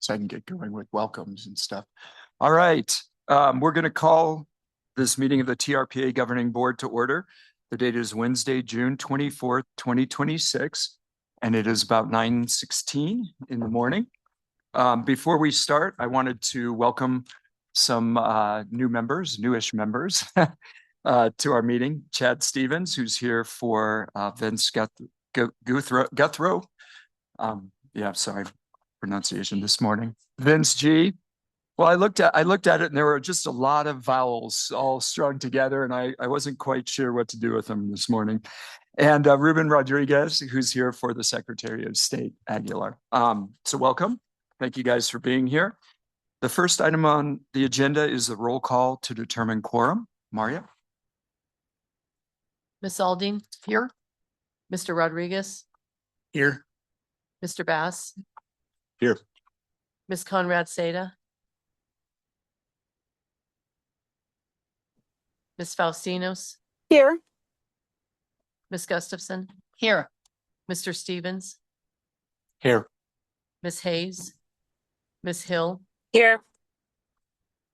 so I can get going with welcomes and stuff. All right, we're going to call this meeting of the TRPA Governing Board to order. The date is Wednesday, June 24th, 2026, and it is about 9:16 in the morning. Before we start, I wanted to welcome some newish members to our meeting. Chad Stevens, who's here for Vince Guthrow. Yeah, sorry, pronunciation this morning. Vince G. Well, I looked at it and there were just a lot of vowels all strung together, and I wasn't quite sure what to do with them this morning. And Ruben Rodriguez, who's here for the Secretary of State, Aguilar. So welcome. Thank you guys for being here. The first item on the agenda is the roll call to determine quorum. Maria? Ms. Alding? Here. Mr. Rodriguez? Here. Mr. Bass? Here. Ms. Conrad Seda? Ms. Faustinos? Here. Ms. Gustafson? Here. Mr. Stevens? Here. Ms. Hayes? Ms. Hill? Here.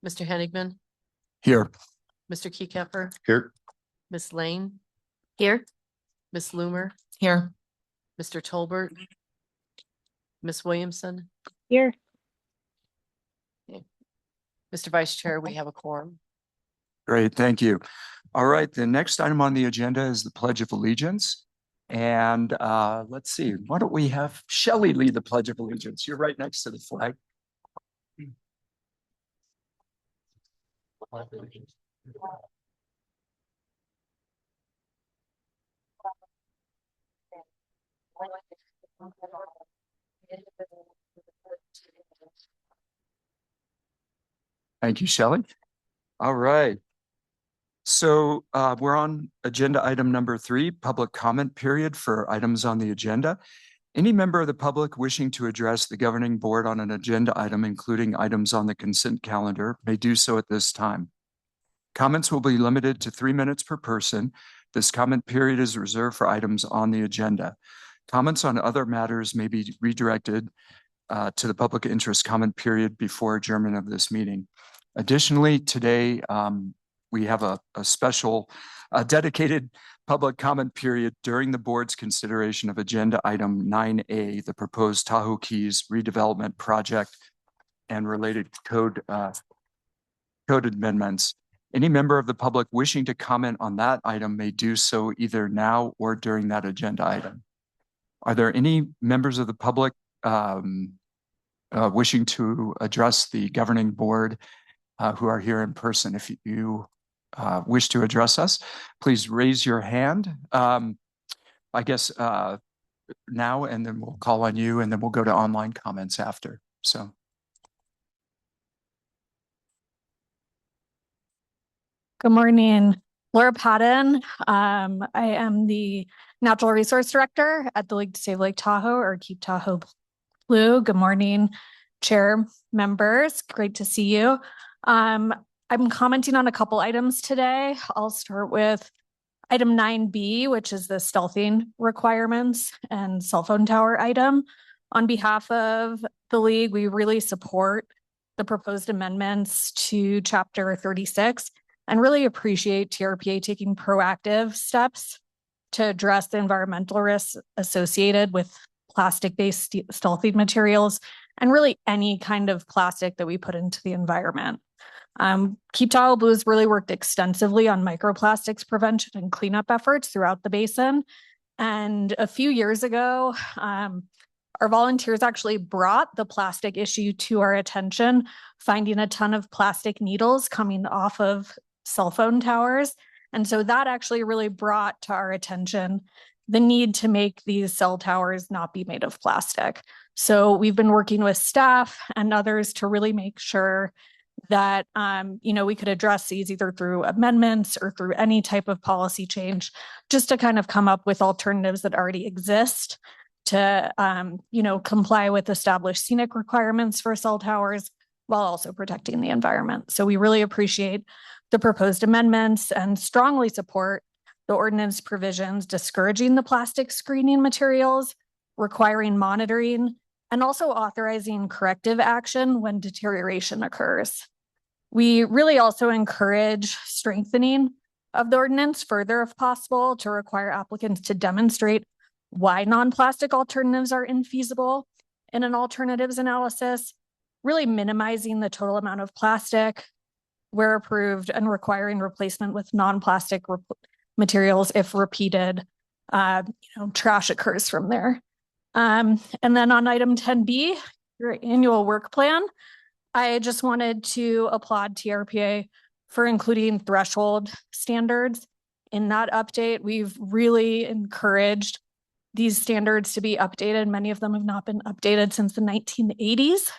Mr. Henigman? Here. Mr. Keykefer? Here. Ms. Lane? Here. Ms. Loomer? Here. Mr. Tolbert? Ms. Williamson? Here. Mr. Vice Chair, we have a quorum. Great, thank you. All right, the next item on the agenda is the Pledge of Allegiance. And let's see, why don't we have Shelley lead the Pledge of Allegiance? You're right next to the flag. Thank you, Shelley. All right. So we're on agenda item number 3, public comment period for items on the agenda. Any member of the public wishing to address the governing board on an agenda item, including items on the consent calendar, may do so at this time. Comments will be limited to 3 minutes per person. This comment period is reserved for items on the agenda. Comments on other matters may be redirected to the public interest comment period before adjournment of this meeting. Additionally, today we have a special dedicated public comment period during the board's consideration of agenda item 9A, the proposed Tahoe Keys redevelopment project and related code amendments. Any member of the public wishing to comment on that item may do so either now or during that agenda item. Are there any members of the public wishing to address the governing board who are here in person? If you wish to address us, please raise your hand. I guess now, and then we'll call on you, and then we'll go to online comments after. So. Good morning, Laura Patton. I am the Natural Resource Director at the League to Save Lake Tahoe, or Keep Tahoe Blue. Good morning, Chair members. Great to see you. I'm commenting on a couple items today. I'll start with item 9B, which is the stealthing requirements and cell phone tower item. On behalf of the League, we really support the proposed amendments to Chapter 36 and really appreciate TRPA taking proactive steps to address the environmental risks associated with plastic-based stealthing materials and really any kind of plastic that we put into the environment. Keep Tahoe Blue has really worked extensively on microplastics prevention and cleanup efforts throughout the basin. And a few years ago, our volunteers actually brought the plastic issue to our attention, finding a ton of plastic needles coming off of cell phone towers. And so that actually really brought to our attention the need to make these cell towers not be made of plastic. So we've been working with staff and others to really make sure that we could address these either through amendments or through any type of policy change, just to kind of come up with alternatives that already exist to comply with established scenic requirements for cell towers while also protecting the environment. So we really appreciate the proposed amendments and strongly support the ordinance provisions discouraging the plastic screening materials, requiring monitoring, and also authorizing corrective action when deterioration occurs. We really also encourage strengthening of the ordinance further if possible to require applicants to demonstrate why non-plastic alternatives are infeasible in an alternatives analysis, really minimizing the total amount of plastic where approved and requiring replacement with non-plastic materials if repeated trash occurs from there. And then on item 10B, your annual work plan, I just wanted to applaud TRPA for including threshold standards in that update. We've really encouraged these standards to be updated. Many of them have not been updated since the 1980s.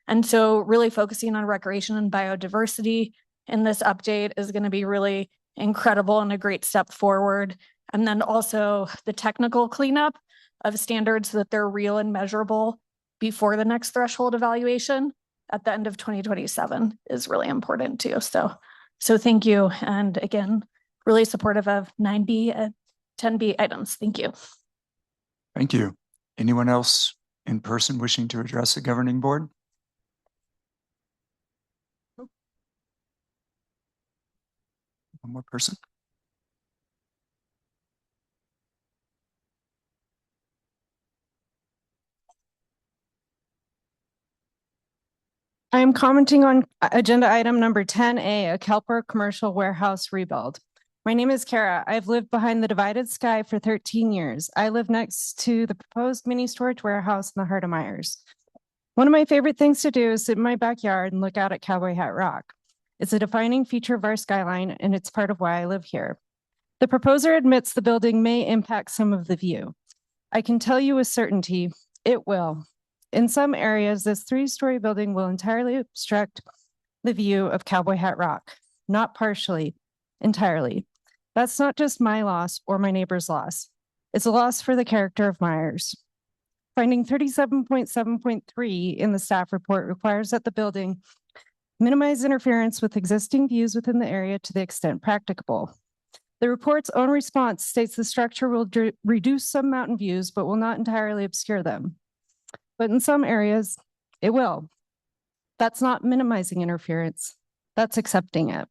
And so really focusing on recreation and biodiversity in this update is going to be really incredible and a great step forward. And then also the technical cleanup of standards so that they're real and measurable before the next threshold evaluation at the end of 2027 is really important too. So thank you. And again, really supportive of 9B and 10B items. Thank you. Thank you. Anyone else in person wishing to address the governing board? One more person. I am commenting on agenda item number 10A, a Kelper commercial warehouse rebuild. My name is Kara. I've lived behind the divided sky for 13 years. I live next to the proposed mini storage warehouse in the heart of Myers. One of my favorite things to do is sit in my backyard and look out at Cowboy Hat Rock. It's a defining feature of our skyline, and it's part of why I live here. The proposer admits the building may impact some of the view. I can tell you with certainty, it will. In some areas, this 3-story building will entirely obstruct the view of Cowboy Hat Rock, not partially, entirely. That's not just my loss or my neighbor's loss. It's a loss for the character of Myers. Finding 37.7.3 in the staff report requires that the building minimize interference with existing views within the area to the extent practicable. The report's own response states the structure will reduce some mountain views, but will not entirely obscure them. But in some areas, it will. That's not minimizing interference. That's accepting it.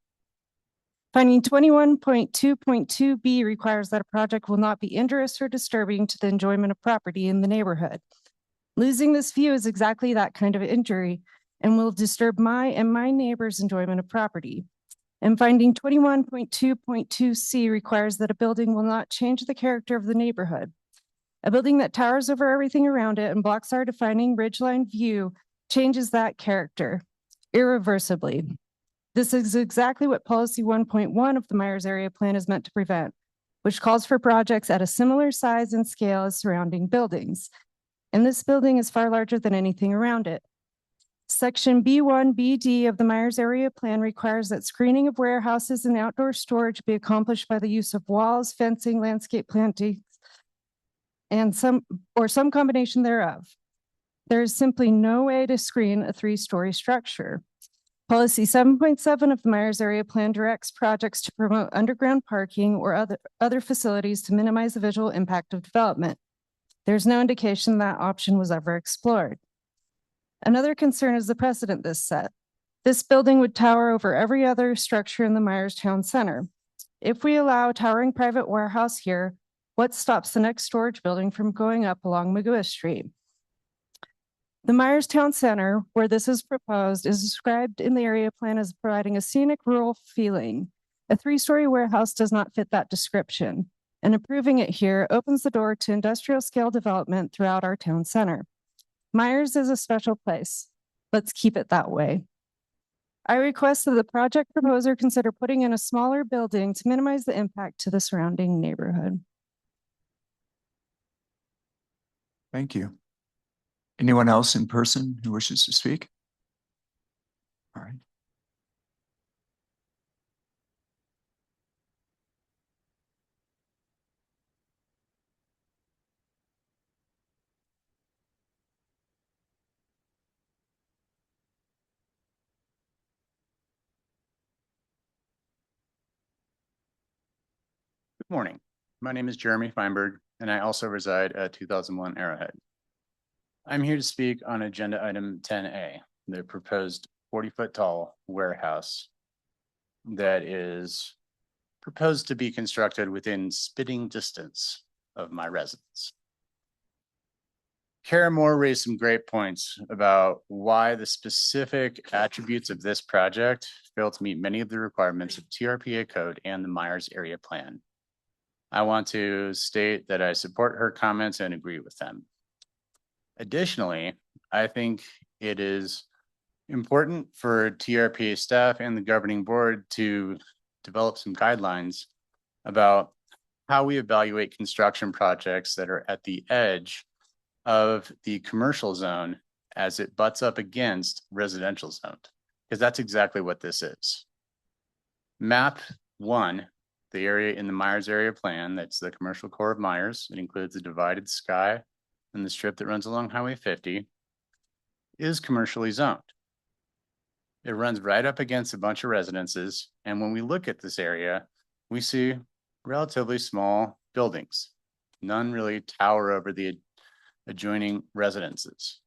Finding 21.2.2b requires that a project will not be injurious or disturbing to the enjoyment of property in the neighborhood. Losing this view is exactly that kind of injury and will disturb my and my neighbor's enjoyment of property. And finding 21.2.2c requires that a building will not change the character of the neighborhood. A building that towers over everything around it and blocks our defining ridgeline view changes that character irreversibly. This is exactly what policy 1.1 of the Myers area plan is meant to prevent, which calls for projects at a similar size and scale as surrounding buildings. And this building is far larger than anything around it. Section B1BD of the Myers area plan requires that screening of warehouses and outdoor storage be accomplished by the use of walls, fencing, landscape plantings, and some combination thereof. There is simply no way to screen a 3-story structure. Policy 7.7 of the Myers area plan directs projects to promote underground parking or other facilities to minimize the visual impact of development. There's no indication that option was ever explored. Another concern is the precedent this set. This building would tower over every other structure in the Myers Town Center. If we allow a towering private warehouse here, what stops the next storage building from going up along Magua Street? The Myers Town Center, where this is proposed, is described in the area plan as providing a scenic rural feeling. A 3-story warehouse does not fit that description, and approving it here opens the door to industrial scale development throughout our town center. Myers is a special place. Let's keep it that way. I request that the project proposer consider putting in a smaller building to minimize the impact to the surrounding neighborhood. Thank you. Anyone else in person who wishes to speak? All right. Good morning. My name is Jeremy Feinberg, and I also reside at 2001 Arrowhead. I'm here to speak on agenda item 10A, the proposed 40-foot tall warehouse that is proposed to be constructed within spitting distance of my residence. Kara Moore raised some great points about why the specific attributes of this project fail to meet many of the requirements of TRPA code and the Myers area plan. I want to state that I support her comments and agree with them. Additionally, I think it is important for TRPA staff and the governing board to develop some guidelines about how we evaluate construction projects that are at the edge of the commercial zone as it butts up against residential zone, because that's exactly what this is. Map 1, the area in the Myers area plan, that's the commercial core of Myers. It includes the divided sky and the strip that runs along Highway 50, is commercially zoned. It runs right up against a bunch of residences. And when we look at this area, we see relatively small buildings. None really tower over the adjoining residences.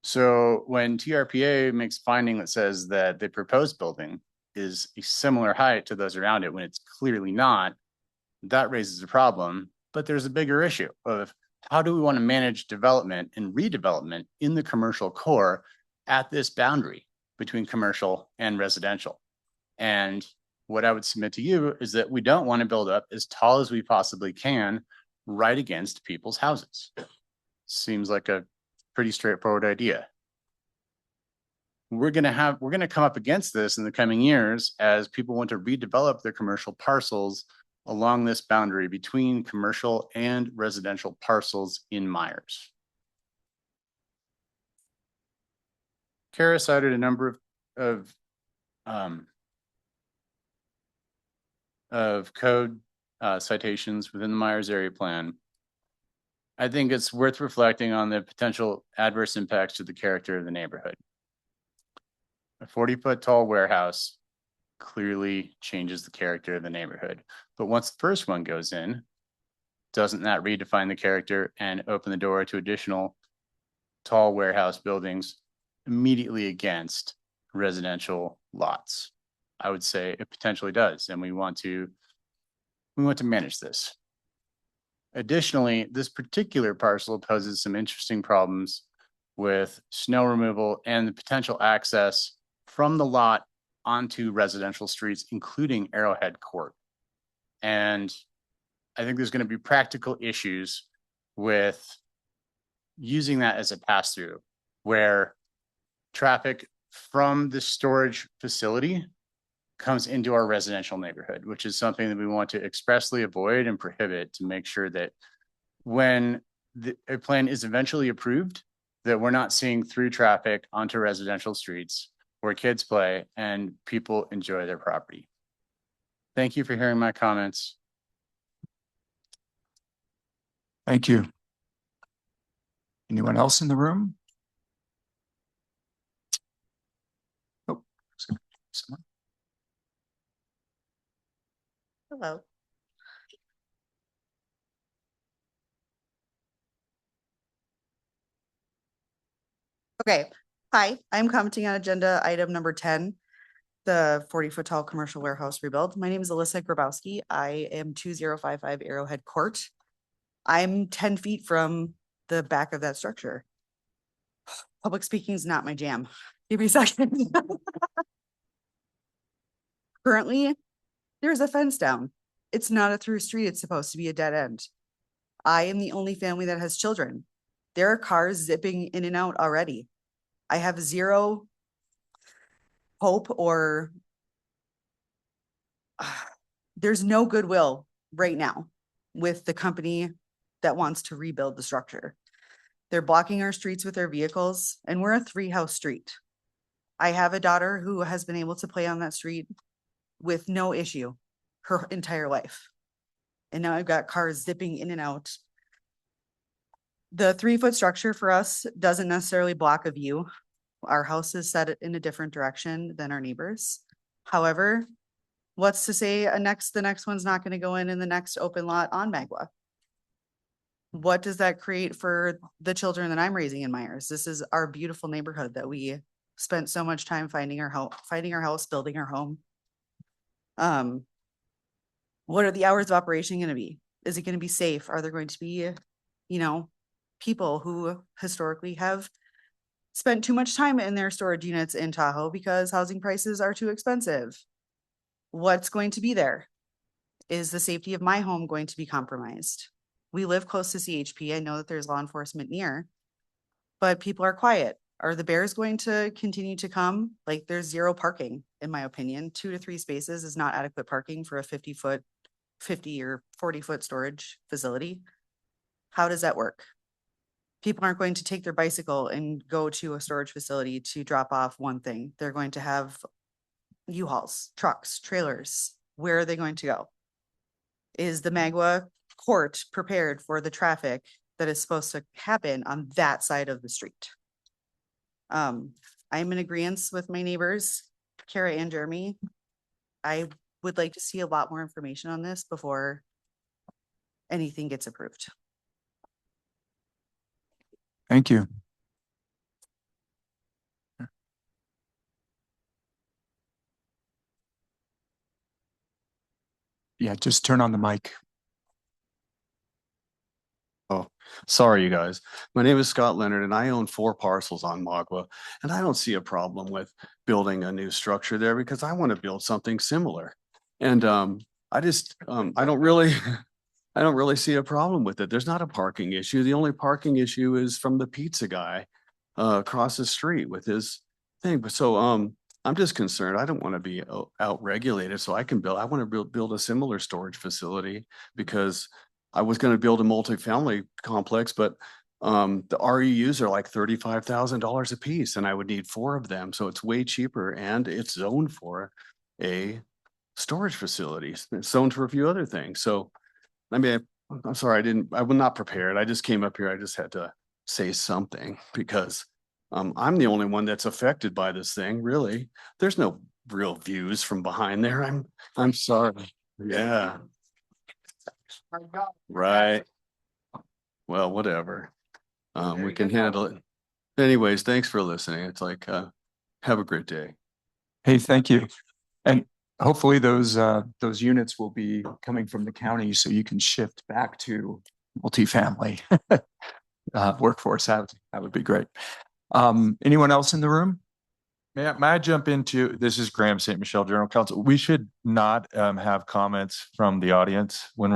So when TRPA makes finding that says that the proposed building is a similar height to those around it when it's clearly not, that raises a problem. But there's a bigger issue of how do we want to manage development and redevelopment in the commercial core at this boundary between commercial and residential. And what I would submit to you is that we don't want to build up as tall as we possibly can right against people's houses. Seems like a pretty straightforward idea. We're going to come up against this in the coming years as people want to redevelop their commercial parcels along this boundary between commercial and residential parcels in Myers. Kara cited a number of code citations within the Myers area plan. I think it's worth reflecting on the potential adverse impacts to the character of the neighborhood. A 40-foot tall warehouse clearly changes the character of the neighborhood. But once the first one goes in, doesn't that redefine the character and open the door to additional tall warehouse buildings immediately against residential lots? I would say it potentially does, and we want to manage this. Additionally, this particular parcel poses some interesting problems with snow removal and the potential access from the lot onto residential streets, including Arrowhead Court. And I think there's going to be practical issues with using that as a pass-through, where traffic from the storage facility comes into our residential neighborhood, which is something that we want to expressly avoid and prohibit to make sure that when a plan is eventually approved, that we're not seeing through traffic onto residential streets where kids play and people enjoy their property. Thank you for hearing my comments. Thank you. Anyone else in the room? Oh, someone. Hello. Okay, hi, I'm commenting on agenda item number 10, the 40-foot tall commercial warehouse rebuild. My name is Alyssa Grabowski. I am 2055 Arrowhead Court. I'm 10 feet from the back of that structure. Public speaking is not my jam. Give me a second. Currently, there's a fence down. It's not a through street. It's supposed to be a dead end. I am the only family that has children. There are cars zipping in and out already. I have zero hope or there's no goodwill right now with the company that wants to rebuild the structure. They're blocking our streets with their vehicles, and we're a 3-house street. I have a daughter who has been able to play on that street with no issue her entire life. And now I've got cars zipping in and out. The 3-foot structure for us doesn't necessarily block a view. Our house is set in a different direction than our neighbors. However, what's to say the next one's not going to go in the next open lot on Magua? What does that create for the children that I'm raising in Myers? This is our beautiful neighborhood that we spent so much time finding our house, building our home. What are the hours of operation going to be? Is it going to be safe? Are there going to be, people who historically have spent too much time in their storage units in Tahoe because housing prices are too expensive? What's going to be there? Is the safety of my home going to be compromised? We live close to CHP. I know that there's law enforcement near, but people are quiet. Are the bears going to continue to come? Like, there's zero parking, in my opinion. 2 to 3 spaces is not adequate parking for a 50 or 40-foot storage facility. How does that work? People aren't going to take their bicycle and go to a storage facility to drop off one thing. They're going to have U-Hauls, trucks, trailers. Where are they going to go? Is the Magua court prepared for the traffic that is supposed to happen on that side of the street? I'm in agreement with my neighbors, Kara and Jeremy. I would like to see a lot more information on this before anything gets approved. Thank you. Yeah, just turn on the mic. Oh, sorry, you guys. My name is Scott Leonard and I own 4 parcels on Magua. And I don't see a problem with building a new structure there because I want to build something similar. And I don't really, I don't really see a problem with it. There's not a parking issue. The only parking issue is from the pizza guy across the street with his thing. But so I'm just concerned. I don't want to be out regulated, so I want to build a similar storage facility because I was going to build a multifamily complex, but the REUs are like $35,000 a piece, and I would need 4 of them. So it's way cheaper, and it's zoned for a storage facility. It's zoned for a few other things. So, I mean, I'm sorry, I was not prepared. I just came up here. I just had to say something because I'm the only one that's affected by this thing. Really, there's no real views from behind there. I'm sorry. Yeah. Right. Well, whatever. We can handle it. Anyways, thanks for listening. It's like, have a great day. Hey, thank you. And hopefully those units will be coming from the county so you can shift back to multifamily workforce housing. That would be great. Anyone else in the room? May I jump into, this is Graham St. Michel, General Counsel. We should not have comments from the audience when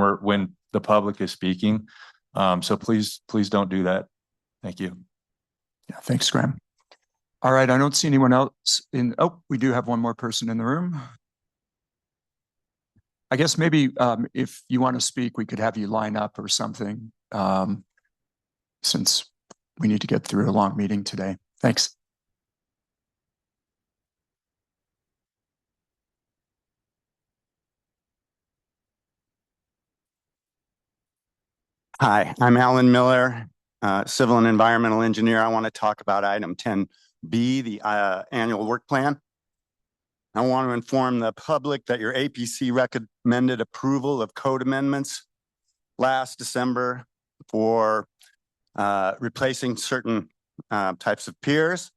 the public is speaking. So please don't do that. Thank you. Yeah, thanks, Graham. All right, I don't see anyone else we do have one more person in the room. I guess maybe if you want to speak, we could have you line up or something, since we need to get through a long meeting today. Thanks. Hi, I'm Alan Miller, civil and environmental engineer. I want to talk about item 10B, the annual work plan. I want to inform the public that your APC recommended approval of code amendments last December for replacing certain types of piers.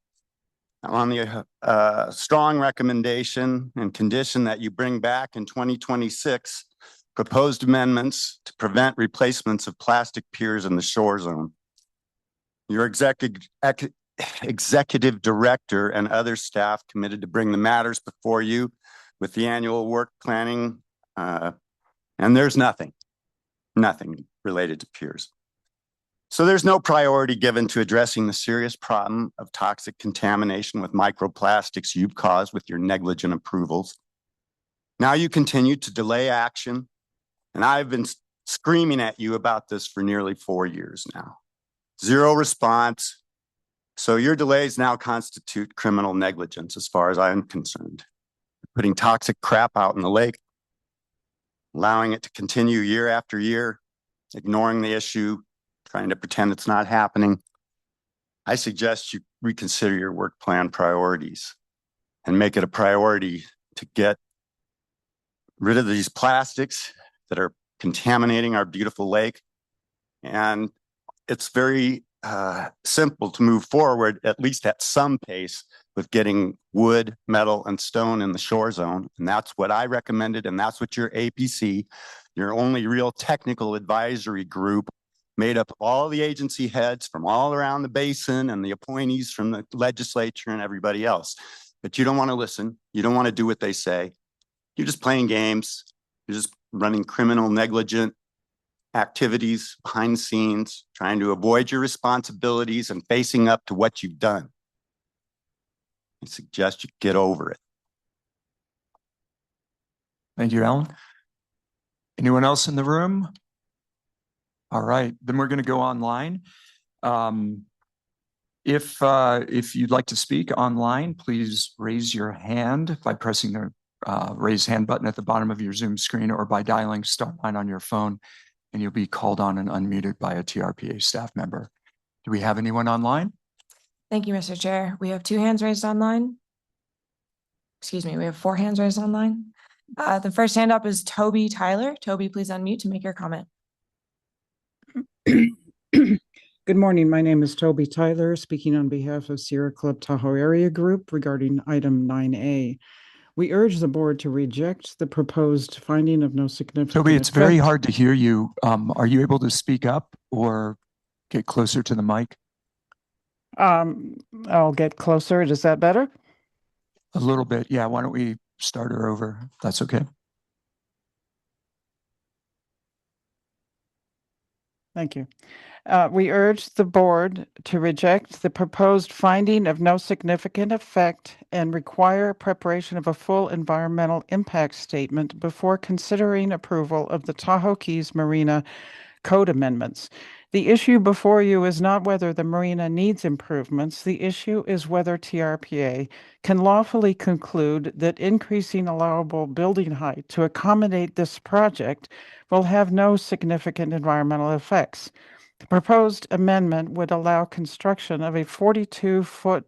On the strong recommendation and condition that you bring back in 2026 proposed amendments to prevent replacements of plastic piers in the shore zone. Your executive director and other staff committed to bring the matters before you with the annual work planning, and there's nothing related to piers. So there's no priority given to addressing the serious problem of toxic contamination with microplastics you've caused with your negligent approvals. Now you continue to delay action, and I've been screaming at you about this for nearly 4 years now. Zero response. So your delays now constitute criminal negligence as far as I'm concerned. Putting toxic crap out in the lake, allowing it to continue year after year, ignoring the issue, trying to pretend it's not happening. I suggest you reconsider your work plan priorities and make it a priority to get rid of these plastics that are contaminating our beautiful lake And it's very simple to move forward, at least at some pace, with getting wood, metal, and stone in the shore zone. And that's what I recommended, and that's what your APC, your only real technical advisory group, made up of all the agency heads from all around the basin and the appointees from the legislature and everybody else. But you don't want to listen. You don't want to do what they say. You're just playing games. You're just running criminal, negligent activities behind the scenes, trying to avoid your responsibilities and facing up to what you've done. I suggest you get over it. Thank you, Alan. Anyone else in the room? All right, then we're going to go online. If you'd like to speak online, please raise your hand by pressing the raise hand button at the bottom of your Zoom screen or by dialing *9 on your phone, and you'll be called on and unmuted by a TRPA staff member. Do we have anyone online? Thank you, Mr. Chair. We have 2 hands raised online. Excuse me, we have 4 hands raised online. The first hand up is Toby Tyler. Toby, please unmute to make your comment. Good morning. My name is Toby Tyler, speaking on behalf of Sierra Club Tahoe Area Group regarding item 9A. We urge the board to reject the proposed finding of no significant Toby, it's very effect. hard to hear you. Are you able to speak up or get closer to the mic? I'll get closer. Is that better? A little bit. Yeah. Why don't we start her over? If that's okay. Thank you. We urge the board to reject the proposed finding of no significant effect and require preparation of a full environmental impact statement before considering approval of the Tahoe Keys Marina Code amendments. The issue before you is not whether the marina needs improvements. The issue is whether TRPA can lawfully conclude that increasing allowable building height to accommodate this project will have no significant environmental effects. The proposed amendment would allow construction of a 42-foot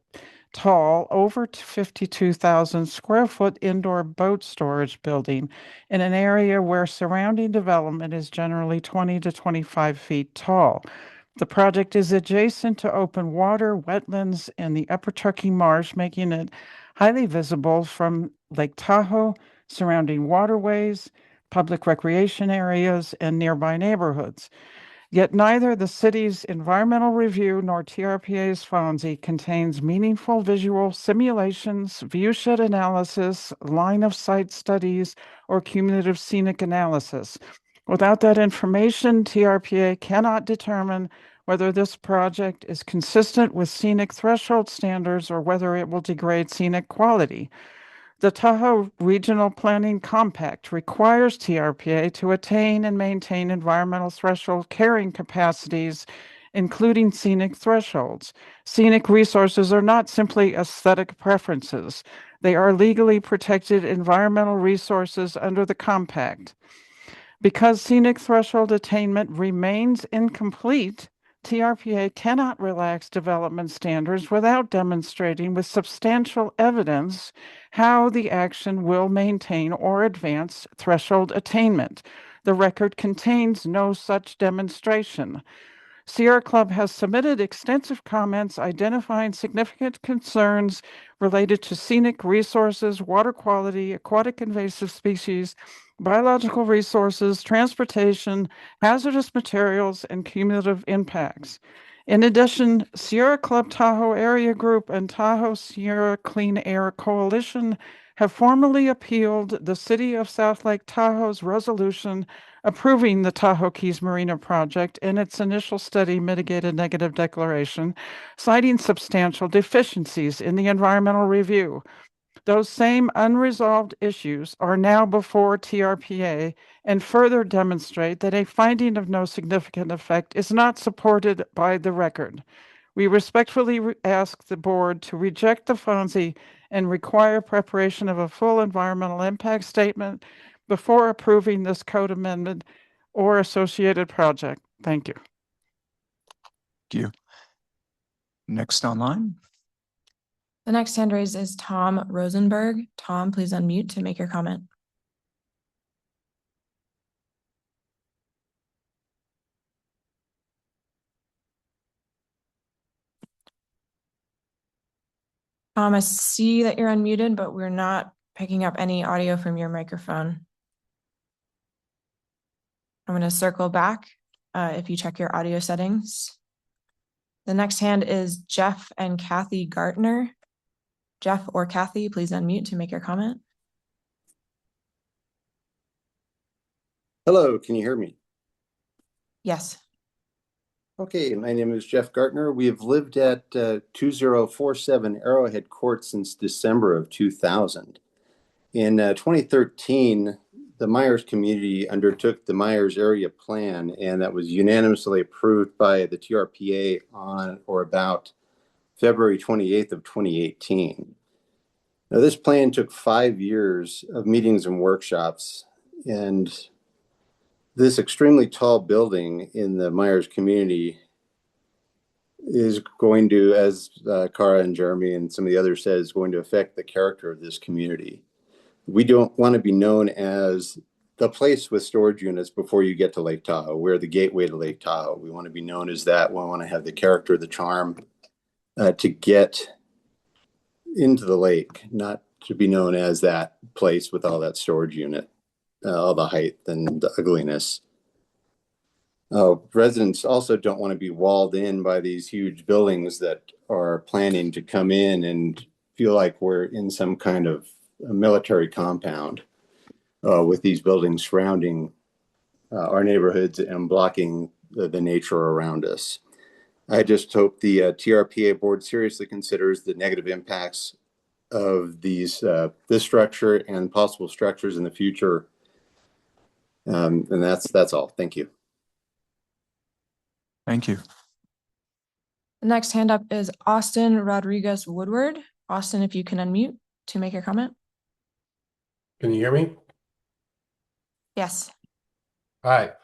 tall, over 52,000 square foot indoor boat storage building in an area where surrounding development is generally 20 to 25 feet tall. The project is adjacent to open water, wetlands, and the Upper Turkey Marsh, making it highly visible from Lake Tahoe, surrounding waterways, public recreation areas, and nearby neighborhoods. Yet neither the city's environmental review nor TRPA's FONSI contains meaningful visual simulations, viewshed analysis, line of sight studies, or cumulative scenic analysis. Without that information, TRPA cannot determine whether this project is consistent with scenic threshold standards or whether it will degrade scenic quality. The Tahoe Regional Planning Compact requires TRPA to attain and maintain environmental threshold carrying capacities, including scenic thresholds. Scenic resources are not simply aesthetic preferences. They are legally protected environmental resources under the compact. Because scenic threshold attainment remains incomplete, TRPA cannot relax development standards without demonstrating with substantial evidence how the action will maintain or advance threshold attainment. The record contains no such demonstration. Sierra Club has submitted extensive comments identifying significant concerns related to scenic resources, water quality, aquatic invasive species, biological resources, transportation, hazardous materials, and cumulative impacts. In addition, Sierra Club Tahoe Area Group and Tahoe Sierra Clean Air Coalition have formally appealed the City of South Lake Tahoe's resolution approving the Tahoe Keys Marina project in its initial study mitigated negative declaration, citing substantial deficiencies in the environmental review. Those same unresolved issues are now before TRPA and further demonstrate that a finding of no significant effect is not supported by the record. We respectfully ask the board to reject the FONSI and require preparation of a full environmental impact statement before approving this code amendment or associated project. Thank you. Thank you. Next online. The next hand raised is Tom Rosenberg. Tom, please unmute to make your comment. I see that you're unmuted, but we're not picking up any audio from your microphone. I'm going to circle back if you check your audio settings. The next hand is Jeff and Kathy Gartner. Jeff or Kathy, please unmute to make your comment. Hello, can you hear me? Yes. Okay, my name is Jeff Gartner. We have lived at 2047 Arrowhead Court since December of 2000. In 2013, the Myers community undertook the Myers area plan, and that was unanimously approved by the TRPA on or about February 28th of 2018. Now, this plan took 5 years of meetings and workshops, and this extremely tall building in the Myers community is going to, as Cara and Jeremy and some of the others said, is going to affect the character of this community. We don't want to be known as the place with storage units before you get to Lake Tahoe. We're the gateway to Lake Tahoe. We want to be known as that. We want to have the character, the charm to get into the lake, not to be known as that place with all that storage unit, all the height and the ugliness. Residents also don't want to be walled in by these huge buildings that are planning to come in and feel like we're in some kind of a military compound with these buildings surrounding our neighborhoods and blocking the nature around us. I just hope the TRPA board seriously considers the negative impacts of this structure and possible structures in the future. And that's all. Thank you. Thank you. The next hand up is Austin Rodriguez Woodward. Austin, if you can unmute to make your comment. Can you hear me? Yes. Hi.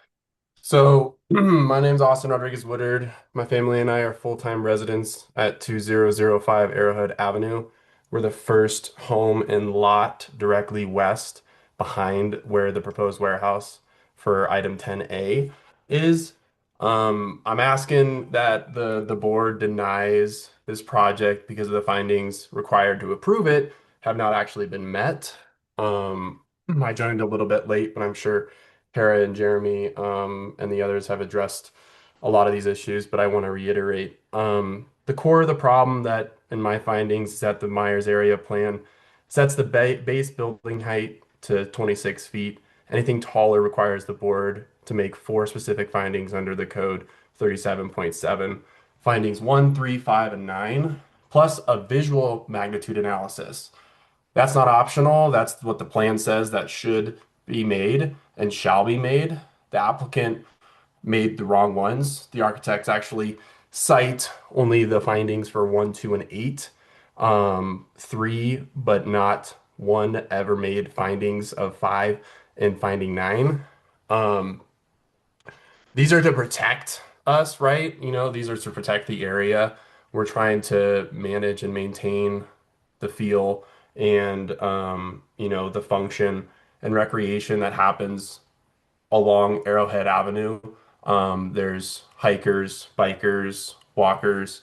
So my name's Austin Rodriguez Woodard. My family and I are full-time residents at 2005 Arrowhead Avenue. We're the first home and lot directly west behind where the proposed warehouse for item 10A is. I'm asking that the board denies this project because of the findings required to approve it have not actually been met. I joined a little bit late, but I'm sure Kara and Jeremy and the others have addressed a lot of these issues, but I want to reiterate the core of the problem that in my findings is that the Myers area plan sets the base building height to 26 feet. Anything taller requires the board to make 4 specific findings under the code 37.7. Findings 1, 3, 5, and 9, plus a visual magnitude analysis. That's not optional. That's what the plan says that should be made and shall be made. The applicant made the wrong ones. The architects actually cite only the findings for 1, 2, and 8. 3, but not 1 ever made findings of 5 and finding 9. These are to protect us, right? You know, these are to protect the area. We're trying to manage and maintain the feel and, you know, the function and recreation that happens along Arrowhead Avenue. There's hikers, bikers, walkers.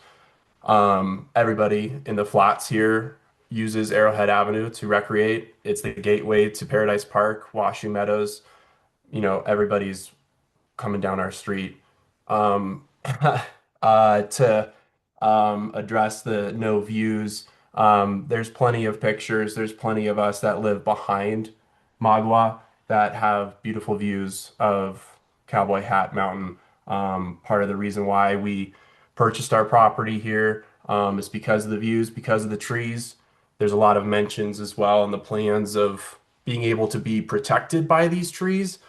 Everybody in the flats here uses Arrowhead Avenue to recreate. It's the gateway to Paradise Park, Washoe Meadows. You know, everybody's coming down our street. To address the no views, there's plenty of pictures. There's plenty of us that live behind Magua that have beautiful views of Cowboy Hat Mountain. Part of the reason why we purchased our property here is because of the views, because of the trees. There's a lot of mentions as well in the plans of being able to be protected by these trees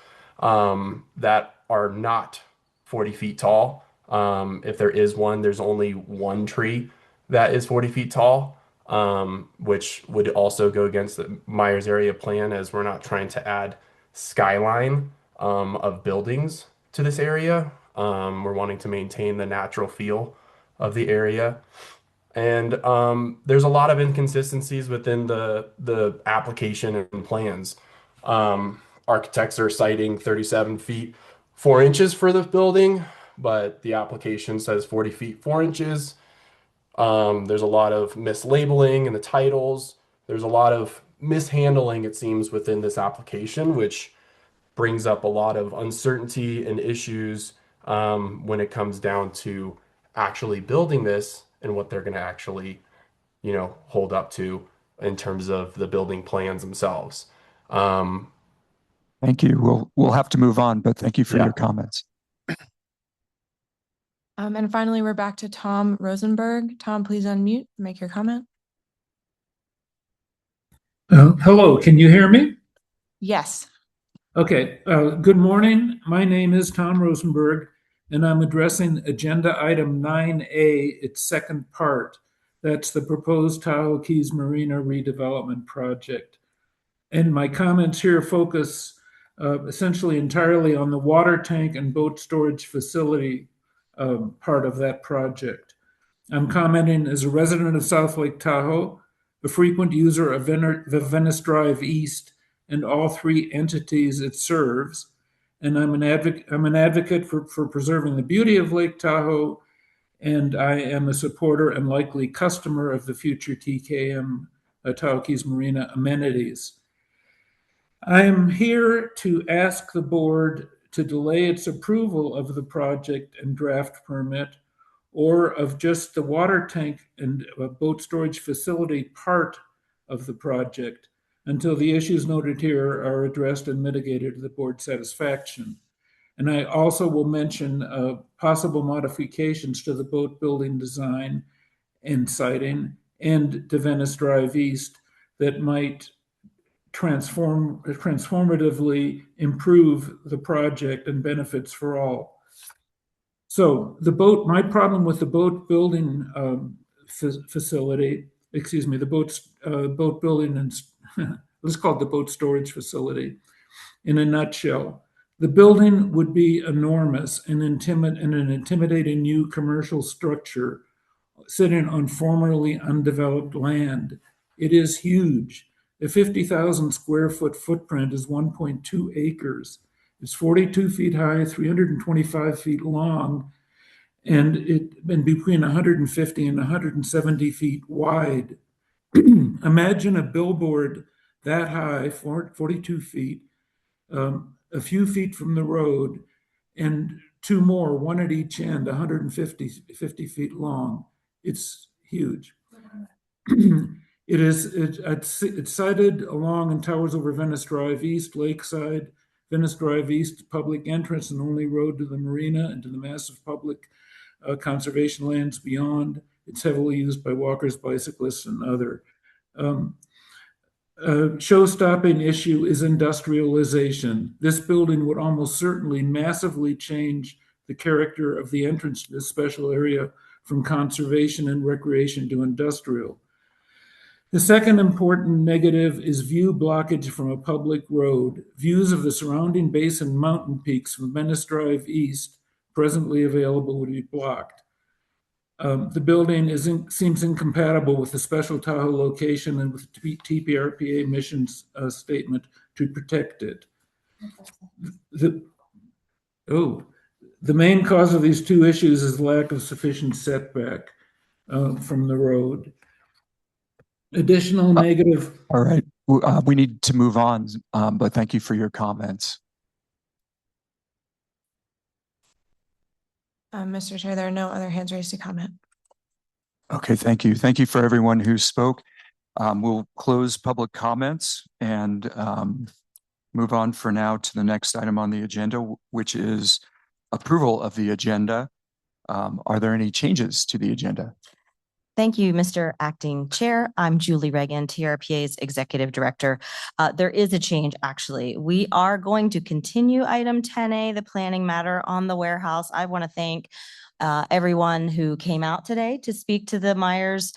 that are not 40 feet tall. If there is one, there's only one tree that is 40 feet tall, which would also go against the Myers area plan as we're not trying to add skyline of buildings to this area. We're wanting to maintain the natural feel of the area. And there's a lot of inconsistencies within the application and plans. Architects are citing 37 feet 4 inches for the building, but the application says 40 feet 4 inches. There's a lot of mislabeling in the titles. There's a lot of mishandling, it seems, within this application, which brings up a lot of uncertainty and issues when it comes down to actually building this and what they're going to actually, hold up to in terms of the building plans themselves. Thank you. We'll have to move on, but thank you for Yeah. your comments. And finally, we're back to Tom Rosenberg. Tom, please unmute, make your comment. Hello, can you hear me? Yes. Okay, good morning. My name is Tom Rosenberg, and I'm addressing agenda item 9A, its second part. That's the proposed Tahoe Keys Marina redevelopment project. And my comments here focus essentially entirely on the water tank and boat storage facility part of that project. I'm commenting as a resident of South Lake Tahoe, a frequent user of the Venice Drive East and all three entities it serves. And I'm an advocate for preserving the beauty of Lake Tahoe, and I am a supporter and likely customer of the future TKM Tahoe Keys Marina amenities. I am here to ask the board to delay its approval of the project and draft permit, or of just the water tank and boat storage facility part of the project, until the issues noted here are addressed and mitigated to the board's satisfaction. And I also will mention possible modifications to the boat building design and siting and to Venice Drive East that might transformatively improve the project and benefits for all. So my problem with the boat building facility, the boat building and let's call it the boat storage facility. In a nutshell, the building would be enormous and an intimidating new commercial structure sitting on formerly undeveloped land. It is huge. The 50,000 square foot footprint is 1.2 acres. It's 42 feet high, 325 feet long, and between 150 and 170 feet wide. Imagine a billboard that high, 42 feet, a few feet from the road, and two more, one at each end, 150 feet long. It's huge. It's sited along and towers over Venice Drive East, Lakeside. Venice Drive East, public entrance and only road to the marina and to the massive public conservation lands beyond. It's heavily used by walkers, bicyclists, and other. Show-stopping issue is industrialization. This building would almost certainly massively change the character of the entrance to this special area from conservation and recreation to industrial. The second important negative is view blockage from a public road. Views of the surrounding basin mountain peaks from Venice Drive East, presently available, would be blocked. The building seems incompatible with the special Tahoe location and with TPRPA mission's statement to protect it. The main cause of these two issues is lack of sufficient setback from the road. Additional negative. All right, we need to move on, but thank you for your comments. Mr. Chair, there are no other hands raised to comment. Okay, thank you. Thank you for everyone who spoke. We'll close public comments and move on for now to the next item on the agenda, which is approval of the agenda. Are there any changes to the agenda? Thank you, Mr. Acting Chair. I'm Julie Reagan, TRPA's Executive Director. There is a change, actually. We are going to continue item 10A, the planning matter on the warehouse. I want to thank everyone who came out today to speak to the Myers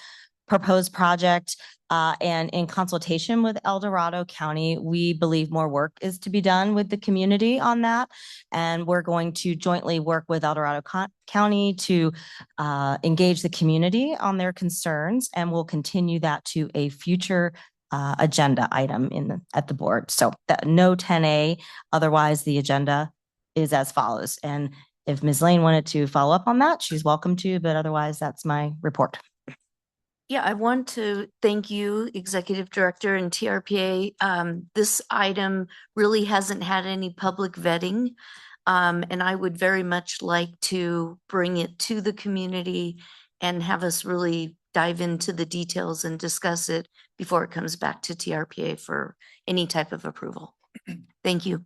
proposed project. And in consultation with El Dorado County, we believe more work is to be done with the community on that. And we're going to jointly work with El Dorado County to engage the community on their concerns. And we'll continue that to a future agenda item at the board. So no 10A, otherwise the agenda is as follows. And if Ms. Lane wanted to follow up on that, she's welcome to, but otherwise that's my report. Yeah, I want to thank you, Executive Director and TRPA. This item really hasn't had any public vetting. And I would very much like to bring it to the community and have us really dive into the details and discuss it before it comes back to TRPA for any type of approval. Thank you.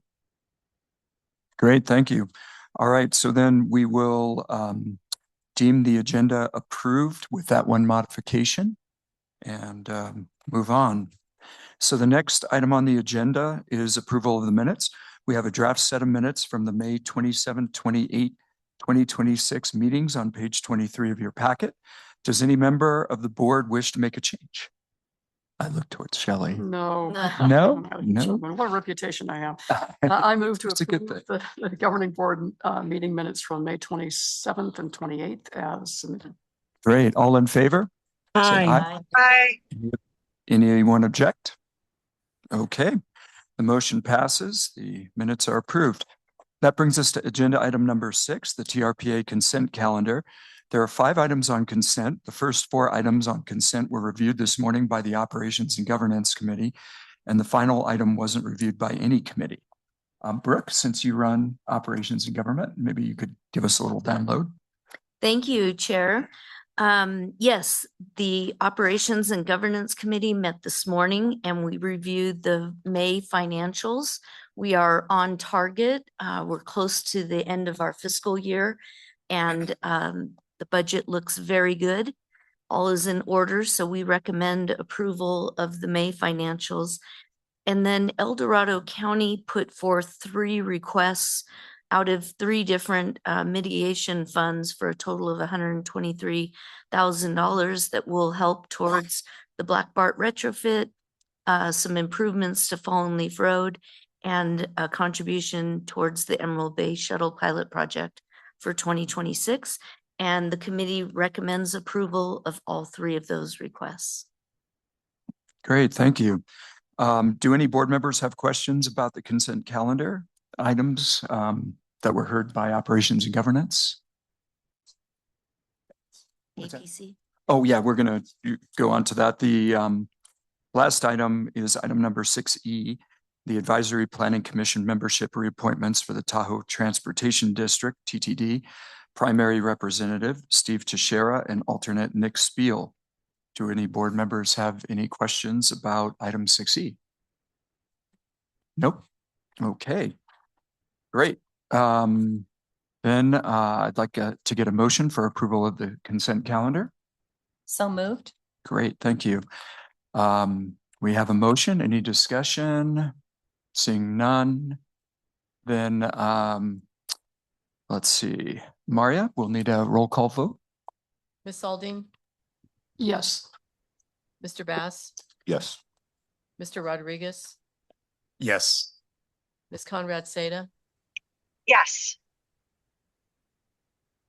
Great, thank you. All right, so then we will deem the agenda approved with that one modification and move on. So the next item on the agenda is approval of the minutes. We have a draft set of minutes from the May 27, 28, 2026 meetings on page 23 of your packet. Does any member of the board wish to make a change? I look towards Shelley. No. No? Madam No? Chairman, what a reputation I have. I move to It's a good approve the governing board meeting minutes from May 27th and 28th as submitted. Great. All in favor? Say Aye. Aye. Anyone object? Okay. The motion passes. The minutes are approved. That brings us to agenda item number 6, the TRPA consent calendar. There are 5 items on consent. The first 4 items on consent were reviewed this morning by the Operations and Governance Committee, and the final item wasn't reviewed by any committee. Brooke, since you run Operations and Government, maybe you could give us a little download. Thank you, Chair. Yes, the Operations and Governance Committee met this morning and we reviewed the May financials. We are on target. We're close to the end of our fiscal year and the budget looks very good. All is in order, so we recommend approval of the May financials. And then El Dorado County put forth 3 requests out of 3 different mitigation funds for a total of $123,000 that will help towards the Black Bart retrofit, some improvements to Fallen Leaf Road, and a contribution towards the Emerald Bay Shuttle Pilot Project for 2026. And the committee recommends approval of all 3 of those requests. Great, thank you. Do any board members have questions about the consent calendar items that were heard by Operations and Governance? APC? Oh, yeah, we're going to go on to that. The last item is item number 6E, the Advisory Planning Commission membership reappointments for the Tahoe Transportation District, TTD, primary representative Steve Teixeira and alternate Nick Spiel. Do any board members have any questions about item 6E? Nope. Okay, great. Then I'd like to get a motion for approval of the consent calendar. So moved. Great, thank you. We have a motion. Any discussion? Seeing none. Then let's see. Maria, we'll need a roll call vote. Ms. Alding, Yes. Mr. Bass, Yes. Mr. Rodriguez, Yes. Ms. Conrad Seda, Yes.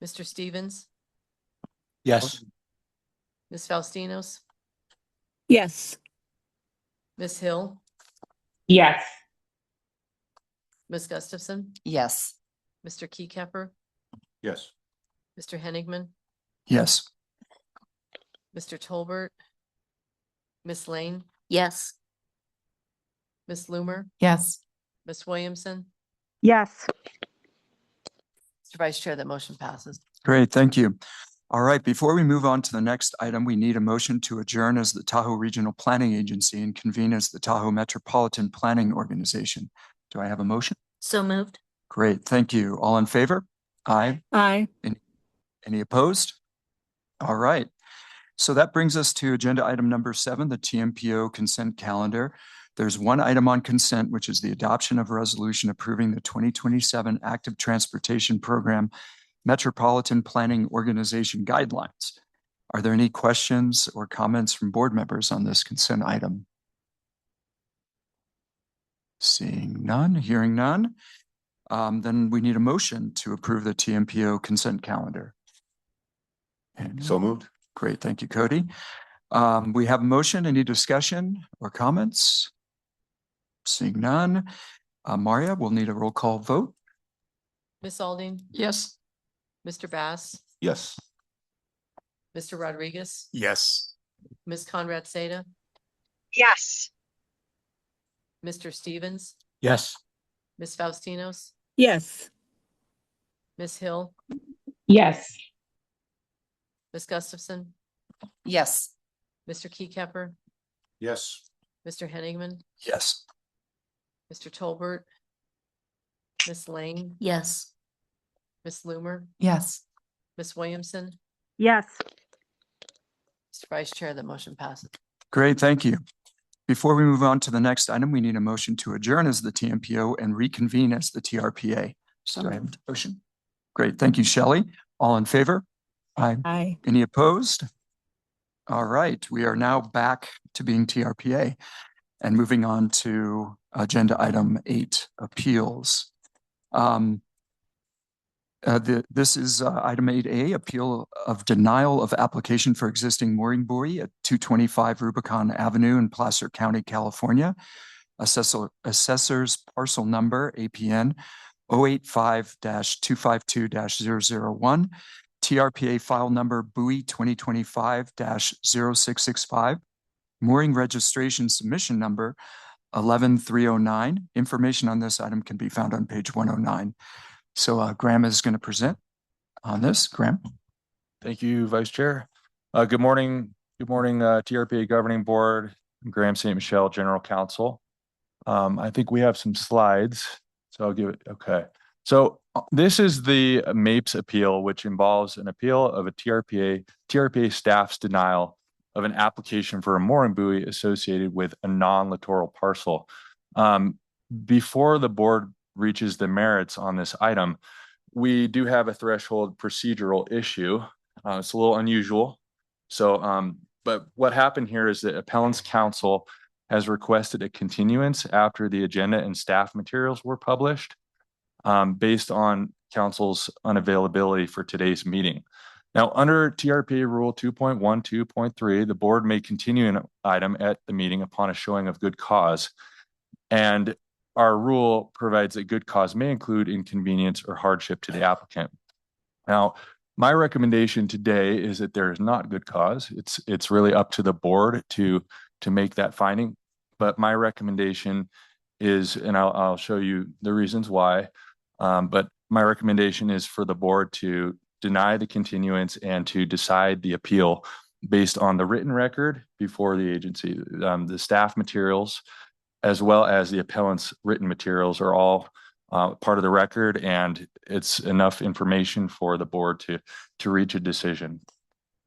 Mr. Stevens, Yes. Ms. Faustinos, Yes. Ms. Hill, Yes. Ms. Gustafson, Yes. Mr. Keycapper, Yes. Mr. Henigman, Yes. Mr. Tolbert, Ms. Lane, Yes. Ms. Loomer, Yes. Ms. Williamson, Yes. Mr. Vice Chair, that motion passes. Great, thank you. All right, before we move on to the next item, we need a motion to adjourn as the Tahoe Regional Planning Agency and convene as the Tahoe Metropolitan Planning Organization. Do I have a motion? So moved. Great, thank you. All in favor? Aye. Aye. Any opposed? All right. So that brings us to agenda item number 7, the TMPO consent calendar. There's one item on consent, which is the adoption of a resolution approving the 2027 Active Transportation Program Metropolitan Planning Organization Guidelines. Are there any questions or comments from board members on this consent item? Seeing none, hearing none, then we need a motion to approve the TMPO consent calendar. And So moved. great, thank you, Cody. We have a motion. Any discussion or comments? Seeing none. Maria, we'll need a roll call vote. Ms. Alding, Yes. Mr. Bass, Yes. Mr. Rodriguez, Yes. Ms. Conrad Seda, Yes. Mr. Stevens, Yes. Ms. Faustinos, Yes. Ms. Hill, Yes. Ms. Gustafson, Yes. Mr. Keycapper, Yes. Mr. Henningsman, Yes. Mr. Tolbert, Ms. Lane, Yes. Ms. Loomer, Yes. Ms. Williamson, Yes. Mr. Vice Chair, the motion passes. Great, thank you. Before we move on to the next item, we need a motion to adjourn as the TMPO and reconvene as the TRPA. Do I have a motion? Great, thank you, Shelley. All in favor? Aye. Aye. Any opposed? All right, we are now back to being TRPA and moving on to agenda item 8, appeals. This is item 8A, appeal of denial of application for existing mooring buoy at 225 Rubicon Avenue in Placer County, California. Assessor's parcel number, APN 085-252-001, TRPA file number buoy 2025-0665, mooring registration submission number 11309. Information on this item can be found on page 109. So Graham is going to present on this. Graham. Thank you, Vice Chair. Good morning. Good morning, TRPA Governing Board. I'm Graham St. Michel, General Counsel. I think we have some slides, so I'll give it. Okay. So this is the MAPES appeal, which involves an appeal of a TRPA staff's denial of an application for a mooring buoy associated with a non-littoral parcel. Before the board reaches the merits on this item, we do have a threshold procedural issue. It's a little unusual. So, but what happened here is that appellant's counsel has requested a continuance after the agenda and staff materials were published, based on counsel's unavailability for today's meeting. Now, under TRPA Rule 2.12.3, the board may continue an item at the meeting upon a showing of good cause. And our rule provides that good cause may include inconvenience or hardship to the applicant. Now, my recommendation today is that there is not good cause. It's really up to the board to make that finding. But my recommendation is, and I'll show you the reasons why, but my recommendation is for the board to deny the continuance and to decide the appeal based on the written record before the agency. The staff materials, as well as the appellant's written materials, are all part of the record, and it's enough information for the board to reach a decision.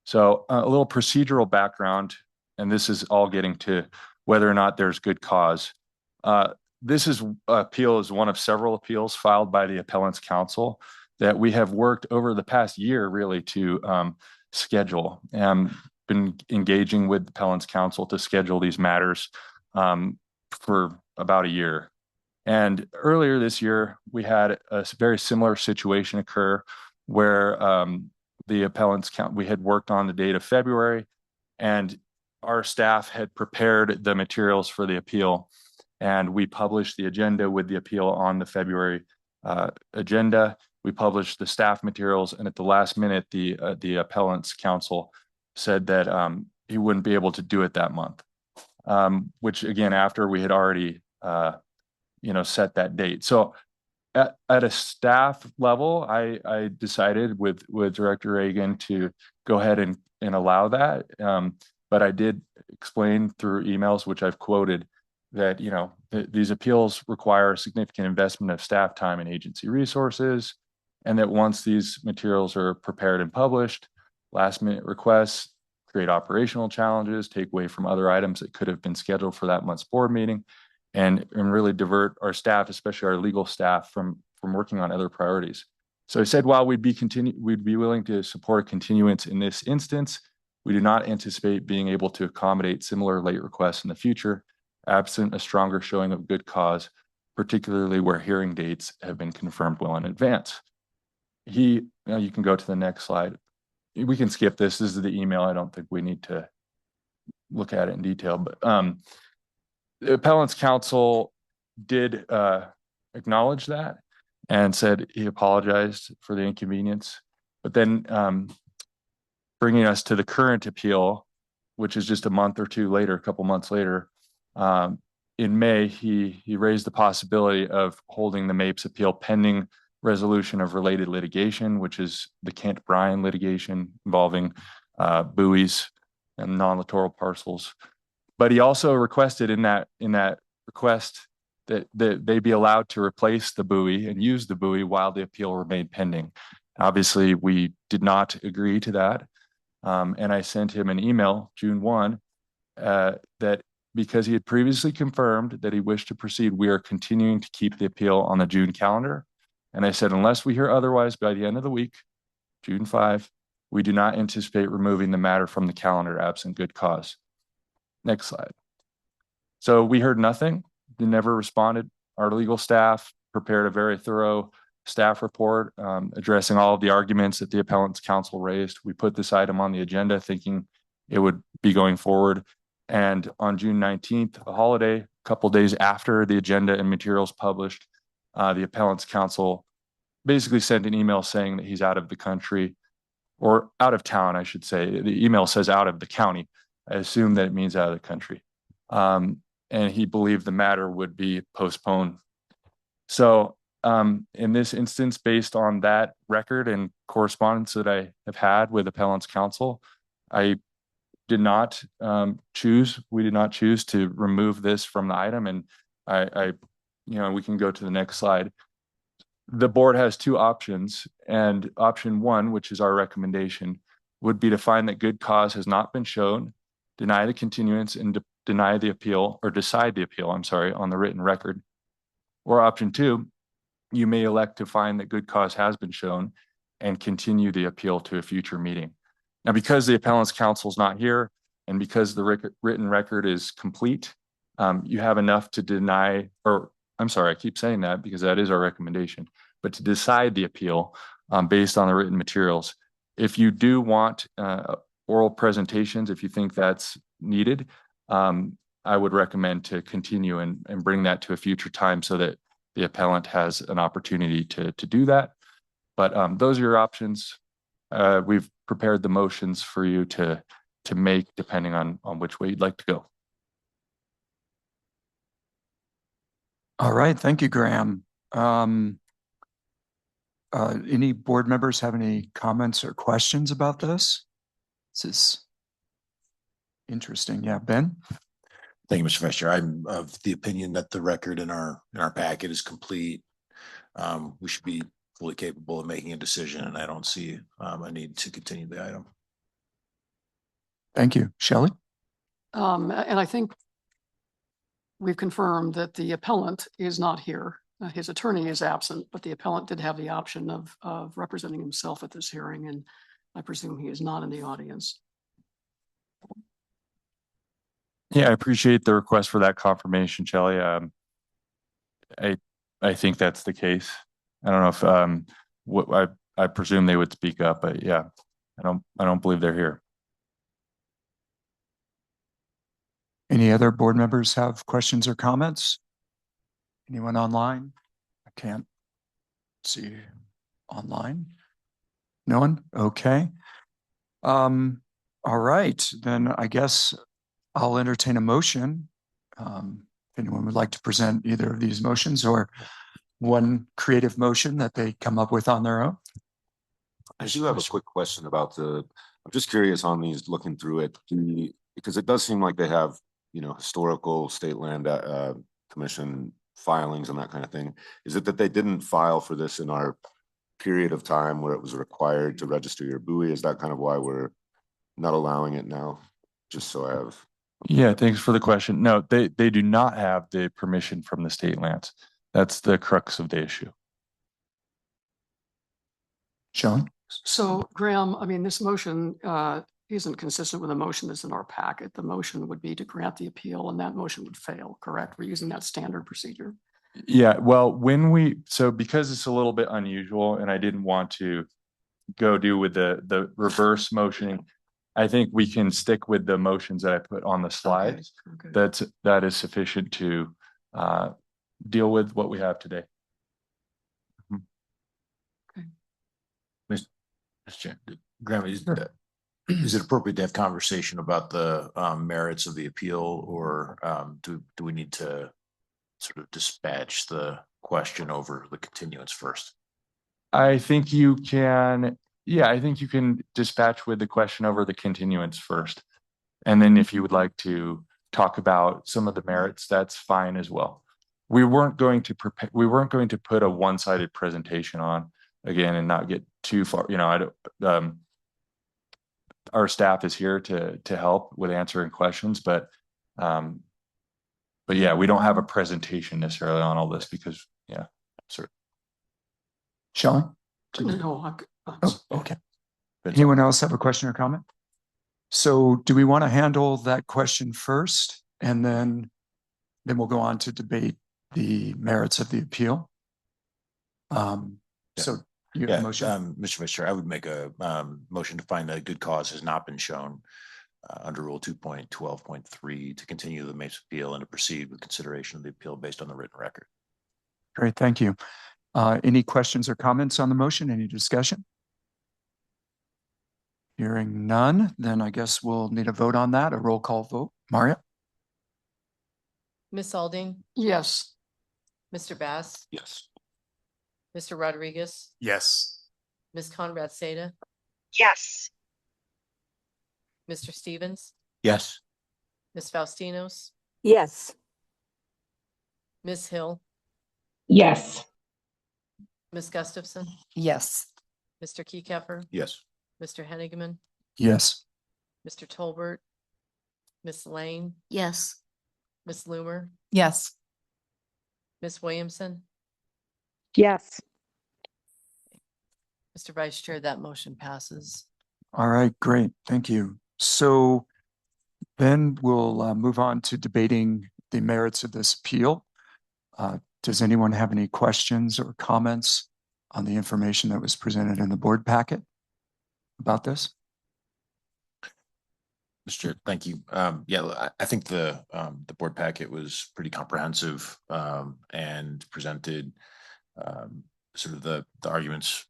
So a little procedural background, and this is all getting to whether or not there's good cause. This appeal is one of several appeals filed by the appellant's counsel that we have worked over the past year really to schedule, and been engaging with the appellant's counsel to schedule these matters for about a year. And earlier this year, we had a very similar situation occur where the appellant's we had worked on the date of February, and our staff had prepared the materials for the appeal, and we published the agenda with the appeal on the February agenda. We published the staff materials, and at the last minute, the appellant's counsel said that he wouldn't be able to do it that month. Which again, after we had already, set that date. So at a staff level, I decided with Director Reagan to go ahead and allow that. But I did explain through emails, which I've quoted, that, these appeals require a significant investment of staff time and agency resources. And that once these materials are prepared and published, last minute requests create operational challenges, take away from other items that could have been scheduled for that month's board meeting, and really divert our staff, especially our legal staff, from working on other priorities. So I said, while we'd be willing to support a continuance in this instance, we do not anticipate being able to accommodate similar late requests in the future, absent a stronger showing of good cause, particularly where hearing dates have been confirmed well in advance. You can go to the next slide. We can skip this. This is the email. I don't think we need to look at it in detail, but the appellant's counsel did acknowledge that and said he apologized for the inconvenience. But then bringing us to the current appeal, which is just a month or two later, a couple months later, in May, he raised the possibility of holding the MAPES appeal pending resolution of related litigation, which is the Kent Bryan litigation involving buoys and non-littoral parcels. But he also requested in that request that they be allowed to replace the buoy and use the buoy while the appeal remained pending. Obviously, we did not agree to that. And I sent him an email, June 1, that because he had previously confirmed that he wished to proceed, we are continuing to keep the appeal on the June calendar. And I said, unless we hear otherwise by the end of the week, June 5, we do not anticipate removing the matter from the calendar absent good cause. Next slide. So we heard nothing. They never responded. Our legal staff prepared a very thorough staff report addressing all of the arguments that the appellant's counsel raised. We put this item on the agenda thinking it would be going forward. And on June 19th, a holiday, a couple days after the agenda and materials published, the appellant's counsel basically sent an email saying that he's out of the country, or out of town, I should say. The email says out of the county. I assume that it means out of the country. And he believed the matter would be postponed. So in this instance, based on that record and correspondence that I have had with appellant's counsel, we did not choose to remove this from the item. And we can go to the next slide. The board has two options, and option one, which is our recommendation, would be to find that good cause has not been shown, deny the continuance, and deny the appeal, or decide the appeal, on the written record. Or option two, you may elect to find that good cause has been shown and continue the appeal to a future meeting. Now, because the appellant's counsel is not here and because the written record is complete, you have enough to deny, or I'm sorry, I keep saying that because that is our recommendation, but to decide the appeal based on the written materials. If you do want oral presentations, if you think that's needed, I would recommend to continue and bring that to a future time so that the appellant has an opportunity to do that. But those are your options. We've prepared the motions for you to make depending on which way you'd like to go. All right, thank you, Graham. Any board members have any comments or questions about this? This is interesting. Yeah, Ben? Thank you, Mr. Vice Chair. I'm of the opinion that the record in our packet is complete. We should be fully capable of making a decision, and I don't see a need to continue the item. Thank you. Shelley? And I think we've confirmed that the appellant is not here. His attorney is absent, but the appellant did have the option of representing himself at this hearing, and I presume he is not in the audience. Yeah, I appreciate the request for that confirmation, Shelley. I think that's the case. I don't know if I presume they would speak up, but yeah, I don't believe they're here. Any other board members have questions or comments? Anyone online? I can't see online. No one? Okay. All right, then I guess I'll entertain a motion. If anyone would like to present either of these motions or one creative motion that they come up with on their own. I do have a quick question about I'm just curious on these, looking through it, because it does seem like they have, historical state land commission filings and that kind of thing. Is it that they didn't file for this in our period of time where it was required to register your buoy? Is that kind of why we're not allowing it now? Just so I have. Yeah, thanks for the question. No, they do not have the permission from the state lands. That's the crux of the issue. Sean? So Graham, I mean, this motion isn't consistent with the motion that's in our packet. The motion would be to grant the appeal, and that motion would fail, correct? We're using that standard procedure. Yeah, well, because it's a little bit unusual and I didn't want to go do with the reverse motioning, I think we can stick with the motions that I put on the slides. Okay. That is sufficient to deal with what we have today. Mr. Chair, Graham, is it appropriate to have conversation about the merits of the appeal, or do we need to sort of dispatch the question over the continuance first? I think you can, yeah, I think you can dispatch with the question over the continuance first. And then if you would like to talk about some of the merits, that's fine as well. We weren't going to put a one-sided presentation on again and not get too far, our staff is here to help with answering questions, but yeah, we don't have a presentation necessarily on all this because, yeah, sir. Sean? No, Oh, okay. Anyone else have a question or comment? So do we want to handle that question first and then we'll go on to debate the merits of the appeal? So you have a motion? Mr. Vice Chair, I would make a motion to find that good cause has not been shown under Rule 2.12.3 to continue the MAPES appeal and to proceed with consideration of the appeal based on the written record. Great, thank you. Any questions or comments on the motion? Any discussion? Hearing none, then I guess we'll need a vote on that, a roll call vote. Maria? Ms. Alding, yes. Mr. Bass, Yes. Mr. Rodriguez, Yes. Ms. Conrad Seda, Yes. Mr. Stevens, Yes. Ms. Faustinos, Yes. Ms. Hill, Yes. Ms. Gustafson, Yes. Mr. Keycapper, Yes. Mr. Hennigeman, Yes. Mr. Tolbert, Ms. Lane, Yes. Ms. Loomer, Yes. Ms. Williamson, Yes. Mr. Vice Chair, that motion passes. All right, great. Thank you. So then we'll move on to debating the merits of this appeal. Does anyone have any questions or comments on the information that was presented in the board packet about this? Mr. Chair, thank you. Yeah, I think the board packet was pretty comprehensive and presented sort of the arguments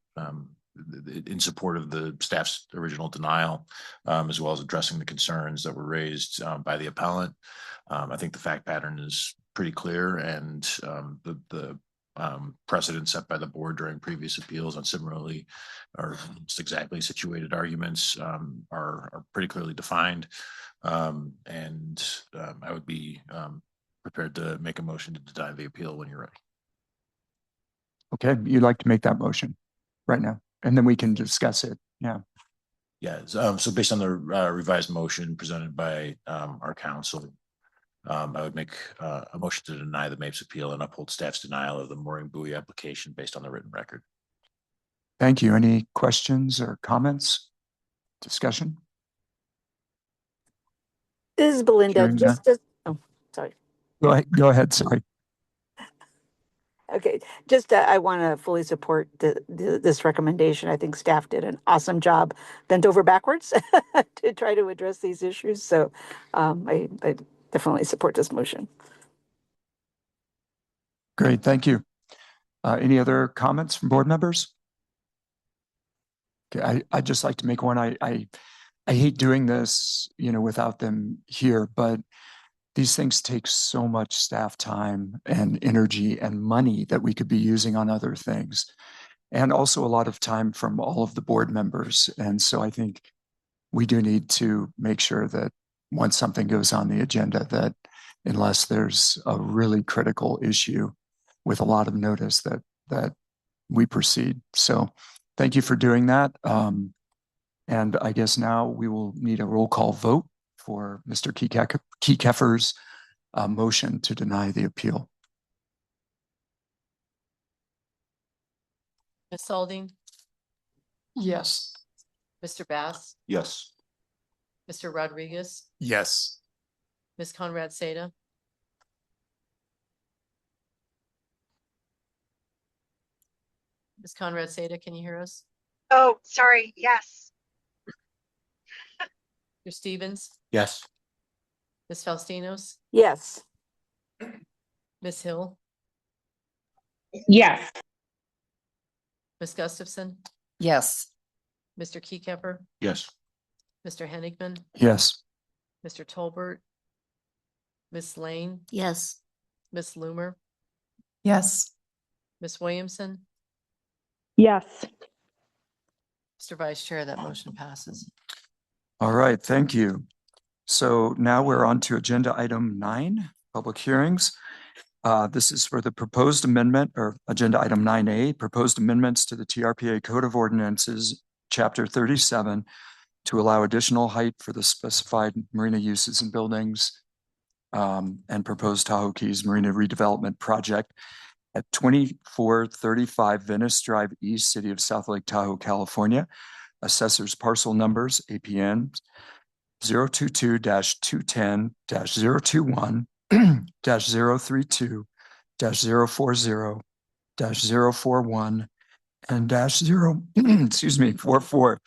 in support of the staff's original denial, as well as addressing the concerns that were raised by the appellant. I think the fact pattern is pretty clear, and the precedent set by the board during previous appeals on similarly or just exactly situated arguments are pretty clearly defined. And I would be prepared to make a motion to deny the appeal when you're ready. Okay, you'd like to make that motion right now, and then we can discuss it. Yeah. Yeah. So based on the revised motion presented by our counsel, I would make a motion to deny the MAPES appeal and uphold staff's denial of the mooring buoy application based on the written record. Thank you. Any questions or comments? Discussion? This is Belinda. Hearing none. Oh, sorry. Go ahead. Sorry. Okay, I want to fully support this recommendation. I think staff did an awesome job, bent over backwards to try to address these issues. So I definitely support this motion. Great, thank you. Any other comments from board members? Okay, I'd just like to make one. I hate doing this, without them here, but these things take so much staff time and energy and money that we could be using on other things, and also a lot of time from all of the board members. And so I think we do need to make sure that once something goes on the agenda, that unless there's a really critical issue with a lot of notice, that we proceed. So thank you for doing that. And I guess now we will need a roll call vote for Mr. Keycapper's motion to deny the appeal. Ms. Alding, Yes. Mr. Bass, Yes. Mr. Rodriguez, Yes. Ms. Conrad Seda, Ms. Conrad Seda, can you hear us? Oh, sorry. Yes. Mr. Stevens, Yes. Ms. Faustinos, Yes. Ms. Hill, Yes. Ms. Gustafson, Yes. Mr. Keycapper, Yes. Mr. Henigman, Yes. Mr. Tolbert, Miss Lane, Yes. Miss Loomer, Yes. Miss Williamson, Yes. Mr. Vice Chair, that motion passes. All right, thank you. So now we're on to agenda item 9, public hearings. This is for the proposed amendment, or agenda item 9A, proposed amendments to the TRPA Code of Ordinances, Chapter 37, to allow additional height for the specified marina uses and buildings, and proposed Tahoe Keys Marina redevelopment project at 2435 Venice Drive East, City of South Lake Tahoe, California. Assessors parcel numbers, APN 022-210-021-032-040-041 and -0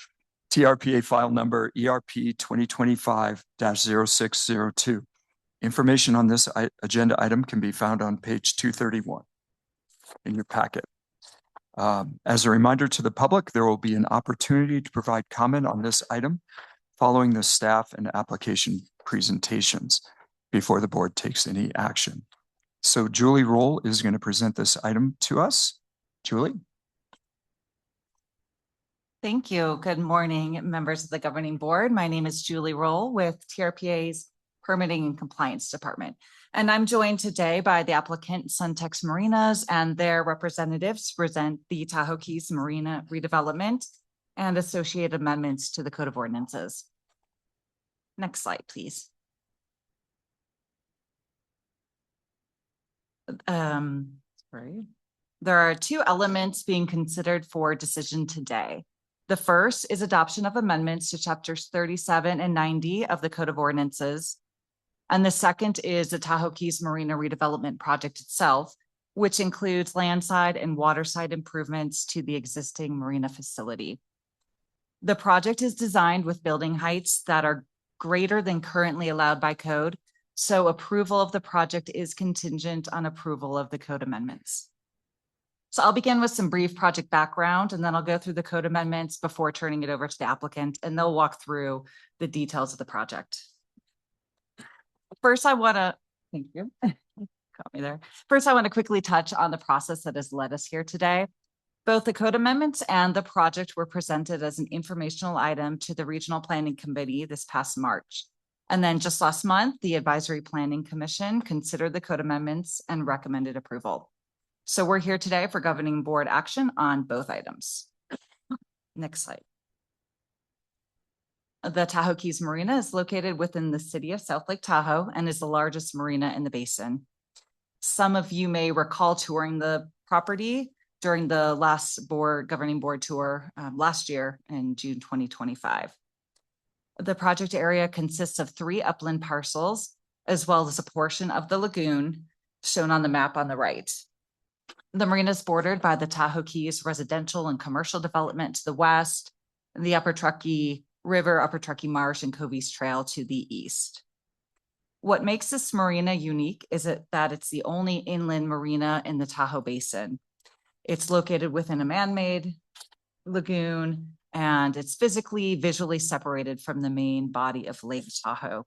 TRPA file number ERP 2025-0602. Information on this agenda item can be found on page 231 in your packet. As a reminder to the public, there will be an opportunity to provide comment on this item following the staff and application presentations before the board takes any action. So Julie Roll is going to present this item to us. Julie? Thank you. Good morning, members of the governing board. My name is Julie Roll with TRPA's Permitting and Compliance Department. And I'm joined today by the applicant Suntex Marinas and their representatives to present the Tahoe Keys Marina redevelopment and associated amendments to the Code of Ordinances. Next slide, please. Sorry. There are 2 elements being considered for decision today. The first is adoption of amendments to chapters 37 and 90 of the Code of Ordinances. And the second is the Tahoe Keys Marina redevelopment project itself, which includes landside and waterside improvements to the existing marina facility. The project is designed with building heights that are greater than currently allowed by code, so approval of the project is contingent on approval of the code amendments. So I'll begin with some brief project background, and then I'll go through the code amendments before turning it over to the applicant, and they'll walk through the details of the project. First, I want to, thank you, caught me there. First, I want to quickly touch on the process that has led us here today. Both the code amendments and the project were presented as an informational item to the Regional Planning Committee this past March. And then just last month, the Advisory Planning Commission considered the code amendments and recommended approval. So we're here today for governing board action on both items. Next slide. The Tahoe Keys Marina is located within the city of South Lake Tahoe and is the largest marina in the basin. Some of you may recall touring the property during the last governing board tour last year in June 2025. The project area consists of 3 upland parcels, as well as a portion of the lagoon shown on the map on the right. The marina is bordered by the Tahoe Keys residential and commercial development to the west, and the Upper Truckee River, Upper Truckee Marsh, and Covey's Trail to the east. What makes this marina unique is that it's the only inland marina in the Tahoe Basin. It's located within a man-made lagoon, and it's visually separated from the main body of Lake Tahoe.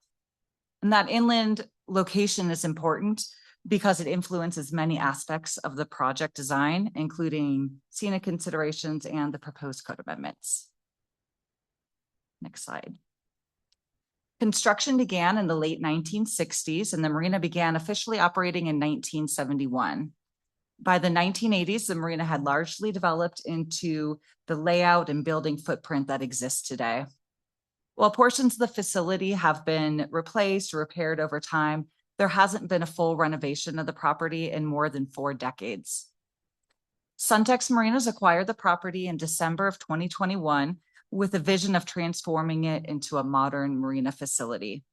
And that inland location is important because it influences many aspects of the project design, including scenic considerations and the proposed code amendments. Next slide. Construction began in the late 1960s, and the marina began officially operating in 1971. By the 1980s, the marina had largely developed into the layout and building footprint that exists today. While portions of the facility have been replaced or repaired over time, there hasn't been a full renovation of the property in more than 4 decades. Suntex Marinas acquired the property in December of 2021 with a vision of transforming it into a modern marina facility.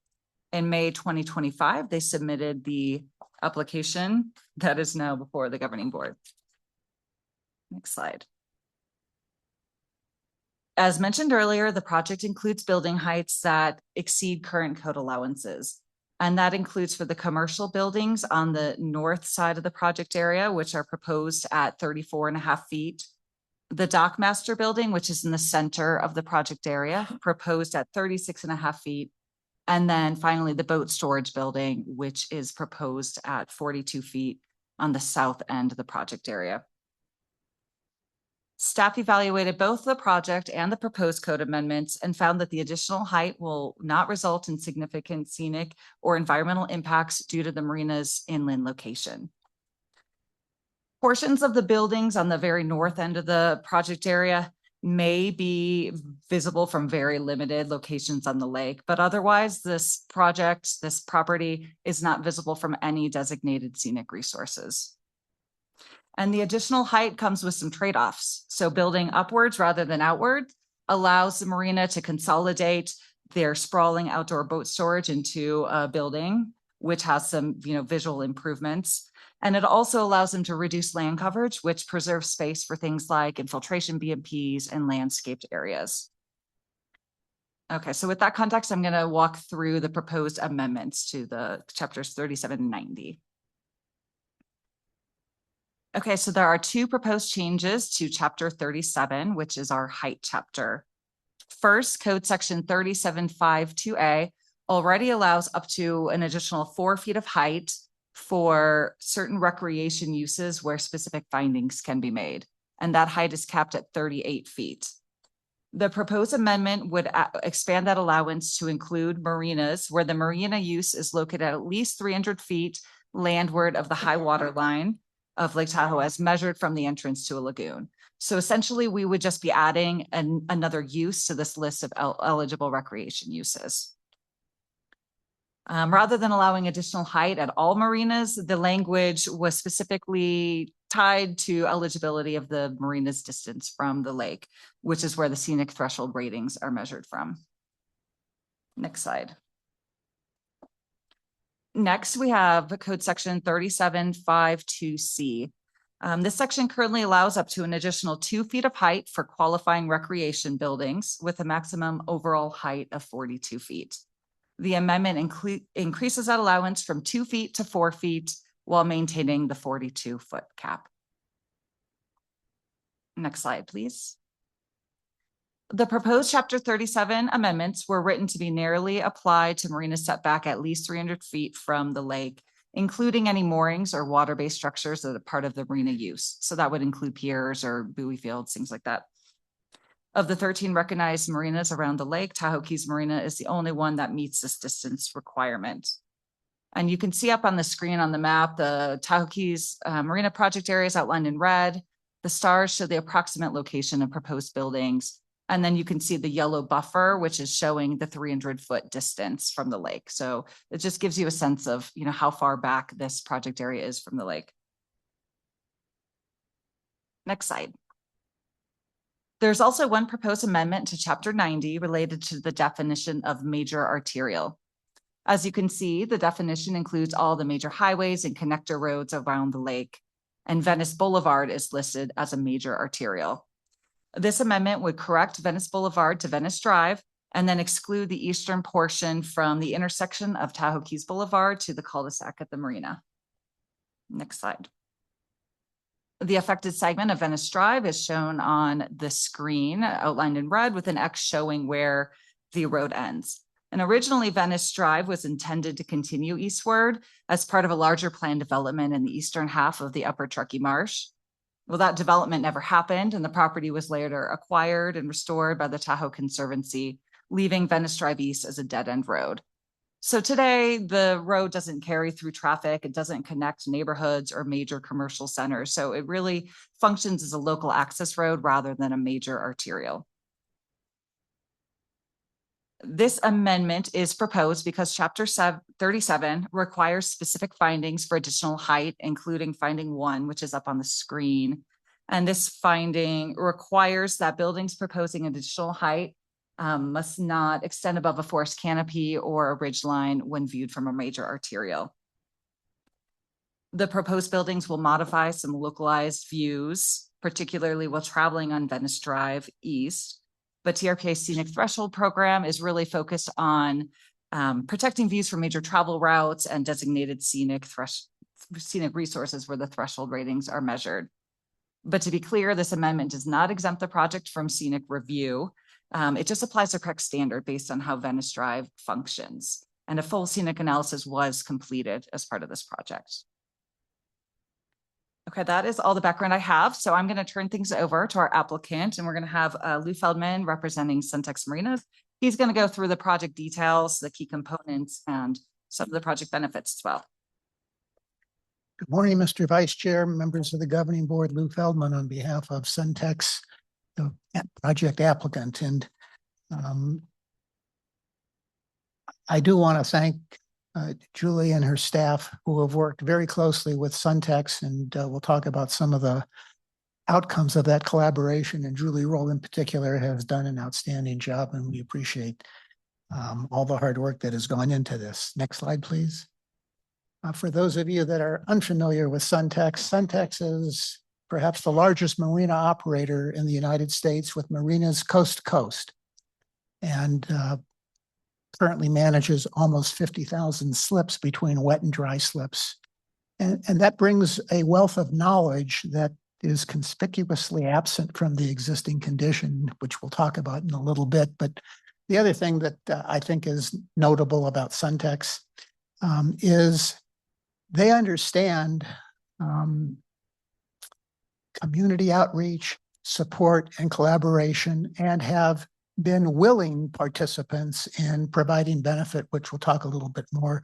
In May 2025, they submitted the application that is now before the governing board. Next slide. As mentioned earlier, the project includes building heights that exceed current code allowances. And that includes for the commercial buildings on the north side of the project area, which are proposed at 34.5 feet. The Dock Master Building, which is in the center of the project area, proposed at 36.5 feet. And then finally, the Boat Storage Building, which is proposed at 42 feet on the south end of the project area. Staff evaluated both the project and the proposed code amendments and found that the additional height will not result in significant scenic or environmental impacts due to the marina's inland location. Portions of the buildings on the very north end of the project area may be visible from very limited locations on the lake, but otherwise this property is not visible from any designated scenic resources. And the additional height comes with some trade-offs. So building upwards rather than outward allows the marina to consolidate their sprawling outdoor boat storage into a building, which has some, visual improvements. And it also allows them to reduce land coverage, which preserves space for things like infiltration BMPs and landscaped areas. Okay, so with that context, I'm going to walk through the proposed amendments to the chapters 37 and 90. Okay, so there are two proposed changes to chapter 37, which is our height chapter. First, code section 37.5.2a already allows up to an additional 4 feet of height for certain recreation uses where specific findings can be made. And that height is capped at 38 feet. The proposed amendment would expand that allowance to include marinas where the marina use is located at least 300 feet landward of the high water line of Lake Tahoe as measured from the entrance to a lagoon. So essentially, we would just be adding another use to this list of eligible recreation uses. Rather than allowing additional height at all marinas, the language was specifically tied to eligibility of the marina's distance from the lake, which is where the scenic threshold ratings are measured from. Next slide. Next, we have code section 37.5.2c. This section currently allows up to an additional 2 feet of height for qualifying recreation buildings with a maximum overall height of 42 feet. The amendment increases that allowance from 2 feet to 4 feet while maintaining the 42-foot cap. Next slide, please. The proposed Chapter 37 amendments were written to be narrowly applied to marina setback at least 300 feet from the lake, including any moorings or water-based structures that are part of the marina use. So that would include piers or buoy fields, things like that. Of the 13 recognized marinas around the lake, Tahoe Keys Marina is the only one that meets this distance requirement. And you can see up on the screen on the map, the Tahoe Keys Marina project area is outlined in red. The stars show the approximate location of proposed buildings. And then you can see the yellow buffer, which is showing the 300-foot distance from the lake. So it just gives you a sense of, how far back this project area is from the lake. Next slide. There's also one proposed amendment to Chapter 90 related to the definition of major arterial. As you can see, the definition includes all the major highways and connector roads around the lake, and Venice Boulevard is listed as a major arterial. This amendment would correct Venice Boulevard to Venice Drive and then exclude the eastern portion from the intersection of Tahoe Keys Boulevard to the cul-de-sac at the marina. Next slide. The affected segment of Venice Drive is shown on the screen, outlined in red with an X showing where the road ends. And originally, Venice Drive was intended to continue eastward as part of a larger planned development in the eastern half of the Upper Truckee Marsh. Well, that development never happened, and the property was later acquired and restored by the Tahoe Conservancy, leaving Venice Drive East as a dead-end road. So today, the road doesn't carry through traffic. It doesn't connect neighborhoods or major commercial centers. So it really functions as a local access road rather than a major arterial. This amendment is proposed because Chapter 37 requires specific findings for additional height, including finding 1, which is up on the screen. And this finding requires that buildings proposing additional height must not extend above a forest canopy or a ridge line when viewed from a major arterial. The proposed buildings will modify some localized views, particularly while traveling on Venice Drive East. But TRPA's Scenic Threshold program is really focused on protecting views from major travel routes and designated scenic resources where the threshold ratings are measured. But to be clear, this amendment does not exempt the project from scenic review. It just applies the correct standard based on how Venice Drive functions. And a full scenic analysis was completed as part of this project. Okay, that is all the background I have. So I'm going to turn things over to our applicant, and we're going to have Lou Feldman representing Suntex Marinas. He's going to go through the project details, the key components, and some of the project benefits as well. Good morning, Mr. Vice Chair, members of the governing board. Lou Feldman on behalf of Suntex, the project applicant. And I do want to thank Julie and her staff who have worked very closely with Suntex, and we'll talk about some of the outcomes of that collaboration. And Julie Roll in particular has done an outstanding job, and we appreciate all the hard work that has gone into this. Next slide, please. For those of you that are unfamiliar with Suntex, Suntex is perhaps the largest marina operator in the United States with marinas coast to coast, and currently manages almost 50,000 slips between wet and dry slips. And that brings a wealth of knowledge that is conspicuously absent from the existing condition, which we'll talk about in a little bit. But the other thing that I think is notable about Suntex is they understand community outreach, support, and collaboration, and have been willing participants in providing benefit, which we'll talk a little bit more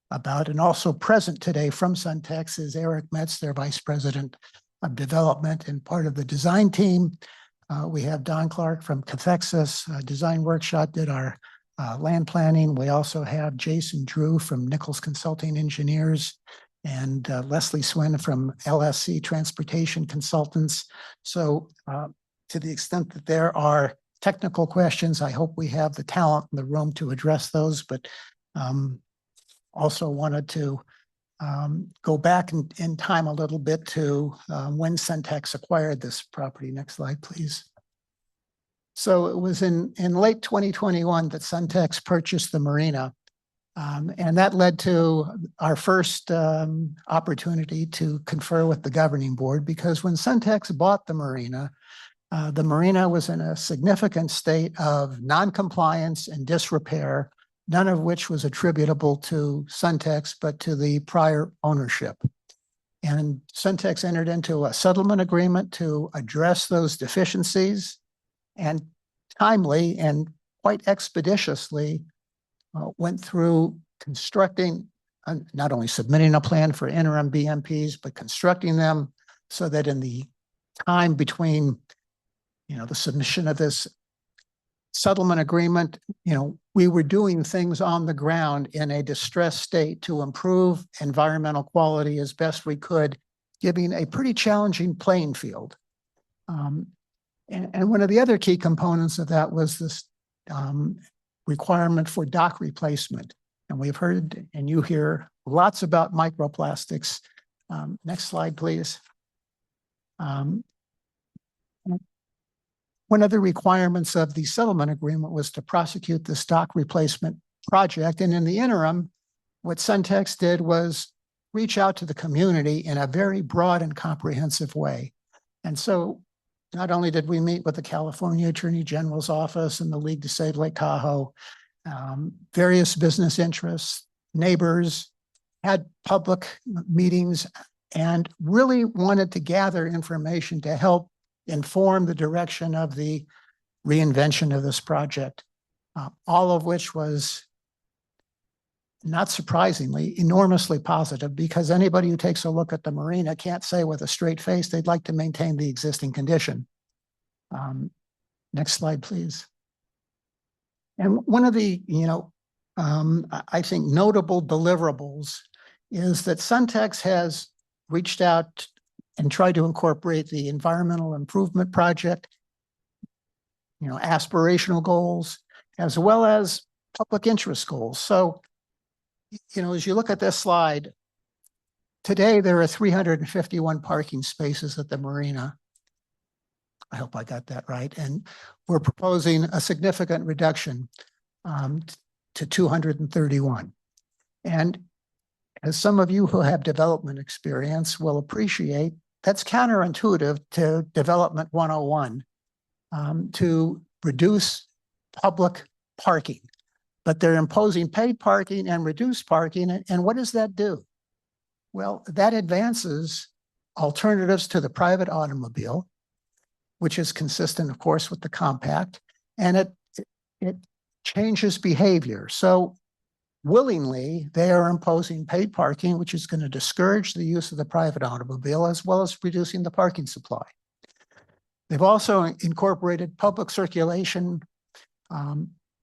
about. And also present today from Suntex is Eric Metz, their Vice President of Development and part of the design team. We have Don Clark from Cathexis Design Workshop, did our land planning. We also have Jason Drew from Nichols Consulting Engineers, and Leslie Swin from LSC Transportation Consultants. So to the extent that there are technical questions, I hope we have the talent in the room to address those, but also wanted to go back in time a little bit to when Suntex acquired this property. Next slide, please. So it was in late 2021 that Suntex purchased the marina. And that led to our first opportunity to confer with the governing board, because when Suntex bought the marina was in a significant state of non-compliance and disrepair, none of which was attributable to Suntex, but to the prior ownership. And Suntex entered into a settlement agreement to address those deficiencies, and timely and quite expeditiously went through constructing, not only submitting a plan for interim BMPs, but constructing them so that in the time between, the submission of this settlement agreement, we were doing things on the ground in a distressed state to improve environmental quality as best we could, giving a pretty challenging playing field. And one of the other key components of that was this requirement for dock replacement. And we've heard, and you hear lots about microplastics. Next slide, please. One of the requirements of the settlement agreement was to prosecute this dock replacement project. And in the interim, what Suntex did was reach out to the community in a very broad and comprehensive way. And so not only did we meet with the California Attorney General's office and the League to Save Lake Tahoe, various business interests, neighbors, had public meetings, and really wanted to gather information to help inform the direction of the reinvention of this project, all of which was, not surprisingly, enormously positive, because anybody who takes a look at the marina can't say with a straight face they'd like to maintain the existing condition. Next slide, please. And one of the, I think notable deliverables is that Suntex has reached out and tried to incorporate the environmental improvement project, aspirational goals, as well as public interest goals. So, as you look at this slide, today there are 351 parking spaces at the marina. I hope I got that right. And we're proposing a significant reduction to 231. And as some of you who have development experience will appreciate, that's counterintuitive to Development 101, to reduce public parking. But they're imposing paid parking and reduced parking. And what does that do? Well, that advances alternatives to the private automobile, which is consistent, of course, with the compact, and it changes behavior. So willingly, they are imposing paid parking, which is going to discourage the use of the private automobile, as well as reducing the parking supply. They've also incorporated public circulation,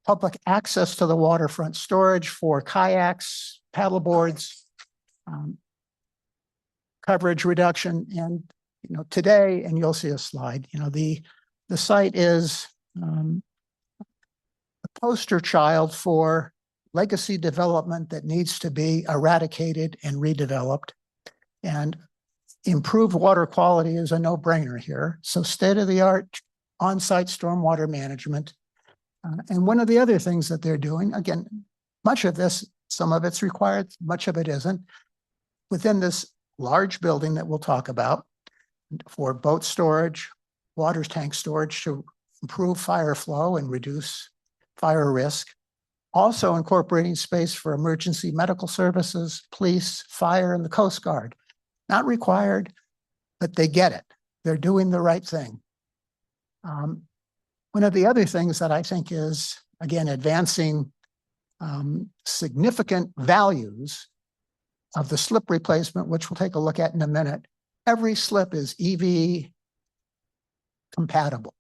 public access to the waterfront, storage for kayaks, paddleboards, coverage reduction. And today, and you'll see a slide, the site is a poster child for legacy development that needs to be eradicated and redeveloped. And improved water quality is a no-brainer here. So state-of-the-art on-site stormwater management. And one of the other things that they're doing, again, much of this, some of it's required, much of it isn't, within this large building that we'll talk about for boat storage, water tank storage to improve fire flow and reduce fire risk. Also incorporating space for emergency medical services, police, fire, and the Coast Guard. Not required, but they get it. They're doing the right thing. One of the other things that I think is, again, advancing significant values of the slip replacement, which we'll take a look at in a minute. Every slip is EV compatible.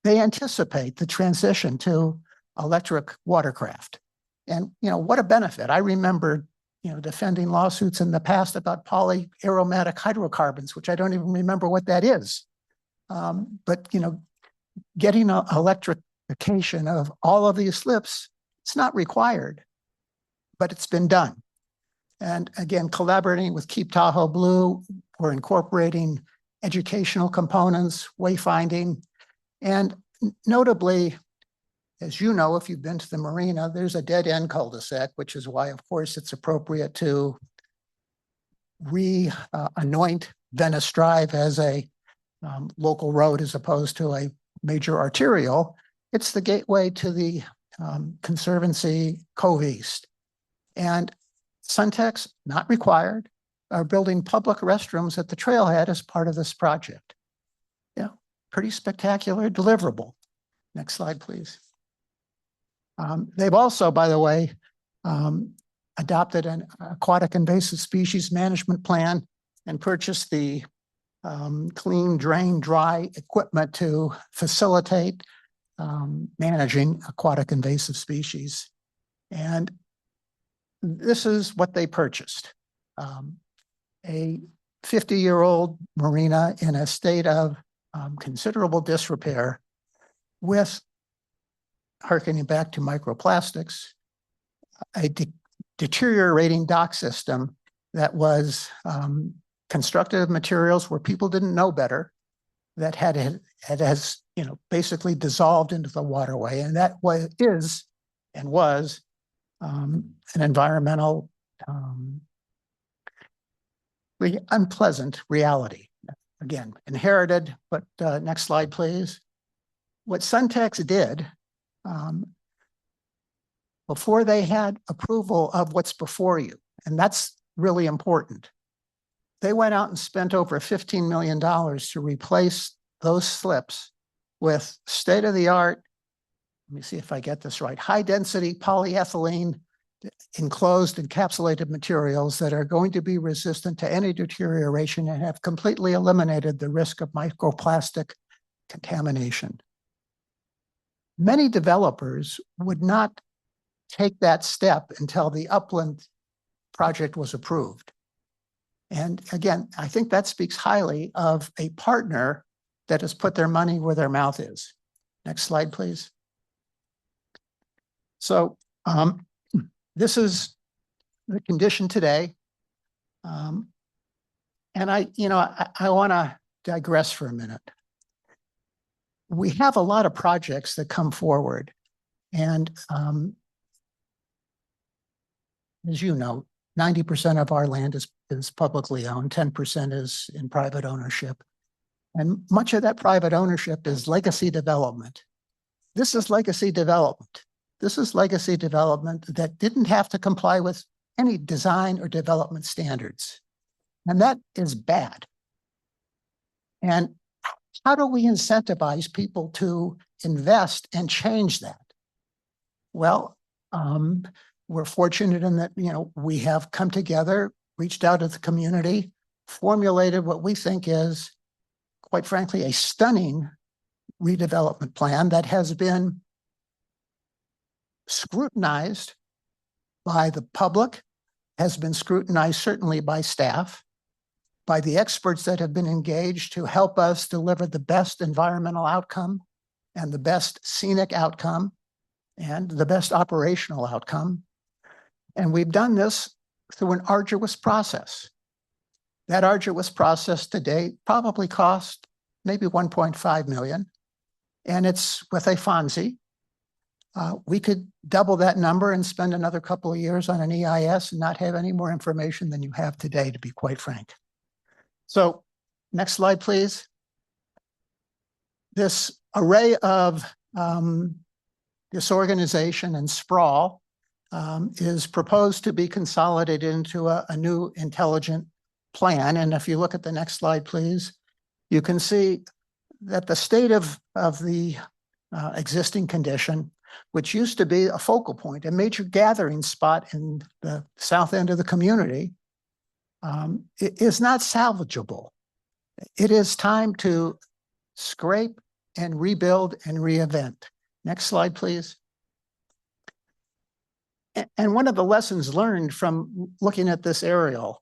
They anticipate the transition to electric watercraft. And, what a benefit. I remember, defending lawsuits in the past about polyaromatic hydrocarbons, which I don't even remember what that is. But, getting electrification of all of these slips, it's not required, but it's been done. And again, collaborating with Keep Tahoe Blue, we're incorporating educational components, wayfinding, and notably, as you know, if you've been to the marina, there's a dead end cul-de-sac, which is why, of course, it's appropriate to anoint Venice Drive as a local road as opposed to a major arterial. It's the gateway to the Conservancy Cove East. And Suntex, not required, are building public restrooms at the trailhead as part of this project. Pretty spectacular deliverable. Next slide, please. They've also, by the way, adopted an aquatic invasive species management plan and purchased the clean, drain, dry equipment to facilitate managing aquatic invasive species. And this is what they purchased. A 50-year-old marina in a state of considerable disrepair with, harkening back to microplastics, a deteriorating dock system that was constructed of materials where people didn't know better, that has basically dissolved into the waterway, and that was an environmental unpleasant reality. Again, inherited, but next slide, please. What Suntex did before they had approval of what's before you, and that's really important, they went out and spent over $15 million to replace those slips with state-of-the-art, let me see if I get this right, high-density polyethylene enclosed encapsulated materials that are going to be resistant to any deterioration and have completely eliminated the risk of microplastic contamination. Many developers would not take that step until the Upland project was approved. And again, I think that speaks highly of a partner that has put their money where their mouth is. Next slide, please. So this is the condition today. And I want to digress for a minute. We have a lot of projects that come forward. And as you know, 90% of our land is publicly owned, 10% is in private ownership. And much of that private ownership is legacy development. This is legacy development. This is legacy development that didn't have to comply with any design or development standards. And that is bad. And how do we incentivize people to invest and change that? Well, we're fortunate in that, we have come together, reached out to the community, formulated what we think is, quite frankly, a stunning redevelopment plan that has been scrutinized by the public, has been scrutinized certainly by staff, by the experts that have been engaged to help us deliver the best environmental outcome and the best scenic outcome and the best operational outcome. And we've done this through an arduous process. That arduous process to date probably cost maybe 1.5 million, and it's with a Fonzie. We could double that number and spend another couple of years on an EIS and not have any more information than you have today, to be quite frank. So next slide, please. This array of disorganization and sprawl is proposed to be consolidated into a new intelligent plan. And if you look at the next slide, please, you can see that the state of the existing condition, which used to be a focal point, a major gathering spot in the south end of the community, it is not salvageable. It is time to scrape and rebuild and reinvent. Next slide, please. And one of the lessons learned from looking at this aerial,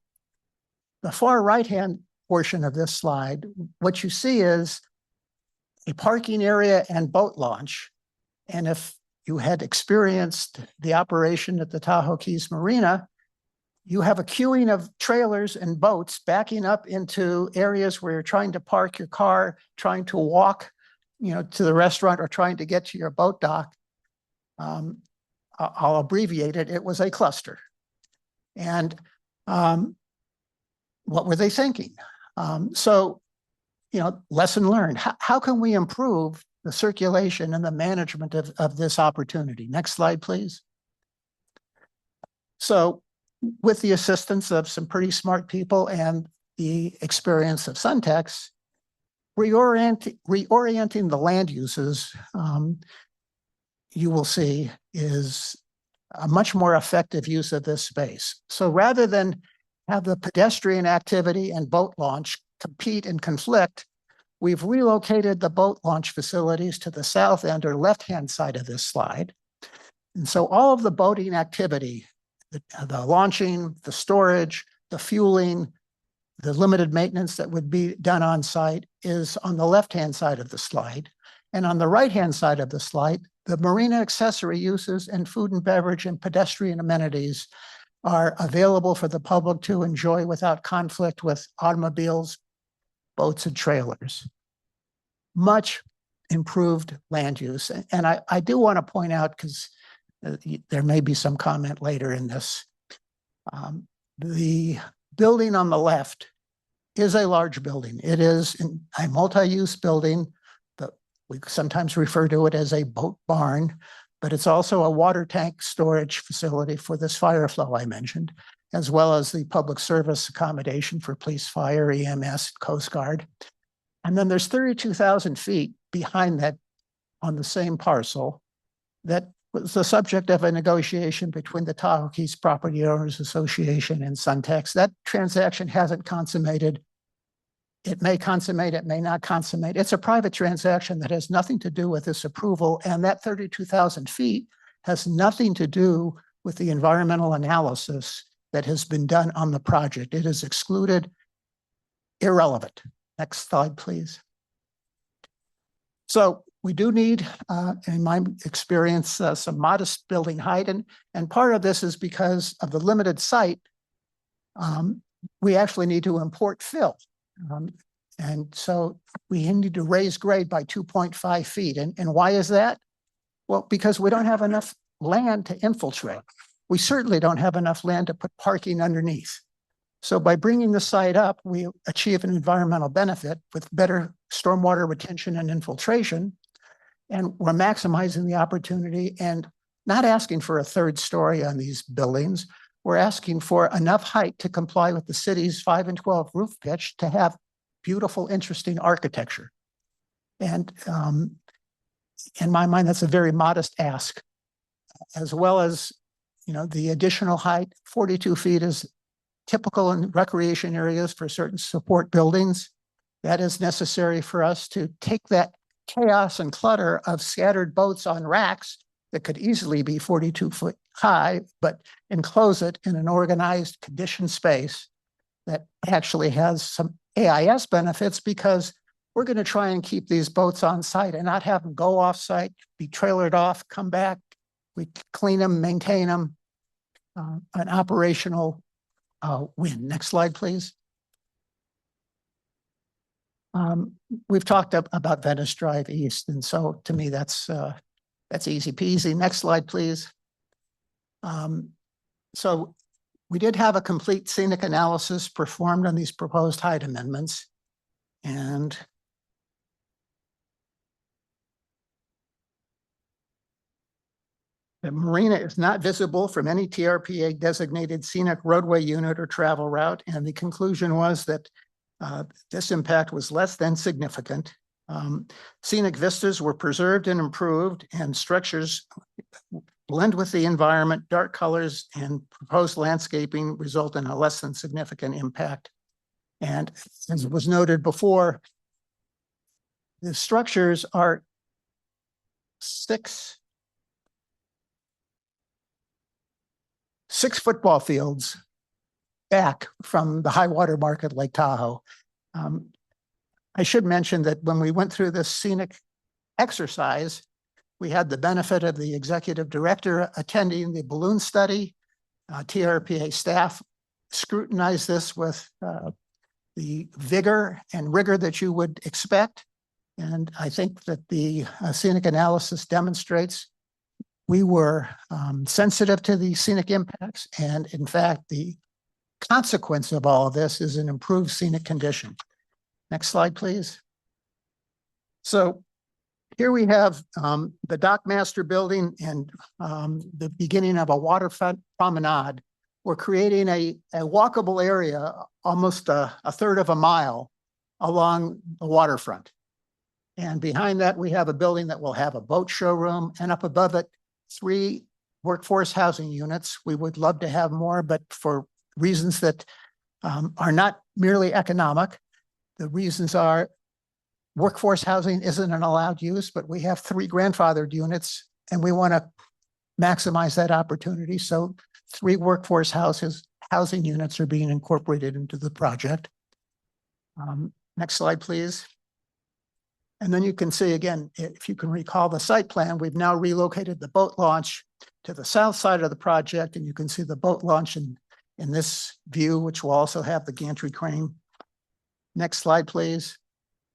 the far right-hand portion of this slide, what you see is a parking area and boat launch. And if you had experienced the operation at the Tahoe Keys Marina, you have a queuing of trailers and boats backing up into areas where you're trying to park your car, trying to walk, to the restaurant, or trying to get to your boat dock. I'll abbreviate it. It was a cluster. And what were they thinking? Lesson learned. How can we improve the circulation and the management of this opportunity? Next slide, please. So with the assistance of some pretty smart people and the experience of Suntex, reorienting the land uses, you will see, is a much more effective use of this space. So rather than have the pedestrian activity and boat launch compete and conflict, we've relocated the boat launch facilities to the south end or left-hand side of this slide. And so all of the boating activity, the launching, the storage, the fueling, the limited maintenance that would be done on site is on the left-hand side of the slide. And on the right-hand side of the slide, the marina accessory uses and food and beverage and pedestrian amenities are available for the public to enjoy without conflict with automobiles, boats, and trailers. Much improved land use. And I do want to point out, because there may be some comment later in this, the building on the left is a large building. It is a multi-use building. We sometimes refer to it as a boat barn, but it's also a water tank storage facility for this fire flow I mentioned, as well as the public service accommodation for police, fire, EMS, Coast Guard. And then there's 32,000 feet behind that on the same parcel that was the subject of a negotiation between the Tahoe Keys Property Owners Association and Suntex. That transaction hasn't consummated. It may consummate, it may not consummate. It's a private transaction that has nothing to do with this approval. And that 32,000 feet has nothing to do with the environmental analysis that has been done on the project. It is excluded, irrelevant. Next slide, please. So we do need, in my experience, some modest building height. And part of this is because of the limited site. We actually need to import fill. And so we need to raise grade by 2.5 feet. And why is that? Well, because we don't have enough land to infiltrate. we certainly don't have enough land to put parking underneath. So by bringing the site up, we achieve an environmental benefit with better stormwater retention and infiltration. And we're maximizing the opportunity and not asking for a third story on these buildings. We're asking for enough height to comply with the city's 5 and 12 roof pitch to have beautiful, interesting architecture. And in my mind, that's a very modest ask, as well as, you know, the additional height. 42 feet is typical in recreation areas for certain support buildings. That is necessary for us to take that chaos and clutter of scattered boats on racks that could easily be 42 foot high, but enclose it in an organized, conditioned space that actually has some AIS benefits, because we're going to try and keep these boats on site and not have them go off site, be trailered off, come back. We clean them, maintain them, an operational win. Next slide, please. We've talked about Venice Drive East, and so to me, that's easy peasy. Next slide, please. So we did have a complete scenic analysis performed on these proposed height amendments, and the marina is not visible from any TRPA designated scenic roadway unit or travel route, and the conclusion was that this impact was less than significant. Scenic vistas were preserved and improved, and structures blend with the environment. Dark colors and proposed landscaping result in a less than significant impact. And as was noted before, the structures are six football fields back from the high water mark at Lake Tahoe. I should mention that when we went through this scenic exercise, we had the benefit of the executive director attending the balloon study. TRPA staff scrutinized this with the vigor and rigor that you would expect. And I think that the scenic analysis demonstrates we were sensitive to the scenic impacts. And in fact, the consequence of all of this is an improved scenic condition. Next slide, please. So here we have the Dock Master Building and the beginning of a waterfront promenade. We're creating a walkable area, almost a third of a mile along the waterfront. And behind that, we have a building that will have a boat showroom, and up above it, 3 workforce housing units. We would love to have more, but for reasons that are not merely economic, the reasons are workforce housing isn't an allowed use, but we have 3 grandfathered units and we want to maximize that opportunity. So 3 workforce housing units are being incorporated into the project. Next slide, please. And then you can see again, if you can recall the site plan, we've now relocated the boat launch to the south side of the project, and you can see the boat launch in this view, which will also have the gantry crane. Next slide, please.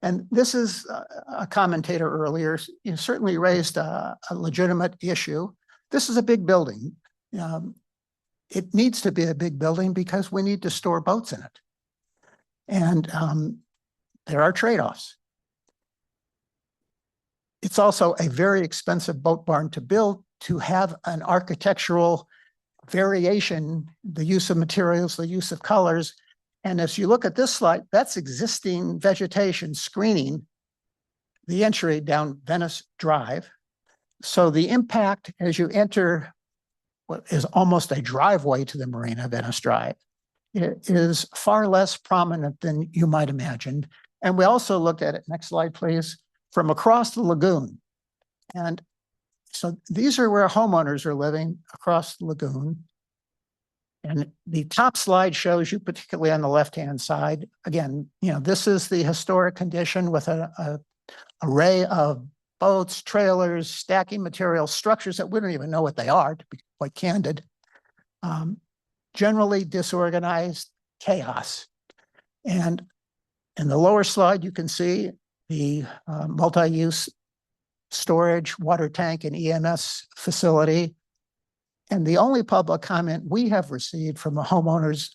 And this is a commentator earlier, certainly raised a legitimate issue. This is a big building. It needs to be a big building because we need to store boats in it. And there are trade-offs. It's also a very expensive boat barn to build, to have an architectural variation, the use of materials, the use of colors. And as you look at this slide, that's existing vegetation screening the entry down Venice Drive. So the impact as you enter what is almost a driveway to the marina, Venice Drive, it is far less prominent than you might imagine. And we also looked at it, next slide, please, from across the lagoon. And so these are where homeowners are living across the lagoon. And the top slide shows you, particularly on the left-hand side, again, this is the historic condition with an array of boats, trailers, stacking materials, structures that we don't even know what they are, to be quite candid. Generally disorganized chaos. And in the lower slide, you can see the multi-use storage, water tank, and EMS facility. And the only public comment we have received from the homeowners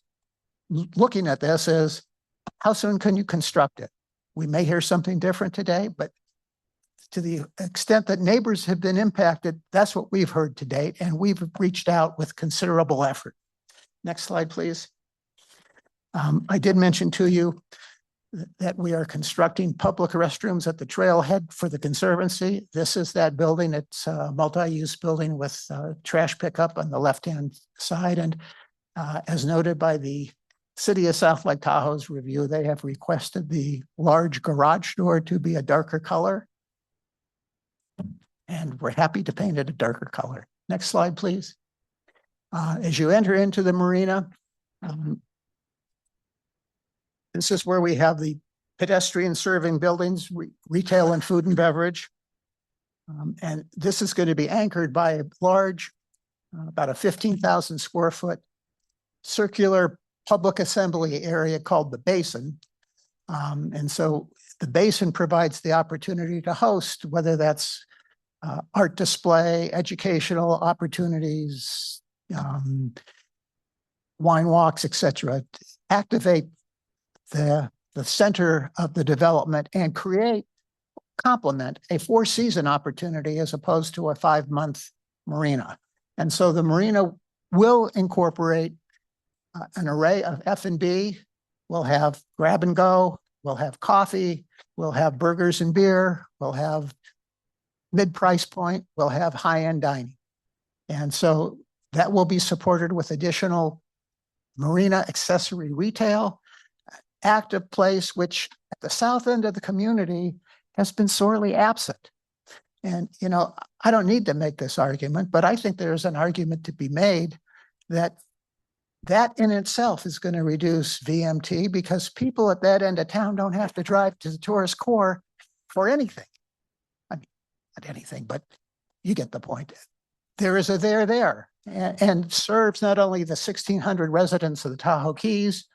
looking at this is, how soon can you construct it? We may hear something different today, but to the extent that neighbors have been impacted, that's what we've heard to date, and we've reached out with considerable effort. Next slide, please. I did mention to you that we are constructing public restrooms at the trailhead for the Conservancy. This is that building. It's a multi-use building with trash pickup on the left-hand side. And as noted by the City of South Lake Tahoe's review, they have requested the large garage door to be a darker color. And we're happy to paint it a darker color. Next slide, please. As you enter into the marina, this is where we have the pedestrian serving buildings, retail and food and beverage. And this is going to be anchored by a large, about a 15,000 square foot circular public assembly area called the Basin. And so the Basin provides the opportunity to host, whether that's art display, educational opportunities, wine walks, etc. Activate the center of the development and complement a 4-season opportunity as opposed to a 5-month marina. And so the marina will incorporate an array of F&B. We'll have grab and go, we'll have coffee, we'll have burgers and beer, we'll have mid-price point, we'll have high-end dining. And so that will be supported with additional marina accessory retail, active place, which at the south end of the community has been sorely absent. And, you know, I don't need to make this argument, but I think there's an argument to be made that that in itself is going to reduce VMT because people at that end of town don't have to drive to the tourist core for anything. I mean, not anything, but you get the point. There is a there and serves not only the 1,600 residents of the Tahoe Keys,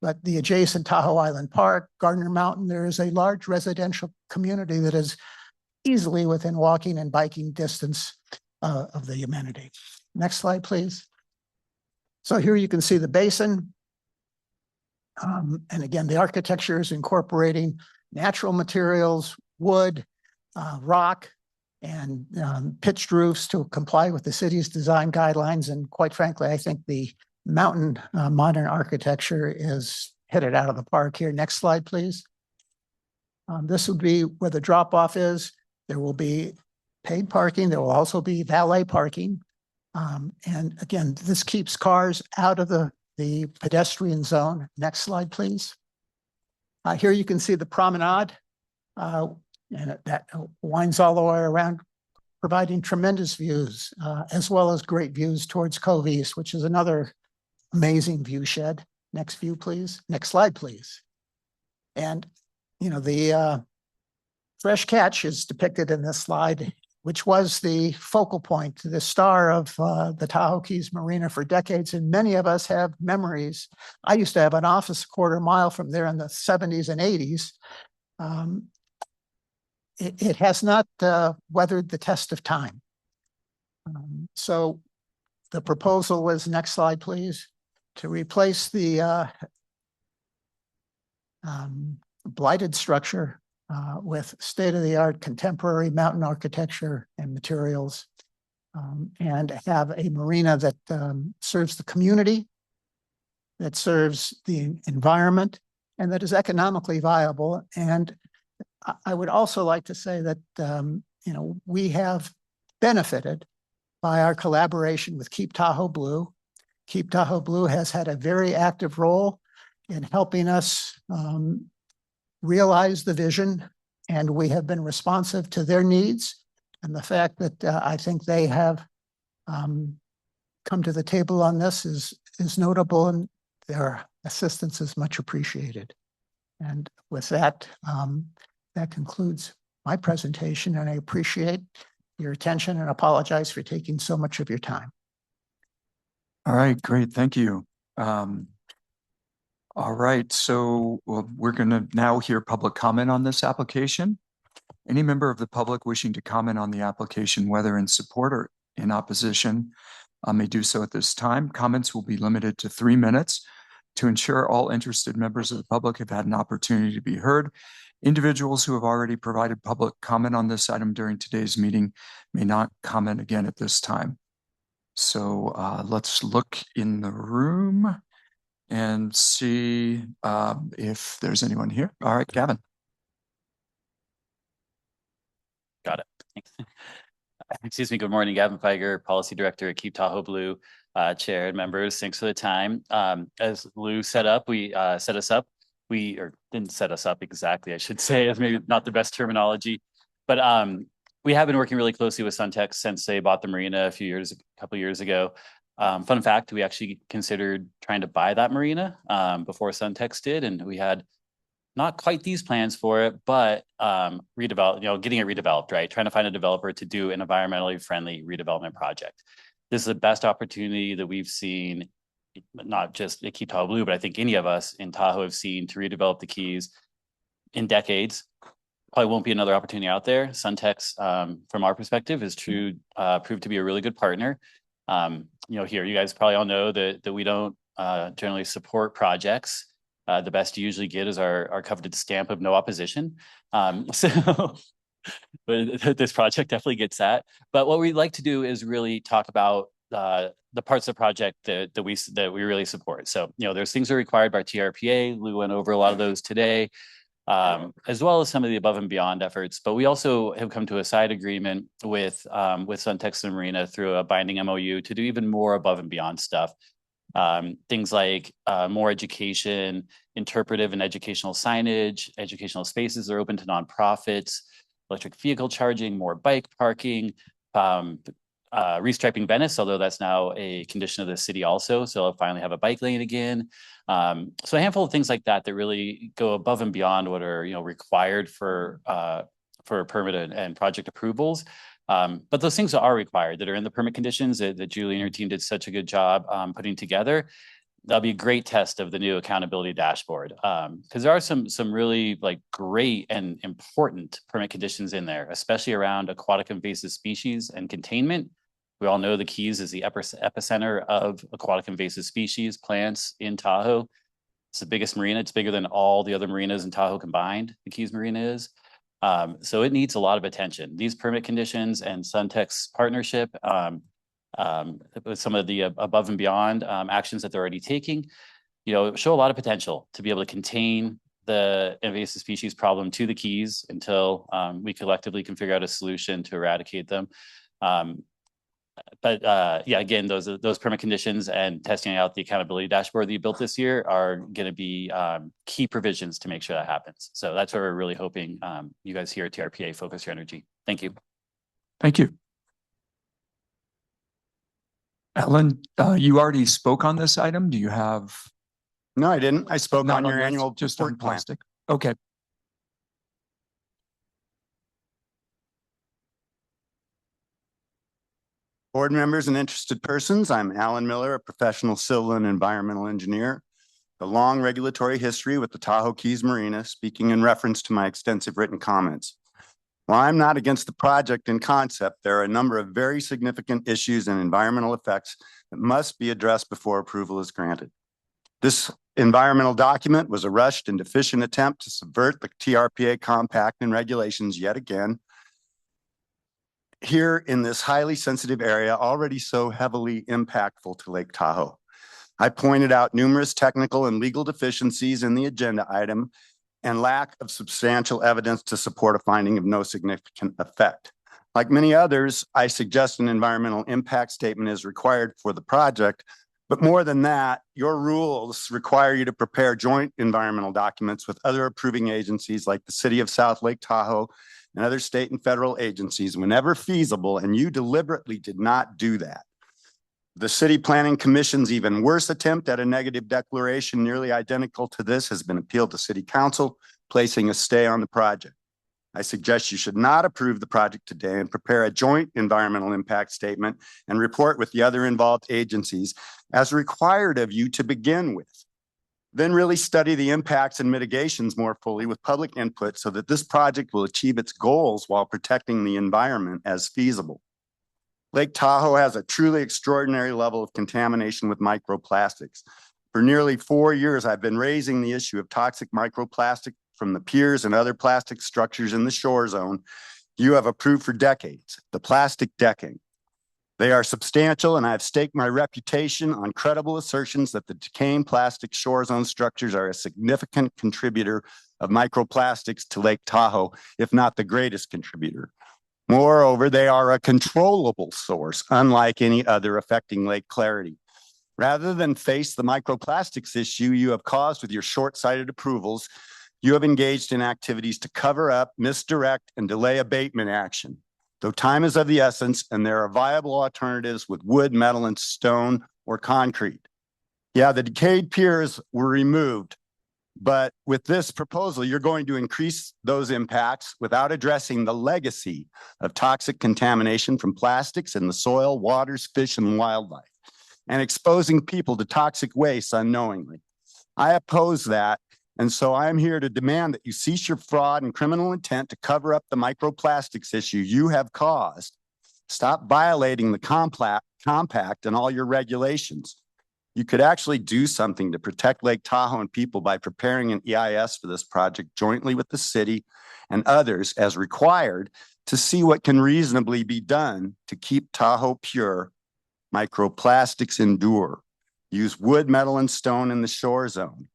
but the adjacent Tahoe Island Park, Gardner Mountain. There is a large residential community that is easily within walking and biking distance of the amenity. Next slide, please. So here you can see the Basin. And again, the architecture is incorporating natural materials, wood, rock, and pitched roofs to comply with the city's design guidelines. And quite frankly, I think the mountain modern architecture is hit it out of the park here. Next slide, please. This would be where the drop-off is. There will be paid parking. There will also be valet parking. And again, this keeps cars out of the pedestrian zone. Next slide, please. Here you can see the promenade, and that winds all the way around, providing tremendous views, as well as great views towards Cove East, which is another amazing view shed. Next view, please. Next slide, please. And, you know, the fresh catch is depicted in this slide, which was the focal point, the star of the Tahoe Keys Marina for decades. And many of us have memories. I used to have an office a quarter mile from there in the 70s and 80s. It has not weathered the test of time. So the proposal was, next slide, please, to replace the blighted structure with state-of-the-art contemporary mountain architecture and materials, and have a marina that serves the community, that serves the environment, and that is economically viable. And I would also like to say that, you know, we have benefited by our collaboration with Keep Tahoe Blue. Keep Tahoe Blue has had a very active role in helping us realize the vision, and we have been responsive to their needs. And the fact that I think they have come to the table on this is notable, and their assistance is much appreciated. And with that, that concludes my presentation, and I appreciate your attention and apologize for taking so much of your time. All right, great, thank you. All right, so we're going to now hear public comment on this application. Any member of the public wishing to comment on the application, whether in support or in opposition, may do so at this time. Comments will be limited to 3 minutes. To ensure all interested members of the public have had an opportunity to be heard, individuals who have already provided public comment on this item during today's meeting may not comment again at this time. So let's look in the room and see if there's anyone here. All right, Gavin. Got it. Thanks. Excuse me. Good morning, Gavin Feiger, Policy Director at Keep Tahoe Blue. Chair and members, thanks for the time. As Lou set us up, or didn't set us up exactly, I should say, as maybe not the best terminology, but we have been working really closely with Suntex since they bought the marina a couple years ago. Fun fact, we actually considered trying to buy that marina before Suntex did, and we had not quite these plans for it, but redevelop, getting it redeveloped, right? Trying to find a developer to do an environmentally friendly redevelopment project. This is the best opportunity that we've seen, not just at Keep Tahoe Blue, but I think any of us in Tahoe have seen to redevelop the Keys in decades. Probably won't be another opportunity out there. Suntex, from our perspective, has proved to be a really good partner. Here, you guys probably all know that we don't generally support projects. The best you usually get is our coveted stamp of no opposition. But this project definitely gets that. But what we'd like to do is really talk about the parts of the project that we really support. So, there's things that are required by TRPA. Lou went over a lot of those today, as well as some of the above and beyond efforts. But we also have come to a side agreement with Suntex and Marina through a binding MOU to do even more above and beyond stuff. Things like more education, interpretive and educational signage, educational spaces that are open to nonprofits, electric vehicle charging, more bike parking, restriping Venice, although that's now a condition of the city also. So I'll finally have a bike lane again. So a handful of things like that really go above and beyond what are required for permit and project approvals. But those things are required that are in the permit conditions that Julie and her team did such a good job putting together. That'll be a great test of the new accountability dashboard, because there are some really great and important permit conditions in there, especially around aquatic invasive species and containment. We all know the Keys is the epicenter of aquatic invasive species plants in Tahoe. It's the biggest marina. It's bigger than all the other marinas in Tahoe combined, the Keys Marina is. So it needs a lot of attention. These permit conditions and Suntex partnership, with some of the above and beyond actions that they're already taking, show a lot of potential to be able to contain the invasive species problem to the Keys until we collectively can figure out a solution to eradicate them. Again, those permit conditions and testing out the accountability dashboard that you built this year are going to be key provisions to make sure that happens. So that's where we're really hoping you guys here at TRPA focus your energy. Thank you. Thank you. Ellen, you already spoke on this item. Do you have? No, I didn't. I spoke on your annual just on report plan. plastic. Okay. Board members and interested persons, I'm Alan Miller, a professional civil and environmental engineer. The long regulatory history with the Tahoe Keys Marina, speaking in reference to my extensive written comments. While I'm not against the project in concept, there are a number of very significant issues and environmental effects that must be addressed before approval is granted. This environmental document was a rushed and deficient attempt to subvert the TRPA compact and regulations yet again, here in this highly sensitive area already so heavily impactful to Lake Tahoe. I pointed out numerous technical and legal deficiencies in the agenda item and lack of substantial evidence to support a finding of no significant effect. Like many others, I suggest an environmental impact statement is required for the project, but more than that, your rules require you to prepare joint environmental documents with other approving agencies like the City of South Lake Tahoe and other state and federal agencies whenever feasible, and you deliberately did not do that. The City Planning Commission's even worse attempt at a negative declaration nearly identical to this has been appealed to City Council, placing a stay on the project. I suggest you should not approve the project today and prepare a joint environmental impact statement and report with the other involved agencies as required of you to begin with. Then really study the impacts and mitigations more fully with public input so that this project will achieve its goals while protecting the environment as feasible. Lake Tahoe has a truly extraordinary level of contamination with microplastics. For nearly 4 years, I've been raising the issue of toxic microplastic from the piers and other plastic structures in the shore zone you have approved for decades, the plastic decking. They are substantial, and I have staked my reputation on credible assertions that the decaying plastic shore zone structures are a significant contributor of microplastics to Lake Tahoe, if not the greatest contributor. Moreover, they are a controllable source, unlike any other affecting Lake Clarity. Rather than face the microplastics issue you have caused with your short-sighted approvals, you have engaged in activities to cover up, misdirect, and delay abatement action. Though time is of the essence and there are viable alternatives with wood, metal, and stone or concrete. Yeah, the decayed piers were removed, but with this proposal, you're going to increase those impacts without addressing the legacy of toxic contamination from plastics in the soil, waters, fish, and wildlife, and exposing people to toxic waste unknowingly. I oppose that. And so I am here to demand that you cease your fraud and criminal intent to cover up the microplastics issue you have caused. Stop violating the compact and all your regulations. You could actually do something to protect Lake Tahoe and people by preparing an EIS for this project jointly with the city and others as required to see what can reasonably be done to keep Tahoe pure. Microplastics endure. Use wood, metal, and stone in the shore zone.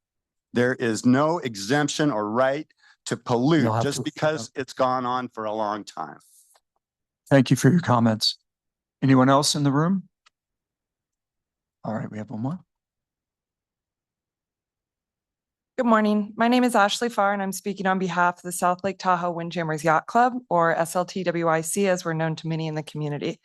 There is no exemption or right to pollute just because it's gone on for a long time. Thank you for your comments. Anyone else in the room? All right, we have one more. Good morning. My name is Ashley Farr, and I'm speaking on behalf of the South Lake Tahoe Windjammers Yacht Club, or SLTWIC, as we're known to many in the community.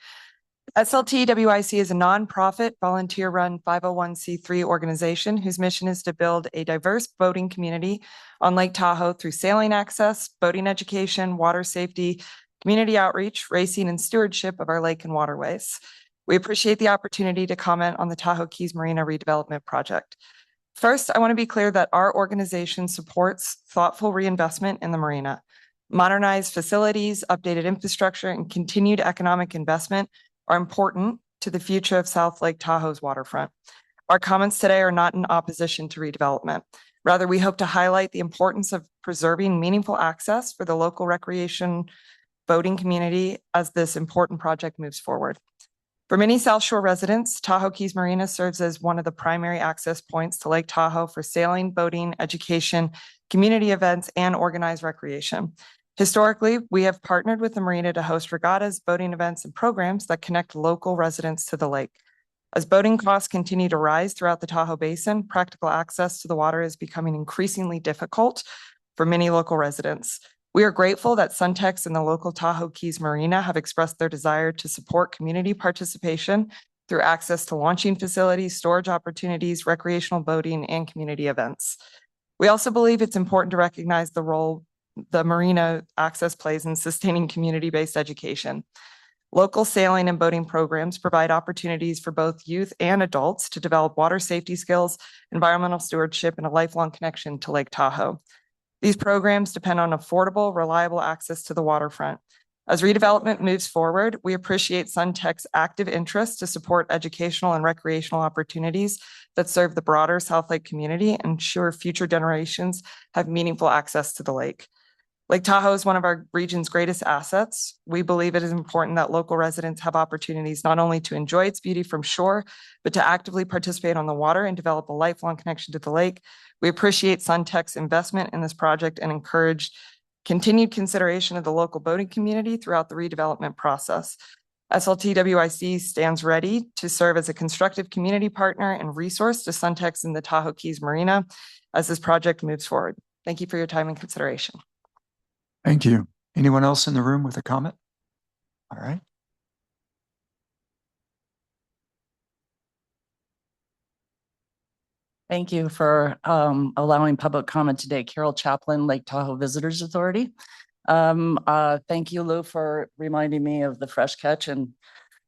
SLTWIC is a nonprofit, volunteer-run 501c3 organization whose mission is to build a diverse boating community on Lake Tahoe through sailing access, boating education, water safety, community outreach, racing, and stewardship of our lake and waterways. We appreciate the opportunity to comment on the Tahoe Keys Marina redevelopment project. First, I want to be clear that our organization supports thoughtful reinvestment in the marina. Modernized facilities, updated infrastructure, and continued economic investment are important to the future of South Lake Tahoe's waterfront. Our comments today are not in opposition to redevelopment. Rather, we hope to highlight the importance of preserving meaningful access for the local recreation boating community as this important project moves forward. For many South Shore residents, Tahoe Keys Marina serves as one of the primary access points to Lake Tahoe for sailing, boating, education, community events, and organized recreation. Historically, we have partnered with the marina to host regattas, boating events, and programs that connect local residents to the lake. As boating costs continue to rise throughout the Tahoe Basin, practical access to the water is becoming increasingly difficult for many local residents. We are grateful that Suntex and the local Tahoe Keys Marina have expressed their desire to support community participation through access to launching facilities, storage opportunities, recreational boating, and community events. We also believe it's important to recognize the role the marina access plays in sustaining community-based education. Local sailing and boating programs provide opportunities for both youth and adults to develop water safety skills, environmental stewardship, and a lifelong connection to Lake Tahoe. These programs depend on affordable, reliable access to the waterfront. As redevelopment moves forward, we appreciate Suntech's active interest to support educational and recreational opportunities that serve the broader South Lake community and ensure future generations have meaningful access to the lake. Lake Tahoe is one of our region's greatest assets. We believe it is important that local residents have opportunities not only to enjoy its beauty from shore, but to actively participate on the water and develop a lifelong connection to the lake. We appreciate Suntech's investment in this project and encourage continued consideration of the local boating community throughout the redevelopment process. SLTWIC stands ready to serve as a constructive community partner and resource to Suntex and the Tahoe Keys Marina as this project moves forward. Thank you for your time and consideration. Thank you. Anyone else in the room with a comment? All right. Thank you for allowing public comment today. Carol Chaplin, Lake Tahoe Visitors Authority. Thank you, Lou, for reminding me of the fresh catch. And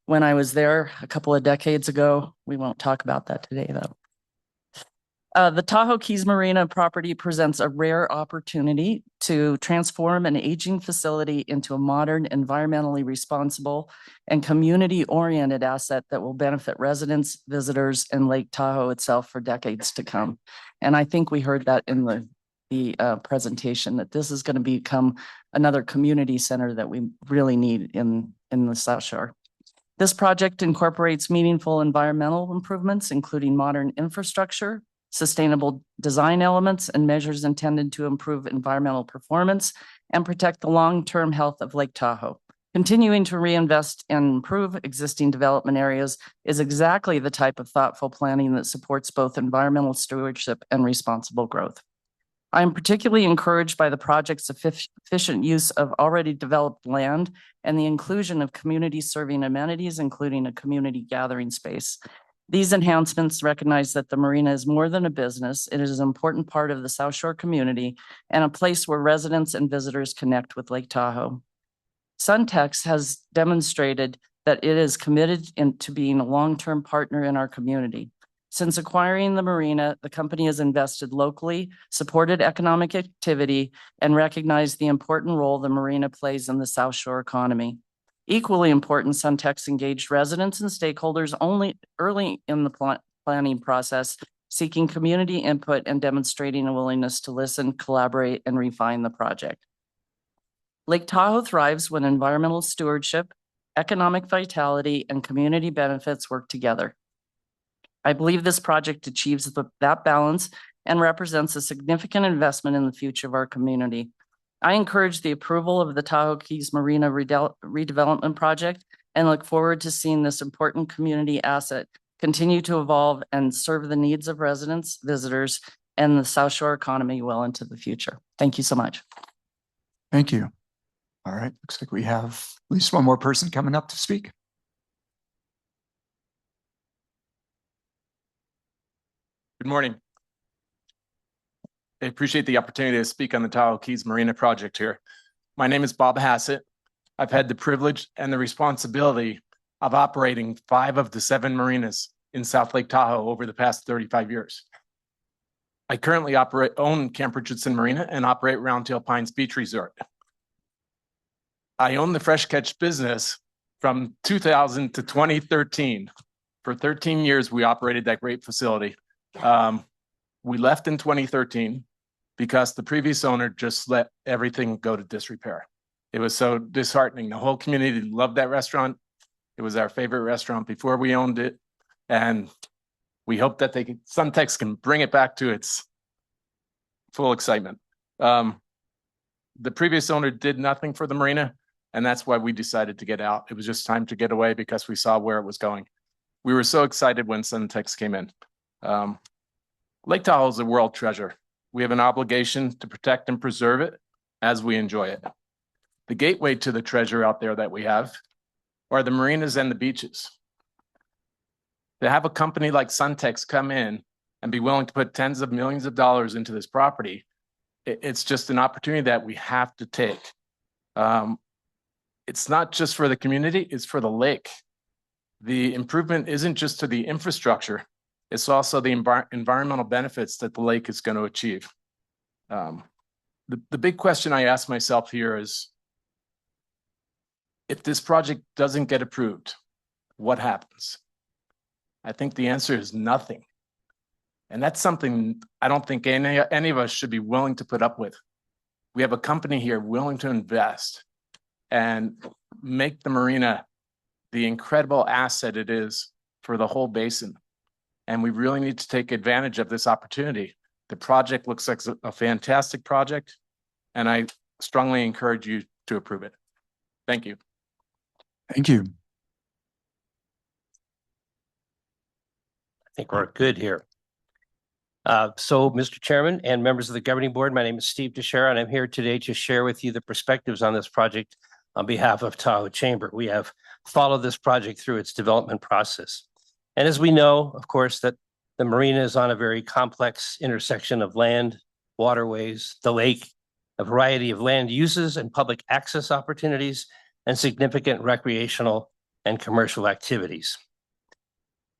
when I was there a couple of decades ago, we won't talk about that today, though. The Tahoe Keys Marina property presents a rare opportunity to transform an aging facility into a modern, environmentally responsible, and community-oriented asset that will benefit residents, visitors, and Lake Tahoe itself for decades to come. And I think we heard that in the presentation, that this is going to become another community center that we really need in the South Shore. This project incorporates meaningful environmental improvements, including modern infrastructure, sustainable design elements, and measures intended to improve environmental performance and protect the long-term health of Lake Tahoe. Continuing to reinvest and improve existing development areas is exactly the type of thoughtful planning that supports both environmental stewardship and responsible growth. I am particularly encouraged by the project's efficient use of already developed land and the inclusion of community-serving amenities, including a community gathering space. These enhancements recognize that the marina is more than a business. It is an important part of the South Shore community and a place where residents and visitors connect with Lake Tahoe. Suntex has demonstrated that it is committed to being a long-term partner in our community. Since acquiring the marina, the company has invested locally, supported economic activity, and recognized the important role the marina plays in the South Shore economy. Equally important, Suntex engaged residents and stakeholders early in the planning process, seeking community input and demonstrating a willingness to listen, collaborate, and refine the project. Lake Tahoe thrives when environmental stewardship, economic vitality, and community benefits work together. I believe this project achieves that balance and represents a significant investment in the future of our community. I encourage the approval of the Tahoe Keys Marina redevelopment project and look forward to seeing this important community asset continue to evolve and serve the needs of residents, visitors, and the South Shore economy well into the future. Thank you so much. Thank you. All right, looks like we have at least one more person coming up to speak. Good morning. I appreciate the opportunity to speak on the Tahoe Keys Marina project here. My name is Bob Hassett. I've had the privilege and the responsibility of operating 5 of the 7 marinas in South Lake Tahoe over the past 35 years. I currently own Camp Richardson Marina and operate Roundtail Pines Beach Resort. I own the fresh catch business from 2000 to 2013. For 13 years, we operated that great facility. We left in 2013 because the previous owner just let everything go to disrepair. It was so disheartening. The whole community loved that restaurant. It was our favorite restaurant before we owned it. And we hope that Suntex can bring it back to its full excitement. The previous owner did nothing for the marina, and that's why we decided to get out. It was just time to get away because we saw where it was going. We were so excited when Suntex came in. Lake Tahoe is a world treasure. We have an obligation to protect and preserve it as we enjoy it. The gateway to the treasure out there that we have are the marinas and the beaches. To have a company like Suntex come in and be willing to put tens of millions of dollars into this property, it's just an opportunity that we have to take. It's not just for the community, it's for the lake. The improvement isn't just to the infrastructure, it's also the environmental benefits that the lake is going to achieve. The big question I ask myself here is, if this project doesn't get approved, what happens? I think the answer is nothing. And that's something I don't think any of us should be willing to put up with. We have a company here willing to invest and make the marina the incredible asset it is for the whole basin. And we really need to take advantage of this opportunity. The project looks like a fantastic project, and I strongly encourage you to approve it. Thank you. Thank you. I think we're good here. So, Mr. Chairman and members of the governing board, my name is Steve Teixeira, and I'm here today to share with you the perspectives on this project on behalf of Tahoe Chamber. We have followed this project through its development process. And as we know, of course, that the marina is on a very complex intersection of land, waterways, the lake, a variety of land uses and public access opportunities, and significant recreational and commercial activities.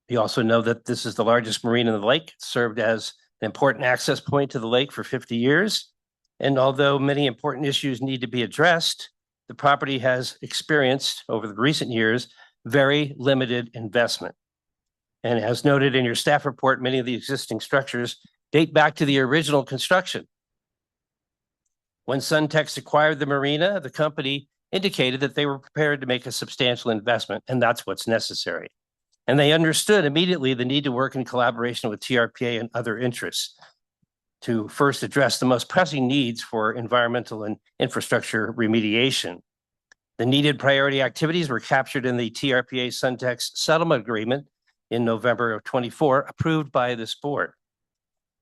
We also know that this is the largest marina in the lake. It served as an important access point to the lake for 50 years. And although many important issues need to be addressed, the property has experienced over the recent years very limited investment. And as noted in your staff report, many of the existing structures date back to the original construction. When Suntex acquired the marina, the company indicated that they were prepared to make a substantial investment, and that's what's necessary. And they understood immediately the need to work in collaboration with TRPA and other interests to first address the most pressing needs for environmental and infrastructure remediation. The needed priority activities were captured in the TRPA Suntex settlement agreement in November of 24, approved by this board.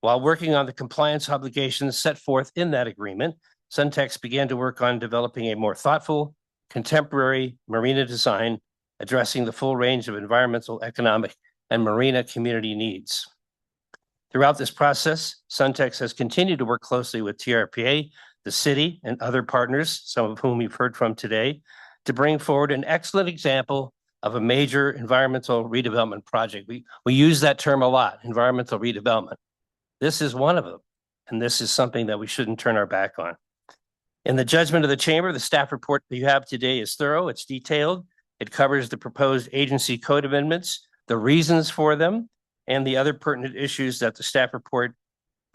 While working on the compliance obligations set forth in that agreement, Suntex began to work on developing a more thoughtful, contemporary marina design addressing the full range of environmental, economic, and marina community needs. Throughout this process, Suntex has continued to work closely with TRPA, the city, and other partners, some of whom you've heard from today, to bring forward an excellent example of a major environmental redevelopment project. We use that term a lot, environmental redevelopment. This is one of them, and this is something that we shouldn't turn our back on. In the judgment of the chamber, the staff report that you have today is thorough, it's detailed, it covers the proposed agency code amendments, the reasons for them, and the other pertinent issues that the staff report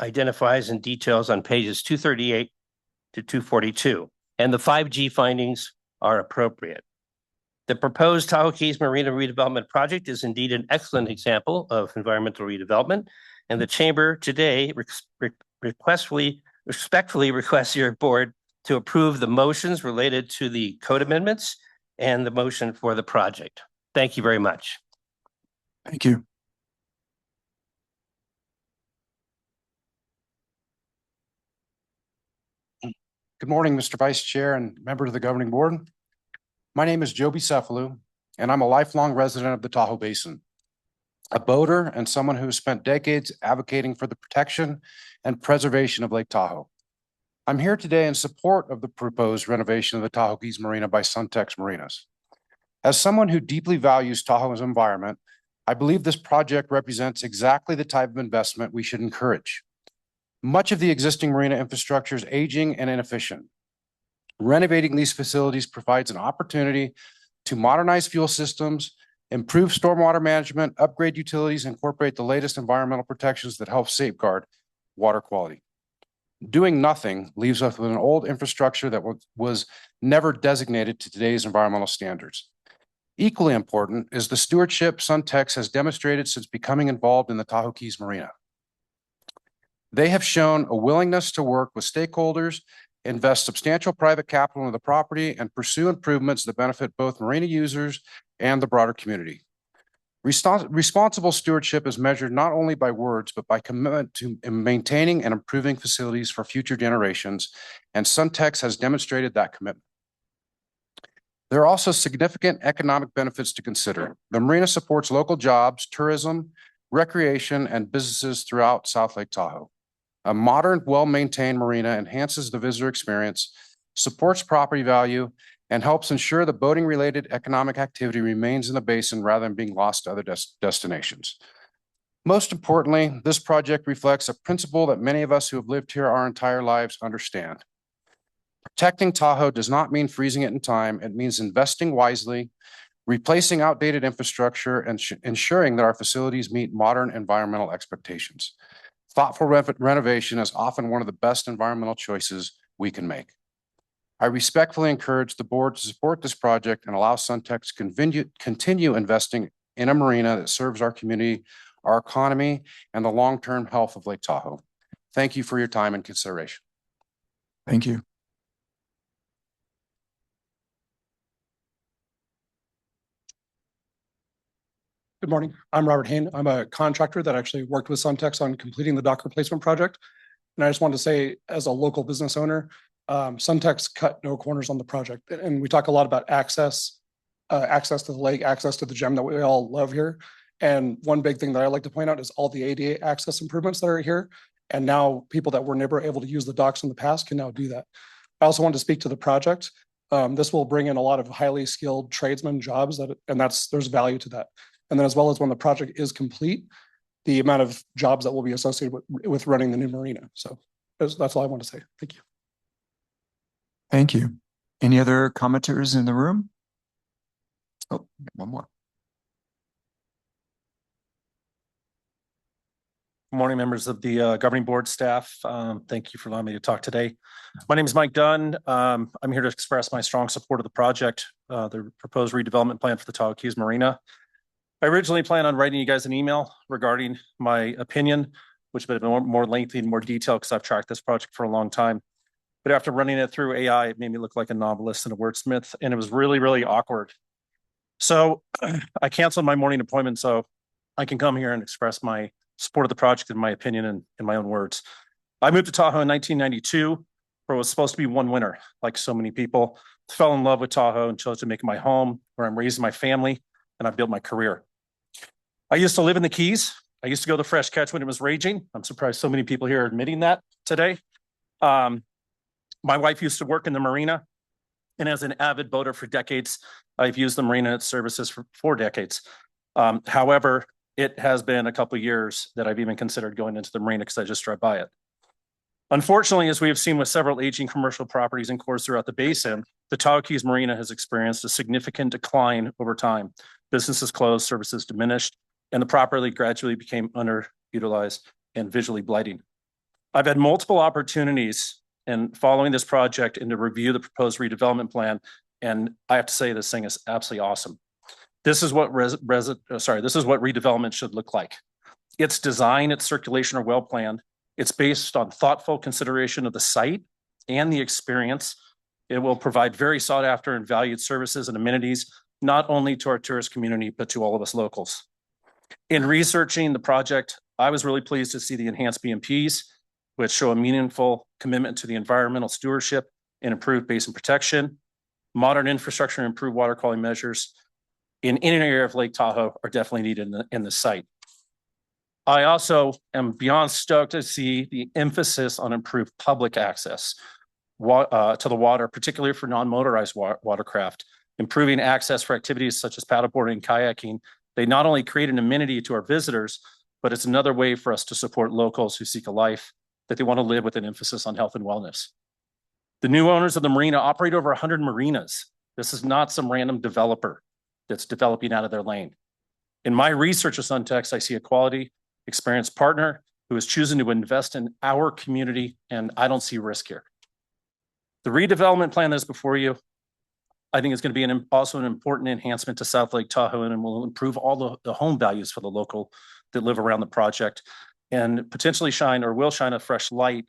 identifies in details on pages 238 to 242. And the 5G findings are appropriate. The proposed Tahoe Keys Marina redevelopment project is indeed an excellent example of environmental redevelopment, and the chamber today respectfully requests your board to approve the motions related to the code amendments and the motion for the project. Thank you very much. Thank you. Good morning, Mr. Vice Chair and members of the governing board. My name is Joe Cephalou, and I'm a lifelong resident of the Tahoe Basin, a boater and someone who has spent decades advocating for the protection and preservation of Lake Tahoe. I'm here today in support of the proposed renovation of the Tahoe Keys Marina by Suntex Marinas. As someone who deeply values Tahoe's environment, I believe this project represents exactly the type of investment we should encourage. Much of the existing marina infrastructure is aging and inefficient. Renovating these facilities provides an opportunity to modernize fuel systems, improve stormwater management, upgrade utilities, and incorporate the latest environmental protections that help safeguard water quality. Doing nothing leaves us with an old infrastructure that was never designated to today's environmental standards. Equally important is the stewardship Suntex has demonstrated since becoming involved in the Tahoe Keys Marina. They have shown a willingness to work with stakeholders, invest substantial private capital into the property, and pursue improvements that benefit both marina users and the broader community. Responsible stewardship is measured not only by words, but by commitment to maintaining and improving facilities for future generations, and Suntex has demonstrated that commitment. There are also significant economic benefits to consider. The marina supports local jobs, tourism, recreation, and businesses throughout South Lake Tahoe. A modern, well-maintained marina enhances the visitor experience, supports property value, and helps ensure the boating-related economic activity remains in the basin rather than being lost to other destinations. Most importantly, this project reflects a principle that many of us who have lived here our entire lives understand. Protecting Tahoe does not mean freezing it in time. It means investing wisely, replacing outdated infrastructure, and ensuring that our facilities meet modern environmental expectations. Thoughtful renovation is often one of the best environmental choices we can make. I respectfully encourage the board to support this project and allow Suntex to continue investing in a marina that serves our community, our economy, and the long-term health of Lake Tahoe. Thank you for your time and consideration. Thank you. Good morning. I'm Robert Hain. I'm a contractor that actually worked with Suntex on completing the dock replacement project. And I just wanted to say, as a local business owner, Suntex cut no corners on the project. And we talk a lot about access to the lake, access to the gem that we all love here. And one big thing that I like to point out is all the ADA access improvements that are here. And now people that were never able to use the docks in the past can now do that. I also wanted to speak to the project. This will bring in a lot of highly skilled tradesmen jobs, and there's value to that. And then as well as when the project is complete, the amount of jobs that will be associated with running the new marina. So that's all I want to say. Thank you. Thank you. Any other commenters in the room? Oh, one more. Good morning, members of the governing board staff. Thank you for allowing me to talk today. My name is Mike Dunn. I'm here to express my strong support of the project, the proposed redevelopment plan for the Tahoe Keys Marina. I originally planned on writing you guys an email regarding my opinion, which would have been more lengthy and more detailed because I've tracked this project for a long time. But after running it through AI, it made me look like a novelist and a wordsmith, and it was really, really awkward. So I canceled my morning appointment so I can come here and express my support of the project in my opinion and in my own words. I moved to Tahoe in 1992 where it was supposed to be one winter. Like so many people, fell in love with Tahoe and chose to make it my home where I'm raising my family and I built my career. I used to live in the Keys. I used to go to Fresh Catch when it was raging. I'm surprised so many people here are admitting that today. My wife used to work in the marina, and as an avid boater for decades, I've used the marina and its services for 4 decades. However, it has been a couple of years that I've even considered going into the marina because I just drive by it. Unfortunately, as we have seen with several aging commercial properties and cores throughout the basin, the Tahoe Keys Marina has experienced a significant decline over time. Businesses closed, services diminished, and the property gradually became underutilized and visually blighting. I've had multiple opportunities in following this project and to review the proposed redevelopment plan, and I have to say this thing is absolutely awesome. This is what redevelopment should look like. Its design, its circulation are well planned. It's based on thoughtful consideration of the site and the experience. It will provide very sought after and valued services and amenities, not only to our tourist community, but to all of us locals. In researching the project, I was really pleased to see the enhanced BMPs, which show a meaningful commitment to the environmental stewardship and improved basin protection. Modern infrastructure and improved water quality measures in any area of Lake Tahoe are definitely needed in the site. I also am beyond stoked to see the emphasis on improved public access to the water, particularly for non-motorized watercraft. Improving access for activities such as paddleboarding and kayaking, they not only create an amenity to our visitors, but it's another way for us to support locals who seek a life that they want to live with an emphasis on health and wellness. The new owners of the marina operate over 100 marinas. This is not some random developer that's developing out of their lane. In my research of Suntex, I see a quality, experienced partner who is choosing to invest in our community, and I don't see risk here. The redevelopment plan that's before you, I think is going to be also an important enhancement to South Lake Tahoe and will improve all the home values for the local that live around the project and potentially will shine a fresh light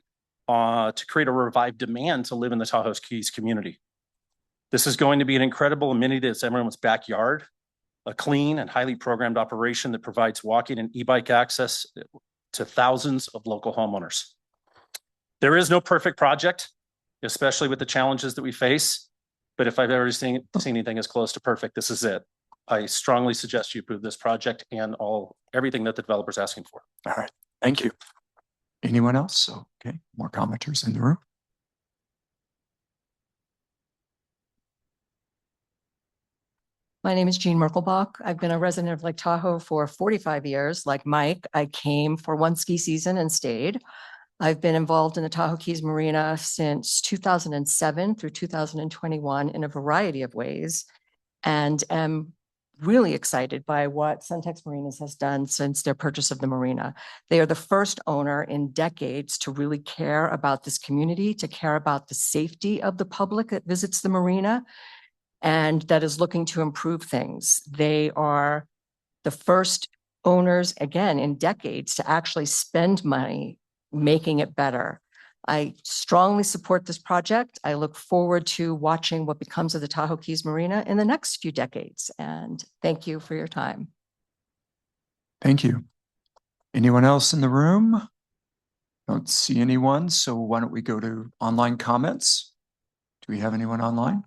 to create a revived demand to live in the Tahoe Keys community. This is going to be an incredible amenity that's everyone's backyard, a clean and highly programmed operation that provides walking and e-bike access to thousands of local homeowners. There is no perfect project, especially with the challenges that we face. But if I've ever seen anything as close to perfect, this is it. I strongly suggest you approve this project and everything that the developer's asking for. All right, thank you. Anyone else? Okay, more commenters in the room. My name is Jean Merkelbach. I've been a resident of Lake Tahoe for 45 years. Like Mike, I came for one ski season and stayed. I've been involved in the Tahoe Keys Marina since 2007 through 2021 in a variety of ways, and am really excited by what Suntex Marinas has done since their purchase of the marina. They are the first owner in decades to really care about this community, to care about the safety of the public that visits the marina, and that is looking to improve things. They are the first owners, again, in decades to actually spend money making it better. I strongly support this project. I look forward to watching what becomes of the Tahoe Keys Marina in the next few decades. And thank you for your time. Thank you. Anyone else in the room? Don't see anyone. So why don't we go to online comments? Do we have anyone online?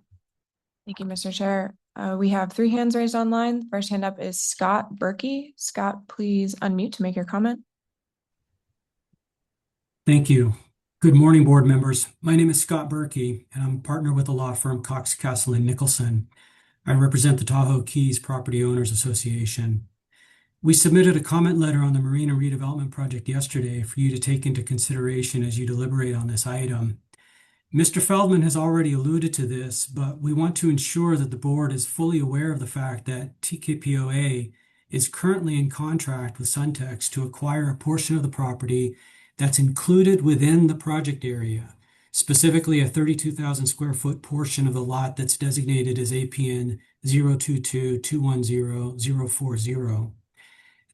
Thank you, Mr. Chair. We have 3 hands raised online. First hand up is Scott Berkey. Scott, please unmute to make your comment. Thank you. Good morning, board members. My name is Scott Berkey, and I'm a partner with the law firm Cox, Castle & Nicholson. I represent the Tahoe Keys Property Owners Association. We submitted a comment letter on the marina redevelopment project yesterday for you to take into consideration as you deliberate on this item. Mr. Feldman has already alluded to this, but we want to ensure that the board is fully aware of the fact that TKPOA is currently in contract with Suntex to acquire a portion of the property that's included within the project area, specifically a 32,000 square foot portion of the lot that's designated as APN 022-210-040.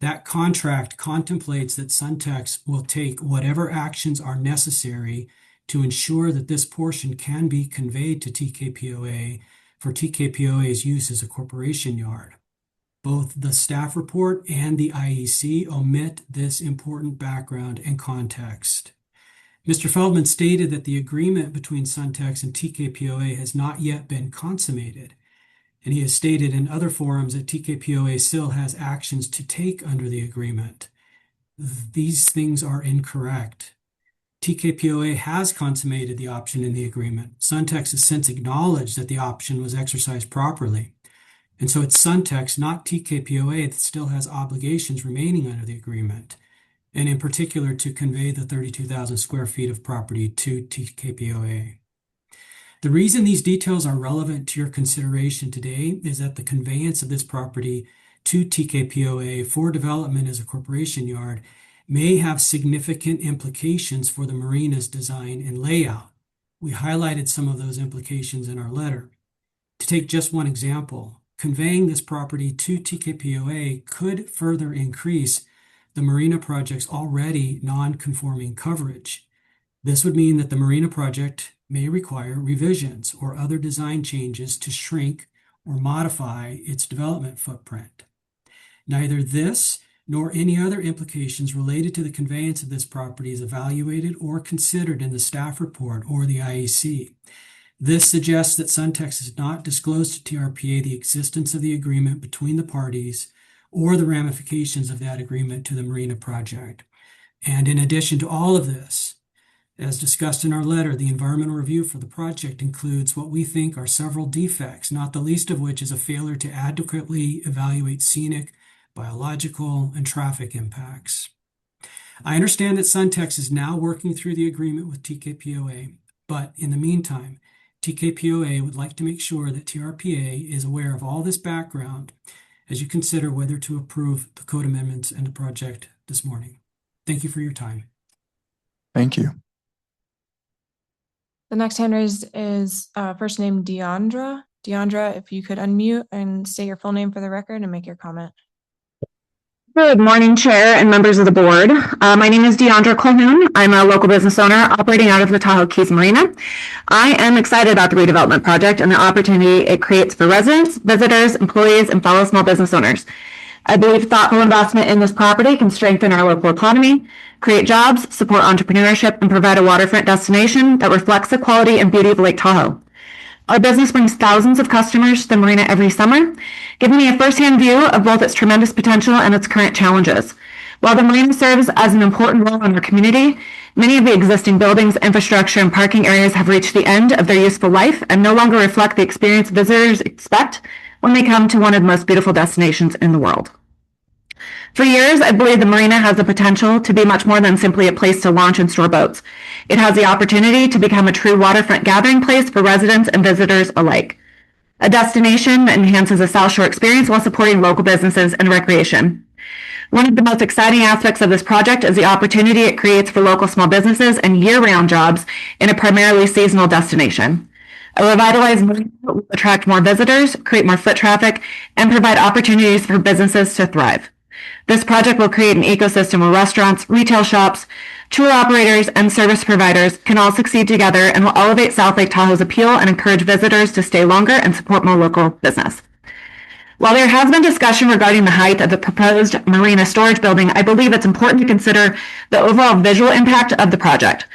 That contract contemplates that Suntex will take whatever actions are necessary to ensure that this portion can be conveyed to TKPOA for TKPOA's use as a corporation yard. Both the staff report and the IEC omit this important background and context. Mr. Feldman stated that the agreement between Suntex and TKPOA has not yet been consummated, and he has stated in other forums that TKPOA still has actions to take under the agreement. These things are incorrect. TKPOA has consummated the option in the agreement. Suntex has since acknowledged that the option was exercised properly. And so it's Suntex, not TKPOA, that still has obligations remaining under the agreement, and in particular to convey the 32,000 square feet of property to TKPOA. The reason these details are relevant to your consideration today is that the conveyance of this property to TKPOA for development as a corporation yard may have significant implications for the marina's design and layout. We highlighted some of those implications in our letter. To take just one example, conveying this property to TKPOA could further increase the marina project's already non-conforming coverage. This would mean that the marina project may require revisions or other design changes to shrink or modify its development footprint. Neither this nor any other implications related to the conveyance of this property is evaluated or considered in the staff report or the IEC. This suggests that Suntex has not disclosed to TRPA the existence of the agreement between the parties or the ramifications of that agreement to the marina project. And in addition to all of this, as discussed in our letter, the environmental review for the project includes what we think are several defects, not the least of which is a failure to adequately evaluate scenic, biological, and traffic impacts. I understand that Suntex is now working through the agreement with TKPOA, but in the meantime, TKPOA would like to make sure that TRPA is aware of all this background as you consider whether to approve the code amendments and the project this morning. Thank you for your time. Thank you. The next hand raised is first name Deandra. Deandra, if you could unmute and state your full name for the record and make your comment. Good morning, Chair and members of the board. My name is Deandra Colhoun. I'm a local business owner operating out of the Tahoe Keys Marina. I am excited about the redevelopment project and the opportunity it creates for residents, visitors, employees, and fellow small business owners. I believe thoughtful investment in this property can strengthen our local economy, create jobs, support entrepreneurship, and provide a waterfront destination that reflects the quality and beauty of Lake Tahoe. Our business brings thousands of customers to the marina every summer, giving me a firsthand view of both its tremendous potential and its current challenges. While the marina serves as an important role in our community, many of the existing buildings, infrastructure, and parking areas have reached the end of their useful life and no longer reflect the experience visitors expect when they come to one of the most beautiful destinations in the world. For years, I believe the marina has the potential to be much more than simply a place to launch and store boats. It has the opportunity to become a true waterfront gathering place for residents and visitors alike. A destination that enhances the South Shore experience while supporting local businesses and recreation. One of the most exciting aspects of this project is the opportunity it creates for local small businesses and year-round jobs in a primarily seasonal destination. A revitalized marina will attract more visitors, create more foot traffic, and provide opportunities for businesses to thrive. This project will create an ecosystem where restaurants, retail shops, tour operators, and service providers can all succeed together and will elevate South Lake Tahoe's appeal and encourage visitors to stay longer and support more local business. While there has been discussion regarding the height of the proposed marina storage building, I believe it's important to consider the overall visual impact of the project.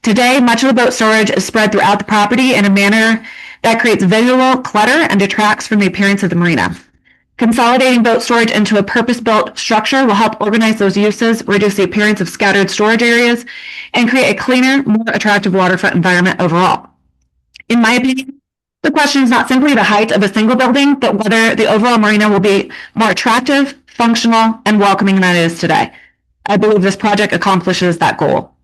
Today, much of the boat storage is spread throughout the property in a manner that creates visual clutter and detracts from the appearance of the marina. Consolidating boat storage into a purpose-built structure will help organize those uses, reduce the appearance of scattered storage areas, and create a cleaner, more attractive waterfront environment overall. In my opinion, the question is not simply the height of a single building, but whether the overall marina will be more attractive, functional, and welcoming than it is today. I believe this project accomplishes that goal.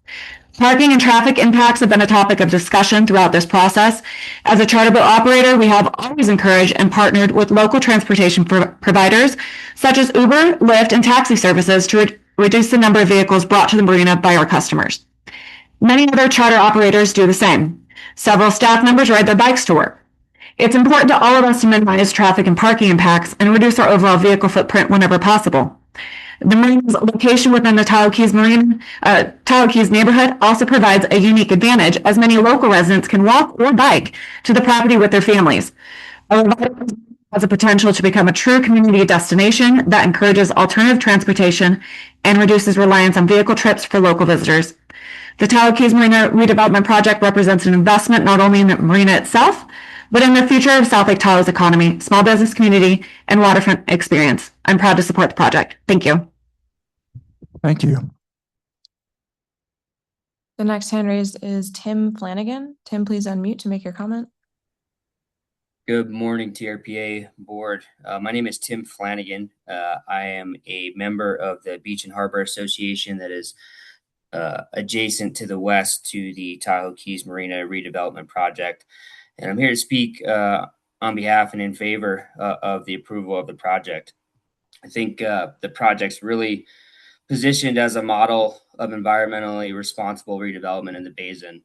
Parking and traffic impacts have been a topic of discussion throughout this process. As a charter boat operator, we have always encouraged and partnered with local transportation providers such as Uber, Lyft, and taxi services to reduce the number of vehicles brought to the marina by our customers. Many other charter operators do the same. Several staff members ride their bikes to work. It's important to all of us to minimize traffic and parking impacts and reduce our overall vehicle footprint whenever possible. The marina's location within the Tahoe Keys neighborhood also provides a unique advantage, as many local residents can walk or bike to the property with their families. Has a potential to become a true community destination that encourages alternative transportation and reduces reliance on vehicle trips for local visitors. The Tahoe Keys Marina redevelopment project represents an investment not only in the marina itself, but in the future of South Lake Tahoe's economy, small business community, and waterfront experience. I'm proud to support the project. Thank you. Thank you. The next hand raised is Tim Flanagan. Tim, please unmute to make your comment. Good morning, TRPA board. My name is Tim Flanagan. I am a member of the Beach and Harbor Association that is adjacent to the west to the Tahoe Keys Marina redevelopment project. And I'm here to speak on behalf and in favor of the approval of the project. I think the project's really positioned as a model of environmentally responsible redevelopment in the basin.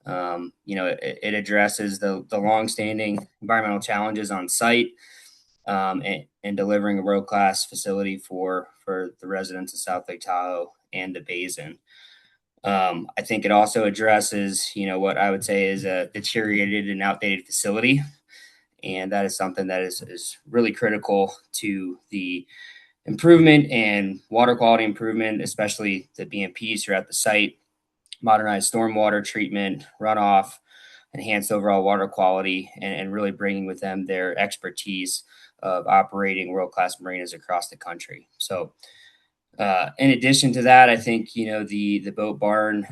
It addresses the longstanding environmental challenges on site and delivering a world-class facility for the residents of South Lake Tahoe and the basin. I think it also addresses, what I would say is a deteriorated and outdated facility. And that is something that is really critical to the improvement and water quality improvement, especially the BMPs throughout the site, modernized stormwater treatment, runoff, enhanced overall water quality, and really bringing with them their expertise of operating world-class marinas across the country. So in addition to that, I think, the boat barn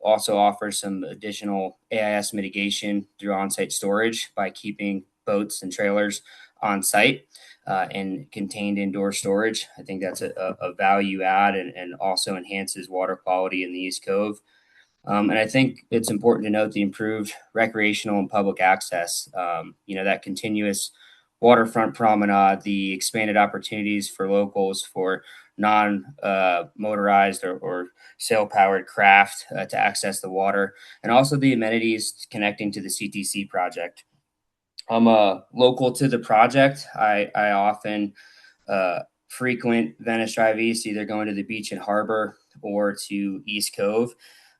also offers some additional AIS mitigation through on-site storage by keeping boats and trailers on site and contained indoor storage. I think that's a value add and also enhances water quality in the East Cove. And I think it's important to note the improved recreational and public access, that continuous waterfront promenade, the expanded opportunities for locals for non-motorized or sail-powered craft to access the water, and also the amenities connecting to the CTC project. I'm local to the project. I often frequent Venice Drive East, either going to the beach and harbor or to East Cove.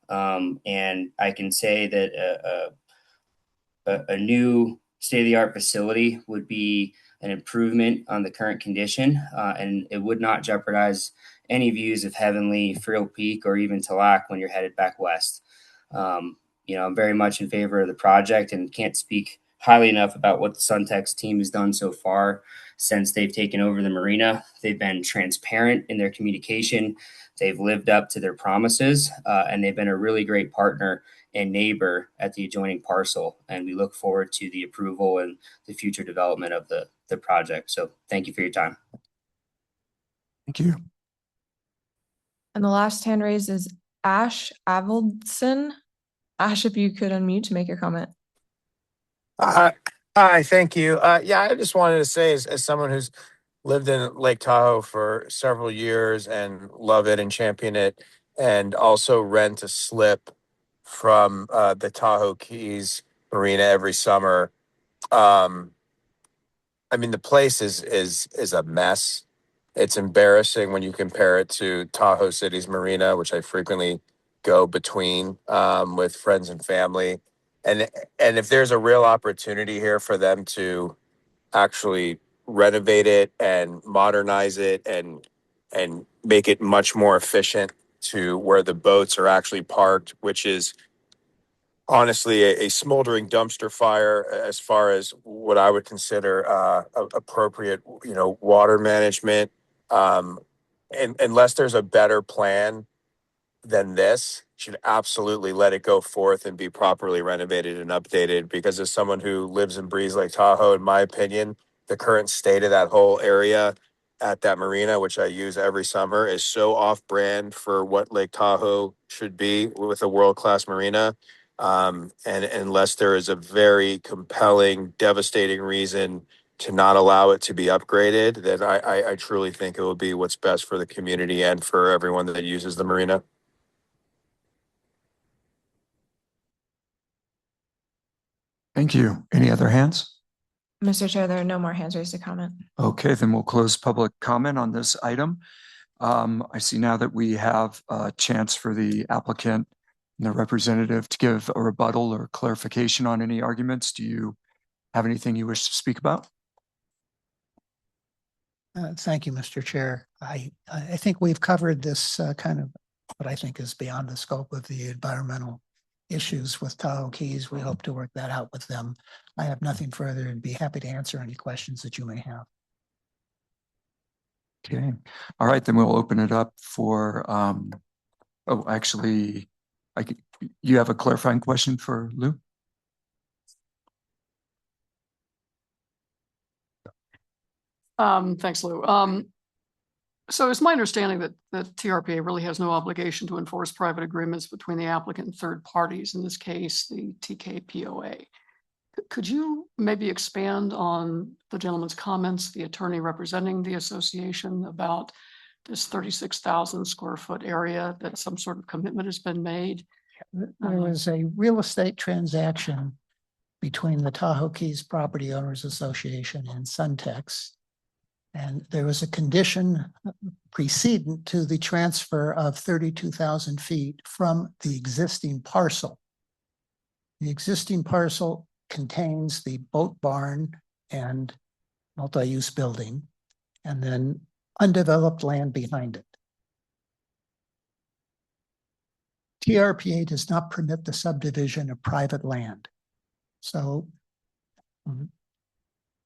And I can say that a new state-of-the-art facility would be an improvement on the current condition, and it would not jeopardize any views of Heavenly, Frill Peak, or even Talac when you're headed back west. I'm very much in favor of the project and can't speak highly enough about what the Suntex team has done so far since they've taken over the marina. They've been transparent in their communication. They've lived up to their promises, and they've been a really great partner and neighbor at the adjoining parcel. And we look forward to the approval and the future development of the project. So thank you for your time. Thank you. And the last hand raised is Ash Avildsen. Ash, if you could unmute to make your comment. Hi, thank you. I just wanted to say, as someone who's lived in Lake Tahoe for several years and love it and champion it, and also rent a slip from the Tahoe Keys Marina every summer. The place is a mess. It's embarrassing when you compare it to Tahoe City's Marina, which I frequently go between with friends and family. And if there's a real opportunity here for them to actually renovate it and modernize it and make it much more efficient to where the boats are actually parked, which is honestly a smoldering dumpster fire as far as what I would consider appropriate, water management. And unless there's a better plan than this, should absolutely let it go forth and be properly renovated and updated. Because as someone who lives and breathes Lake Tahoe, in my opinion, the current state of that whole area at that marina, which I use every summer, is so off brand for what Lake Tahoe should be with a world-class marina. And unless there is a very compelling, devastating reason to not allow it to be upgraded, then I truly think it will be what's best for the community and for everyone that uses the marina. Thank you. Any other hands? Mr. Chair, there are no more hands raised to comment. Okay, then we'll close public comment on this item. I see now that we have a chance for the applicant and the representative to give a rebuttal or clarification on any arguments. Do you have anything you wish to speak about? Thank you, Mr. Chair. I think we've covered this kind of what I think is beyond the scope of the environmental issues with Tahoe Keys. We hope to work that out with them. I have nothing further and be happy to answer any questions that you may have. Okay. All right, then we'll open it up for, oh, actually, you have a clarifying question for Lou? Thanks, Lou. So it's my understanding that the TRPA really has no obligation to enforce private agreements between the applicant and third parties, in this case, the TKPOA. Could you maybe expand on the gentleman's comments, the attorney representing the association, about this 36,000 square foot area, that some sort of commitment has been made? There was a real estate transaction between the Tahoe Keys Property Owners Association and Suntex. And there was a condition precedent to the transfer of 32,000 feet from the existing parcel. The existing parcel contains the boat barn and multi-use building, and then undeveloped land behind it. TRPA does not permit the subdivision of private land. So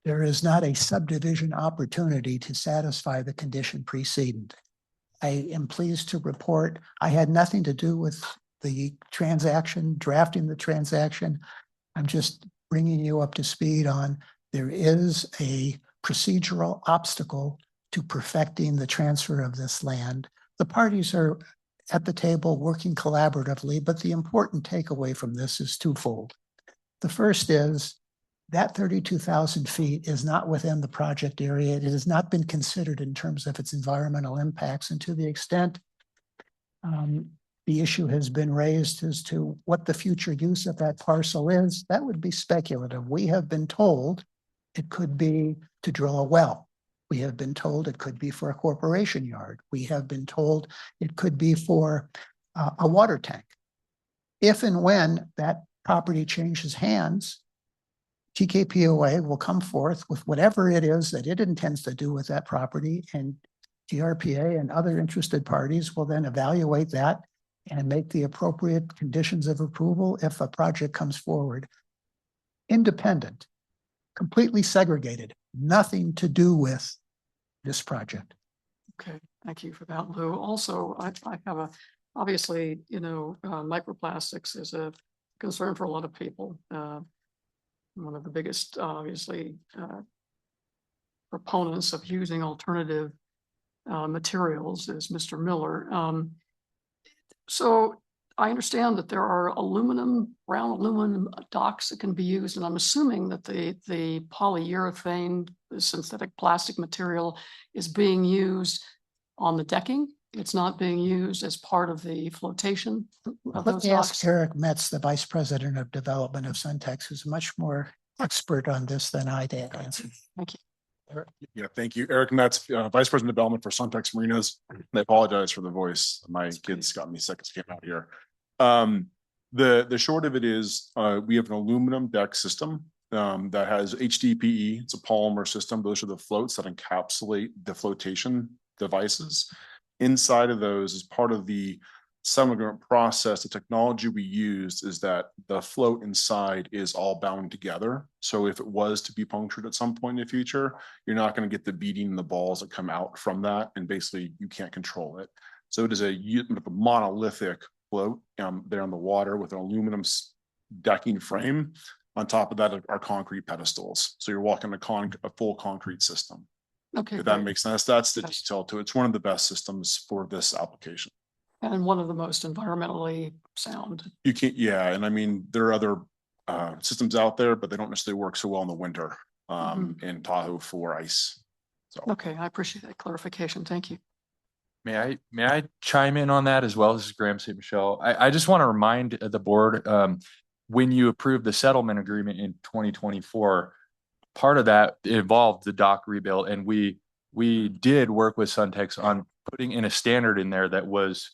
there is not a subdivision opportunity to satisfy the condition precedent. I am pleased to report I had nothing to do with the transaction, drafting the transaction. I'm just bringing you up to speed on there is a procedural obstacle to perfecting the transfer of this land. The parties are at the table working collaboratively, but the important takeaway from this is twofold. The first is that 32,000 feet is not within the project area. It has not been considered in terms of its environmental impacts. And to the extent the issue has been raised as to what the future use of that parcel is, that would be speculative. We have been told it could be to drill a well. We have been told it could be for a corporation yard. We have been told it could be for a water tank. If and when that property changes hands, TKPOA will come forth with whatever it is that it intends to do with that property, and TRPA and other interested parties will then evaluate that and make the appropriate conditions of approval if a project comes forward. Independent, completely segregated, nothing to do with this project. Okay, thank you for that, Lou. Also, I have obviously, microplastics is a concern for a lot of people. One of the biggest, obviously, proponents of using alternative materials is Mr. Miller. So I understand that there are brown aluminum docks that can be used, and I'm assuming that the polyurethane, the synthetic plastic material, is being used on the decking. It's not being used as part of the flotation of Let those me ask docks. Eric Metz, the Vice President of Development of Suntex, who's much more expert on this than I did. Thank you. Yeah, thank you. Eric Metz, Vice President of Development for Suntex Marinas. I apologize for the voice. My kids got me sick as I came out here. The short of it is we have an aluminum deck system that has HDPE. It's a polymer system. Those are the floats that encapsulate the flotation devices. Inside of those, as part of the settlement process, the technology we used is that the float inside is all bound together. So if it was to be punctured at some point in the future, you're not going to get the beating and the balls that come out from that, and basically you can't control it. So it is a monolithic float there on the water with an aluminum decking frame. On top of that are concrete pedestals. So you're walking a full concrete system. Okay. If that great. makes sense, that's the detail to it. It's one of the best systems for this application. And one of the most environmentally sound. You can't, yeah, and I mean, there are other systems out there, but they don't necessarily work so well in the winter in Tahoe for ice. So Okay, I appreciate that clarification. Thank you. May I chime in on that as well? This is Graham St. Michelle. I just want to remind the board, when you approved the settlement agreement in 2024, part of that involved the dock rebuild, and we did work with Suntex on putting in a standard in there that was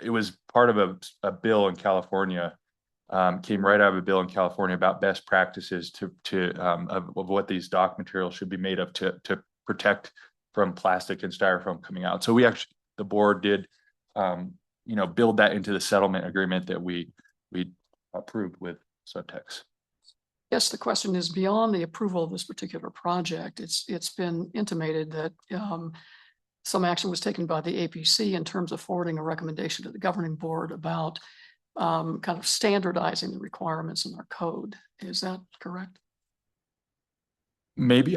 it was part of a bill in California, came right out of a bill in California about best practices of what these dock materials should be made of to protect from plastic and styrofoam coming out. So we actually, the board did, build that into the settlement agreement that we approved with Suntex. Yes, the question is beyond the approval of this particular project. It's been intimated that some action was taken by the APC in terms of forwarding a recommendation to the governing board about kind of standardizing the requirements in our code. Is that correct? Maybe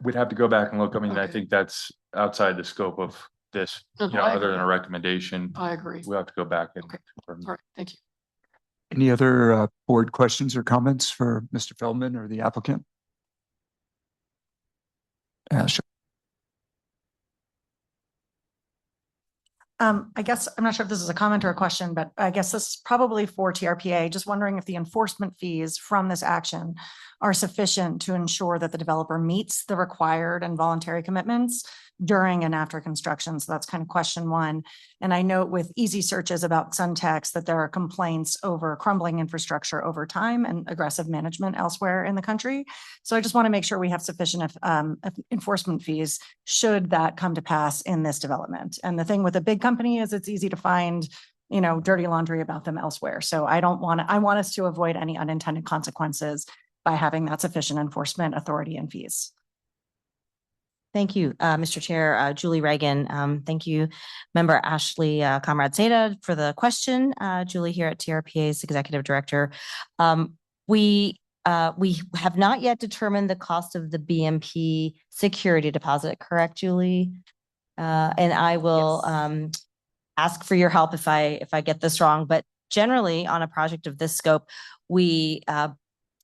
we'd have to go back and look. I mean, I think that's outside the scope of this, other than a recommendation. I agree. We'll have to go back and. All right, thank you. Any other board questions or comments for Mr. Feldman or the applicant? Sure. I guess, I'm not sure if this is a comment or a question, but I guess this is probably for TRPA. Just wondering if the enforcement fees from this action are sufficient to ensure that the developer meets the required and voluntary commitments during and after construction. So that's kind of question one. And I note with easy searches about Suntex that there are complaints over crumbling infrastructure over time and aggressive management elsewhere in the country. So I just want to make sure we have sufficient enforcement fees should that come to pass in this development. And the thing with a big company is it's easy to find, dirty laundry about them elsewhere. So I want us to avoid any unintended consequences by having that sufficient enforcement authority and fees. Thank you, Mr. Chair, Julie Reagan. Thank you, Member Ashley Comrade Seda for the question. Julie here at TRPA's Executive Director. We have not yet determined the cost of the BMP security deposit, correct, Julie? And I will ask for your help if I get this wrong, but generally on a project of this scope, we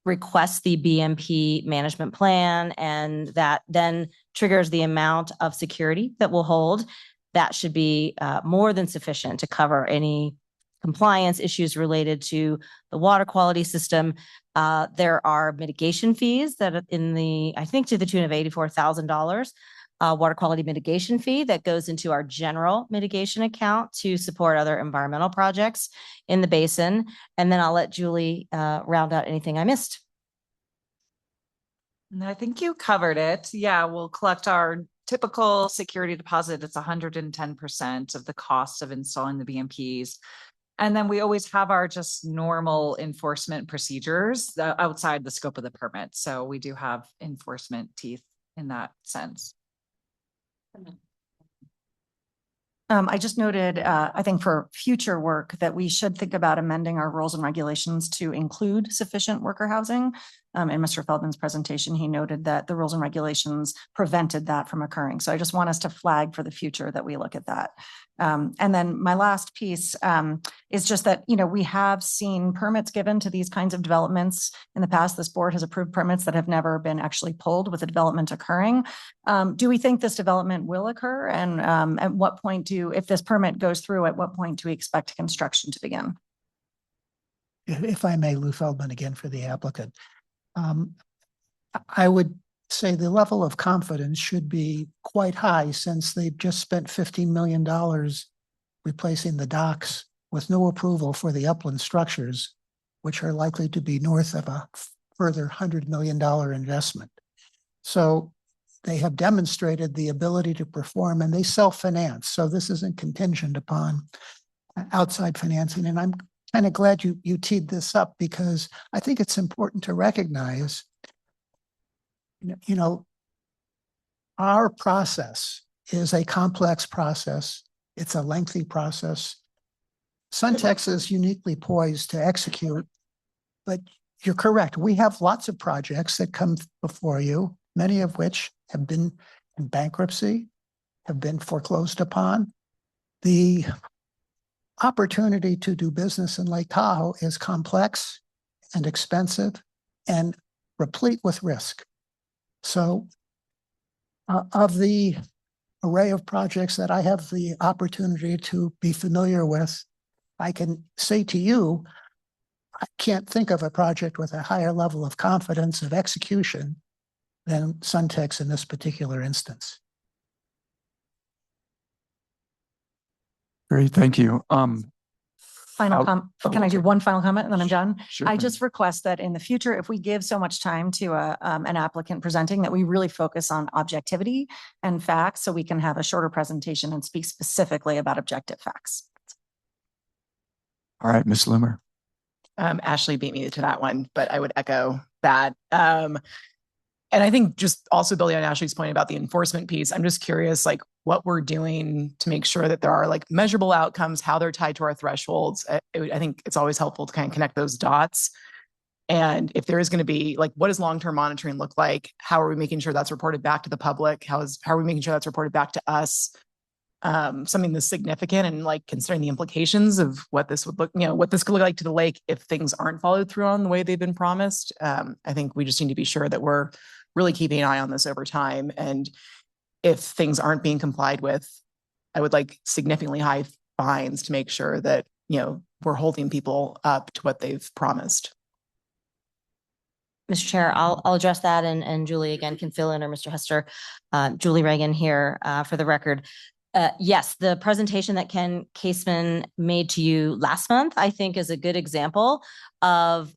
request the BMP management plan, and that then triggers the amount of security that we'll hold. That should be more than sufficient to cover any compliance issues related to the water quality system. There are mitigation fees that are I think to the tune of $84,000. Water quality mitigation fee that goes into our general mitigation account to support other environmental projects in the basin. And then I'll let Julie round out anything I missed. I think you covered it. Yeah, we'll collect our typical security deposit. It's 110% of the cost of installing the BMPs. And then we always have our just normal enforcement procedures outside the scope of the permit. So we do have enforcement teeth in that sense. I just noted, I think for future work that we should think about amending our rules and regulations to include sufficient worker housing. In Mr. Feldman's presentation, he noted that the rules and regulations prevented that from occurring. So I just want us to flag for the future that we look at that. And then my last piece is just that, we have seen permits given to these kinds of developments in the past. This board has approved permits that have never been actually pulled with the development occurring. Do we think this development will occur? And at what point if this permit goes through, at what point do we expect construction to begin? If I may, Lou Feldman again for the applicant. I would say the level of confidence should be quite high since they've just spent $15 million replacing the docks with no approval for the upland structures, which are likely to be north of a further $100 million investment. So they have demonstrated the ability to perform, and they self-finance. So this isn't contingent upon outside financing. And I'm kind of glad you teed this up, because I think it's important to recognize, our process is a complex process. It's a lengthy process. Suntex is uniquely poised to execute, but you're correct. We have lots of projects that come before you many of which have been in bankruptcy, have been foreclosed upon. The opportunity to do business in Lake Tahoe is complex and expensive and replete with risk. So of the array of projects that I have the opportunity to be familiar with, I can say to you, I can't think of a project with a higher level of confidence of execution than Suntex in this particular instance. Great, thank you. Can I do one final comment and then I'm done? Sure I thing. just request that in the future, if we give so much time to an applicant presenting, that we really focus on objectivity and facts so we can have a shorter presentation and speak specifically about objective facts. All right, Ms. Loomer. Ashley beat me to that one, but I would echo that. And I think just also building on Ashley's point about the enforcement piece, I'm just curious, like what we're doing to make sure that there are like measurable outcomes, how they're tied to our thresholds. I think it's always helpful to kind of connect those dots. And if there is going to be like, what does long-term monitoring look like? How are we making sure that's reported back to the public? How are we making sure that's reported back to us? Something that's significant and like considering the implications of what this would look, what this could look like to the lake if things aren't followed through on the way they've been promised. I think we just need to be sure that we're really keeping an eye on this over time. And if things aren't being complied with, I would like significantly high fines to make sure that, we're holding people up to what they've promised. Mr. Chair, I'll address that and Julie again can fill in, or Mr. Hester. Julie Reagan here for the record. Yes, the presentation that Ken Caseman made to you last month, I think is a good example of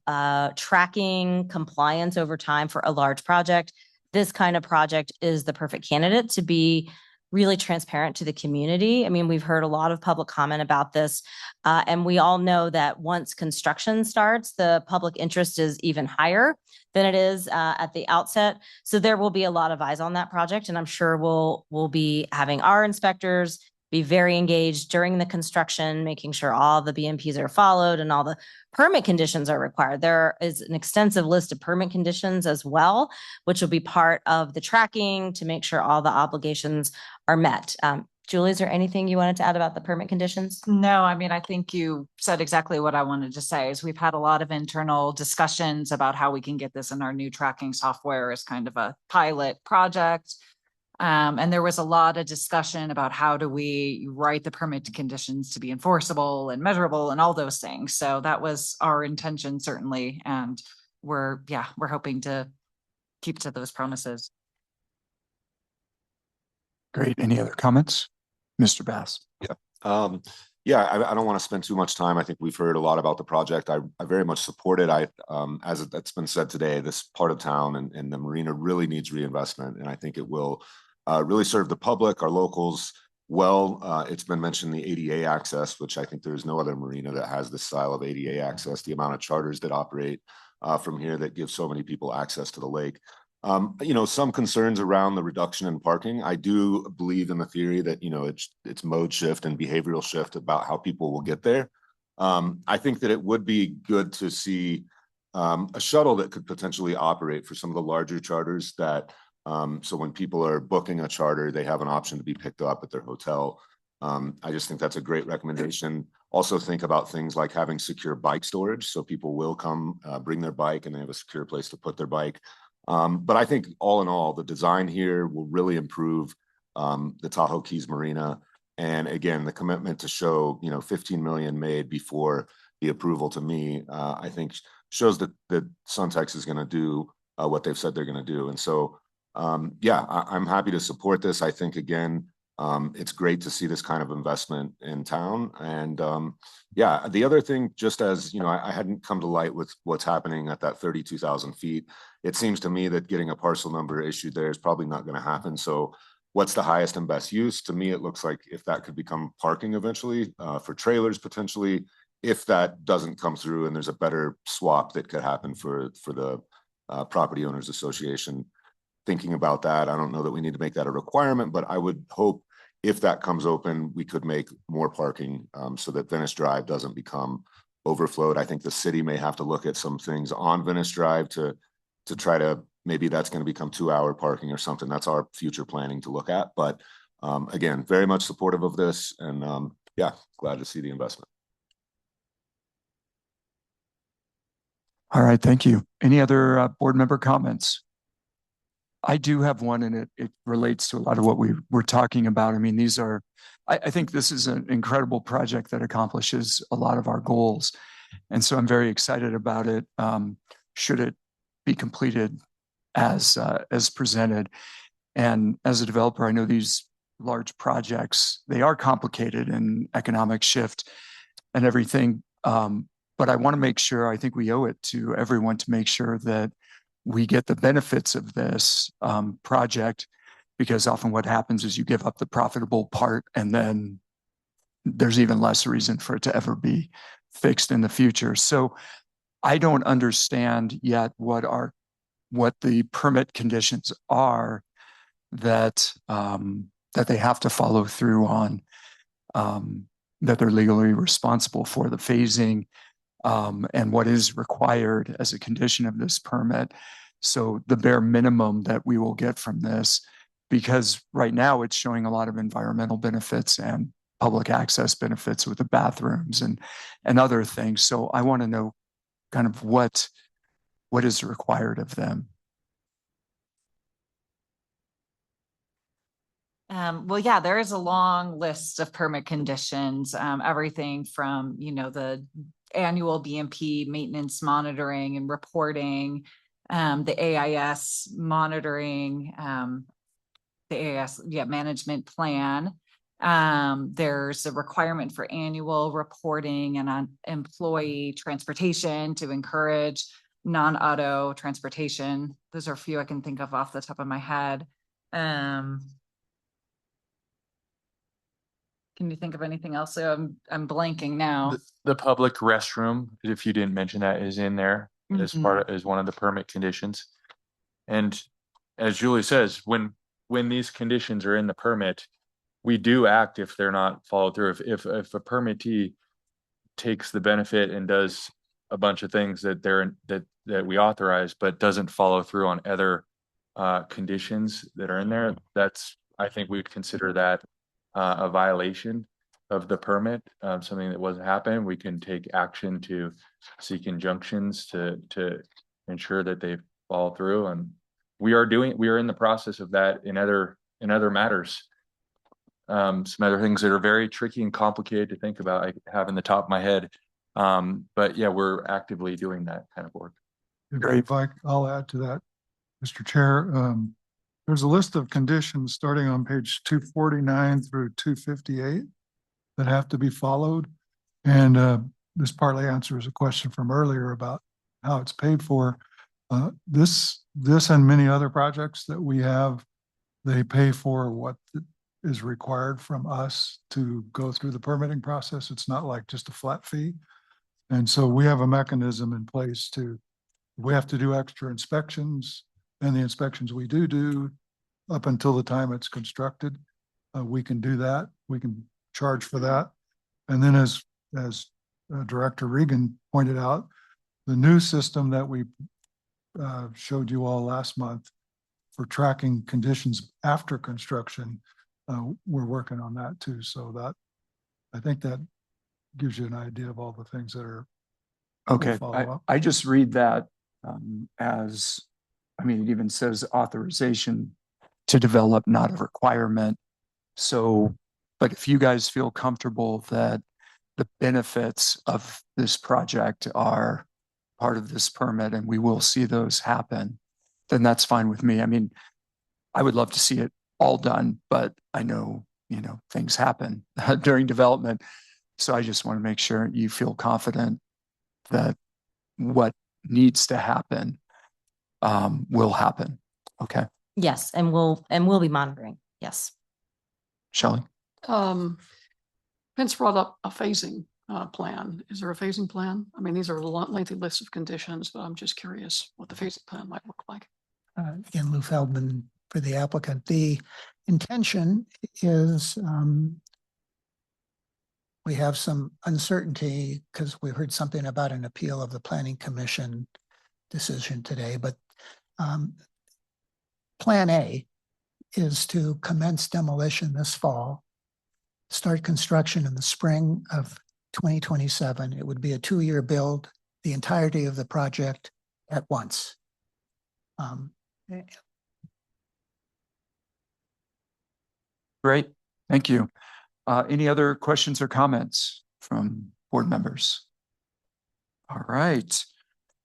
tracking compliance over time for a large project. This kind of project is the perfect candidate to be really transparent to the community. I mean, we've heard a lot of public comment about this, and we all know that once construction starts, the public interest is even higher than it is at the outset. So there will be a lot of eyes on that project, and I'm sure we'll be having our inspectors be very engaged during the construction, making sure all the BMPs are followed and all the permit conditions are required. There is an extensive list of permit conditions as well, which will be part of the tracking to make sure all the obligations are met. Julie, is there anything you wanted to add about the permit conditions? No, I mean, I think you said exactly what I wanted to say is we've had a lot of internal discussions about how we can get this in our new tracking software as kind of a pilot project. And there was a lot of discussion about how do we write the permit conditions to be enforceable and measurable and all those things. So that was our intention, certainly. And we're hoping to keep to those promises. Great. Any other comments? Mr. Bass. Yeah. I don't want to spend too much time. I think we've heard a lot about the project. I very much support it. As it's been said today, this part of town and the marina really needs reinvestment. And I think it will really serve the public, our locals well. It's been mentioned the ADA access, which I think there's no other marina that has this style of ADA access, the amount of charters that operate from here that give so many people access to the lake. Some concerns around the reduction in parking. I do believe in the theory that, it's mode shift and behavioral shift about how people will get there. I think that it would be good to see a shuttle that could potentially operate for some of the larger charters that so when people are booking a charter, they have an option to be picked up at their hotel. I just think that's a great recommendation. Also think about things like having secure bike storage. So people will come bring their bike and they have a secure place to put their bike. But I think all in all, the design here will really improve the Tahoe Keys Marina. And again, the commitment to show, 15 million made before the approval to me, I think shows that Suntex is going to do what they've said they're going to do. And so, I'm happy to support this. I think, again, it's great to see this kind of investment in town. And the other thing, just as, I hadn't come to light with what's happening at that 32,000 feet. It seems to me that getting a parcel number issued there is probably not going to happen. So what's the highest and best use? To me, it looks like if that could become parking eventually for trailers, potentially, if that doesn't come through and there's a better swap that could happen for the Property Owners Association. Thinking about that, I don't know that we need to make that a requirement, but I would hope if that comes open, we could make more parking so that Venice Drive doesn't become overflowed. I think the city may have to look at some things on Venice Drive to try to maybe that's going to become 2-hour parking or something. That's our future planning to look at. But again, very much supportive of this, and yeah, glad to see the investment. All right, thank you. Any other board member comments? I do have one, and it relates to a lot of what we were talking about. I mean, I think this is an incredible project that accomplishes a lot of our goals. And so I'm very excited about it. Should it be completed as presented. And as a developer, I know these large projects, they are complicated in economic shift and everything. But I want to make sure, I think we owe it to everyone to make sure that we get the benefits of this project, because often what happens is you give up the profitable part and then there's even less reason for it to ever be fixed in the future. So I don't understand yet what the permit conditions are that they have to follow through on, that they're legally responsible for the phasing, and what is required as a condition of this permit. So the bare minimum that we will get from this, because right now it's showing a lot of environmental benefits and public access benefits with the bathrooms and other things. So I want to know kind of what is required of them. Well, yeah, there is a long list of permit conditions, everything from, the annual BMP maintenance monitoring and reporting, the AIS monitoring, the AIS management plan. There's a requirement for annual reporting and on employee transportation to encourage non-auto transportation. Those are a few I can think of off the top of my head. Can you think of anything else? So I'm blanking now. The public restroom, if you didn't mention that, is in there as as one of the permit conditions. And as Julie says, when these conditions are in the permit, we do act if they're not followed through. If a permittee takes the benefit and does a bunch of things that we authorize, but doesn't follow through on other conditions that are in there, I think we would consider that a violation of the permit, something that wasn't happening. We can take action to seek injunctions to ensure that they follow through. And we are in the process of that in other matters. Some other things that are very tricky and complicated to think about, I have in the top of my head. But yeah, we're actively doing that kind of work. Great. I'll add to that, Mr. Chair. There's a list of conditions starting on page 249 through 258 that have to be followed. And this partly answers a question from earlier about how it's paid for. This and many other projects that we have, they pay for what is required from us to go through the permitting process. It's not like just a flat fee. And so we have a mechanism in place we have to do extra inspections, and the inspections we do up until the time it's constructed, we can do that. We can charge for that. And then as Director Regan pointed out, the new system that we showed you all last month for tracking conditions after construction, we're working on that too. So I think that gives you an idea of all the things that are okay. I just read that as, it even says authorization to develop, not a requirement. So, but if you guys feel comfortable that the benefits of this project are part of this permit and we will see those happen, then that's fine with me. I would love to see it all done, but I know, things happen during development. So I just want to make sure you feel confident that what needs to happen will happen. Okay. Yes, and we'll be monitoring. Yes. Shelley? Vince brought up a phasing plan. Is there a phasing plan? These are a lengthy list of conditions, but I'm just curious what the phasing plan might look like. Again, Lou Feldman for the applicant. The intention is we have some uncertainty because we heard something about an appeal of the Planning Commission decision today, but Plan A is to commence demolition this fall, start construction in the spring of 2027. It would be a 2-year build, the entirety of the project at once. Great, thank you. Any other questions or comments from board members? All right,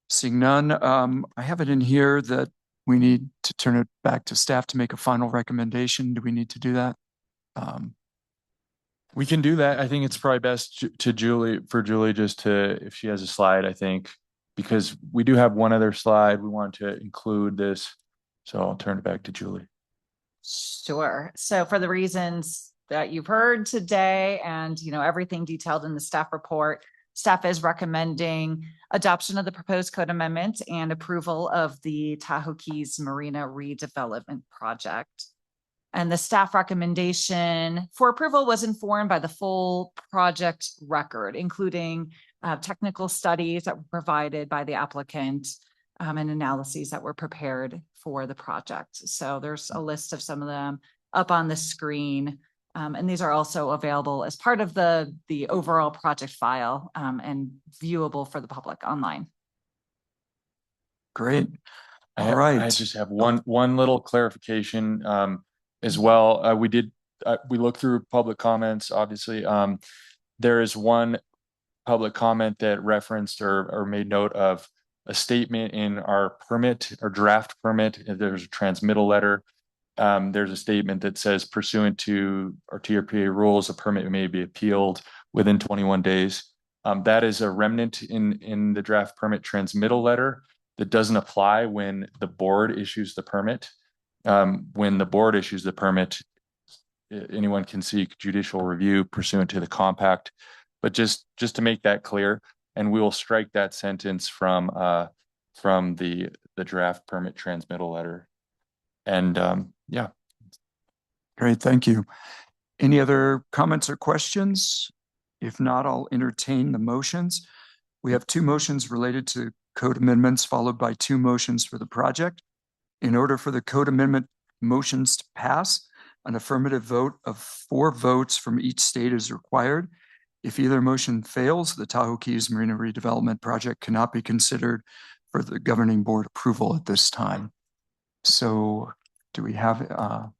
seeing none, I have it in here that we need to turn it back to staff to make a final recommendation. Do we need to do that? We can do that. I think it's probably best to Julie, just to, if she has a slide, I think, because we do have one other slide. We want to include this. So I'll turn it back to Julie. Sure. So for the reasons that you've heard today and, everything detailed in the staff report, staff is recommending adoption of the proposed code amendment and approval of the Tahoe Keys Marina redevelopment project. And the staff recommendation for approval was informed by the full project record, including technical studies that were provided by the applicant and analyses that were prepared for the project. So there's a list of some of them up on the screen. And these are also available as part of the overall project file and viewable for the public online. Great. All right. I just have one little clarification as well. We looked through public comments, obviously. There is one public comment that referenced or made note of a statement in our permit or draft permit. There's a transmittal letter. There's a statement that says pursuant to our TRPA rules, a permit may be appealed within 21 days. That is a remnant in the draft permit transmittal letter that doesn't apply when the board issues the permit. When the board issues the permit, anyone can seek judicial review pursuant to the compact. But just to make that clear, and we will strike that sentence from the draft permit transmittal letter. And yeah. Great, thank you. Any other comments or questions? If not, I'll entertain the motions. We have 2 motions related to code amendments, followed by 2 motions for the project. In order for the code amendment motions to pass, an affirmative vote of 4 votes from each state is required. If either motion fails, the Tahoe Keys Marina redevelopment project cannot be considered for the governing board approval at this time. So do we have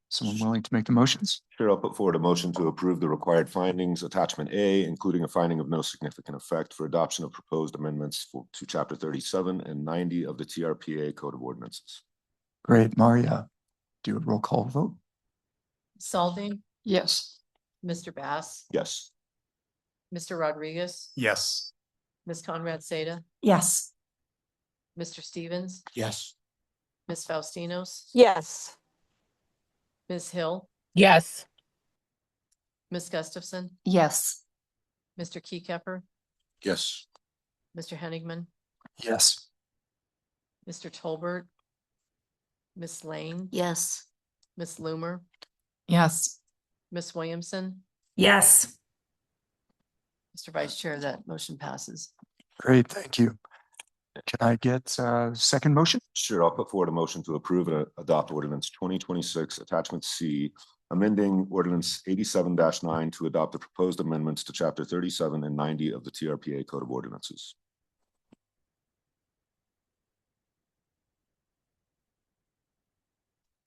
someone willing to make the motions? Sure, I'll put forward a motion to approve the required findings, attachment A, including a finding of no significant effect for adoption of proposed amendments to chapter 37 and 90 of the TRPA Code of Ordinances. Great, Maria, do a roll call vote. Salding, Yes. Mr. Bass, Yes. Mr. Rodriguez, Yes. Ms. Conrad Seda, Yes. Mr. Stevens, Yes. Ms. Faustinos, Yes. Ms. Hill, Yes. Ms. Gustafson, Yes. Mr. Keycapper, Yes. Mr. Henigman, Yes. Mr. Tolbert, Ms. Lane, Yes. Ms. Loomer, Yes. Ms. Williamson, Yes. Mr. Vice Chair, that motion passes. Great, thank you. Can I get a second motion? Sure, I'll put forward a motion to approve and adopt ordinance 2026 attachment C, amending ordinance 87-9 to adopt the proposed amendments to chapter 37 and 90 of the TRPA Code of Ordinances.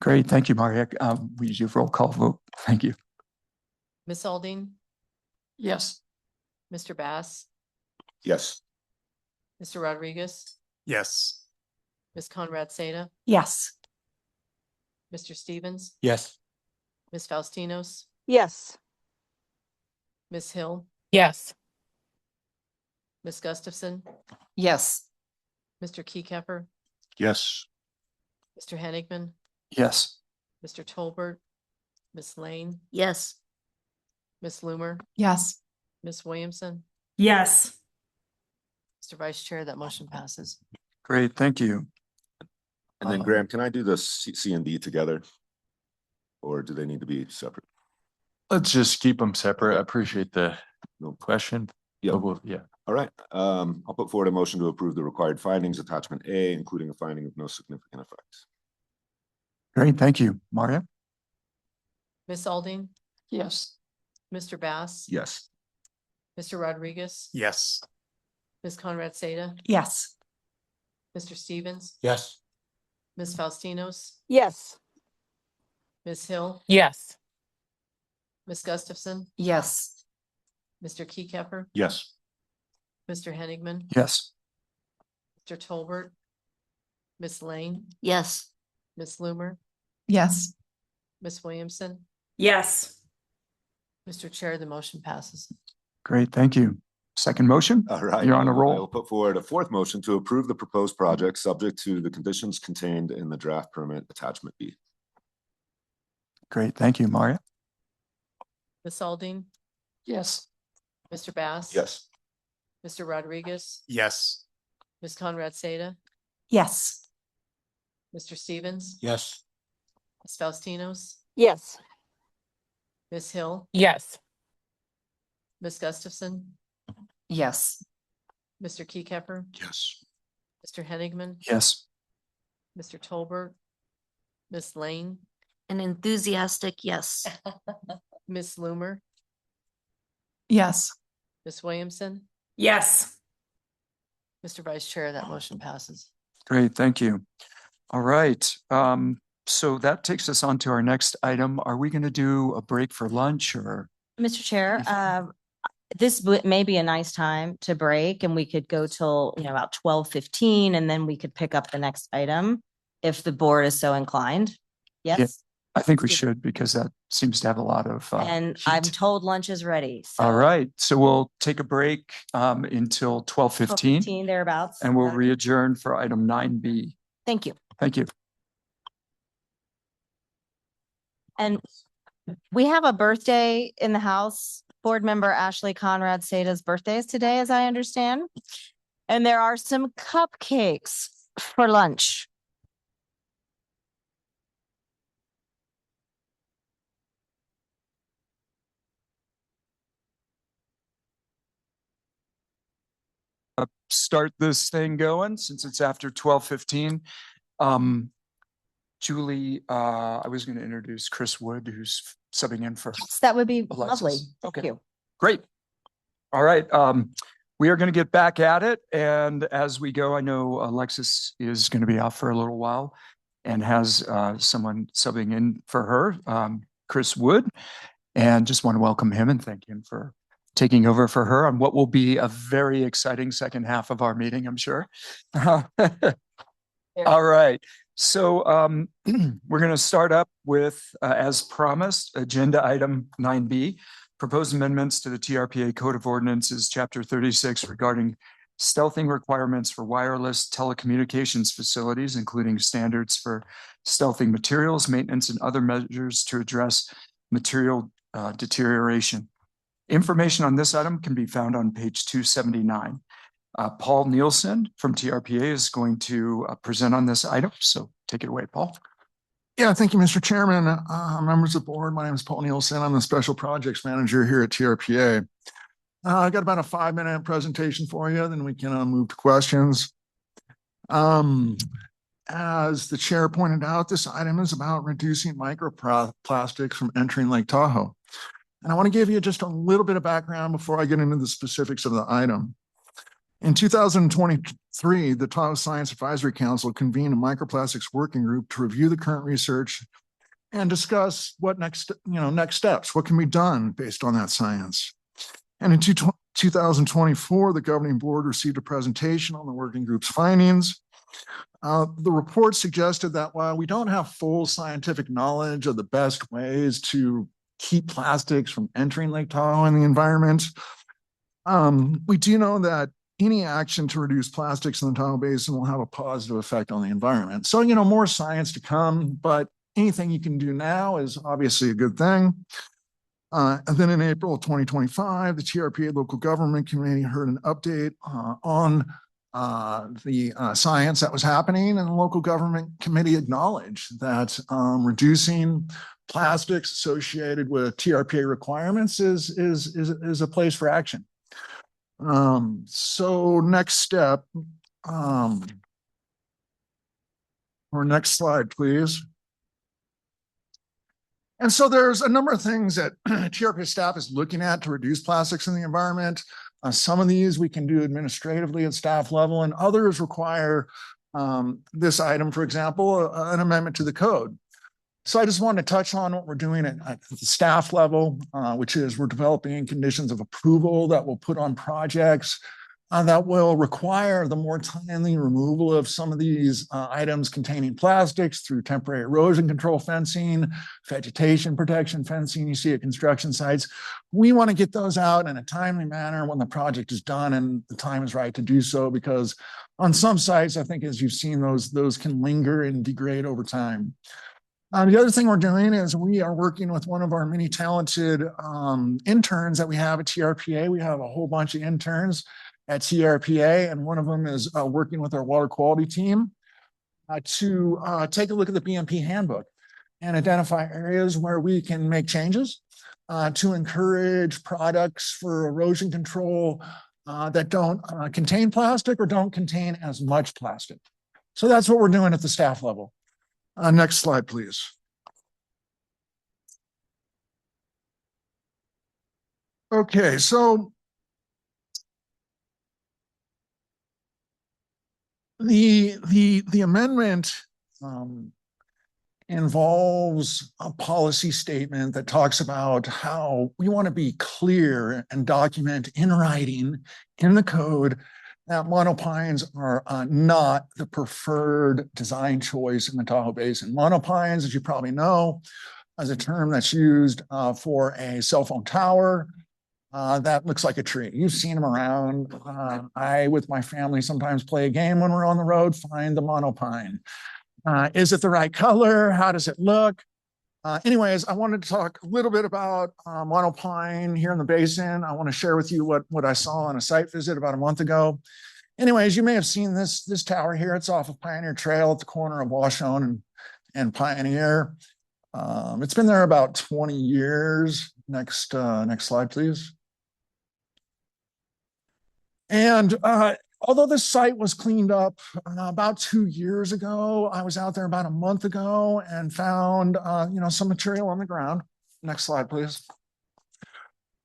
Great, thank you, Maria. We use your roll call vote. Thank you. Ms. Aldine, Yes. Mr. Bass, Yes. Mr. Rodriguez, Yes. Ms. Conrad Seda, Yes. Mr. Stevens, Yes. Ms. Faustinos, Yes. Ms. Hill, Yes. Ms. Gustafson, Yes. Mr. Keycapper, Yes. Mr. Henigman, Yes. Mr. Tolbert, Ms. Lane, Yes. Ms. Loomer, Yes. Ms. Williamson, Yes. Mr. Vice Chair, that motion passes. Great, thank you. And then Graham, can I do the C and D together? Or do they need to be separate? Let's just keep them separate. I appreciate the question. Yeah. Yeah. All right. I'll put forward a motion to approve the required findings, attachment A, including a finding of no significant effect. Great, thank you. Maria? Miss Aldine, Yes. Mr. Bass, Yes. Mr. Rodriguez, Yes. Ms. Conrad Seda, Yes. Mr. Stevens, Yes. Ms. Faustinos, Yes. Ms. Hill, Yes. Ms. Gustafson, Yes. Mr. Keycapper, Yes. Mr. Henigman, Yes. Mr. Tolbert, Ms. Lane, Yes. Ms. Loomer, Yes. Ms. Williamson, Yes. Mr. Chair, the motion passes. Great, thank you. Second motion? All right. You're on a I will roll. put forward a fourth motion to approve the proposed project subject to the conditions contained in the draft permit attachment B. Great, thank you. Maria? Ms. Aldine, Yes. Mr. Bass. Yes. Mr. Rodriguez, Yes. Ms. Conrad Seda, Yes. Mr. Stevens, Yes. Ms. Faustinos, Yes. Ms. Hill, Yes. Ms. Gustafson, Yes. Mr. Keycapper, Yes. Mr. Henigman, Yes. Mr. Tolbert, Ms. Lane, An enthusiastic yes. Ms. Loomer, Yes. Ms. Williamson, Yes. Mr. Vice Chair, that motion passes. Great, thank you. All right, so that takes us on to our next item. Are we going to do a break for lunch or? Mr. Chair, this may be a nice time to break and we could go till, about 12:15 and then we could pick up the next item if the board is so inclined. Yeah, Yes? I think we should because that seems to have a lot of And I'm heat. told lunch is ready. All So right, so we'll take a break until 12:15 12:15 thereabouts. and we'll re-adjourn for item 9B. Thank you. Thank you. And we have a birthday in the house. Board member Ashley Conrad Seda's birthday is today, as I understand. And there are some cupcakes for lunch. Start this thing going since it's after 12:15. Julie, I was going to introduce Chris Wood, who's subbing in for Yes, that would be Alexis. lovely. Okay. Thank you. Great. All right. We are going to get back at it. And as we go, I know Alexis is going to be out for a little while and has someone subbing in for her, Chris Wood. And just want to welcome him and thank him for taking over for her on what will be a very exciting second half of our meeting, I'm sure. All right. So we're going to start up with, as promised, agenda item 9B, proposed amendments to the TRPA Code of Ordinances, Chapter 36, regarding stealthing requirements for wireless telecommunications facilities, including standards for stealthing materials, maintenance, and other measures to address material deterioration. Information on this item can be found on page 279. Paul Nielsen from TRPA is going to present on this item. So take it away, Paul. Yeah, thank you, Mr. Chairman. Members of the board, my name is Paul Nielsen. I'm the Special Projects Manager here at TRPA. I got about a 5-minute presentation for you, then we can move to questions. As the chair pointed out, this item is about reducing microplastics from entering Lake Tahoe. And I want to give you just a little bit of background before I get into the specifics of the item. In 2023, the Tahoe Science Advisory Council convened a microplastics working group to review the current research and discuss what next steps, what can be done based on that science. And in 2024, the governing board received a presentation on the working group's findings. The report suggested that while we don't have full scientific knowledge of the best ways to keep plastics from entering Lake Tahoe and the environment, we do know that any action to reduce plastics in the Tahoe Basin will have a positive effect on the environment. So, more science to come, but anything you can do now is obviously a good thing. And then in April of 2025, the TRPA Local Government Committee heard an update on the science that was happening, and the Local Government Committee acknowledged that reducing plastics associated with TRPA requirements is a place for action. So next step, or next slide, please. And so there's a number of things that TRPA staff is looking at to reduce plastics in the environment. Some of these we can do administratively at staff level, and others require this item, for example, an amendment to the code. So I just wanted to touch on what we're doing at the staff level, which is we're developing conditions of approval that we'll put on projects that will require the more timely removal of some of these items containing plastics through temporary erosion control fencing, vegetation protection fencing you see at construction sites. We want to get those out in a timely manner when the project is done and the time is right to do so, because on some sites, I think as you've seen, those can linger and degrade over time. The other thing we're doing is we are working with one of our many talented interns that we have at TRPA. We have a whole bunch of interns at TRPA, and one of them is working with our water quality team to take a look at the BMP handbook and identify areas where we can make changes to encourage products for erosion control that don't contain plastic or don't contain as much plastic. So that's what we're doing at the staff level. Next slide, please. Okay, so the amendment involves a policy statement that talks about how we want to be clear and document in writing in the code that monopines are not the preferred design choice in the Tahoe Basin. Monopines, as you probably know, is a term that's used for a cell phone tower that looks like a tree. You've seen them around. I, with my family, sometimes play a game when we're on the road, find the monopine. Is it the right color? How does it look? Anyways, I wanted to talk a little bit about monopine here in the basin. I want to share with you what I saw on a site visit about a month ago. Anyways, you may have seen this tower here. It's off of Pioneer Trail at the corner of Washone and Pioneer. It's been there about 20 years. Next slide, please. And although this site was cleaned up about 2 years ago, I was out there about a month ago and found some material on the ground. Next slide, please.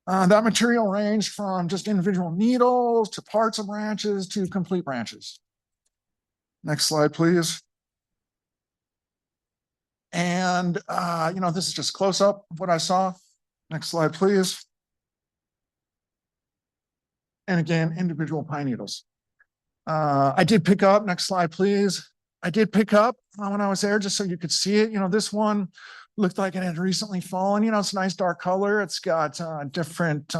That material ranged from just individual needles to parts of branches to complete branches. Next slide, please. And this is just close up of what I saw. Next slide, please. And again, individual pine needles. I did pick up, next slide, please. I did pick up when I was there, just so you could see it. This one looked like it had recently fallen. It's a nice dark color. It's got different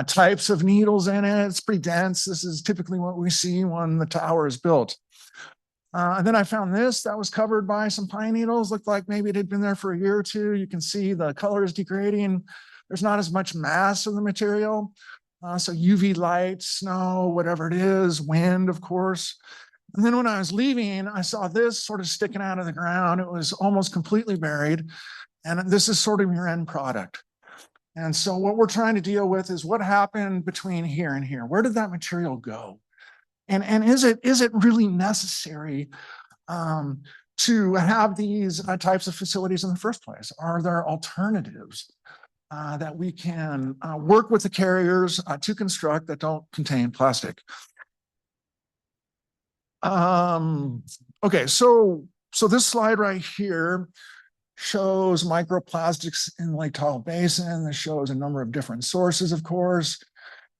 types of needles in it. It's pretty dense. This is typically what we see when the tower is built. And then I found this that was covered by some pine needles. Looked like maybe it had been there for a year or two. You can see the color is degrading. There's not as much mass of the material. So UV light, snow, whatever it is, wind, of course. And then when I was leaving, I saw this sort of sticking out of the ground. It was almost completely buried. And this is sort of your end product. And so what we're trying to deal with is what happened between here and here. Where did that material go? And is it really necessary to have these types of facilities in the first place? Are there alternatives that we can work with the carriers to construct that don't contain plastic? Okay, so this slide right here shows microplastics in Lake Tahoe Basin. This shows a number of different sources, of course.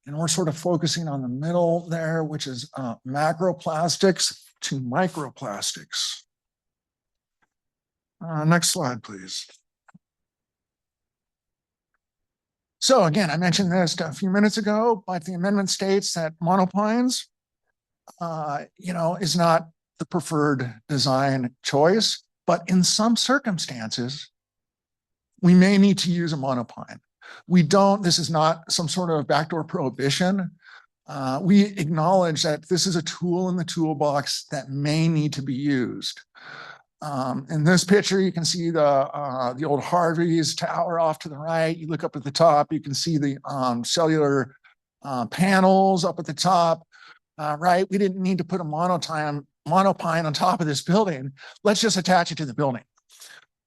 And we're sort of focusing on the middle there, which is macroplastics to microplastics. Next slide, please. So again, I mentioned this a few minutes ago, but the amendment states that monopines, is not the preferred design choice, but in some circumstances, we may need to use a monopine. This is not some sort of backdoor prohibition. We acknowledge that this is a tool in the toolbox that may need to be used. In this picture, you can see the old Harvey's tower off to the right. You look up at the top, you can see the cellular panels up at the top, right? We didn't need to put a monopine on top of this building. Let's just attach it to the building.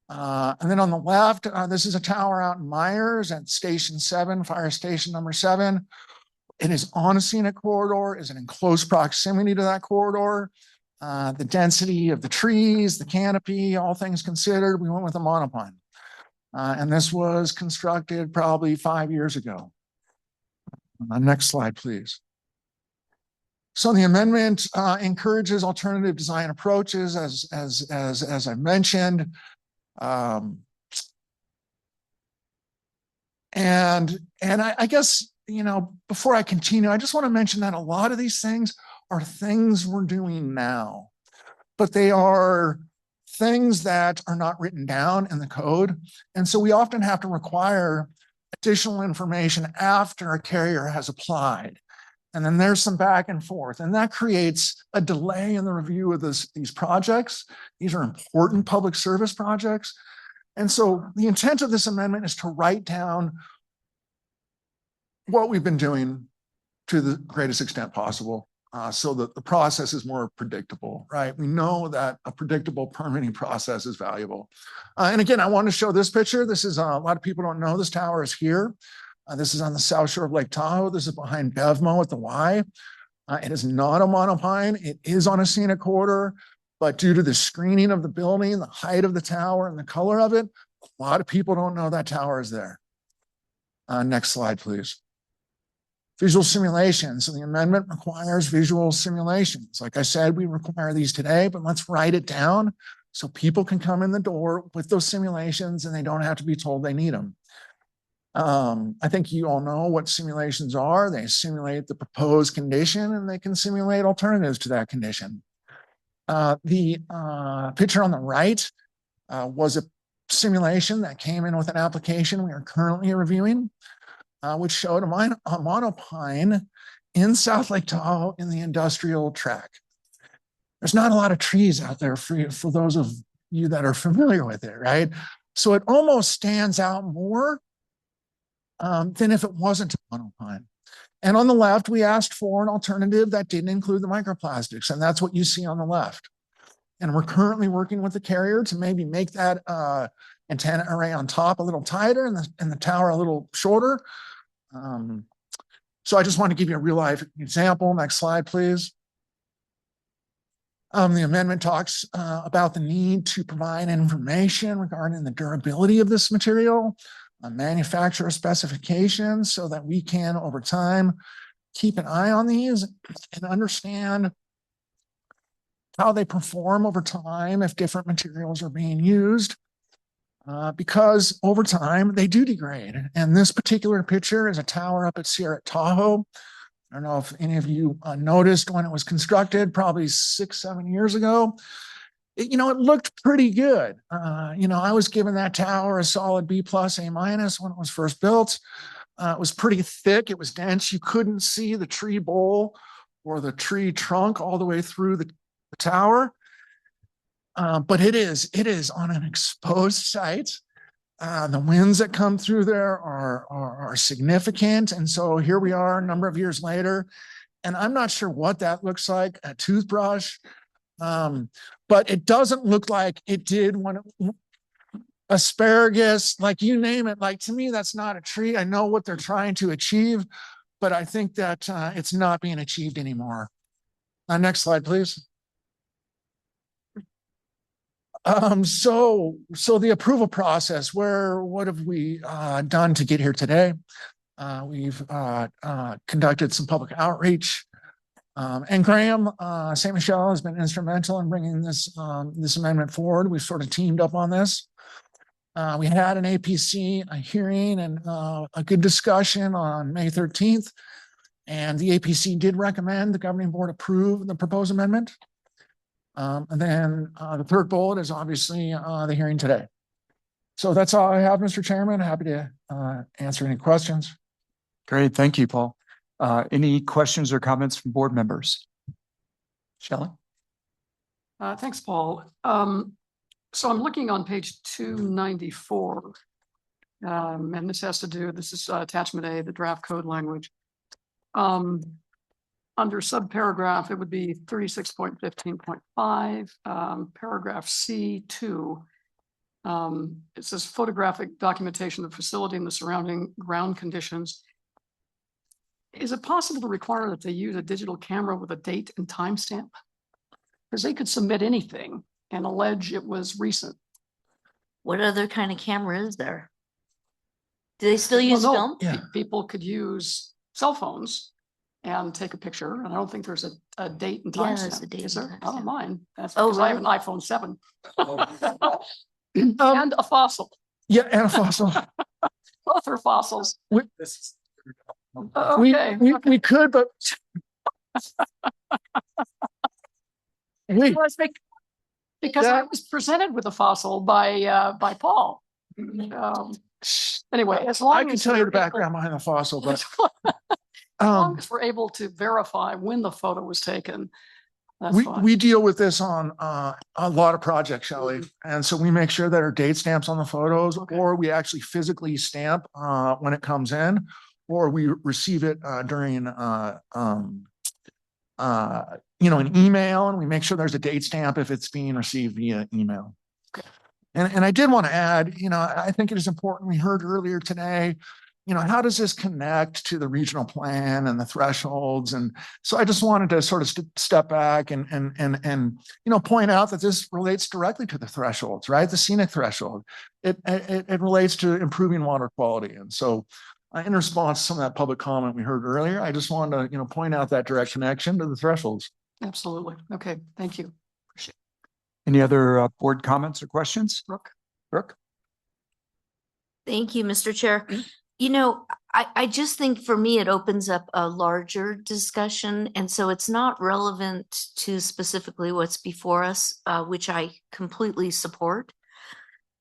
And then on the left, this is a tower out in Myers at Station 7, Fire Station number 7. It is on a scenic corridor, is in close proximity to that corridor. The density of the trees, the canopy, all things considered, we went with a monopine. And this was constructed probably 5 years ago. Next slide, please. So the amendment encourages alternative design approaches, as I mentioned. And I guess, you know, before I continue, I just want to mention that a lot of these things are things we're doing now, but they are things that are not written down in the code. And so we often have to require additional information after a carrier has applied. And then there's some back and forth, and that creates a delay in the review of these projects. These are important public service projects. And so the intent of this amendment is to write down what we've been doing to the greatest extent possible, so that the process is more predictable, right? We know that a predictable permitting process is valuable. And again, I want to show this picture. This is, a lot of people don't know this tower is here. This is on the south shore of Lake Tahoe. This is behind Bevmo at the Y. It is not a monopine. It is on a scenic corridor, but due to the screening of the building, the height of the tower, and the color of it, a lot of people don't know that tower is there. Next slide, please. Visual simulations. So the amendment requires visual simulations. Like I said, we require these today, but let's write it down so people can come in the door with those simulations and they don't have to be told they need them. I think you all know what simulations are. They simulate the proposed condition and they can simulate alternatives to that condition. The picture on the right was a simulation that came in with an application we are currently reviewing, which showed a monopine in South Lake Tahoe in the industrial track. There's not a lot of trees out there for those of you that are familiar with it, right? So it almost stands out more than if it wasn't a monopine. And on the left, we asked for an alternative that didn't include the microplastics, and that's what you see on the left. And we're currently working with the carrier to maybe make that antenna array on top a little tighter and the tower a little shorter. So I just want to give you a real life example. Next slide, please. The amendment talks about the need to provide information regarding the durability of this material, manufacturer specifications, so that we can, over time, keep an eye on these and understand how they perform over time if different materials are being used, because over time they do degrade. And this particular picture is a tower up at Sierra Tahoe. I don't know if any of you noticed when it was constructed, probably 6-7 years ago. It looked pretty good. I was given that tower a solid B+, A- when it was first built. It was pretty thick. It was dense. You couldn't see the tree bole or the tree trunk all the way through the tower. But it is on an exposed site. The winds that come through there are significant. And so here we are a number of years later, and I'm not sure what that looks like, a toothbrush. But it doesn't look like it did when asparagus, like you name it. Like, to me, that's not a tree. I know what they're trying to achieve, but I think that it's not being achieved anymore. Next slide, please. So the approval process, what have we done to get here today? We've conducted some public outreach. And Graham St. Michel has been instrumental in bringing this amendment forward. We've sort of teamed up on this. We had an APC hearing and a good discussion on May 13th. And the APC did recommend the governing board approve the proposed amendment. And then the third bullet is obviously the hearing today. So that's all I have, Mr. Chairman. Happy to answer any questions. Great. Thank you, Paul. Any questions or comments from board members? Shelley? Thanks, Paul. So I'm looking on page 294, and this is attachment A, the draft code language. Under subparagraph, it would be 36.15.5, paragraph C2. It says photographic documentation of the facility and the surrounding ground conditions. Is it possible to require that they use a digital camera with a date and timestamp? Because they could submit anything and allege it was recent. What other kind of camera is there? Do they still Well, use no, film? People could use cell phones and take a picture, and I don't think there's a date and Yeah, there's a timestamp. date Is and there? Not on timestamp. mine. That's Oh, because I have an really? iPhone 7. And a fossil. Yeah, and a fossil. Both are fossils. We, Okay. we could, but we, Because I was presented with a fossil by Paul. Anyway, as long I as can tell you we're the background behind the fossil, but as long as we're able to verify when the photo was taken, that's fine. we deal with this on a lot of projects, Shelley. And so we make sure that our date stamps on the photos, or we actually physically stamp when it comes in, or we receive it during an email, and we make sure there's a date stamp if it's being received via email. And I did want to add, I think it is important. We heard earlier today, how does this connect to the regional plan and the thresholds? And so I just wanted to sort of step back and point out that this relates directly to the thresholds, right? The scenic threshold. It relates to improving water quality. And so in response to some of that public comment we heard earlier, I just wanted to, point out that direct connection to the thresholds. Absolutely. Okay. Thank you. Any other board comments or questions? Brooke? Thank you, Mr. Chair. I just think for me, it opens up a larger discussion. And so it's not relevant to specifically what's before us, which I completely support.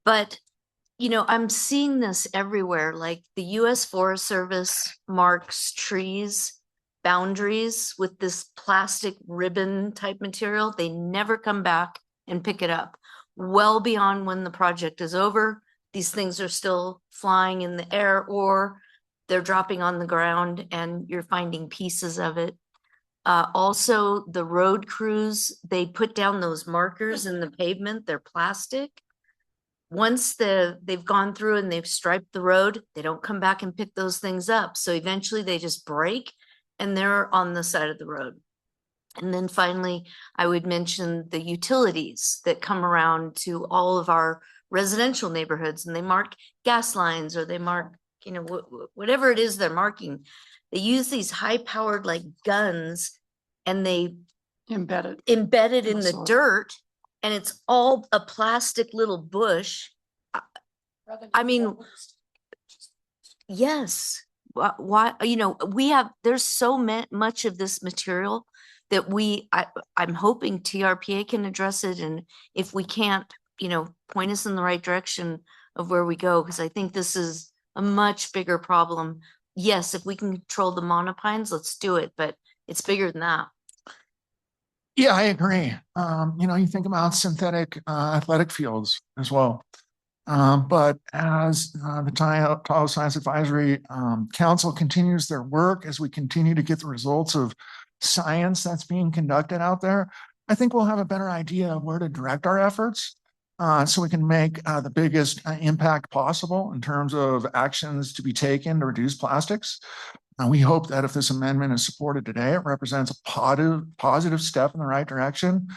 But, I'm seeing this everywhere. Like the U.S. Forest Service marks trees boundaries with this plastic ribbon type material. They never come back and pick it up. Well beyond when the project is over, these things are still flying in the air, or they're dropping on the ground and you're finding pieces of it. Also, the road crews, they put down those markers in the pavement, they're plastic. Once they've gone through and they've striped the road, they don't come back and pick those things up. So eventually they just break and they're on the side of the road. And then finally, I would mention the utilities that come around to all of our residential neighborhoods, and they mark gas lines, or they mark, whatever it is they're marking. They use these high-powered like guns, and they embed it in the dirt, and it's all a plastic little bush. I mean, yes. Why, there's so much of this material that I'm hoping TRPA can address it. And if we can't, point us in the right direction of where we go, because I think this is a much bigger problem. Yes, if we can control the monopines, let's do it, but it's bigger than that. Yeah, I agree. You think about synthetic athletic fields as well. But as the Tahoe Science Advisory Council continues their work, as we continue to get the results of science that's being conducted out there, I think we'll have a better idea of where to direct our efforts so we can make the biggest impact possible in terms of actions to be taken to reduce plastics. We hope that if this amendment is supported today, it represents a positive step in the right direction.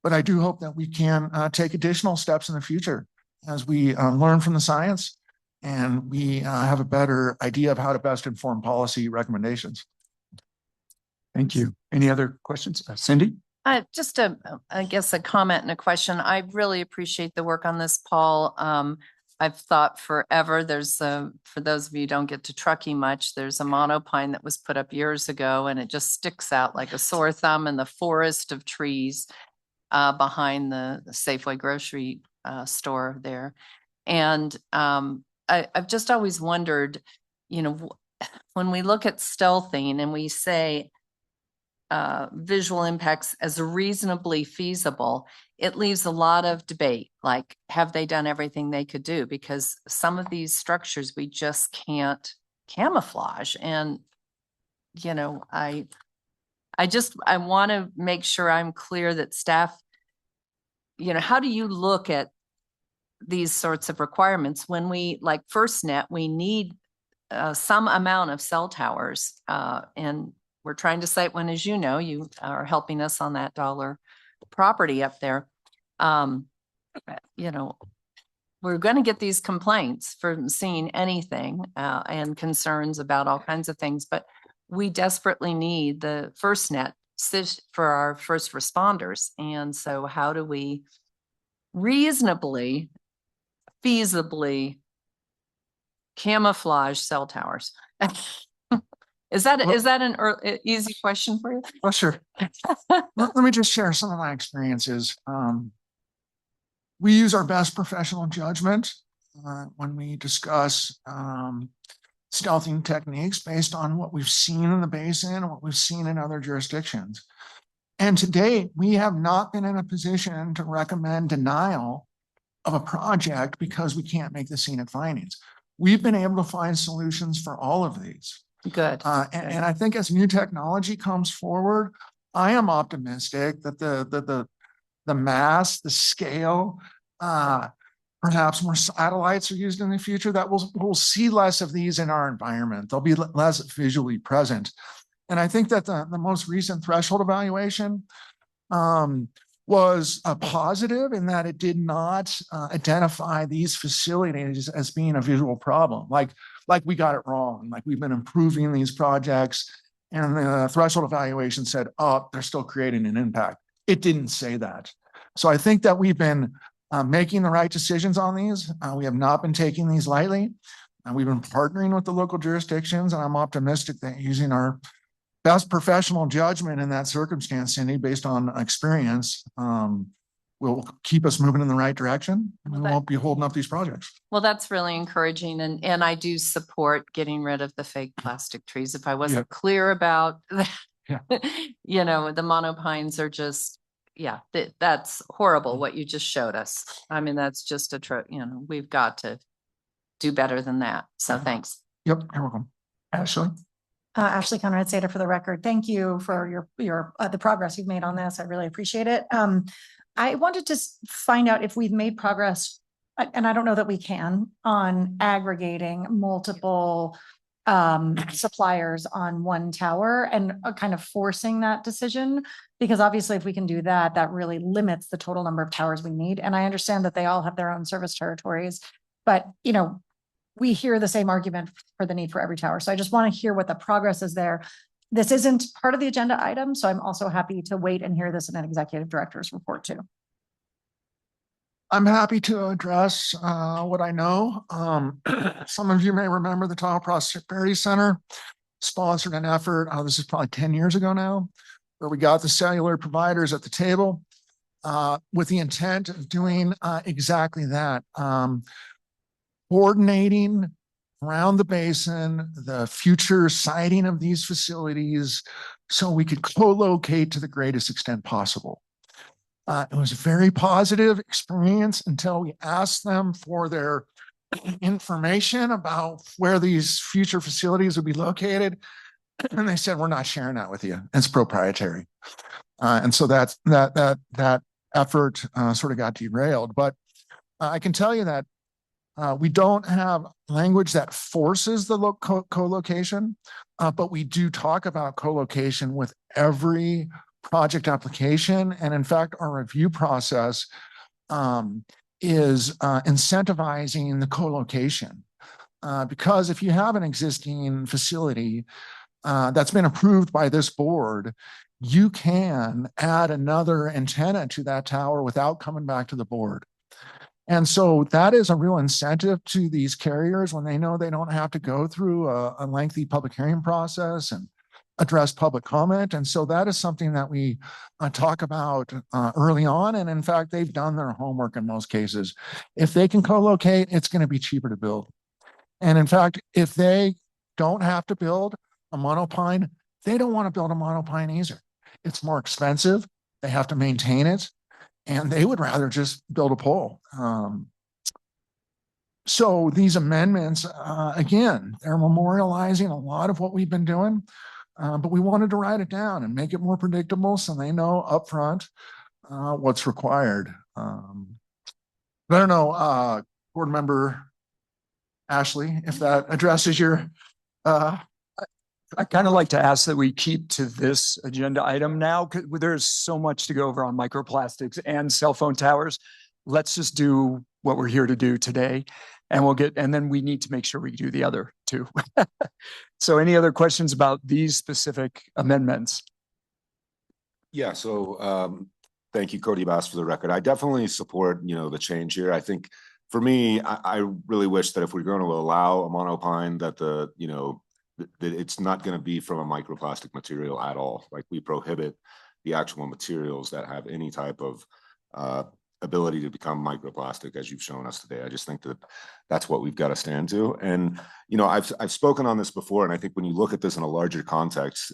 But I do hope that we can take additional steps in the future as we learn from the science and we have a better idea of how to best inform policy recommendations. Thank you. Any other questions? Cindy? Just I guess a comment and a question. I really appreciate the work on this, Paul. I've thought forever, for those of you who don't get to Truckee much, there's a monopine that was put up years ago, and it just sticks out like a sore thumb in the forest of trees behind the Safeway grocery store there. And I've just always wondered, when we look at stealthing and we say visual impacts as reasonably feasible, it leaves a lot of debate. Like, have they done everything they could do? Because some of these structures we just can't camouflage. And, I want to make sure I'm clear that staff, how do you look at these sorts of requirements. When we, like FirstNet, we need some amount of cell towers, and we're trying to site one, as you know, you are helping us on that dollar property up there. You know, we're going to get these complaints from seeing anything and concerns about all kinds of things, but we desperately need the FirstNet for our first responders. And so how do we reasonably, feasibly camouflage cell towers? Is that an easy question for you? Oh, sure. Let me just share some of my experiences. We use our best professional judgment when we discuss stealthing techniques based on what we've seen in the basin and what we've seen in other jurisdictions. And to date, we have not been in a position to recommend denial of a project because we can't make the scenic findings. We've been able to find solutions for all of these. Good. And I think as new technology comes forward, I am optimistic that the mass, the scale, perhaps more satellites are used in the future, that we'll see less of these in our environment. They'll be less visually present. And I think that the most recent threshold evaluation was a positive in that it did not identify these facilities as being a visual problem. Like we got it wrong, like we've been improving these projects and the threshold evaluation said, oh, they're still creating an impact. It didn't say that. So I think that we've been making the right decisions on these. We have not been taking these lightly. We've been partnering with the local jurisdictions, and I'm optimistic that using our best professional judgment in that circumstance, Cindy, based on experience, will keep us moving in the right direction. And we won't be holding up these projects. Well, that's really encouraging. And I do support getting rid of the fake plastic trees. If I wasn't clear about that, you know, the monopines are just, that's horrible what you just showed us. I mean, that's just we've got to do better than that. So thanks. Yep, you're welcome. Ashley? Ashley Conrad Seda for the record. Thank you for your the progress you've made on this. I really appreciate it. I wanted to find out if we've made progress, and I don't know that we can, on aggregating multiple suppliers on one tower and kind of forcing that decision, because obviously if we can do that, that really limits the total number of towers we need. And I understand that they all have their own service territories, but you know, we hear the same argument for the need for every tower. So I just want to hear what the progress is there. This isn't part of the agenda item, so I'm also happy to wait and hear this in an executive director's report too. I'm happy to address what I know. Some of you may remember the Tahoe Prosperity Center sponsored an effort, this is probably 10 years ago now, where we got the cellular providers at the table with the intent of doing exactly that. Coordinating around the basin, the future siting of these facilities, so we could co-locate to the greatest extent possible. It was a very positive experience until we asked them for their information about where these future facilities would be located. And they said, we're not sharing that with you. It's proprietary. And so that effort sort of got derailed. But I can tell you that we don't have language that forces the co-location, but we do talk about co-location with every project application. And in fact, our review process is incentivizing the co-location. Because if you have an existing facility that's been approved by this board, you can add another antenna to that tower without coming back to the board. And so that is a real incentive to these carriers when they know they don't have to go through a lengthy public hearing process and address public comment. And so that is something that we talk about early on. And in fact, they've done their homework in most cases. If they can co-locate, it's going to be cheaper to build. And in fact, if they don't have to build a monopine, they don't want to build a monopine either. It's more expensive. They have to maintain it. And they would rather just build a pole. So these amendments, again, they're memorializing a lot of what we've been doing, but we wanted to write it down and make it more predictable so they know upfront what's required. I don't know, board member Ashley, if that addresses your, I kind of like to ask that we keep to this agenda item now, because there's so much to go over on microplastics and cell phone towers. Let's just do what we're here to do today, and and then we need to make sure we do the other two. So any other questions about these specific amendments? Yeah, so thank you, Cody Bass, for the record. I definitely support, the change here. I think for me, I really wish that if we're going to allow a monopine that that it's not going to be from a microplastic material at all. Like, we prohibit the actual materials that have any type of ability to become microplastic, as you've shown us today. I just think that that's what we've got to stand to. And, I've spoken on this before, and I think when you look at this in a larger context,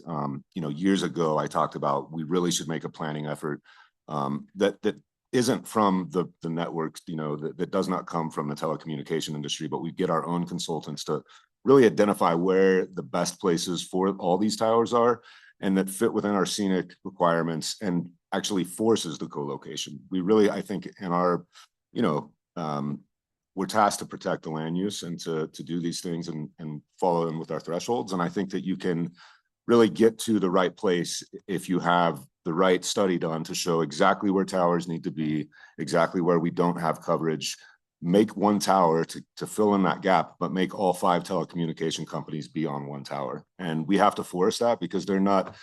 years ago, I talked about we really should make a planning effort that isn't from the networks, that does not come from the telecommunication industry, but we get our own consultants to really identify where the best places for all these towers are, and that fit within our scenic requirements and actually forces the co-location. We really, I think, in our, we're tasked to protect the land use and to do these things and follow them with our thresholds. And I think that you can really get to the right place if you have the right study done to show exactly where towers need to be, exactly where we don't have coverage. Make one tower to fill in that gap, but make all 5 telecommunication companies be on one tower. And we have to force that, because they're not,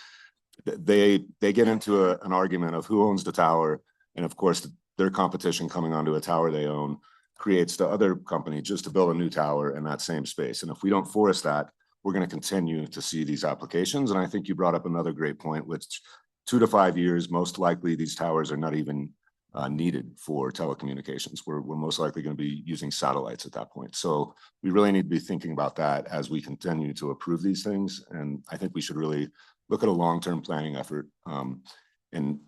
they get into an argument of who owns the tower. And of course, their competition coming onto a tower they own creates the other company just to build a new tower in that same space. And if we don't force that, we're going to continue to see these applications. And I think you brought up another great point, which 2 to 5 years, most likely these towers are not even needed for telecommunications. We're most likely going to be using satellites at that point. So we really need to be thinking about that as we continue to approve these things. And I think we should really look at a long-term planning effort, and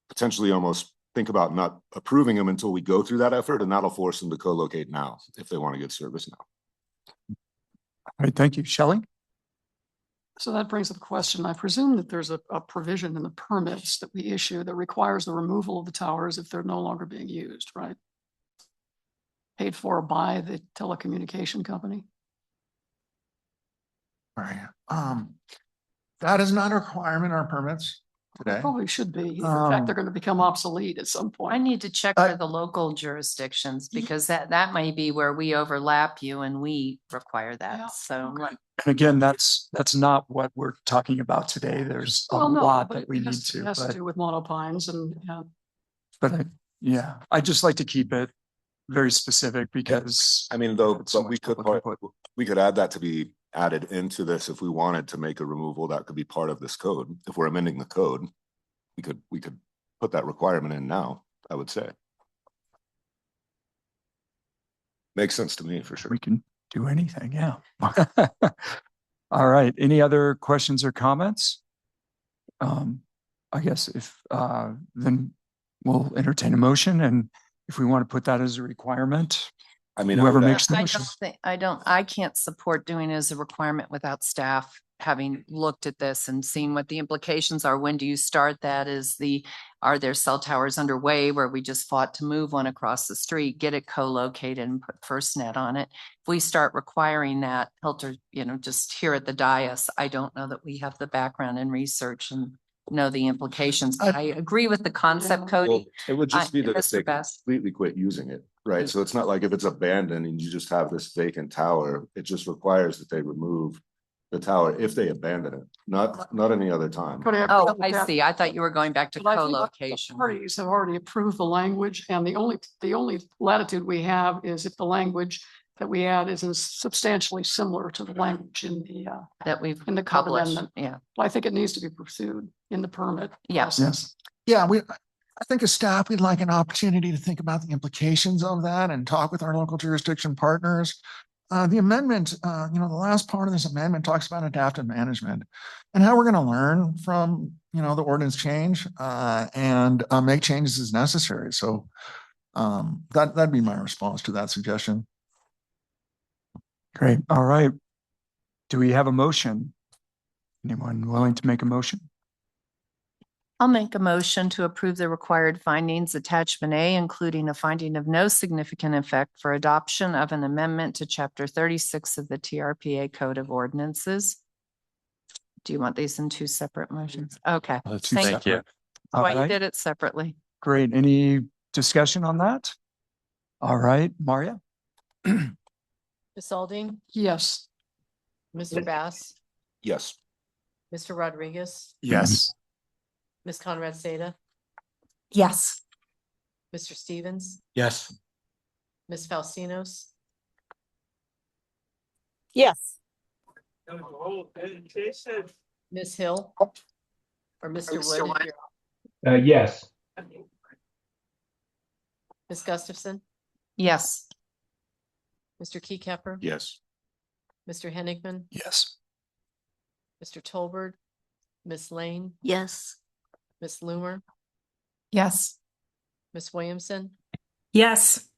potentially almost think about not approving them until we go through that effort, and that'll force them to co-locate now if they want to get service now. All right, thank you. Shelley? So that brings up the question. I presume that there's a provision in the permits that we issue that requires the removal of the towers if they're no longer being used, right? Paid for by the telecommunication company. all right, that is not a requirement in our permits today. It probably should be. In fact, they're going to become obsolete at some point. I need to check for the local jurisdictions, because that may be where we overlap you and we require that. Yeah, So okay. And again, that's not what we're talking about today. There's a lot that we need to. It has to do with monopines But I'd just like to keep it very specific, because I mean, though, but we could add that to be added into this if we wanted to make a removal that could be part of this code. If we're amending the code, we could put that requirement in now, I would say. Makes sense to me, for sure. we can do anything. Yeah. All right. Any other questions or comments? I guess if then we'll entertain a motion, and if we want to put that as a requirement, I mean, whoever makes the motion. I can't support doing it as a requirement without staff having looked at this and seen what the implications are. When do you start that? Are there cell towers underway where we just fought to move one across the street, get it co-located and put FirstNet on it? If we start requiring that filter, just here at the dais, I don't know that we have the background and research and know the implications. But I agree with the concept, Cody. Well, it would just be that if they Mr. Best. completely quit using it, right? So it's not like if it's abandoned and you just have this vacant tower, it just requires that they remove the tower if they abandon it, not any other time. Oh, I see. I thought you were going back to But I think co-location. the parties have already approved the language, and the only latitude we have is if the language that we add is substantially similar to the language in the that we've in the code published. amendment. Yeah. Well, I think it needs to be pursued in the permit. Yes. process. Yeah, I think as staff, we'd like an opportunity to think about the implications of that and talk with our local jurisdiction partners. The amendment, the last part of this amendment talks about adaptive management and how we're going to learn from, the ordinance change and make changes as necessary. So that'd be my response to that suggestion. Great. All right. Do we have a motion? Anyone willing to make a motion? I'll make a motion to approve the required findings, attachment A, including a finding of no significant effect for adoption of an amendment to chapter 36 of the TRPA Code of Ordinances. Do you want these in two separate motions? Okay. Thank you. All Why you right, did it separately. great. Any discussion on that? All right, Maria? Ms. Alding, Yes. Mr. Bass, Yes. Mr. Rodriguez, Yes. Ms. Conrad Seda, Yes. Mr. Stevens, Yes. Ms. Faustinos, Yes. Ms. Hill, or Mr. Wood. if you're- Yes. Ms. Gustafson, Yes. Mr. Keycapper, Yes. Mr. Henigman, Yes. Mr. Tolbert, Ms. Lane, Yes. Ms. Loomer, Yes. Ms. Williamson, Yes.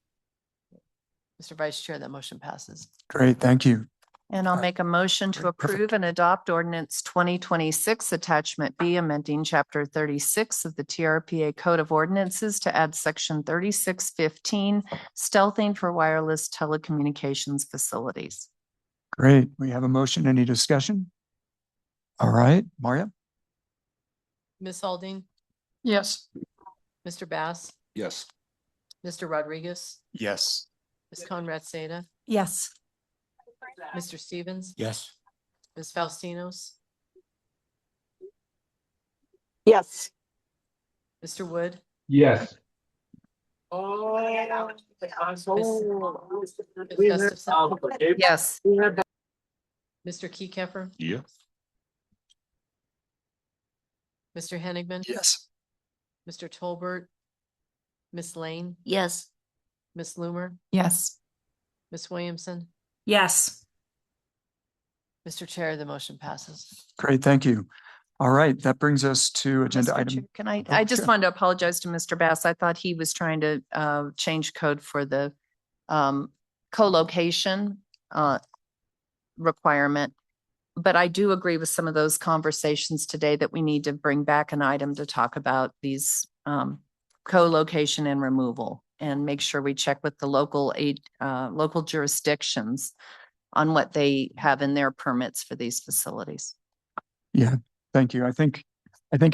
Mr. Vice Chair, that motion passes. Great, thank you. And I'll make a motion to Great, perfect. approve and adopt ordinance 2026 attachment B, amending chapter 36 of the TRPA Code of Ordinances to add section 3615, stealthing for wireless telecommunications facilities. Great. We have a motion. Any discussion? All right, Maria? Ms. Alding, Yes. Mr. Bass, Yes. Mr. Rodriguez, Yes. Ms. Conrad Seda, Yes. Mr. Stevens, Yes. Ms. Faustinos, Yes. Mr. Wood, Yes. Ms. Gustafson, Yes. Mr. Keycapper, Yeah. Mr. Henigman, Yes. Mr. Tolbert, Ms. Lane, Yes. Ms. Loomer, Yes. Ms. Williamson, Yes. Mr. Chair, the motion passes. Great, thank you. All right, that brings us to agenda Mr. Chair, item. can I Oh, just sure. wanted to apologize to Mr. Bass. I thought he was trying to change code for the co-location requirement. But I do agree with some of those conversations today that we need to bring back an item to talk about these co-location and removal and make sure we check with the local jurisdictions on what they have in their permits for these facilities. Yeah, thank you. I think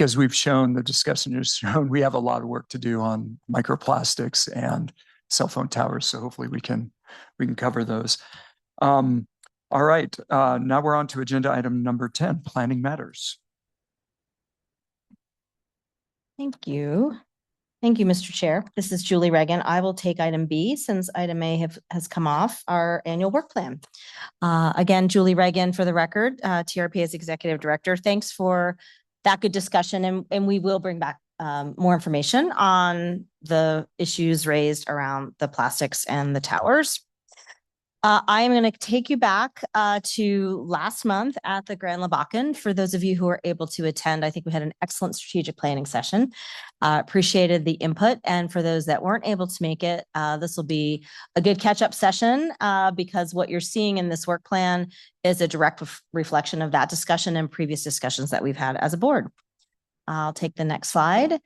as we've shown, the discussion has shown, we have a lot of work to do on microplastics and cell phone towers. So hopefully we can cover those. All right, now we're on to agenda item number 10, planning matters. Thank you. Thank you, Mr. Chair. This is Julie Reagan. I will take item B since item A has come off our annual work plan. Again, Julie Reagan for the record, TRPA's Executive Director. Thanks for that good discussion, and we will bring back more information on the issues raised around the plastics and the towers. I am going to take you back to last month at the Grand Labakan. For those of you who are able to attend, I think we had an excellent strategic planning session. Appreciated the input. And for those that weren't able to make it, this will be a good catch-up session because what you're seeing in this work plan is a direct reflection of that discussion and previous discussions that we've had as a board. I'll take the next slide.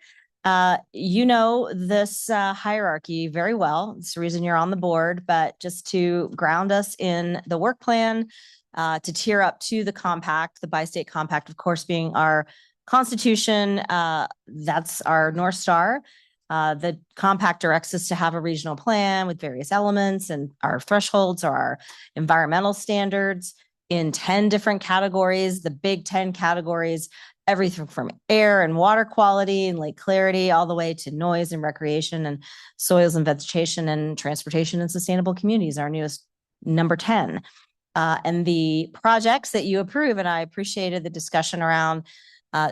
You know this hierarchy very well. It's the reason you're on the board, but just to ground us in the work plan, to tier up to the compact, the bi-state compact, of course, being our constitution, that's our North Star. The compact directs us to have a regional plan with various elements, and our thresholds are our environmental standards in 10 different categories, the big 10 categories, everything from air and water quality and lake clarity, all the way to noise and recreation and soils and vegetation and transportation and sustainable communities, our newest number 10. And the projects that you approve, and I appreciated the discussion around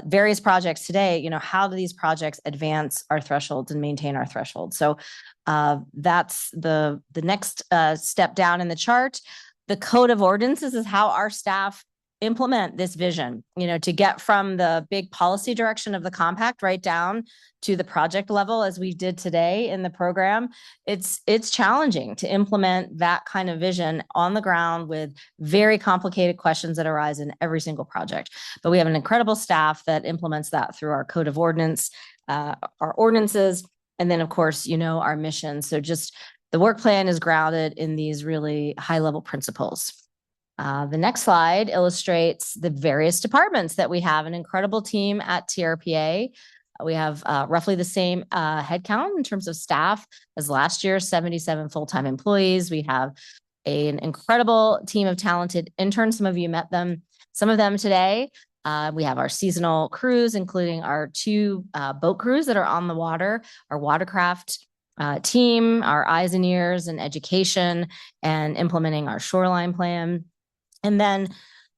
various projects today, you know, how do these projects advance our thresholds and maintain our thresholds? So that's the next step down in the chart. The Code of Ordinances is how our staff implement this vision, to get from the big policy direction of the compact right down to the project level, as we did today in the program. It's challenging to implement that kind of vision on the ground with very complicated questions that arise in every single project. But we have an incredible staff that implements that through our code of ordinance, our ordinances, and then of course, our mission. So just the work plan is grounded in these really high level principles. The next slide illustrates the various departments that we have. An incredible team at TRPA. We have roughly the same headcount in terms of staff as last year, 77 full-time employees. We have an incredible team of talented interns. Some of you met them, some of them today. We have our seasonal crews, including our 2 boat crews that are on the water, our watercraft team, our eyes and ears and education, and implementing our shoreline plan. And then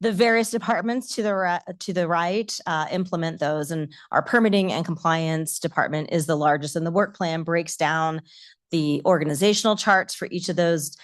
the various departments to the right implement those. And our permitting and compliance department is the largest. And the work plan breaks down the organizational charts for each of those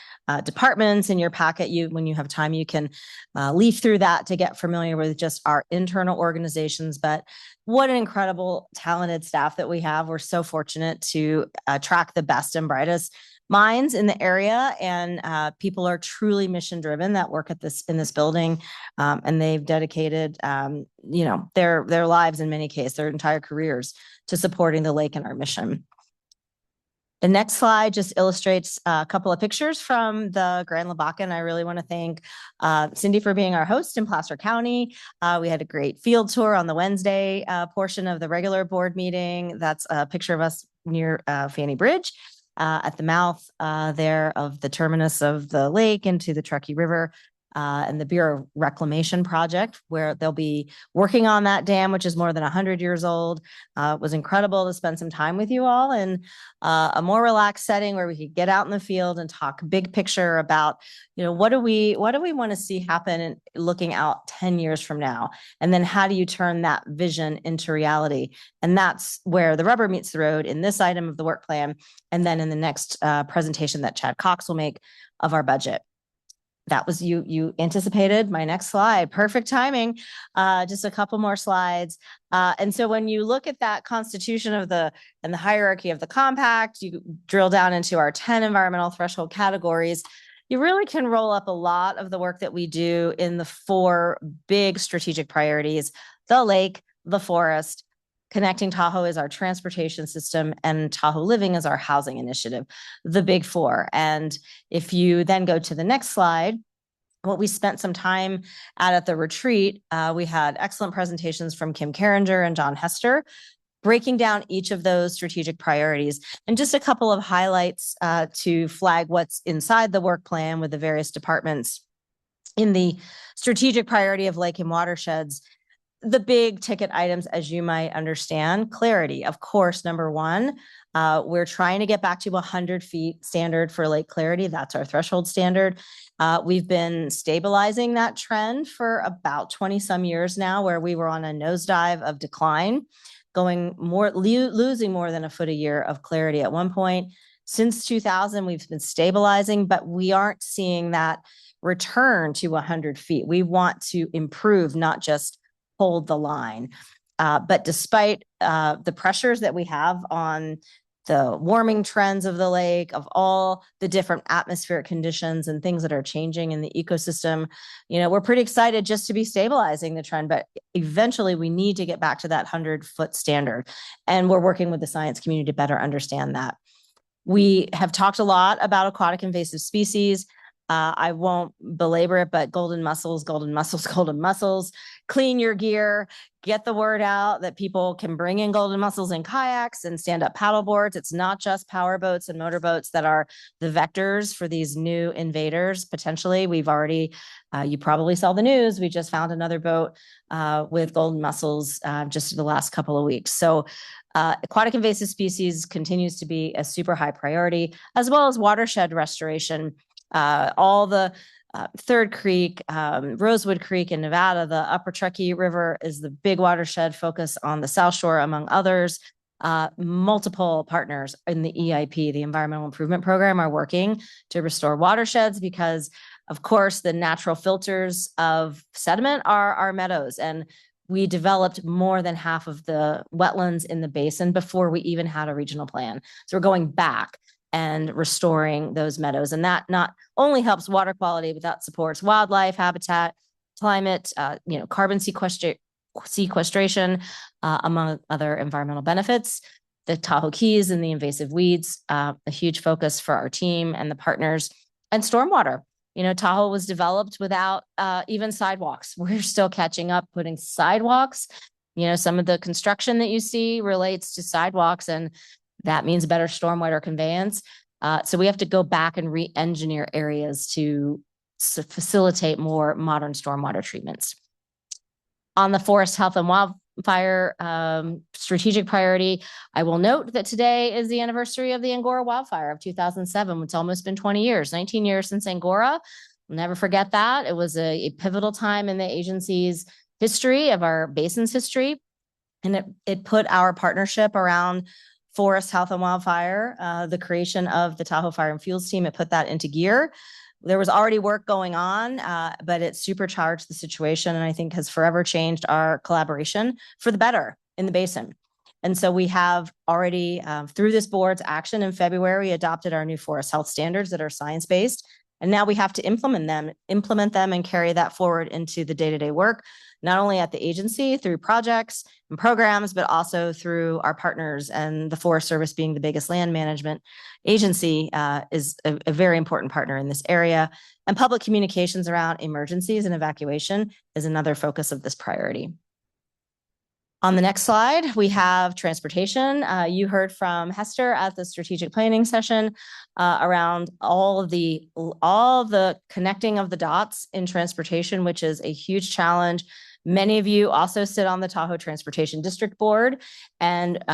departments. In your packet, when you have time, you can leaf through that to get familiar with just our internal organizations. But what an incredible, talented staff that we have. We're so fortunate to attract the best and brightest minds in the area, and people are truly mission driven that work in this building, and they've dedicated their lives, in many cases their entire careers, to supporting the lake and our mission. The next slide just illustrates a couple of pictures from the Grand Labakan. I really want to thank Cindy for being our host in Placer County. We had a great field tour on the Wednesday portion of the regular board meeting. That's a picture of us near Fanny Bridge. At the mouth there of the terminus of the lake into the Truckee River, and the Bureau of Reclamation project, where they'll be working on that dam, which is more than 100 years old. It was incredible to spend some time with you all in a more relaxed setting where we could get out in the field and talk big picture about, what do we want to see happen looking out 10 years from now? And then how do you turn that vision into reality? And that's where the rubber meets the road in this item of the work plan. And then in the next presentation that Chad Cox will make of our budget. That was you anticipated my next slide. Perfect timing. Just a couple more slides. And so when you look at that constitution and the hierarchy of the compact, you drill down into our 10 environmental threshold categories, you really can roll up a lot of the work that we do in the 4 big strategic priorities: the lake, the forest, Connecting Tahoe is our transportation system, and Tahoe Living is our housing initiative, the big 4. And if you then go to the next slide, what we spent some time at the retreat, we had excellent presentations from Kim Carringer and John Hester, breaking down each of those strategic priorities. And just a couple of highlights to flag what's inside the work plan with the various departments. In the strategic priority of lake and watersheds, the big ticket items, as you might understand: clarity, of course, number 1. We're trying to get back to 100 feet standard for lake clarity. That's our threshold standard. We've been stabilizing that trend for about 20 some years now, where we were on a nosedive of decline, losing more than a foot a year of clarity at one point. Since 2000, we've been stabilizing, but we aren't seeing that return to 100 feet. We want to improve, not just hold the line. But despite the pressures that we have on the warming trends of the lake, of all the different atmospheric conditions and things that are changing in the ecosystem, we're pretty excited just to be stabilizing the trend. But eventually we need to get back to that 100-foot standard. And we're working with the science community to better understand that. We have talked a lot about aquatic invasive species. I won't belabor it, but golden mussels, golden mussels, golden mussels. Clean your gear, get the word out that people can bring in golden mussels in kayaks and stand-up paddle boards. It's not just power boats and motorboats that are the vectors for these new invaders. Potentially, we've already, you probably saw the news, we just found another boat with golden mussels just in the last couple of weeks. So aquatic invasive species continues to be a super high priority, as well as watershed restoration. All the Third Creek, Rosewood Creek in Nevada, the Upper Truckee River is the big watershed focus on the South Shore, among others. Multiple partners in the EIP, the Environmental Improvement Program, are working to restore watersheds because Of course, the natural filters of sediment are our meadows, and we developed more than half of the wetlands in the basin before we even had a regional plan. So we're going back and restoring those meadows. And that not only helps water quality, but that supports wildlife, habitat, climate, carbon sequestration, among other environmental benefits. The Tahoe Keys and the invasive weeds, a huge focus for our team and the partners, and stormwater. Tahoe was developed without even sidewalks. We're still catching up, putting sidewalks. Some of the construction that you see relates to sidewalks, and that means better stormwater conveyance. So we have to go back and re-engineer areas to facilitate more modern stormwater treatments. On the forest health and wildfire strategic priority, I will note that today is the anniversary of the Angora wildfire of 2007. It's almost been 20 years, 19 years since Angora. We'll never forget that. It was a pivotal time in the agency's history, of our basin's history. And it put our partnership around forest health and wildfire, the creation of the Tahoe Fire and Fuels team, it put that into gear. There was already work going on, but it supercharged the situation, and I think has forever changed our collaboration for the better in the basin. And so we have already, through this board's action in February, adopted our new forest health standards that are science-based. And now we have to implement them and carry that forward into the day-to-day work, not only at the agency through projects and programs, but also through our partners. And the Forest Service, being the biggest land management agency, is a very important partner in this area. And public communications around emergencies and evacuation is another focus of this priority. On the next slide, we have transportation. You heard from Hester at the strategic planning session around all of the connecting of the dots in transportation, which is a huge challenge. Many of you also sit on the Tahoe Transportation District Board, and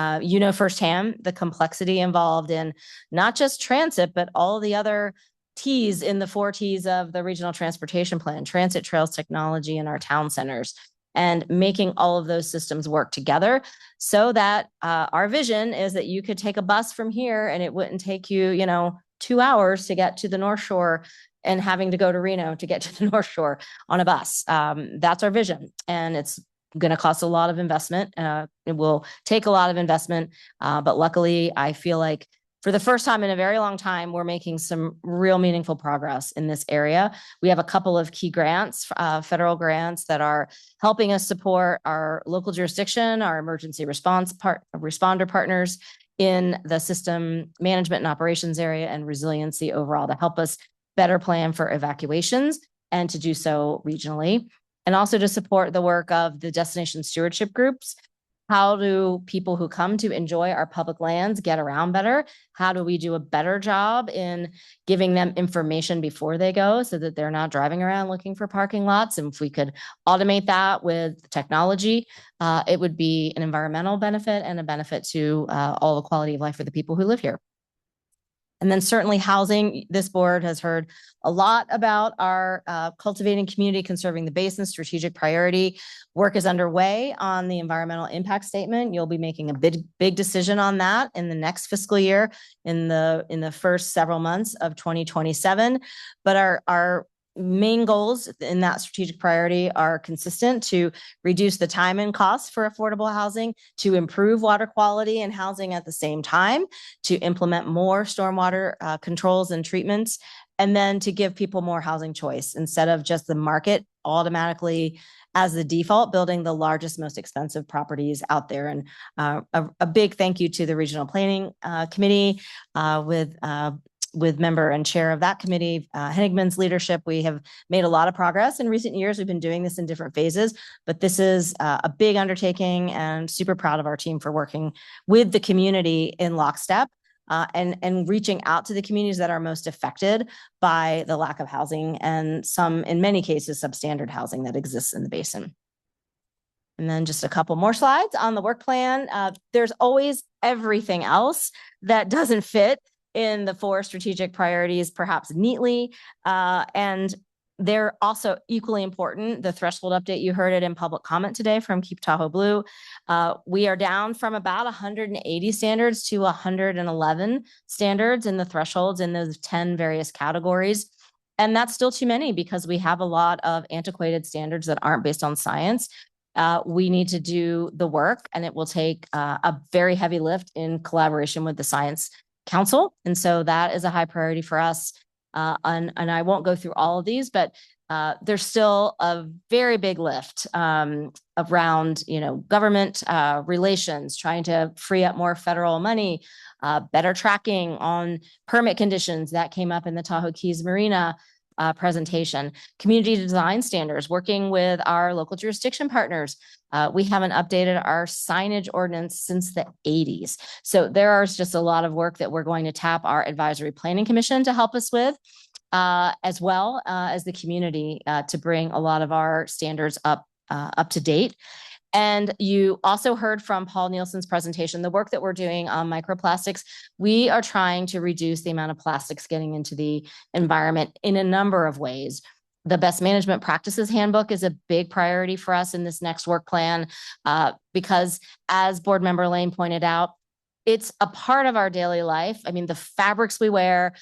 firsthand the complexity involved in not just transit, but all the other T's in the 4 T's of the regional transportation plan: transit, trails, technology, and our town centers. And making all of those systems work together so that our vision is that you could take a bus from here and it wouldn't take you, 2 hours to get to the North Shore and having to go to Reno to get to the North Shore on a bus. That's our vision. And it's going to cost a lot of investment. It will take a lot of investment. But luckily, I feel like for the first time in a very long time, we're making some real meaningful progress in this area. We have a couple of key grants, federal grants, that are helping us support our local jurisdiction, our emergency response responder partners in the system management and operations area, and resiliency overall, to help us better plan for evacuations and to do so regionally. And also to support the work of the destination stewardship groups. How do people who come to enjoy our public lands get around better? How do we do a better job in giving them information before they go so that they're not driving around looking for parking lots? And if we could automate that with technology, it would be an environmental benefit and a benefit to all the quality of life for the people who live here. And then certainly housing. This board has heard a lot about our cultivating community, conserving the basin strategic priority. Work is underway on the environmental impact statement. You'll be making a big decision on that in the next fiscal year, in the first several months of 2027. But our main goals in that strategic priority are consistent: to reduce the time and costs for affordable housing, to improve water quality and housing at the same time, to implement more stormwater controls and treatments, and then to give people more housing choice instead of just the market automatically as the default building the largest, most expensive properties out there. And a big thank you to the Regional Planning Committee with member and chair of that committee, Henigman's leadership. We have made a lot of progress in recent years. We've been doing this in different phases, but this is a big undertaking, and super proud of our team for working with the community in lockstep and reaching out to the communities that are most affected by the lack of housing, and in many cases, substandard housing that exists in the basin. And then just a couple more slides on the work plan. There's always everything else that doesn't fit in the 4 strategic priorities, perhaps neatly. And they're also equally important. The threshold update, you heard it in public comment today from Keep Tahoe Blue. We are down from about 180 standards to 111 standards in the thresholds in those 10 various categories. And that's still too many because we have a lot of antiquated standards that aren't based on science. We need to do the work, and it will take a very heavy lift in collaboration with the Science Council. And so that is a high priority for us. And I won't go through all of these, but there's still a very big lift around, government relations, trying to free up more federal money, better tracking on permit conditions that came up in the Tahoe Keys Marina presentation, community design standards, working with our local jurisdiction partners. We haven't updated our signage ordinance since the 80s. So there is just a lot of work that we're going to tap our advisory planning commission to help us with, as well as the community to bring a lot of our standards up to date. And you also heard from Paul Nielsen's presentation, the work that we're doing on microplastics. We are trying to reduce the amount of plastics getting into the environment in a number of ways. The Best Management Practices Handbook is a big priority for us in this next work plan, because as Board Member Lane pointed out, it's a part of our daily life. I mean, the fabrics we wear,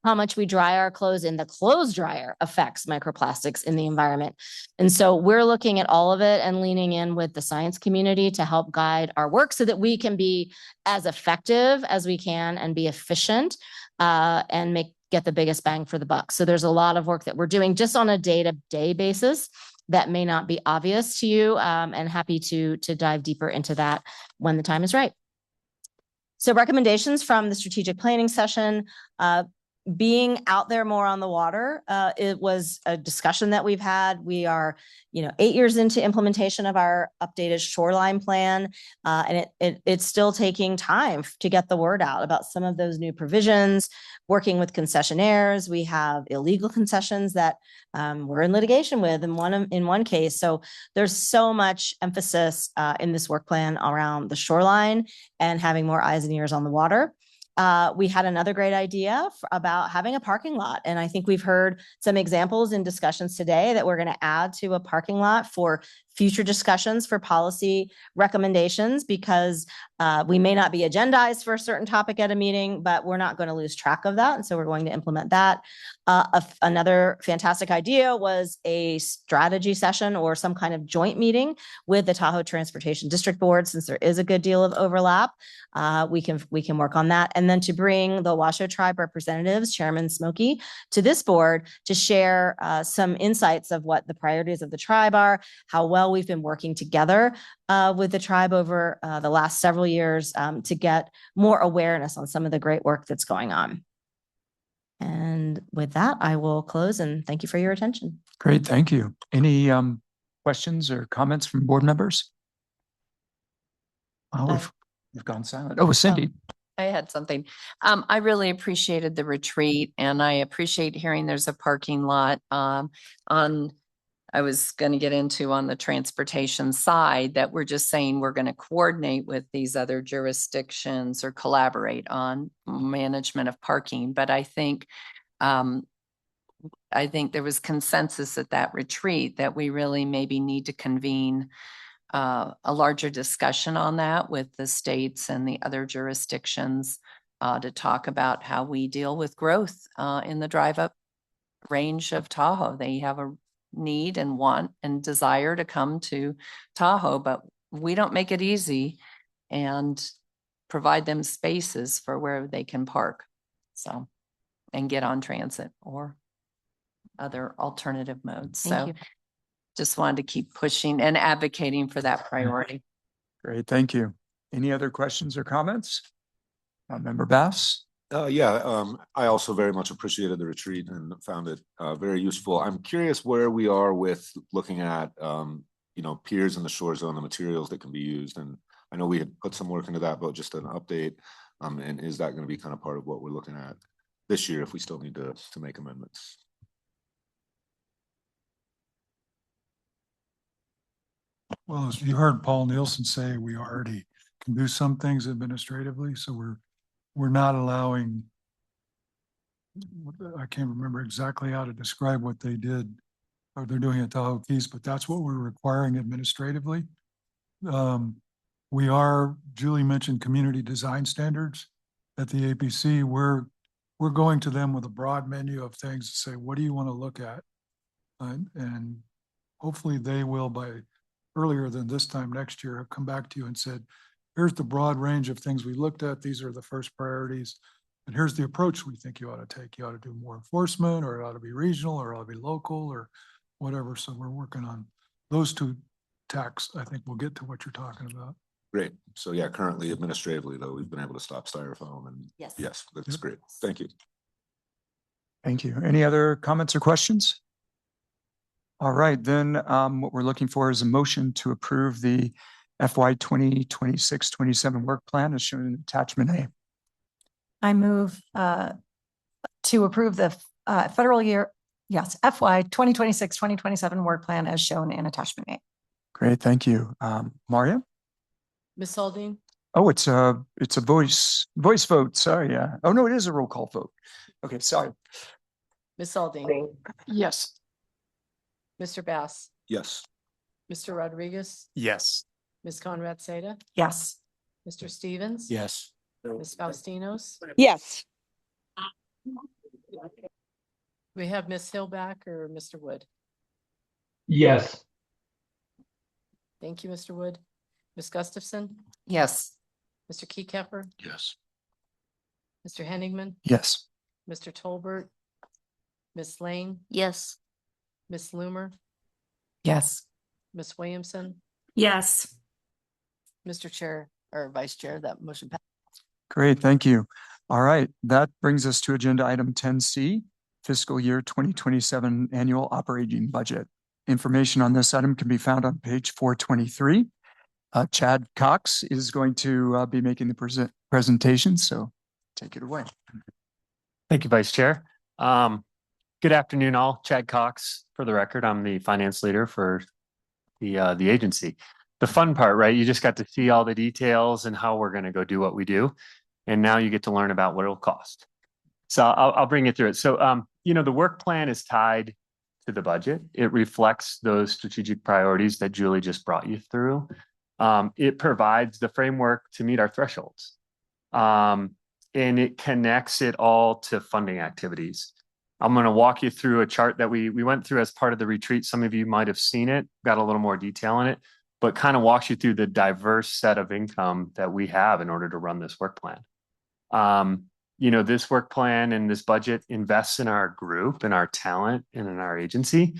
how much we dry our clothes in, the clothes dryer affects microplastics in the environment. And so we're looking at all of it and leaning in with the science community to help guide our work so that we can be as effective as we can and be efficient and get the biggest bang for the buck. So there's a lot of work that we're doing just on a day-to-day basis that may not be obvious to you, and happy to dive deeper into that when the time is right. So recommendations from the strategic planning session. Being out there more on the water, it was a discussion that we've had. We are, 8 years into implementation of our updated shoreline plan, and it's still taking time to get the word out about some of those new provisions, working with concessionaires. We have illegal concessions that we're in litigation with in one case. So there's so much emphasis in this work plan around the shoreline and having more eyes and ears on the water. We had another great idea about having a parking lot. And I think we've heard some examples in discussions today that we're going to add to a parking lot for future discussions for policy recommendations, because we may not be agendized for a certain topic at a meeting, but we're not going to lose track of that. And so we're going to implement that. Another fantastic idea was a strategy session or some kind of joint meeting with the Tahoe Transportation District Board, since there is a good deal of overlap. We can work on that. And then to bring the Washoe Tribe representatives, Chairman Smokey, to this board to share some insights of what the priorities of the tribe are, how well we've been working together with the tribe over the last several years to get more awareness on some of the great work that's going on. And with that, I will close and thank you for your attention. Great, thank you. Any questions or comments from board members? Oh, we've gone silent. Oh, Cindy. I had something. I really appreciated the retreat, and I appreciate hearing there's a parking lot I was going to get into on the transportation side, that we're just saying we're going to coordinate with these other jurisdictions or collaborate on management of parking. But I think there was consensus at that retreat that we really maybe need to convene a larger discussion on that with the states and the other jurisdictions to talk about how we deal with growth in the drive-up range of Tahoe. They have a need and want and desire to come to Tahoe, but we don't make it easy and provide them spaces for where they can park, so, and get on transit or other alternative modes. Thank you. Just wanted to keep pushing and advocating for that priority. Great, thank you. Any other questions or comments? Member Bass? I also very much appreciated the retreat and found it very useful. I'm curious where we are with looking at, piers in the shore zone, the materials that can be used. And I know we had put some work into that, but just an update. And is that going to be kind of part of what we're looking at this year if we still need to make amendments? Well, as you heard Paul Nielsen say, we already can do some things administratively, so we're not allowing, I can't remember exactly how to describe what they did or they're doing at Tahoe Keys, but that's what we're requiring administratively. Julie mentioned community design standards at the APC. We're we're going to them with a broad menu of things to say, what do you want to look at? And hopefully they will, by earlier than this time next year, have come back to you and said, here's the broad range of things we looked at. These are the first priorities. And here's the approach we think you ought to take. You ought to do more enforcement, or it ought to be regional, or it ought to be local, or whatever. So we're working on those two tacks. I think we'll get to what you're talking about. Great. So yeah, currently administratively though, we've been able to stop styrofoam and Yes. yes, that's Yep. great. Thank you. Thank you. Any other comments or questions? All right, then what we're looking for is a motion to approve the FY 2026-27 work plan as shown in attachment A. I move to approve the federal year, yes, FY 2026-2027 work plan as shown in attachment A. Great, thank you. Maria? Ms. Aldine, Oh, it's a voice vote. Sorry, yeah. Oh, no, it is a roll call vote. Okay, sorry. Ms. Aldine, Yes. Mr. Bass, Yes. Mr. Rodriguez, Yes. Ms. Conrad Seda, Yes. Mr. Stevens. Yes. Ms. Faustinos. Yes. We have Ms. Hillback or Mr. Wood. Yes. Thank you, Mr. Wood. Ms. Gustafson, Yes. Mr. Keycapper, Yes. Mr. Henningsman, Yes. Mr. Tolbert, Ms. Lane, Yes. Ms. Loomer, Yes. Ms. Williamson, Yes. Mr. Chair or Vice Chair, that motion passed. Great, thank you. All right, that brings us to agenda item 10C, fiscal year 2027 annual operating budget. Information on this item can be found on page 423. Chad Cox is going to be making the presentation, so take it away. Thank you, Vice Chair. Good afternoon, all. Chad Cox, for the record, I'm the finance leader for the agency. The fun part, right? You just got to see all the details and how we're going to go do what we do. And now you get to learn about what it'll cost. So I'll bring you through it. So, the work plan is tied to the budget. It reflects those strategic priorities that Julie just brought you through. It provides the framework to meet our thresholds. And it connects it all to funding activities. I'm going to walk you through a chart that we went through as part of the retreat. Some of you might have seen it, got a little more detail in it, but kind of walks you through the diverse set of income that we have in order to run this work plan. This work plan and this budget invests in our group and our talent and in our agency.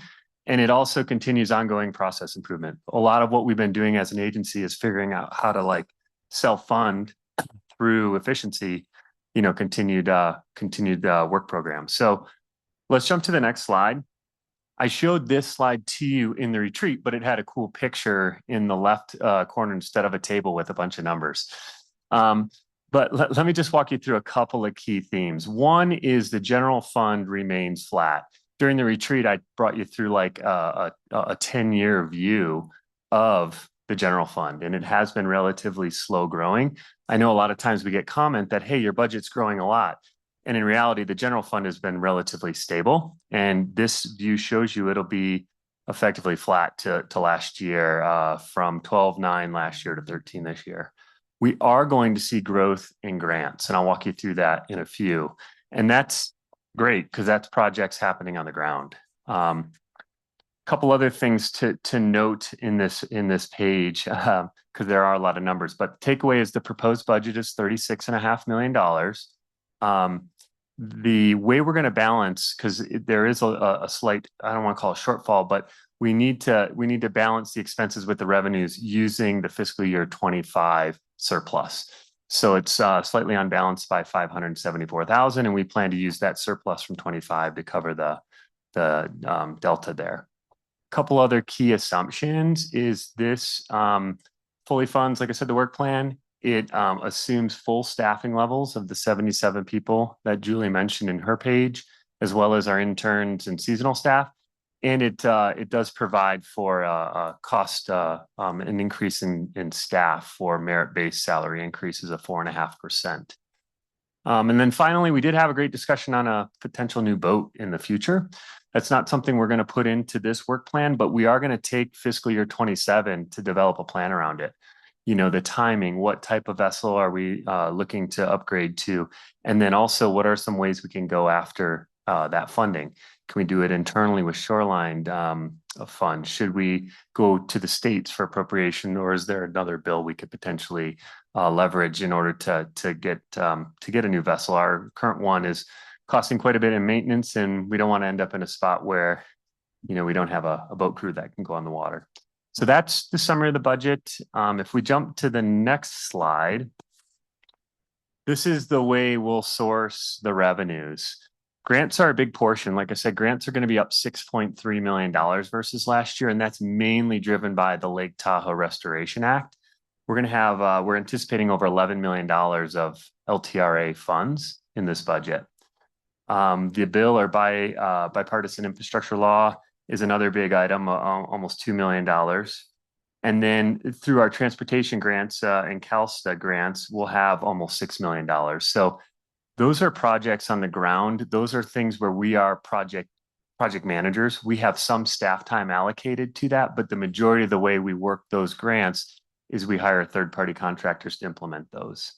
And it also continues ongoing process improvement. A lot of what we've been doing as an agency is figuring out how to self-fund through efficiency, continued work program. So let's jump to the next slide. I showed this slide to you in the retreat, but it had a cool picture in the left corner instead of a table with a bunch of numbers. But let me just walk you through a couple of key themes. One is the general fund remains flat. During the retreat, I brought you through a 10-year view of the general fund, and it has been relatively slow growing. I know a lot of times we get comment that, hey, your budget's growing a lot. And in reality, the general fund has been relatively stable. And this view shows you it'll be effectively flat to last year, from 12.9 last year to 13 this year. We are going to see growth in grants, and I'll walk you through that in a few. And that's great because that's projects happening on the ground. Couple other things to note in this page, because there are a lot of numbers, but the takeaway is the proposed budget is $36.5 million. The way we're going to balance, because there is a slight, I don't want to call it shortfall, but we need to balance the expenses with the revenues using the fiscal year 25 surplus. So it's slightly unbalanced by 574,000, and we plan to use that surplus from 25 to cover the delta there. Couple other key assumptions is this fully funds, like I said, the work plan. It assumes full staffing levels of the 77 people that Julie mentioned in her page, as well as our interns and seasonal staff. And it does provide for an increase in staff for merit-based salary increases of 4.5%. And then finally, we did have a great discussion on a potential new boat in the future. That's not something we're going to put into this work plan, but we are going to take fiscal year 27 to develop a plan around it. the timing, what type of vessel are we looking to upgrade to? And then also, what are some ways we can go after that funding? Can we do it internally with Shoreline fund? Should we go to the states for appropriation, or is there another bill we could potentially leverage in order to get a new vessel? Our current one is costing quite a bit in maintenance, and we don't want to end up in a spot where we don't have a boat crew that can go on the water. So that's the summary of the budget. If we jump to the next slide, this is the way we'll source the revenues. Grants are a big portion. Like I said, grants are going to be up $6.3 million versus last year, and that's mainly driven by the Lake Tahoe Restoration Act. We're anticipating over $11 million of LTRA funds in this budget. The bill or bipartisan infrastructure law is another big item, almost $2 million. And then through our transportation grants and CalSTA grants, we'll have almost $6 million. So those are projects on the ground. Those are things where we are project managers. We have some staff time allocated to that, but the majority of the way we work those grants is we hire third-party contractors to implement those.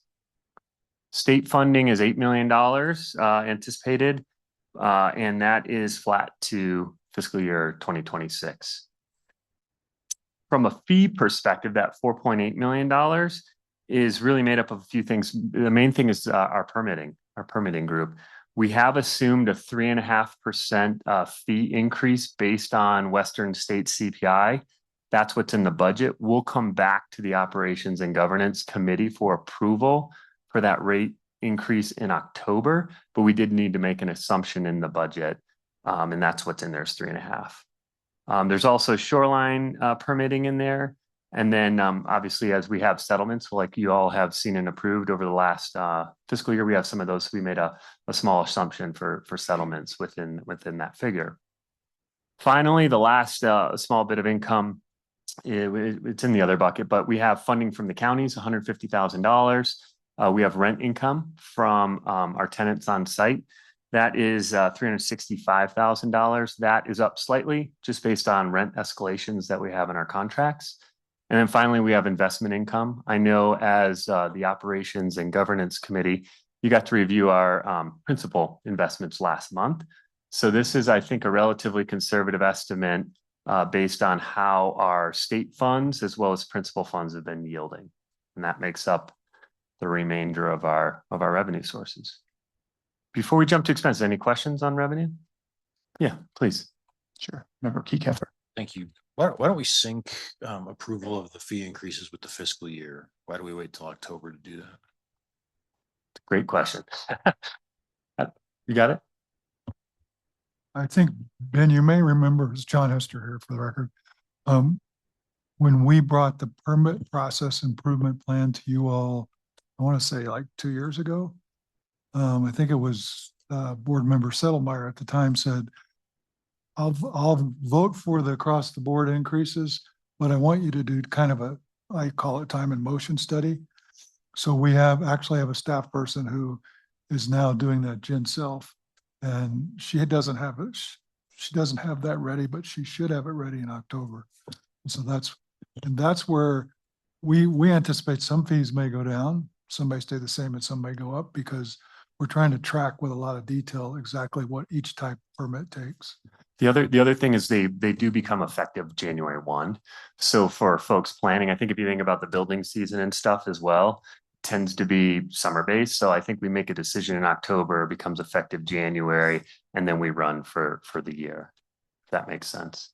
State funding is $8 million anticipated, and that is flat to fiscal year 2026. From a fee perspective, that $4.8 million is really made up of a few things. The main thing is our permitting group. We have assumed a 3.5% fee increase based on Western State CPI. That's what's in the budget. We'll come back to the Operations and Governance Committee for approval for that rate increase in October, but we did need to make an assumption in the budget, and that's what's in there is 3.5. There's also shoreline permitting in there. And then obviously, as we have settlements, like you all have seen and approved over the last fiscal year, we have some of those. So we made a small assumption for settlements within that figure. Finally, the last small bit of income, it's in the other bucket, but we have funding from the counties, $150,000. We have rent income from our tenants on site. That is $365,000. That is up slightly just based on rent escalations that we have in our contracts. And then finally, we have investment income. I know as the Operations and Governance Committee, you got to review our principal investments last month. So this is, I think, a relatively conservative estimate based on how our state funds as well as principal funds have been yielding. And that makes up the remainder of our revenue sources. Before we jump to expenses, any questions on revenue? Yeah, please. Sure. Member Keycather. Thank you. Why don't we sync approval of the fee increases with the fiscal year? Why do we wait till October to do that? Great question. You got it? I think, Ben, you may remember, it's John Hester here for the record. When we brought the permit process improvement plan to you all, I want to say like 2 years ago, I think it was board member Settlemeyer at the time said, I'll vote for the across the board increases, but I want you to do kind of I call it time and motion study. So we actually have a staff person who is now doing that Jen Self, and she doesn't have it. She doesn't have that ready, but she should have it ready in October. So that's where we anticipate some fees may go down, some may stay the same, and some may go up because we're trying to track with a lot of detail exactly what each type permit takes. The other thing is they do become effective January 1. So for folks planning, I think if you think about the building season and stuff as well, tends to be summer based. So I think we make a decision in October, it becomes effective January, and then we run for the year. If that makes sense.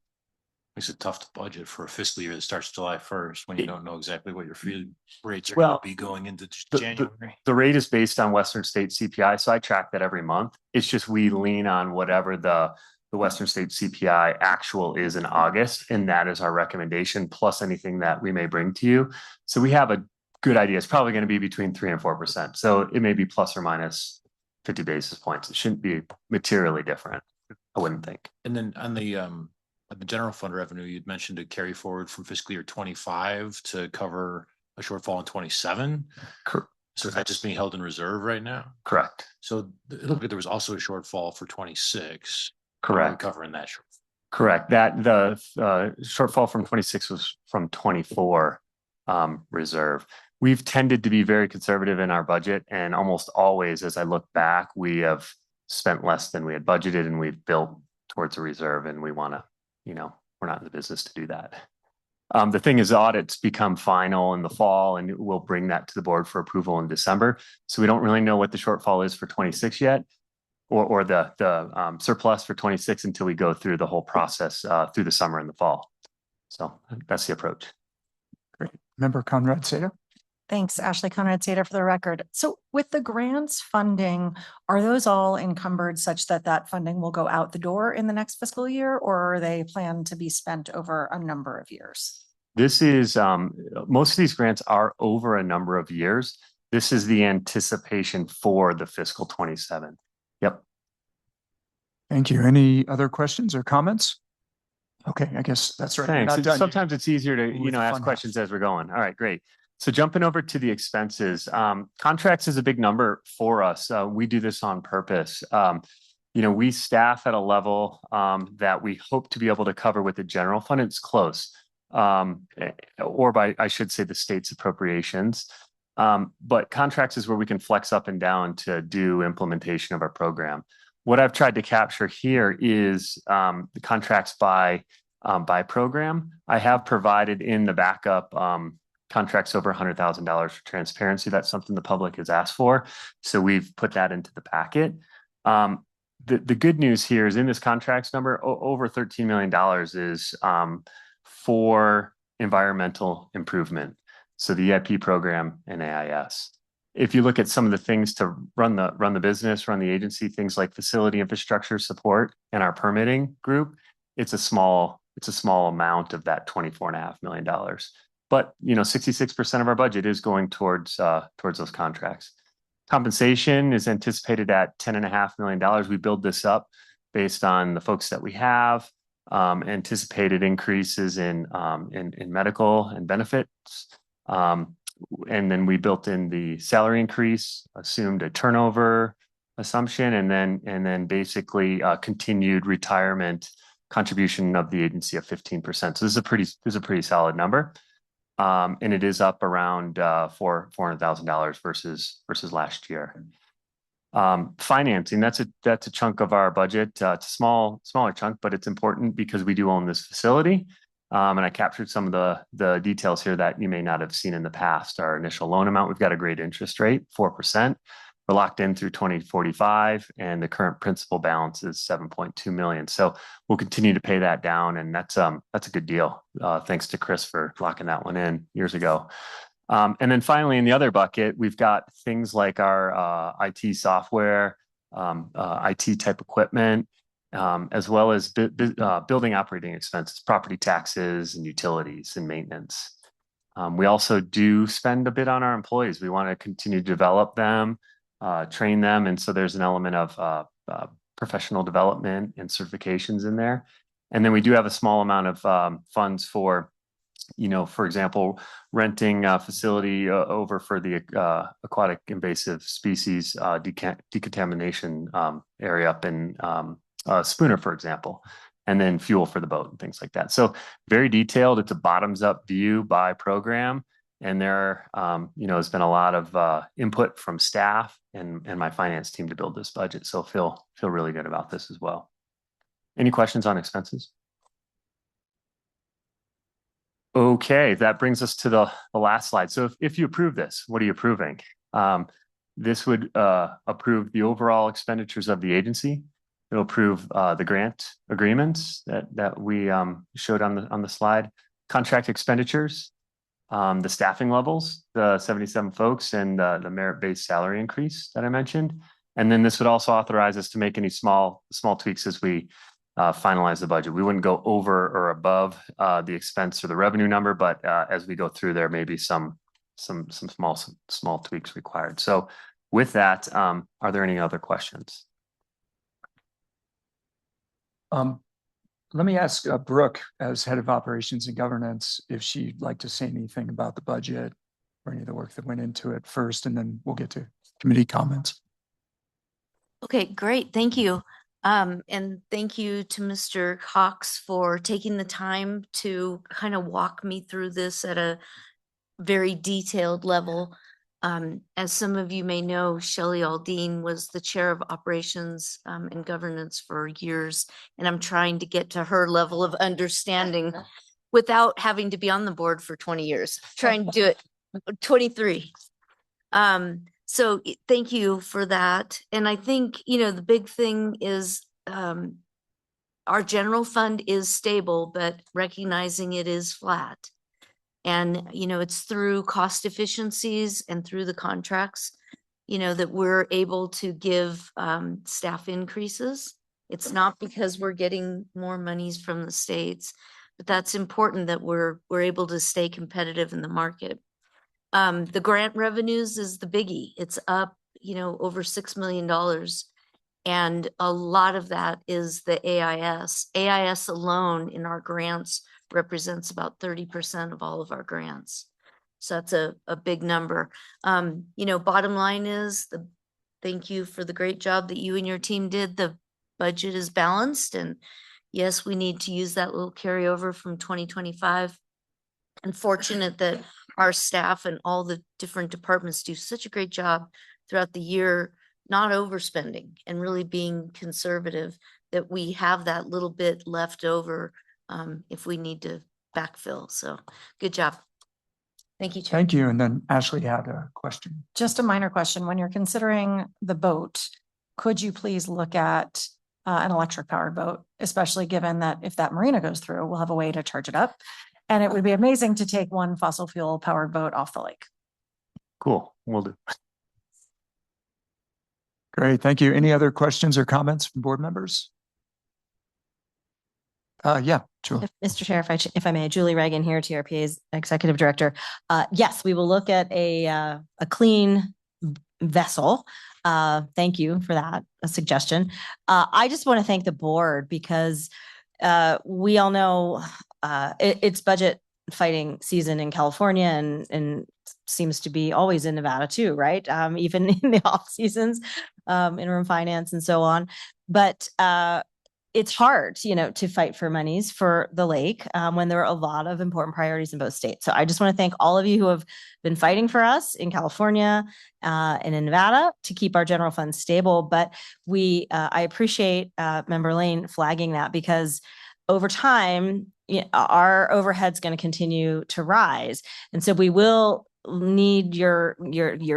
Makes it tough to budget for a fiscal year that starts July 1st when you don't know exactly what your fee rates are going to be going into January. The rate is based on Western State CPI, so I track that every month. It's just we lean on whatever the Western State CPI actual is in August, and that is our recommendation plus anything that we may bring to you. So we have a good idea. It's probably going to be between 3 and 4%. So it may be plus or minus 50 basis points. It shouldn't be materially different, I wouldn't think. And then on the general fund revenue, you'd mentioned to carry forward from fiscal year 25 to cover a shortfall in 27. Correct. So is that just being held in reserve right now? Correct. So it looked like there was also a shortfall for 26. Correct. Covering that shortfall. Correct. That the shortfall from 26 was from 24. reserve. We've tended to be very conservative in our budget, and almost always, as I look back, we have spent less than we had budgeted, and we've built towards a reserve, and we want to, we're not in the business to do that. The thing is, audits become final in the fall, and we'll bring that to the board for approval in December. So we don't really know what the shortfall is for 26 yet, or the surplus for 26 until we go through the whole process through the summer and the fall. So that's the approach. Great. Member Conrad Seda. Thanks, Ashley Conrad Seda for the record. So with the grants funding, are those all encumbered such that that funding will go out the door in the next fiscal year, or are they planned to be spent over a number of years? This is, most of these grants are over a number of years. This is the anticipation for the fiscal 27. Yep. Thank you. Any other questions or comments? Okay, I guess that's right. Thanks. Sometimes it's easier to, ask questions as we're going. All right, great. So jumping over to the expenses, contracts is a big number for us. We do this on purpose. We staff at a level that we hope to be able to cover with the general fund. It's close, or by, I should say, the state's appropriations. But contracts is where we can flex up and down to do implementation of our program. What I've tried to capture here is the contracts by program. I have provided in the backup contracts over $100,000 for transparency. That's something the public has asked for. So we've put that into the packet. The good news here is in this contracts number, over $13 million is for environmental improvement. So the EIP program and AIS. If you look at some of the things to run the business, run the agency, things like facility infrastructure support and our permitting group, it's a small amount of that $24.5 million. But 66% of our budget is going towards those contracts. Compensation is anticipated at $10.5 million. We build this up based on the folks that we have, anticipated increases in medical and benefits. And then we built in the salary increase, assumed a turnover assumption, and then basically continued retirement contribution of the agency of 15%. So this is a pretty solid number. And it is up around $400,000 versus last year. Financing, that's a chunk of our budget. It's a smaller chunk, but it's important because we do own this facility. And I captured some of the details here that you may not have seen in the past. Our initial loan amount, we've got a great interest rate, 4%. We're locked in through 2045, and the current principal balance is $7.2 million. So we'll continue to pay that down, and that's a good deal. Thanks to Chris for locking that one in years ago. And then finally, in the other bucket, we've got things like our IT software, IT type equipment, as well as building operating expenses, property taxes, and utilities and maintenance. We also do spend a bit on our employees. We want to continue to develop them, train them. And so there's an element of professional development and certifications in there. And then we do have a small amount of funds for, for example, renting a facility over for the aquatic invasive species decontamination area up in Spooner, for example, and then fuel for the boat and things like that. So very detailed. It's a bottoms up view by program. And there, has been a lot of input from staff and my finance team to build this budget. So feel really good about this as well. Any questions on expenses? Okay, that brings us to the last slide. So if you approve this, what are you approving? This would approve the overall expenditures of the agency. It'll approve the grant agreements that we showed on the slide, contract expenditures, the staffing levels, the 77 folks, and the merit-based salary increase that I mentioned. And then this would also authorize us to make any small tweaks as we finalize the budget. We wouldn't go over or above the expense or the revenue number, but as we go through, there may be some small tweaks required. So with that, are there any other questions? Let me ask Brooke, as head of operations and governance, if she'd like to say anything about the budget or any of the work that went into it first, and then we'll get to committee comments. Okay, great. Thank you. And thank you to Mr. Cox for taking the time to kind of walk me through this at a very detailed level. As some of you may know, Shelley Aldine was the chair of operations and governance for years, and I'm trying to get to her level of understanding without having to be on the board for 20 years, trying to do it 23. So thank you for that. And I think, you know, the big thing is our general fund is stable, but recognizing it is flat. And, you know, it's through cost efficiencies and through the contracts, you know, that we're able to give staff increases. It's not because we're getting more monies from the states, but that's important that we're able to stay competitive in the market. The grant revenues is the biggie. It's up, you know, over $6 million. And a lot of that is the AIS. AIS alone in our grants represents about 30% of all of our grants. So that's a big number. You know, bottom line is thank you for the great job that you and your team did. The budget is balanced, and yes, we need to use that little carryover from 2025. And fortunate that our staff and all the different departments do such a great job throughout the year, not overspending and really being conservative, that we have that little bit left over if we need to backfill. So good job. Thank you, Chair. Thank you. And then Ashley had a question. Just a minor question. When you're considering the boat, could you please look at an electric powered boat, especially given that if that marina goes through, we'll have a way to charge it up. And it would be amazing to take one fossil fuel powered boat off the lake. Cool. We'll do. Great. Thank you. Any other questions or comments from board members? Yeah, Julie. Mr. Chair, if I may, Julie Reagan here, TRPA's Executive Director. Yes, we will look at a clean vessel. Thank you for that suggestion. I just want to thank the board because we all know it's budget fighting season in California and seems to be always in Nevada too, right? Even in the off seasons, interim finance and so on. But it's hard, you know, to fight for monies for the lake when there are a lot of important priorities in both states. So I just want to thank all of you who have been fighting for us in California and in Nevada to keep our general fund stable. But I appreciate Member Lane flagging that because over time, our overhead's going to continue to rise. And so we will need your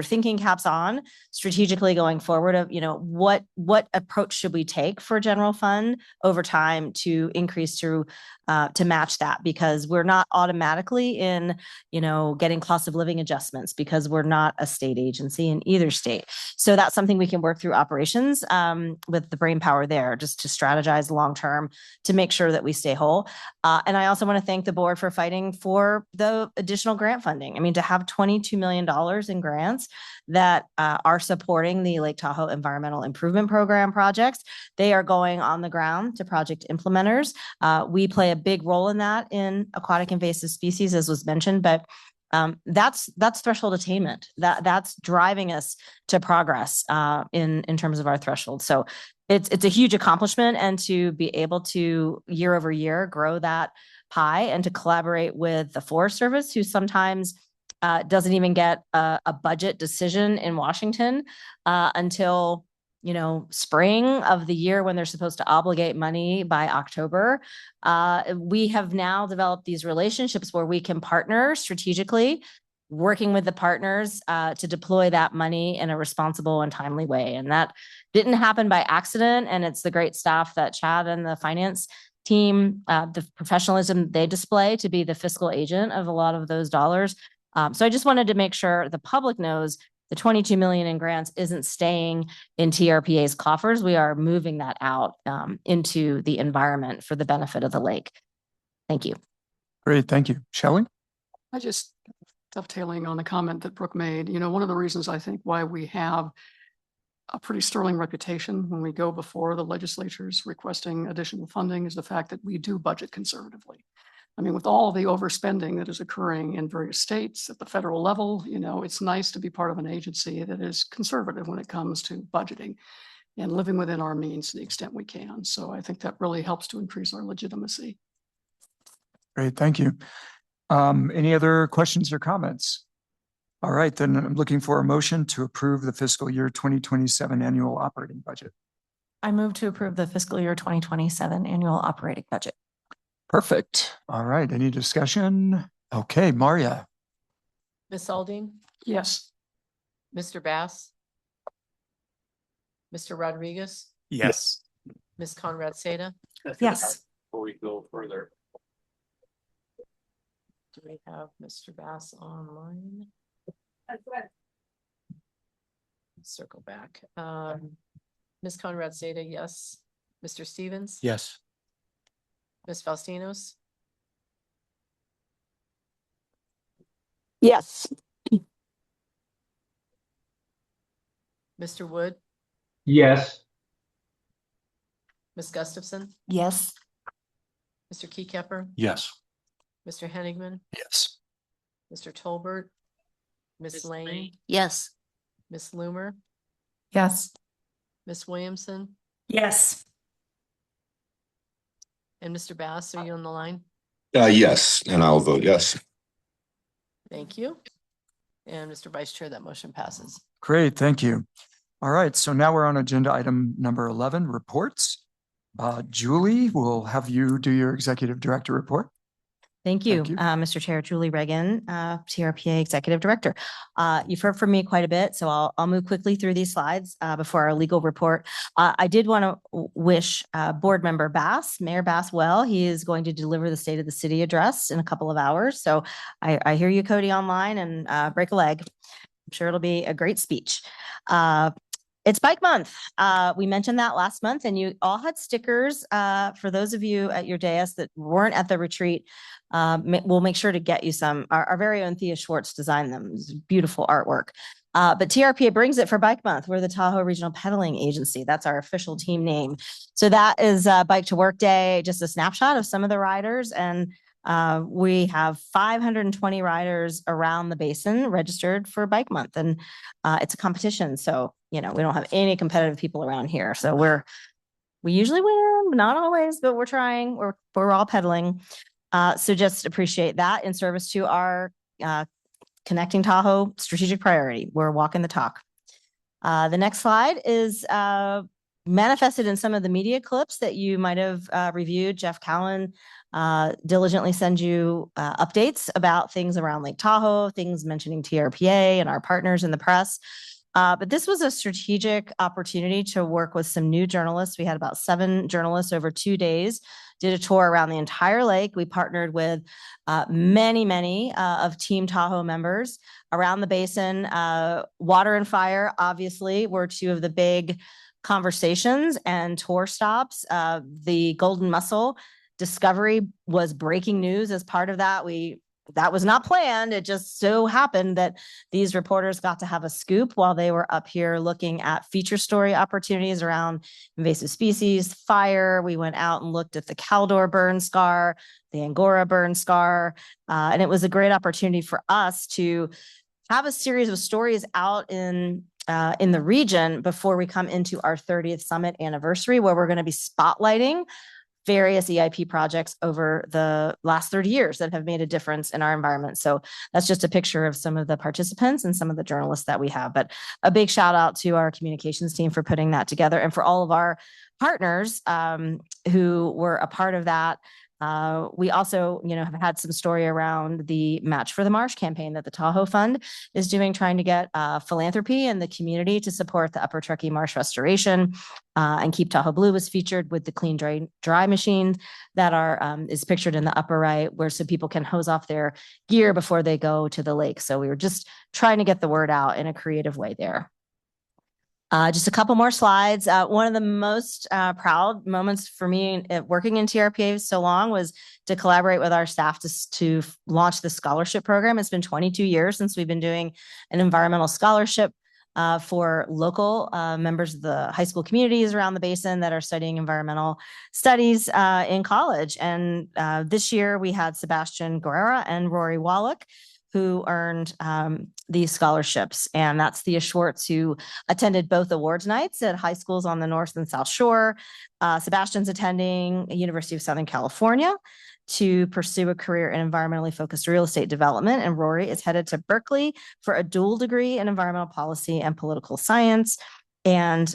thinking caps on strategically going forward of, you know, what approach should we take for general fund over time to increase to match that, because we're not automatically in, you know, getting cost of living adjustments because we're not a state agency in either state. So that's something we can work through operations with the brain power there, just to strategize long term to make sure that we stay whole. And I also want to thank the board for fighting for the additional grant funding. I mean, to have $22 million in grants that are supporting the Lake Tahoe Environmental Improvement Program projects. They are going on the ground to project implementers. We play a big role in that in aquatic invasive species, as was mentioned, but that's threshold attainment. That's driving us to progress in terms of our threshold. So it's a huge accomplishment, and to be able to year over year grow that pie and to collaborate with the Forest Service, who sometimes doesn't even get a budget decision in Washington until, you know, spring of the year when they're supposed to obligate money by October. We have now developed these relationships where we can partner strategically, working with the partners to deploy that money in a responsible and timely way. And that didn't happen by accident. And it's the great staff that Chad and the finance team, the professionalism they display to be the fiscal agent of a lot of those dollars. So I just wanted to make sure the public knows the 22 million in grants isn't staying in TRPA's coffers. We are moving that out into the environment for the benefit of the lake. Thank you. Great, thank you. Shelley? I just dovetailing on the comment that Brooke made, you know, one of the reasons I think why we have a pretty sterling reputation when we go before the legislatures requesting additional funding is the fact that we do budget conservatively. I mean, with all the overspending that is occurring in various states at the federal level, you know, it's nice to be part of an agency that is conservative when it comes to budgeting and living within our means to the extent we can. So I think that really helps to increase our legitimacy. Great, thank you. Any other questions or comments? All right, then I'm looking for a motion to approve the fiscal year 2027 annual operating budget. I move to approve the fiscal year 2027 annual operating budget. Perfect. All right, any discussion? Okay, Maria. Ms. Aldine, Yes. Mr. Bass, Mr. Rodriguez, Yes. Ms. Conrad Seda. Yes. Before we go further. Do we have Mr. Bass online? Circle back. Ms. Conrad Seda, yes. Mr. Stevens? Yes. Ms. Faustinos? Yes. Mr. Wood? Yes. Ms. Gustafson? Yes. Mr. Keycapper? Yes. Mr. Henigman? Yes. Mr. Tolbert? Ms. Lane? Yes. Ms. Loomer? Yes. Ms. Williamson? Yes. And Mr. Bass, are you on the line? Yes, and I'll vote yes. Thank you. And Mr. Vice Chair, that motion passes. Great, thank you. All right, so now we're on agenda item number 11, reports. Julie, we'll have you do your executive director report. Thank you, Thank you. Mr. Chair. Julie Reagan, TRPA Executive Director. You've heard from me quite a bit, so I'll move quickly through these slides before our legal report. I did want to wish Board Member Bass, Mayor Bass, well. He is going to deliver the State of the City address in a couple of hours. So I hear you, Cody, online, and break a leg. I'm sure it'll be a great speech. It's Bike Month. We mentioned that last month, and you all had stickers. For those of you at your dais that weren't at the retreat, we'll make sure to get you some. Our very own Thea Schwartz designed them. It's beautiful artwork. But TRPA brings it for Bike Month. We're the Tahoe Regional Pedaling Agency. That's our official team name. So that is Bike to Work Day, just a snapshot of some of the riders. And we have 520 riders around the basin registered for Bike Month. And it's a competition. So, we don't have any competitive people around here. So we usually win, not always, but we're trying. We're all pedaling. So just appreciate that in service to our Connecting Tahoe strategic priority. We're walking the talk. The next slide is manifested in some of the media clips that you might have reviewed. Jeff Cowan diligently sends you updates about things around Lake Tahoe, things mentioning TRPA and our partners in the press. But this was a strategic opportunity to work with some new journalists. We had about 7 journalists over 2 days, did a tour around the entire lake. We partnered with many of Team Tahoe members around the basin. Water and fire, obviously, were 2 of the big conversations and tour stops. The Golden Mussel discovery was breaking news as part of that. That was not planned. It just so happened that these reporters got to have a scoop while they were up here looking at feature story opportunities around invasive species, fire. We went out and looked at the Caldor burn scar, the Angora burn scar, and it was a great opportunity for us to have a series of stories out in the region before we come into our 30th summit anniversary, where we're going to be spotlighting various EIP projects over the last 30 years that have made a difference in our environment. So that's just a picture of some of the participants and some of the journalists that we have. But a big shout out to our communications team for putting that together, and for all of our partners who were a part of that. We also, have had some story around the Match for the Marsh campaign that the Tahoe Fund is doing, trying to get philanthropy in the community to support the Upper Truckee Marsh restoration. And Keep Tahoe Blue was featured with the clean dry machines that is pictured in the upper right, where so people can hose off their gear before they go to the lake. So we were just trying to get the word out in a creative way there. Just a couple more slides. One of the most proud moments for me working in TRPA so long was to collaborate with our staff to launch the scholarship program. It's been 22 years since we've been doing an environmental scholarship for local members of the high school communities around the basin that are studying environmental studies in college. And this year we had Sebastian Guerrera and Rory Wallach who earned these scholarships. And that's Thea Schwartz, who attended both awards nights at high schools on the North and South Shore. Sebastian's attending University of Southern California to pursue a career in environmentally focused real estate development. And Rory is headed to Berkeley for a dual degree in environmental policy and political science. And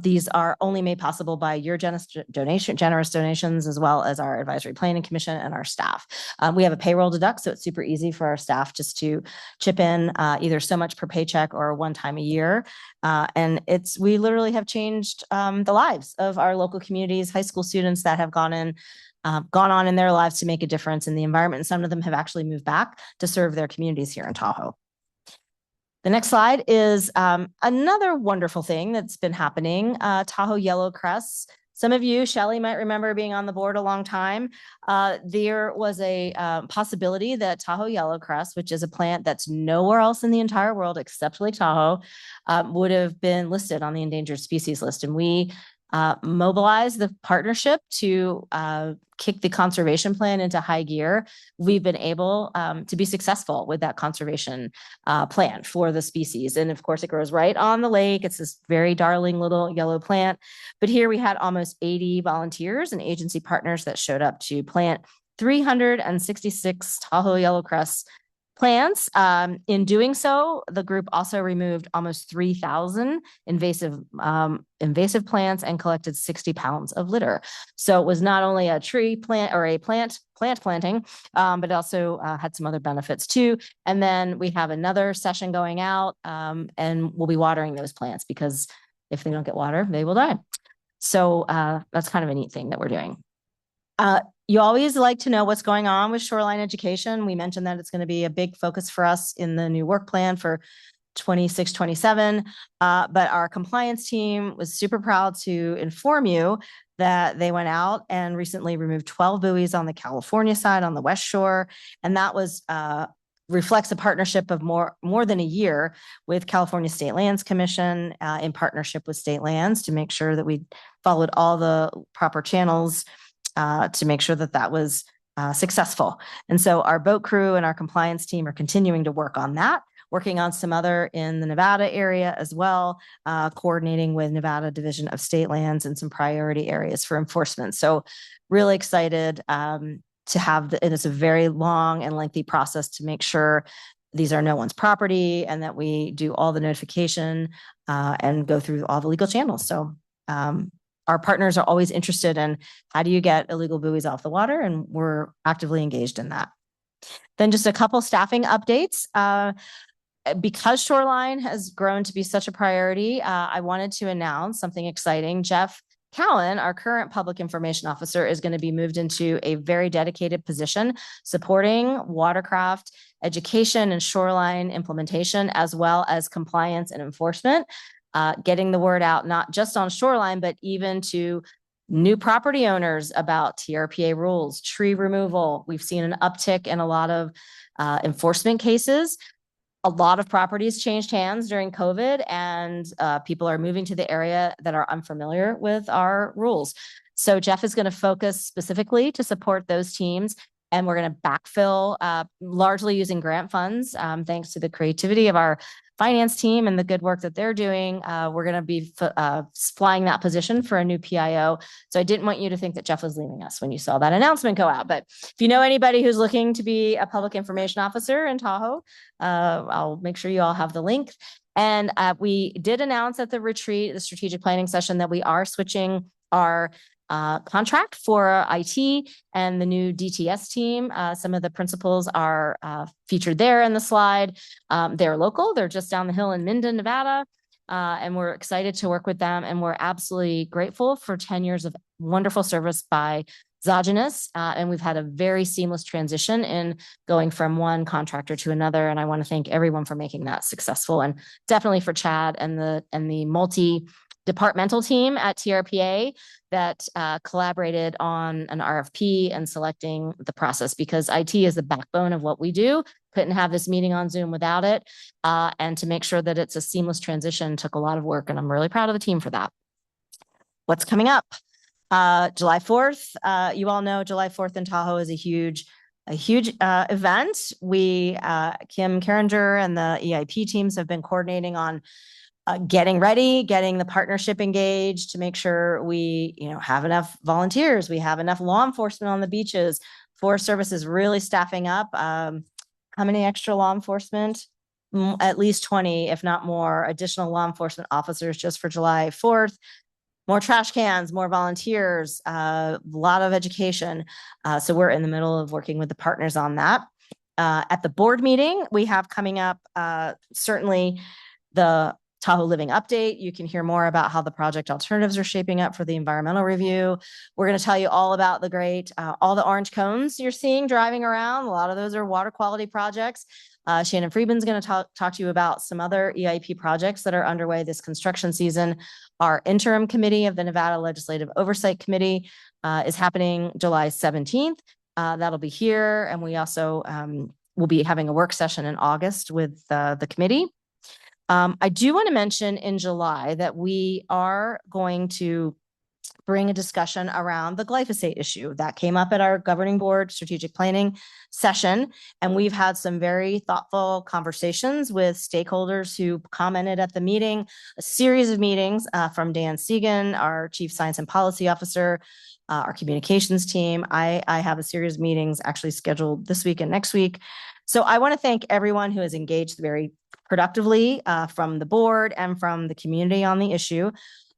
these are only made possible by your generous donations, as well as our advisory planning commission and our staff. We have a payroll deduct, so it's super easy for our staff just to chip in either so much per paycheck or one time a year. And we literally have changed the lives of our local communities, high school students that have gone on in their lives to make a difference in the environment. And some of them have actually moved back to serve their communities here in Tahoe. The next slide is another wonderful thing that's been happening, Tahoe Yellowcress. Some of you, Shelley, might remember being on the board a long time. There was a possibility that Tahoe Yellowcress, which is a plant that's nowhere else in the entire world except Lake Tahoe, would have been listed on the endangered species list. And we mobilized the partnership to kick the conservation plan into high gear. We've been able to be successful with that conservation plan for the species. And of course, it grows right on the lake. It's this very darling little yellow plant. But here we had almost 80 volunteers and agency partners that showed up to plant 366 Tahoe Yellowcress plants. In doing so, the group also removed almost 3,000 invasive plants and collected 60 pounds of litter. So it was not only a tree plant or a plant planting, but also had some other benefits too. And then we have another session going out, and we'll be watering those plants, because if they don't get water, they will die. So that's kind of a neat thing that we're doing. You always like to know what's going on with shoreline education. We mentioned that it's going to be a big focus for us in the new work plan for 26-27. But our compliance team was super proud to inform you that they went out and recently removed 12 buoys on the California side on the West Shore. And that was reflects a partnership of more than a year with California State Lands Commission in partnership with State Lands to make sure that we followed all the proper channels to make sure that was successful. And so our boat crew and our compliance team are continuing to work on that, working on some other in the Nevada area as well, coordinating with Nevada Division of State Lands and some priority areas for enforcement. So really excited to have, and it's a very long and lengthy process to make sure these are no one's property and that we do all the notification and go through all the legal channels. So our partners are always interested in how do you get illegal buoys off the water, and we're actively engaged in that. Then just a couple staffing updates. Because shoreline has grown to be such a priority, I wanted to announce something exciting. Jeff Cowan, our current public information officer, is going to be moved into a very dedicated position supporting watercraft education and shoreline implementation, as well as compliance and enforcement. Getting the word out, not just on shoreline, but even to new property owners about TRPA rules, tree removal. We've seen an uptick in a lot of enforcement cases. A lot of properties changed hands during COVID, and people are moving to the area that are unfamiliar with our rules. So Jeff is going to focus specifically to support those teams, and we're going to backfill largely using grant funds, thanks to the creativity of our finance team and the good work that they're doing. We're going to be flying that position for a new PIO. So I didn't want you to think that Jeff was leaving us when you saw that announcement go out. But if you know anybody who's looking to be a public information officer in Tahoe, I'll make sure you all have the link. And we did announce at the retreat, the strategic planning session, that we are switching our contract for IT and the new DTS team. Some of the principals are featured there in the slide. They're local. They're just down the hill in Minden, Nevada. And we're excited to work with them. And we're absolutely grateful for 10 years of wonderful service by Zogenous. And we've had a very seamless transition in going from one contractor to another. And I want to thank everyone for making that successful, and definitely for Chad and the multi-departmental team at TRPA that collaborated on an RFP and selecting the process, because IT is the backbone of what we do. Couldn't have this meeting on Zoom without it. And to make sure that it's a seamless transition took a lot of work, and I'm really proud of the team for that. What's coming up? July 4th, you all know July 4th in Tahoe is a huge a huge event. We, Kim Carringer and the EIP teams have been coordinating on getting ready, getting the partnership engaged to make sure we, have enough volunteers, we have enough law enforcement on the beaches. Forest Service is really staffing up. How many extra law enforcement? At least 20, if not more, additional law enforcement officers just for July 4th. More trash cans, more volunteers, a lot of education. So we're in the middle of working with the partners on that. At the board meeting, we have coming up certainly the Tahoe Living Update. You can hear more about how the project alternatives are shaping up for the environmental review. We're going to tell you all about the great, all the orange cones you're seeing driving around. A lot of those are water quality projects. Shannon Friedman's going to talk to you about some other EIP projects that are underway this construction season. Our interim committee of the Nevada Legislative Oversight Committee is happening July 17th. That'll be here. And we also will be having a work session in August with the committee. I do want to mention in July that we are going to bring a discussion around the glyphosate issue that came up at our governing board strategic planning session. And we've had some very thoughtful conversations with stakeholders who commented at the meeting, a series of meetings from Dan Segan, our Chief Science and Policy Officer, our communications team. I have a series of meetings actually scheduled this week and next week. So I want to thank everyone who has engaged very productively from the board and from the community on the issue.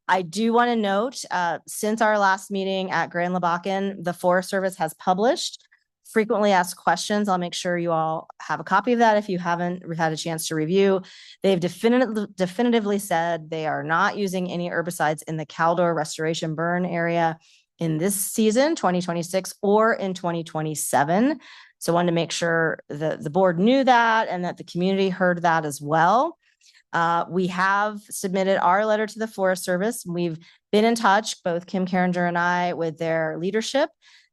I do want to note, since our last meeting at Grand Lebacan, the Forest Service has published frequently asked questions. I'll make sure you all have a copy of that if you haven't had a chance to review. They've definitively said they are not using any herbicides in the Caldor restoration burn area in this season, 2026, or in 2027. So I wanted to make sure that the board knew that and that the community heard that as well. We have submitted our letter to the Forest Service. We've been in touch, both Kim Carringer and I, with their leadership.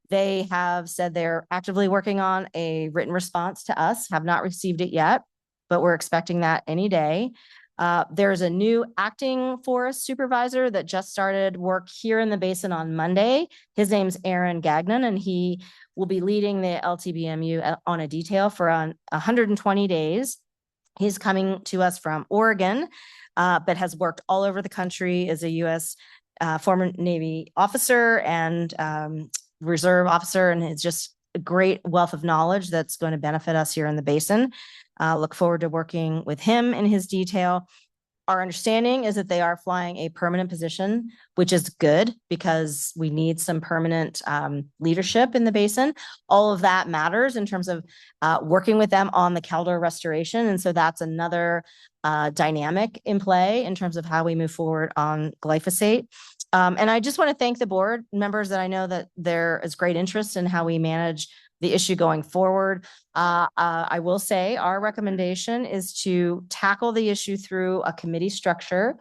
They have said they're actively working on a written response to us, have not received it yet, but we're expecting that any day. There's a new acting forest supervisor that just started work here in the basin on Monday. His name's Aaron Gagnon, and he will be leading the LTBMU on a detail for 120 days. He's coming to us from Oregon, but has worked all over the country as a U.S. Former Navy officer and reserve officer, and is just a great wealth of knowledge that's going to benefit us here in the basin. Look forward to working with him in his detail. Our understanding is that they are flying a permanent position, which is good because we need some permanent leadership in the basin. All of that matters in terms of working with them on the Caldor restoration. And so that's another dynamic in play in terms of how we move forward on glyphosate. And I just want to thank the board members that I know that there is great interest in how we manage the issue going forward. I will say our recommendation is to tackle the issue through a committee structure.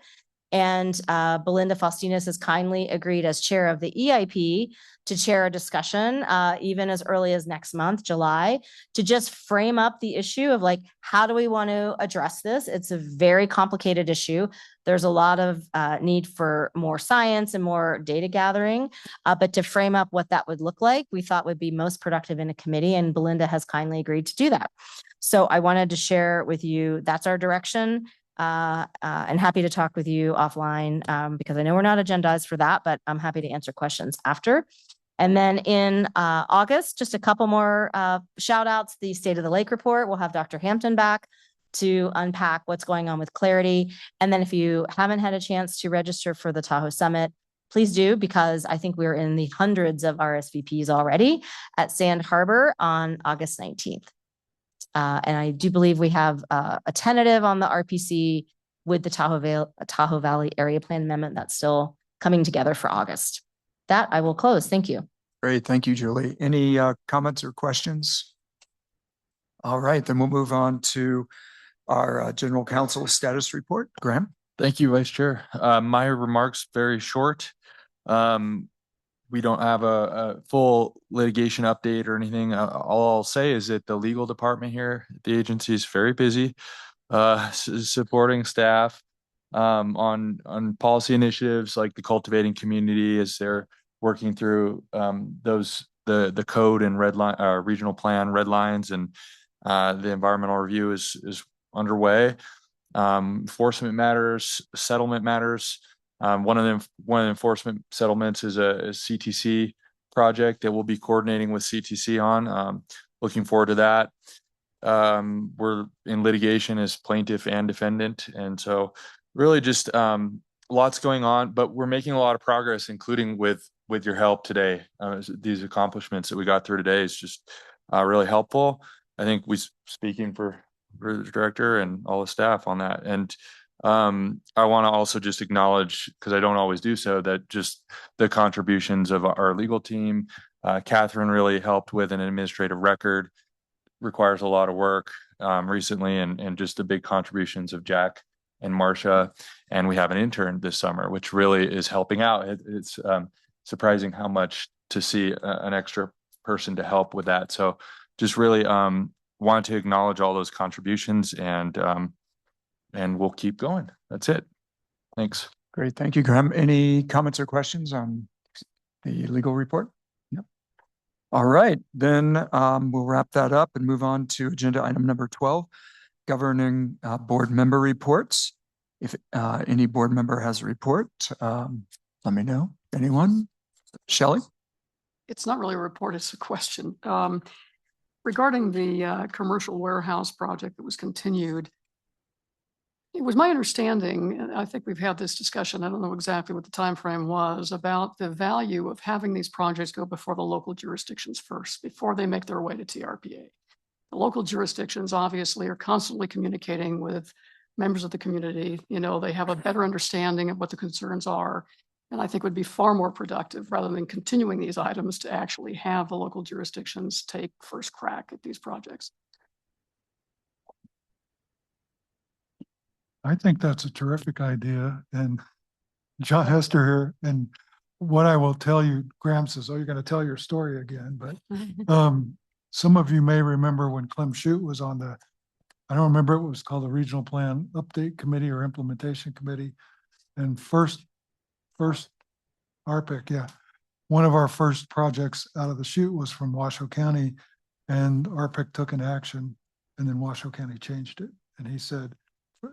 And Belinda Faustinus has kindly agreed as chair of the EIP to chair a discussion even as early as next month, July, to just frame up the issue of like, how do we want to address this? It's a very complicated issue. There's a lot of need for more science and more data gathering, but to frame up what that would look like, we thought would be most productive in a committee, and Belinda has kindly agreed to do that. So I wanted to share with you, that's our direction. And happy to talk with you offline because I know we're not agendized for that, but I'm happy to answer questions after. And then in August, just a couple more shout outs, the State of the Lake report. We'll have Dr. Hampton back to unpack what's going on with Clarity. And then if you haven't had a chance to register for the Tahoe Summit, please do, because I think we're in the hundreds of RSVPs already at Sand Harbor on August 19th. And I do believe we have a tentative on the RPC with the Tahoe Valley Area Plan Amendment that's still coming together for August. That I will close. Thank you. Great. Thank you, Julie. Any comments or questions? All right, then we'll move on to our general counsel status report. Graham. Thank you, Vice Chair. My remarks very short. We don't have a full litigation update or anything. All I'll say is that the legal department here, the agency is very busy supporting staff on policy initiatives like the cultivating community as they're working through the the code and red line, regional plan red lines, and the environmental review is underway. Enforcement matters, settlement matters. One of the enforcement settlements is a CTC project that we'll be coordinating with CTC on. Looking forward to that. We're in litigation as plaintiff and defendant, and so really just lots going on, but we're making a lot of progress, including with your help today. These accomplishments that we got through today is just really helpful. I think speaking for the director and all the staff on that. And I want to also just acknowledge, because I don't always do so, that just the contributions of our legal team. Catherine really helped with an administrative record, requires a lot of work recently, and just the big contributions of Jack and Marcia. And we have an intern this summer, which really is helping out. It's surprising how much to see an extra person to help with that. So just really want to acknowledge all those contributions, and we'll keep going. That's it. Thanks. Great. Thank you, Graham. Any comments or questions on the legal report? Yep. All right, then we'll wrap that up and move on to agenda item number 12, governing board member reports. If any board member has a report, let me know. Anyone? Shelley? It's not really a report, it's a question. Regarding the commercial warehouse project that was continued, it was my understanding, and I think we've had this discussion, I don't know exactly what the time frame was, about the value of having these projects go before the local jurisdictions first, before they make their way to TRPA. The local jurisdictions obviously are constantly communicating with members of the community. You know, they have a better understanding of what the concerns are. And I think would be far more productive, rather than continuing these items, to actually have the local jurisdictions take first crack at these projects. I think that's a terrific idea. And John Hester here, and what I will tell you, Graham says, oh, you're going to tell your story again. But some of you may remember when Clem Shute was on I don't remember what it was called, the Regional Plan Update Committee or Implementation Committee. And first RPIC, yeah. One of our first projects out of the chute was from Washoe County, and RPIC took an action, and then Washoe County changed it. And he said,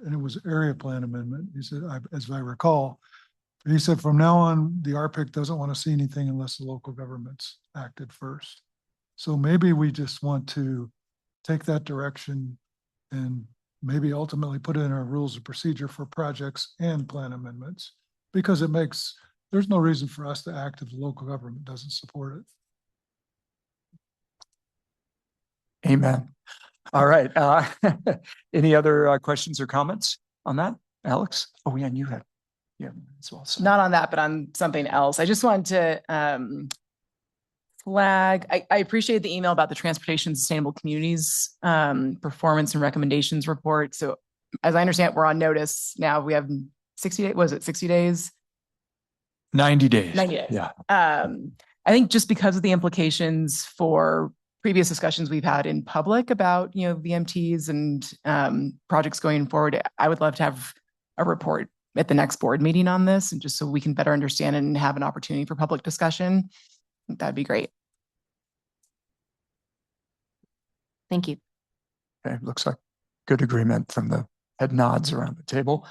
and it was area plan amendment. He said, as I recall, he said, from now on, the RPIC doesn't want to see anything unless the local governments acted first. So maybe we just want to take that direction and maybe ultimately put it in our rules of procedure for projects and plan amendments, because there's no reason for us to act if the local government doesn't support it. Amen. All right. Any other questions or comments on that, Alex? Oh, yeah, and you had as well. So. Not on that, but on something else. I just wanted to flag. I appreciate the email about the Transportation Sustainable Communities performance and recommendations report. So as I understand it, we're on notice now. We have 60 days. Was it 60 days? 90 days. 90 days. Yeah. I think just because of the implications for previous discussions we've had in public about, VMTs and projects going forward, I would love to have a report at the next board meeting on this, and just so we can better understand and have an opportunity for public discussion. I think that'd be great. Thank you. Okay, looks like good agreement from the head nods around the table.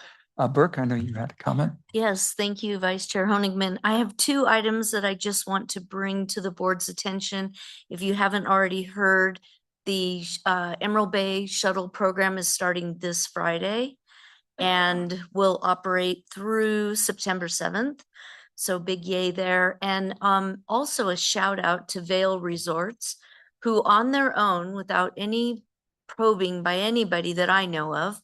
Burke, I know you had a comment. Yes, thank you, Vice Chair Honigman. I have two items that I just want to bring to the board's attention. If you haven't already heard, the Emerald Bay Shuttle program is starting this Friday and will operate through September 7th. So big yay there. And also a shout out to Vail Resorts, who on their own, without any probing by anybody that I know of,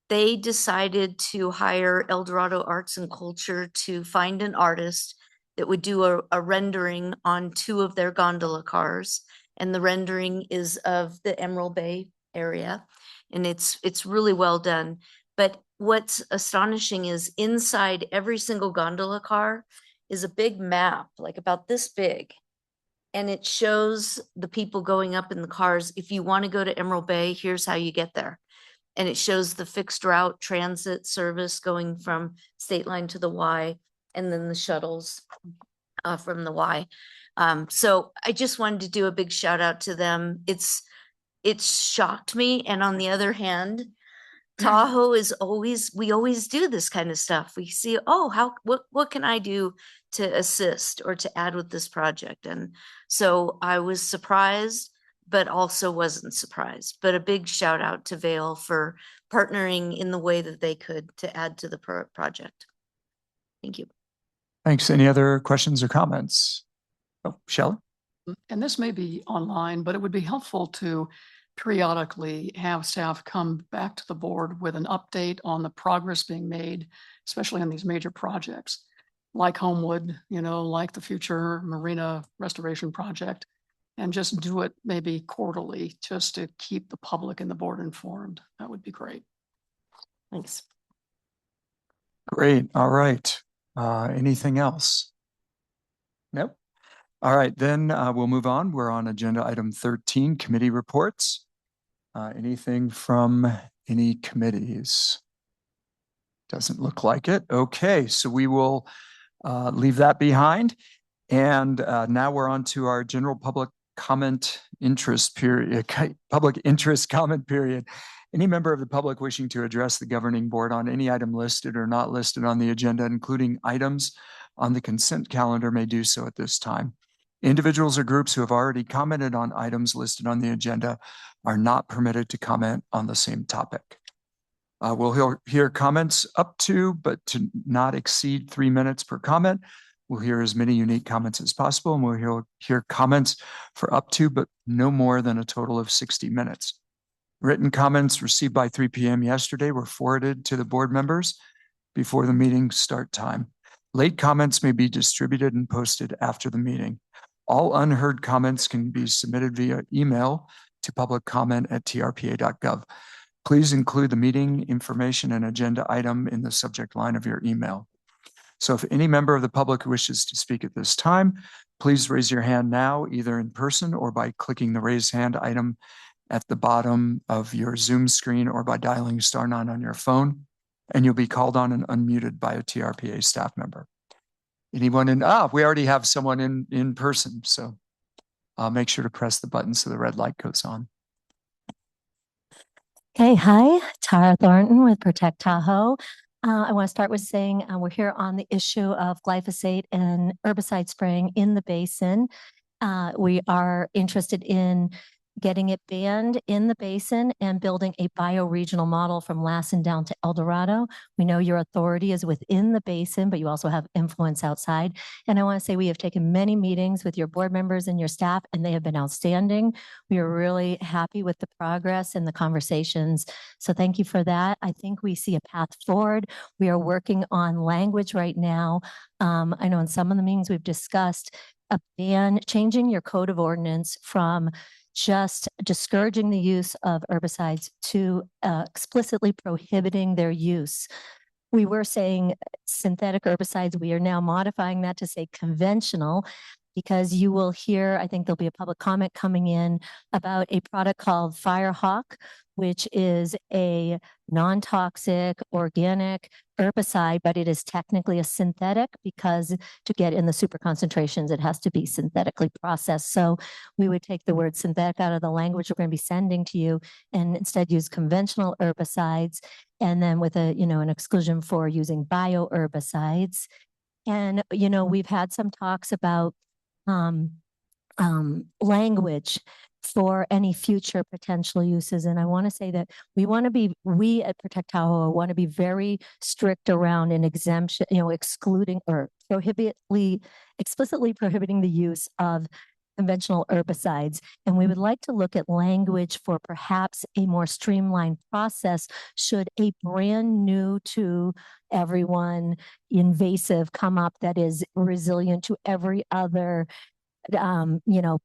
they decided to hire Eldorado Arts and Culture to find an artist that would do a rendering on 2 of their gondola cars. And the rendering is of the Emerald Bay area. And it's really well done. But what's astonishing is inside every single gondola car is a big map, like about this big. And it shows the people going up in the cars. If you want to go to Emerald Bay, here's how you get there. And it shows the fixed route transit service going from State Line to the Y, and then the shuttles. from the Y. So I just wanted to do a big shout out to them. It's shocked me. And on the other hand, Tahoe is we always do this kind of stuff. We see, oh, what can I do to assist or to add with this project? And so I was surprised, but also wasn't surprised. But a big shout out to Vail for partnering in the way that they could to add to the project. Thank you. Thanks. Any other questions or comments? Oh, Shelley? And this may be online, but it would be helpful to periodically have staff come back to the board with an update on the progress being made, especially on these major projects like Homewood, like the future marina restoration project, and just do it maybe quarterly just to keep the public and the board informed. That would be great. Thanks. Great. All right. Anything else? Nope. All right, then we'll move on. We're on agenda item 13, committee reports. Anything from any committees? Doesn't look like it. Okay, so we will leave that behind. And now we're on to our general public comment interest period, public interest comment period. Any member of the public wishing to address the governing board on any item listed or not listed on the agenda, including items on the consent calendar, may do so at this time. Individuals or groups who have already commented on items listed on the agenda are not permitted to comment on the same topic. We'll hear comments up to, but to not exceed 3 minutes per comment. We'll hear as many unique comments as possible, and we'll hear comments for up to, but no more than a total of 60 minutes. Written comments received by 3 p.m. yesterday were forwarded to the board members before the meeting start time. Late comments may be distributed and posted after the meeting. All unheard comments can be submitted via email to publiccomment@trpa.gov. Please include the meeting information and agenda item in the subject line of your email. So if any member of the public wishes to speak at this time, please raise your hand now, either in person or by clicking the raise hand item at the bottom of your Zoom screen or by dialing *9 on your phone, and you'll be called on and unmuted by a TRPA staff member. Anyone we already have someone in person, so make sure to press the button so the red light goes on. Okay, hi, Tara Thornton with Protect Tahoe. I want to start with saying we're here on the issue of glyphosate and herbicide spraying in the basin. We are interested in getting it banned in the basin and building a bioregional model from Lassen down to El Dorado. We know your authority is within the basin, but you also have influence outside. And I want to say we have taken many meetings with your board members and your staff, and they have been outstanding. We are really happy with the progress and the conversations. So thank you for that. I think we see a path forward. We are working on language right now. I know in some of the meetings we've discussed a ban, changing your code of ordinance from just discouraging the use of herbicides to explicitly prohibiting their use. We were saying synthetic herbicides. We are now modifying that to say conventional, because you will hear, I think there'll be a public comment coming in about a product called Firehawk, which is a non-toxic organic herbicide, but it is technically a synthetic because to get in the super concentrations, it has to be synthetically processed. So we would take the word synthetic out of the language we're going to be sending to you and instead use conventional herbicides, and then with an exclusion for using bioherbicides. And, we've had some talks about language for any future potential uses. And I want to say that we at Protect Tahoe want to be very strict around an exemption, excluding or explicitly prohibiting the use of conventional herbicides. And we would like to look at language for perhaps a more streamlined process should a brand new to everyone invasive come up that is resilient to every other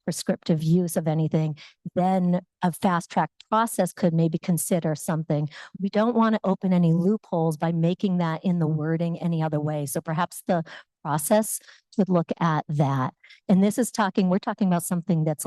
prescriptive use of anything. Then a fast track process could maybe consider something. We don't want to open any loopholes by making that in the wording any other way. So perhaps the process would look at that. And we're talking about something that's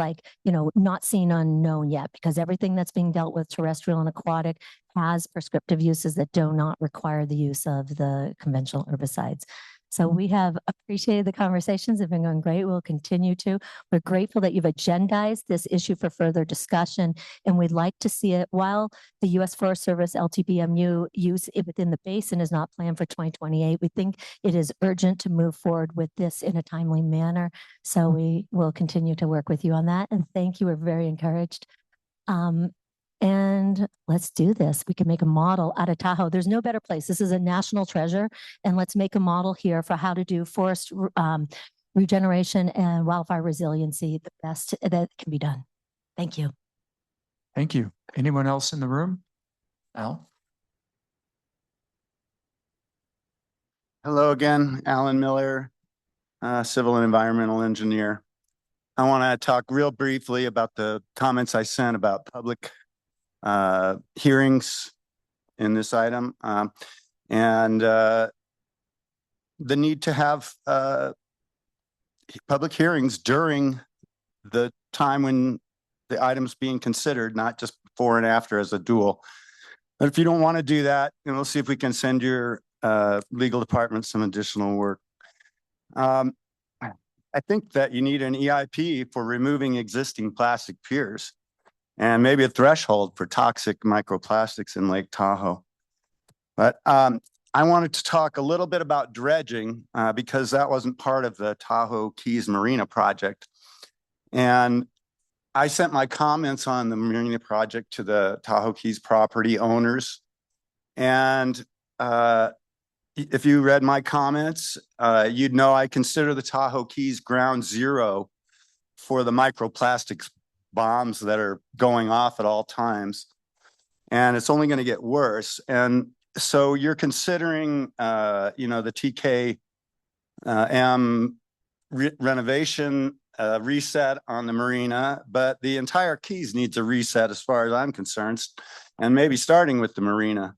not seen, unknown yet, because everything that's being dealt with terrestrial and aquatic has prescriptive uses that do not require the use of the conventional herbicides. So we have appreciated the conversations. They've been going great. We'll continue to. We're grateful that you've agendized this issue for further discussion, and we'd like to see it while the U.S. Forest Service LTBMU use within the basin is not planned for 2028. We think it is urgent to move forward with this in a timely manner. So we will continue to work with you on that. And thank you. We're very encouraged. And let's do this. We can make a model out of Tahoe. There's no better place. This is a national treasure. And let's make a model here for how to do forest regeneration and wildfire resiliency the best that can be done. Thank you. Thank you. Anyone else in the room? Al? Hello again, Alan Miller, civil and environmental engineer. I want to talk real briefly about the comments I sent about public hearings in this item, and the need to have public hearings during the time when the item's being considered, not just before and after as a dual. But if you don't want to do that, we'll see if we can send your legal department some additional work. I think that you need an EIP for removing existing plastic piers and maybe a threshold for toxic microplastics in Lake Tahoe. But I wanted to talk a little bit about dredging because that wasn't part of the Tahoe Keys Marina project. And I sent my comments on the Marina project to the Tahoe Keys property owners. And if you read my comments, you'd know I consider the Tahoe Keys ground zero for the microplastics bombs that are going off at all times. And it's only going to get worse. And so you're considering, the TKM renovation reset on the marina, but the entire Keys needs a reset as far as I'm concerned, and maybe starting with the marina.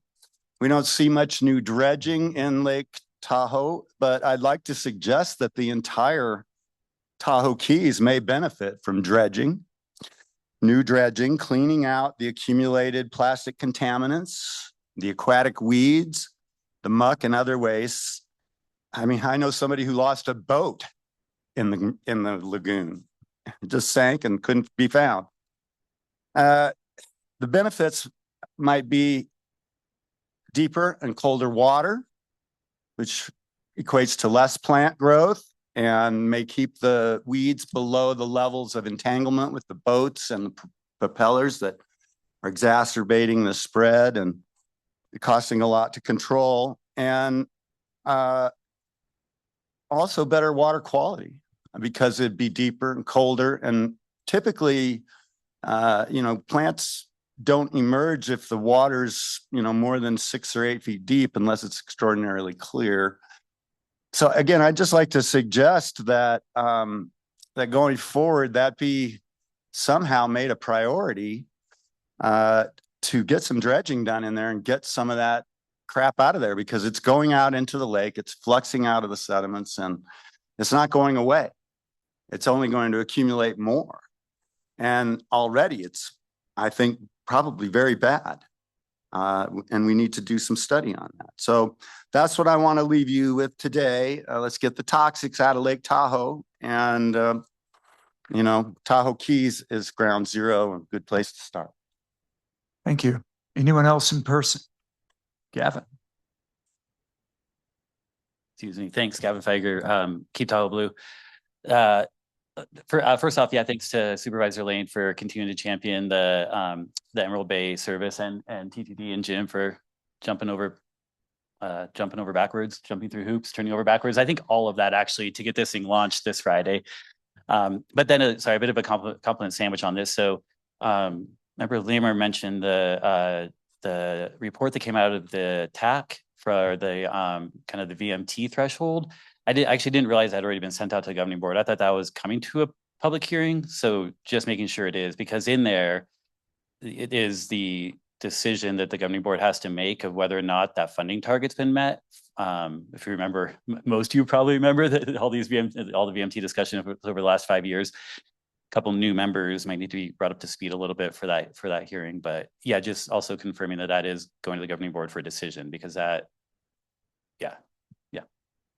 We don't see much new dredging in Lake Tahoe, but I'd like to suggest that the entire Tahoe Keys may benefit from dredging. New dredging, cleaning out the accumulated plastic contaminants, the aquatic weeds, the muck and other wastes. I mean, I know somebody who lost a boat in the lagoon. It just sank and couldn't be found. The benefits might be deeper and colder water, which equates to less plant growth and may keep the weeds below the levels of entanglement with the boats and the propellers that are exacerbating the spread and costing a lot to control. And also better water quality because it'd be deeper and colder. And typically, plants don't emerge if the water's, more than 6 or 8 feet deep unless it's extraordinarily clear. So again, I'd just like to suggest that that going forward, that be somehow made a priority to get some dredging done in there and get some of that crap out of there, because it's going out into the lake, it's fluxing out of the sediments, and it's not going away. It's only going to accumulate more. And already it's, I think, probably very bad. And we need to do some study on that. So that's what I want to leave you with today. Let's get the toxics out of Lake Tahoe. And, Tahoe Keys is ground zero, a good place to start. Thank you. Anyone else in person? Gavin. Excuse me. Thanks, Gavin Feiger, Keep Tahoe Blue. First off, thanks to Supervisor Lane for continuing to champion the Emerald Bay service, and TTD and Jim for jumping over backwards, jumping through hoops, turning over backwards. I think all of that actually to get this thing launched this Friday. But then, a bit of a compliment sandwich on this. So, remember Lemur mentioned the report that came out of the TAC for the kind of the VMT threshold. I actually didn't realize that had already been sent out to the governing board. I thought that was coming to a public hearing. So just making sure it is, because in there, it is the decision that the governing board has to make of whether or not that funding target's been met. If you remember, most of you probably remember that all the VMT discussion over the last 5 years. A couple new members might need to be brought up to speed a little bit for that hearing. But yeah, just also confirming that is going to the governing board for a decision, because that,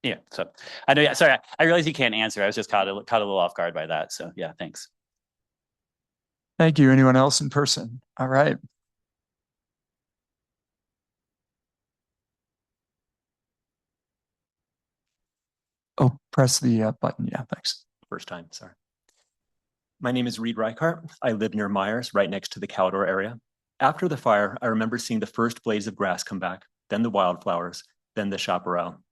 Yeah, so I know, yeah, sorry, I realize you can't answer. I was just caught a little off guard by that. So yeah, thanks. Thank you. Anyone else in person? All right. Oh, press the button. Yeah, thanks. First time, sorry. My name is Reed Reichart. I live near Myers, right next to the Caldor area. After the fire, I remember seeing the first blades of grass come back, then the wildflowers, then the chaparral.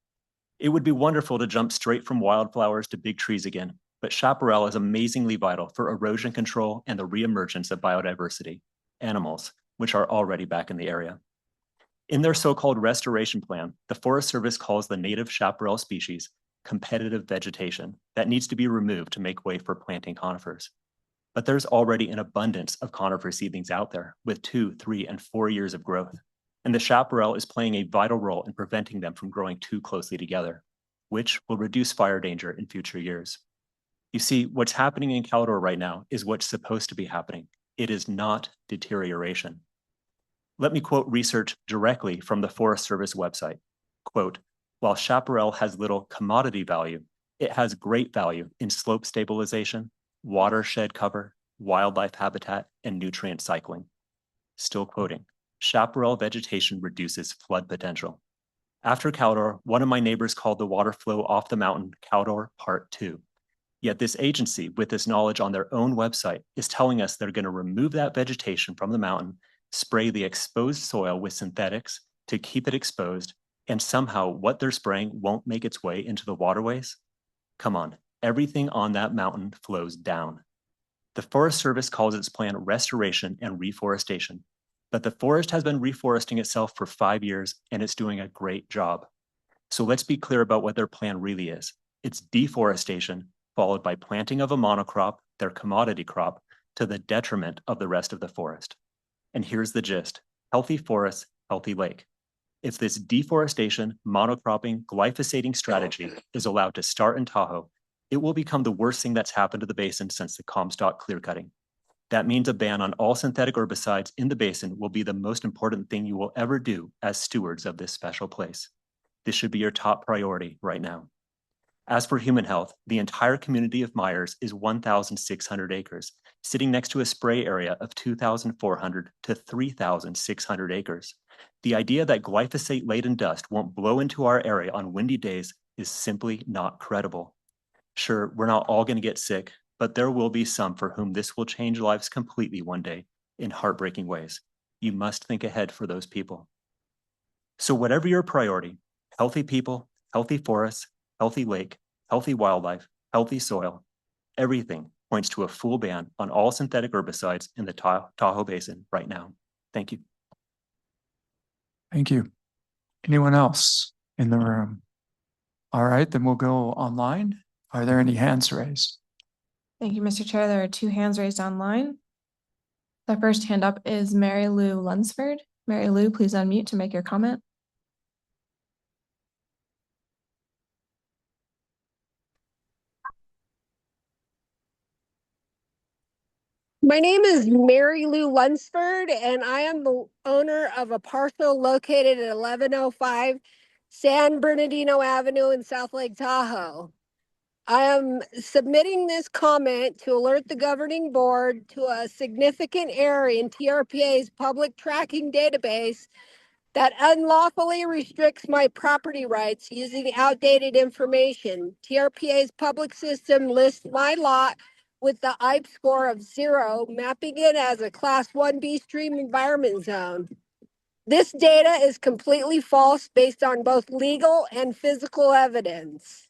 It would be wonderful to jump straight from wildflowers to big trees again, but chaparral is amazingly vital for erosion control and the reemergence of biodiversity, animals, which are already back in the area. In their so-called restoration plan, the Forest Service calls the native chaparral species competitive vegetation that needs to be removed to make way for planting conifers. But there's already an abundance of conifer seedlings out there with 2, 3, and 4 years of growth. And the chaparral is playing a vital role in preventing them from growing too closely together, which will reduce fire danger in future years. You see, what's happening in Caldor right now is what's supposed to be happening. It is not deterioration. Let me quote research directly from the Forest Service website. Quote, while chaparral has little commodity value, it has great value in slope stabilization, watershed cover, wildlife habitat, and nutrient cycling. Still quoting, chaparral vegetation reduces flood potential. After Caldor, one of my neighbors called the water flow off the mountain Caldor Part 2. Yet this agency, with this knowledge on their own website, is telling us they're going to remove that vegetation from the mountain, spray the exposed soil with synthetics to keep it exposed, and somehow what they're spraying won't make its way into the waterways? Come on, everything on that mountain flows down. The Forest Service calls its plan restoration and reforestation, but the forest has been reforesting itself for 5 years and it's doing a great job. So let's be clear about what their plan really is. It's deforestation followed by planting of a monocrop, their commodity crop, to the detriment of the rest of the forest. And here's the gist: healthy forest, healthy lake. If this deforestation, monocropping, glyphosating strategy is allowed to start in Tahoe, it will become the worst thing that's happened to the basin since the Comstock clearcutting. That means a ban on all synthetic herbicides in the basin will be the most important thing you will ever do as stewards of this special place. This should be your top priority right now. As for human health, the entire community of Myers is 1,600 acres, sitting next to a spray area of 2,400 to 3,600 acres. The idea that glyphosate-laden dust won't blow into our area on windy days is simply not credible. Sure, we're not all going to get sick, but there will be some for whom this will change lives completely one day in heartbreaking ways. You must think ahead for those people. So whatever your priority, healthy people, healthy forests, healthy lake, healthy wildlife, healthy soil, everything points to a full ban on all synthetic herbicides in the Tahoe Basin right now. Thank you. Thank you. Anyone else in the room? All right, then we'll go online. Are there any hands raised? Thank you, Mr. Chair. There are 2 hands raised online. The first hand up is Mary Lou Lunsford. Mary Lou, please unmute to make your comment. My name is Mary Lou Lunsford, and I am the owner of a parcel located at 1105 San Bernardino Avenue in South Lake Tahoe. I am submitting this comment to alert the governing board to a significant error in TRPA's public tracking database that unlawfully restricts my property rights using outdated information. TRPA's public system lists my lot with the IPE score of 0, mapping it as a Class 1B stream environment zone. This data is completely false based on both legal and physical evidence.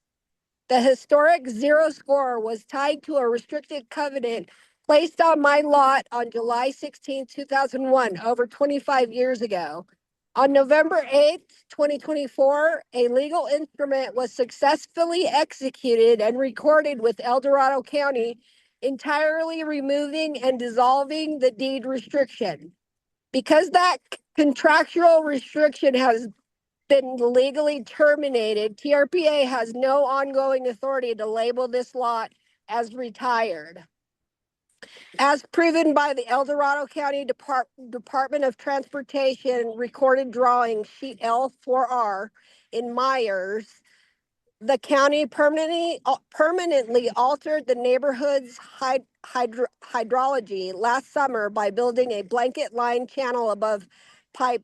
The historic 0 score was tied to a restricted covenant placed on my lot on July 16, 2001, over 25 years ago. On November 8, 2024, a legal instrument was successfully executed and recorded with El Dorado County, entirely removing and dissolving the deed restriction. Because that contractual restriction has been legally terminated, TRPA has no ongoing authority to label this lot as retired. As proven by the El Dorado County Department of Transportation recorded drawing sheet L4R in Myers, the county permanently altered the neighborhood's hydrology last summer by building a blanket line channel above pipe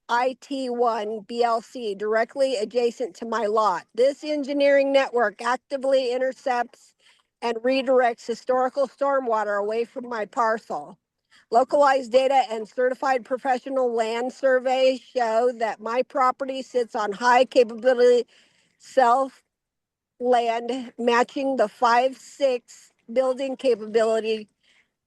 IT1 BLC directly adjacent to my lot. This engineering network actively intercepts and redirects historical stormwater away from my parcel. Localized data and certified professional land surveys show that my property sits on high capability self land matching the 5.6 building capability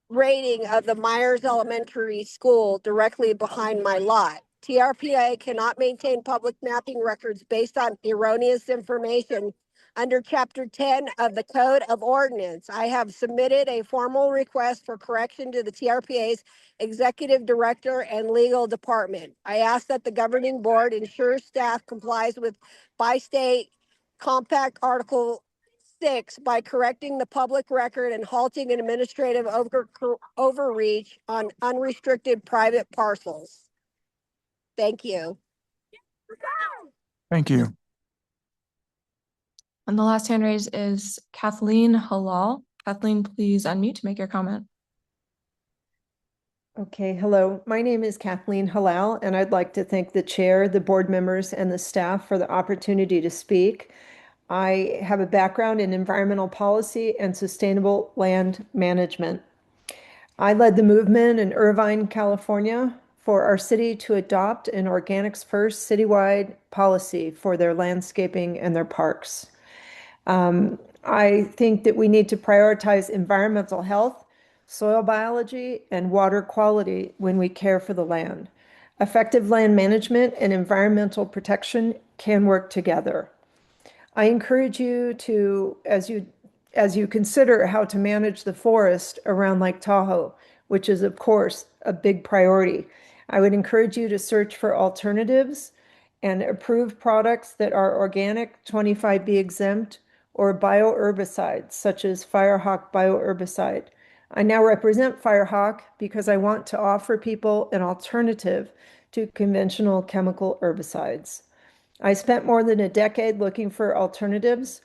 rating of the Myers Elementary School directly behind my lot. TRPA cannot maintain public mapping records based on erroneous information under Chapter 10 of the Code of Ordinance. I have submitted a formal request for correction to the TRPA's Executive Director and Legal Department. I ask that the governing board ensure staff complies with by-state Compact Article 6 by correcting the public record and halting an administrative overreach on unrestricted private parcels. Thank you. Thank you. And the last hand raised is Kathleen Halal. Kathleen, please unmute to make your comment. Okay, hello. My name is Kathleen Halal, and I'd like to thank the chair, the board members, and the staff for the opportunity to speak. I have a background in environmental policy and sustainable land management. I led the movement in Irvine, California, for our city to adopt an organics first citywide policy for their landscaping and their parks. I think that we need to prioritize environmental health, soil biology, and water quality when we care for the land. Effective land management and environmental protection can work together. I encourage you to, as you consider how to manage the forest around Lake Tahoe, which is of course a big priority, I would encourage you to search for alternatives and approve products that are organic, 25B exempt, or bioherbicides such as Firehawk bioherbicide. I now represent Firehawk because I want to offer people an alternative to conventional chemical herbicides. I spent more than a decade looking for alternatives,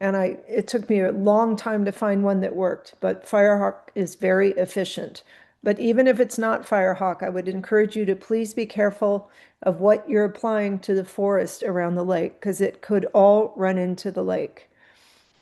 and it took me a long time to find one that worked, but Firehawk is very efficient. But even if it's not Firehawk, I would encourage you to please be careful of what you're applying to the forest around the lake, because it could all run into the lake.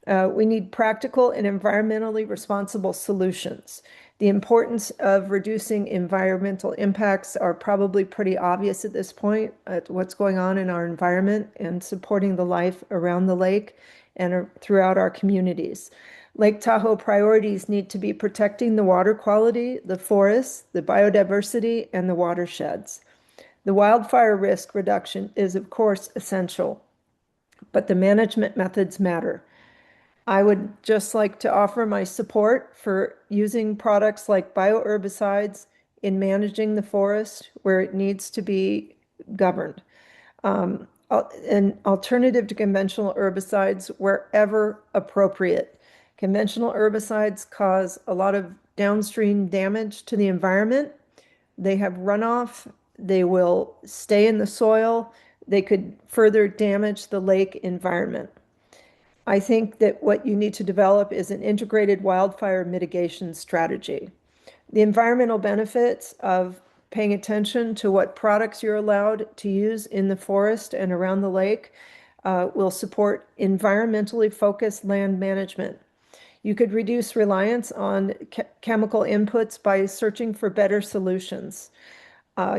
We need practical and environmentally responsible solutions. The importance of reducing environmental impacts are probably pretty obvious at this point, at what's going on in our environment and supporting the life around the lake and throughout our communities. Lake Tahoe priorities need to be protecting the water quality, the forests, the biodiversity, and the watersheds. The wildfire risk reduction is, of course, essential, but the management methods matter. I would just like to offer my support for using products like bioherbicides in managing the forest where it needs to be governed. An alternative to conventional herbicides wherever appropriate. Conventional herbicides cause a lot of downstream damage to the environment. They have runoff. They will stay in the soil. They could further damage the lake environment. I think that what you need to develop is an integrated wildfire mitigation strategy. The environmental benefits of paying attention to what products you're allowed to use in the forest and around the lake will support environmentally focused land management. You could reduce reliance on chemical inputs by searching for better solutions.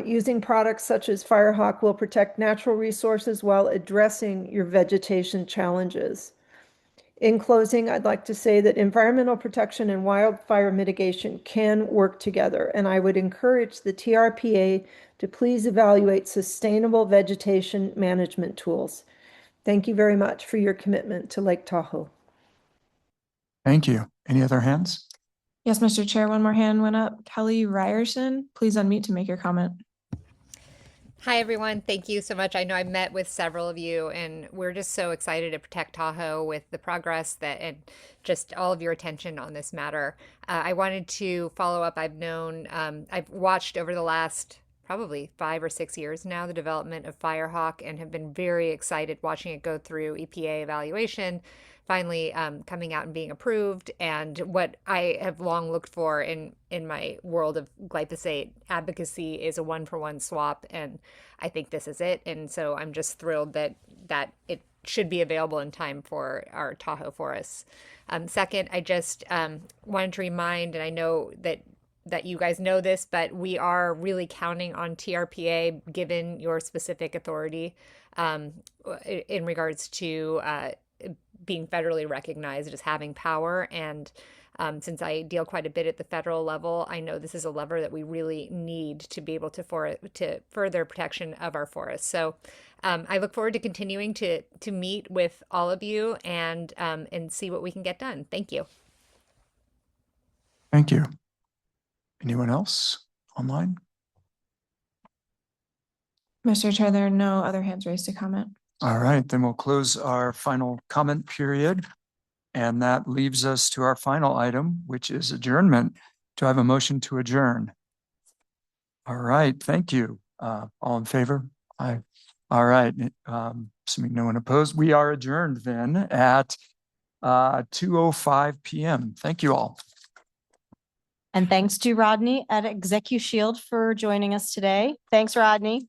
Using products such as Firehawk will protect natural resources while addressing your vegetation challenges. In closing, I'd like to say that environmental protection and wildfire mitigation can work together, and I would encourage the TRPA to please evaluate sustainable vegetation management tools. Thank you very much for your commitment to Lake Tahoe. Thank you. Any other hands? Yes, Mr. Chair, one more hand went up. Kelly Ryerson, please unmute to make your comment. Hi, everyone. Thank you so much. I know I met with several of you, and we're just so excited to protect Tahoe with the progress and just all of your attention on this matter. I wanted to follow up. I've watched over the last probably 5 or 6 years now, the development of Firehawk, and have been very excited watching it go through EPA evaluation, finally coming out and being approved. And what I have long looked for in my world of glyphosate advocacy is a 1-for-1 swap, and I think this is it. And so I'm just thrilled that it should be available in time for our Tahoe forests. Second, I just wanted to remind, and I know that you guys know this, but we are really counting on TRPA, given your specific authority in regards to being federally recognized as having power. And since I deal quite a bit at the federal level, I know this is a lever that we really need to be able to further protection of our forests. So I look forward to continuing to meet with all of you and see what we can get done. Thank you. Thank you. Anyone else online? Mr. Chair, there are no other hands raised to comment. All right, then we'll close our final comment period. And that leaves us to our final item, which is adjournment. Do I have a motion to adjourn? All right, thank you. All in favor? Aye. All right, assuming no one opposed, we are adjourned then at 2:05 p.m. Thank you all. And thanks to Rodney at ExecuShield for joining us today. Thanks, Rodney.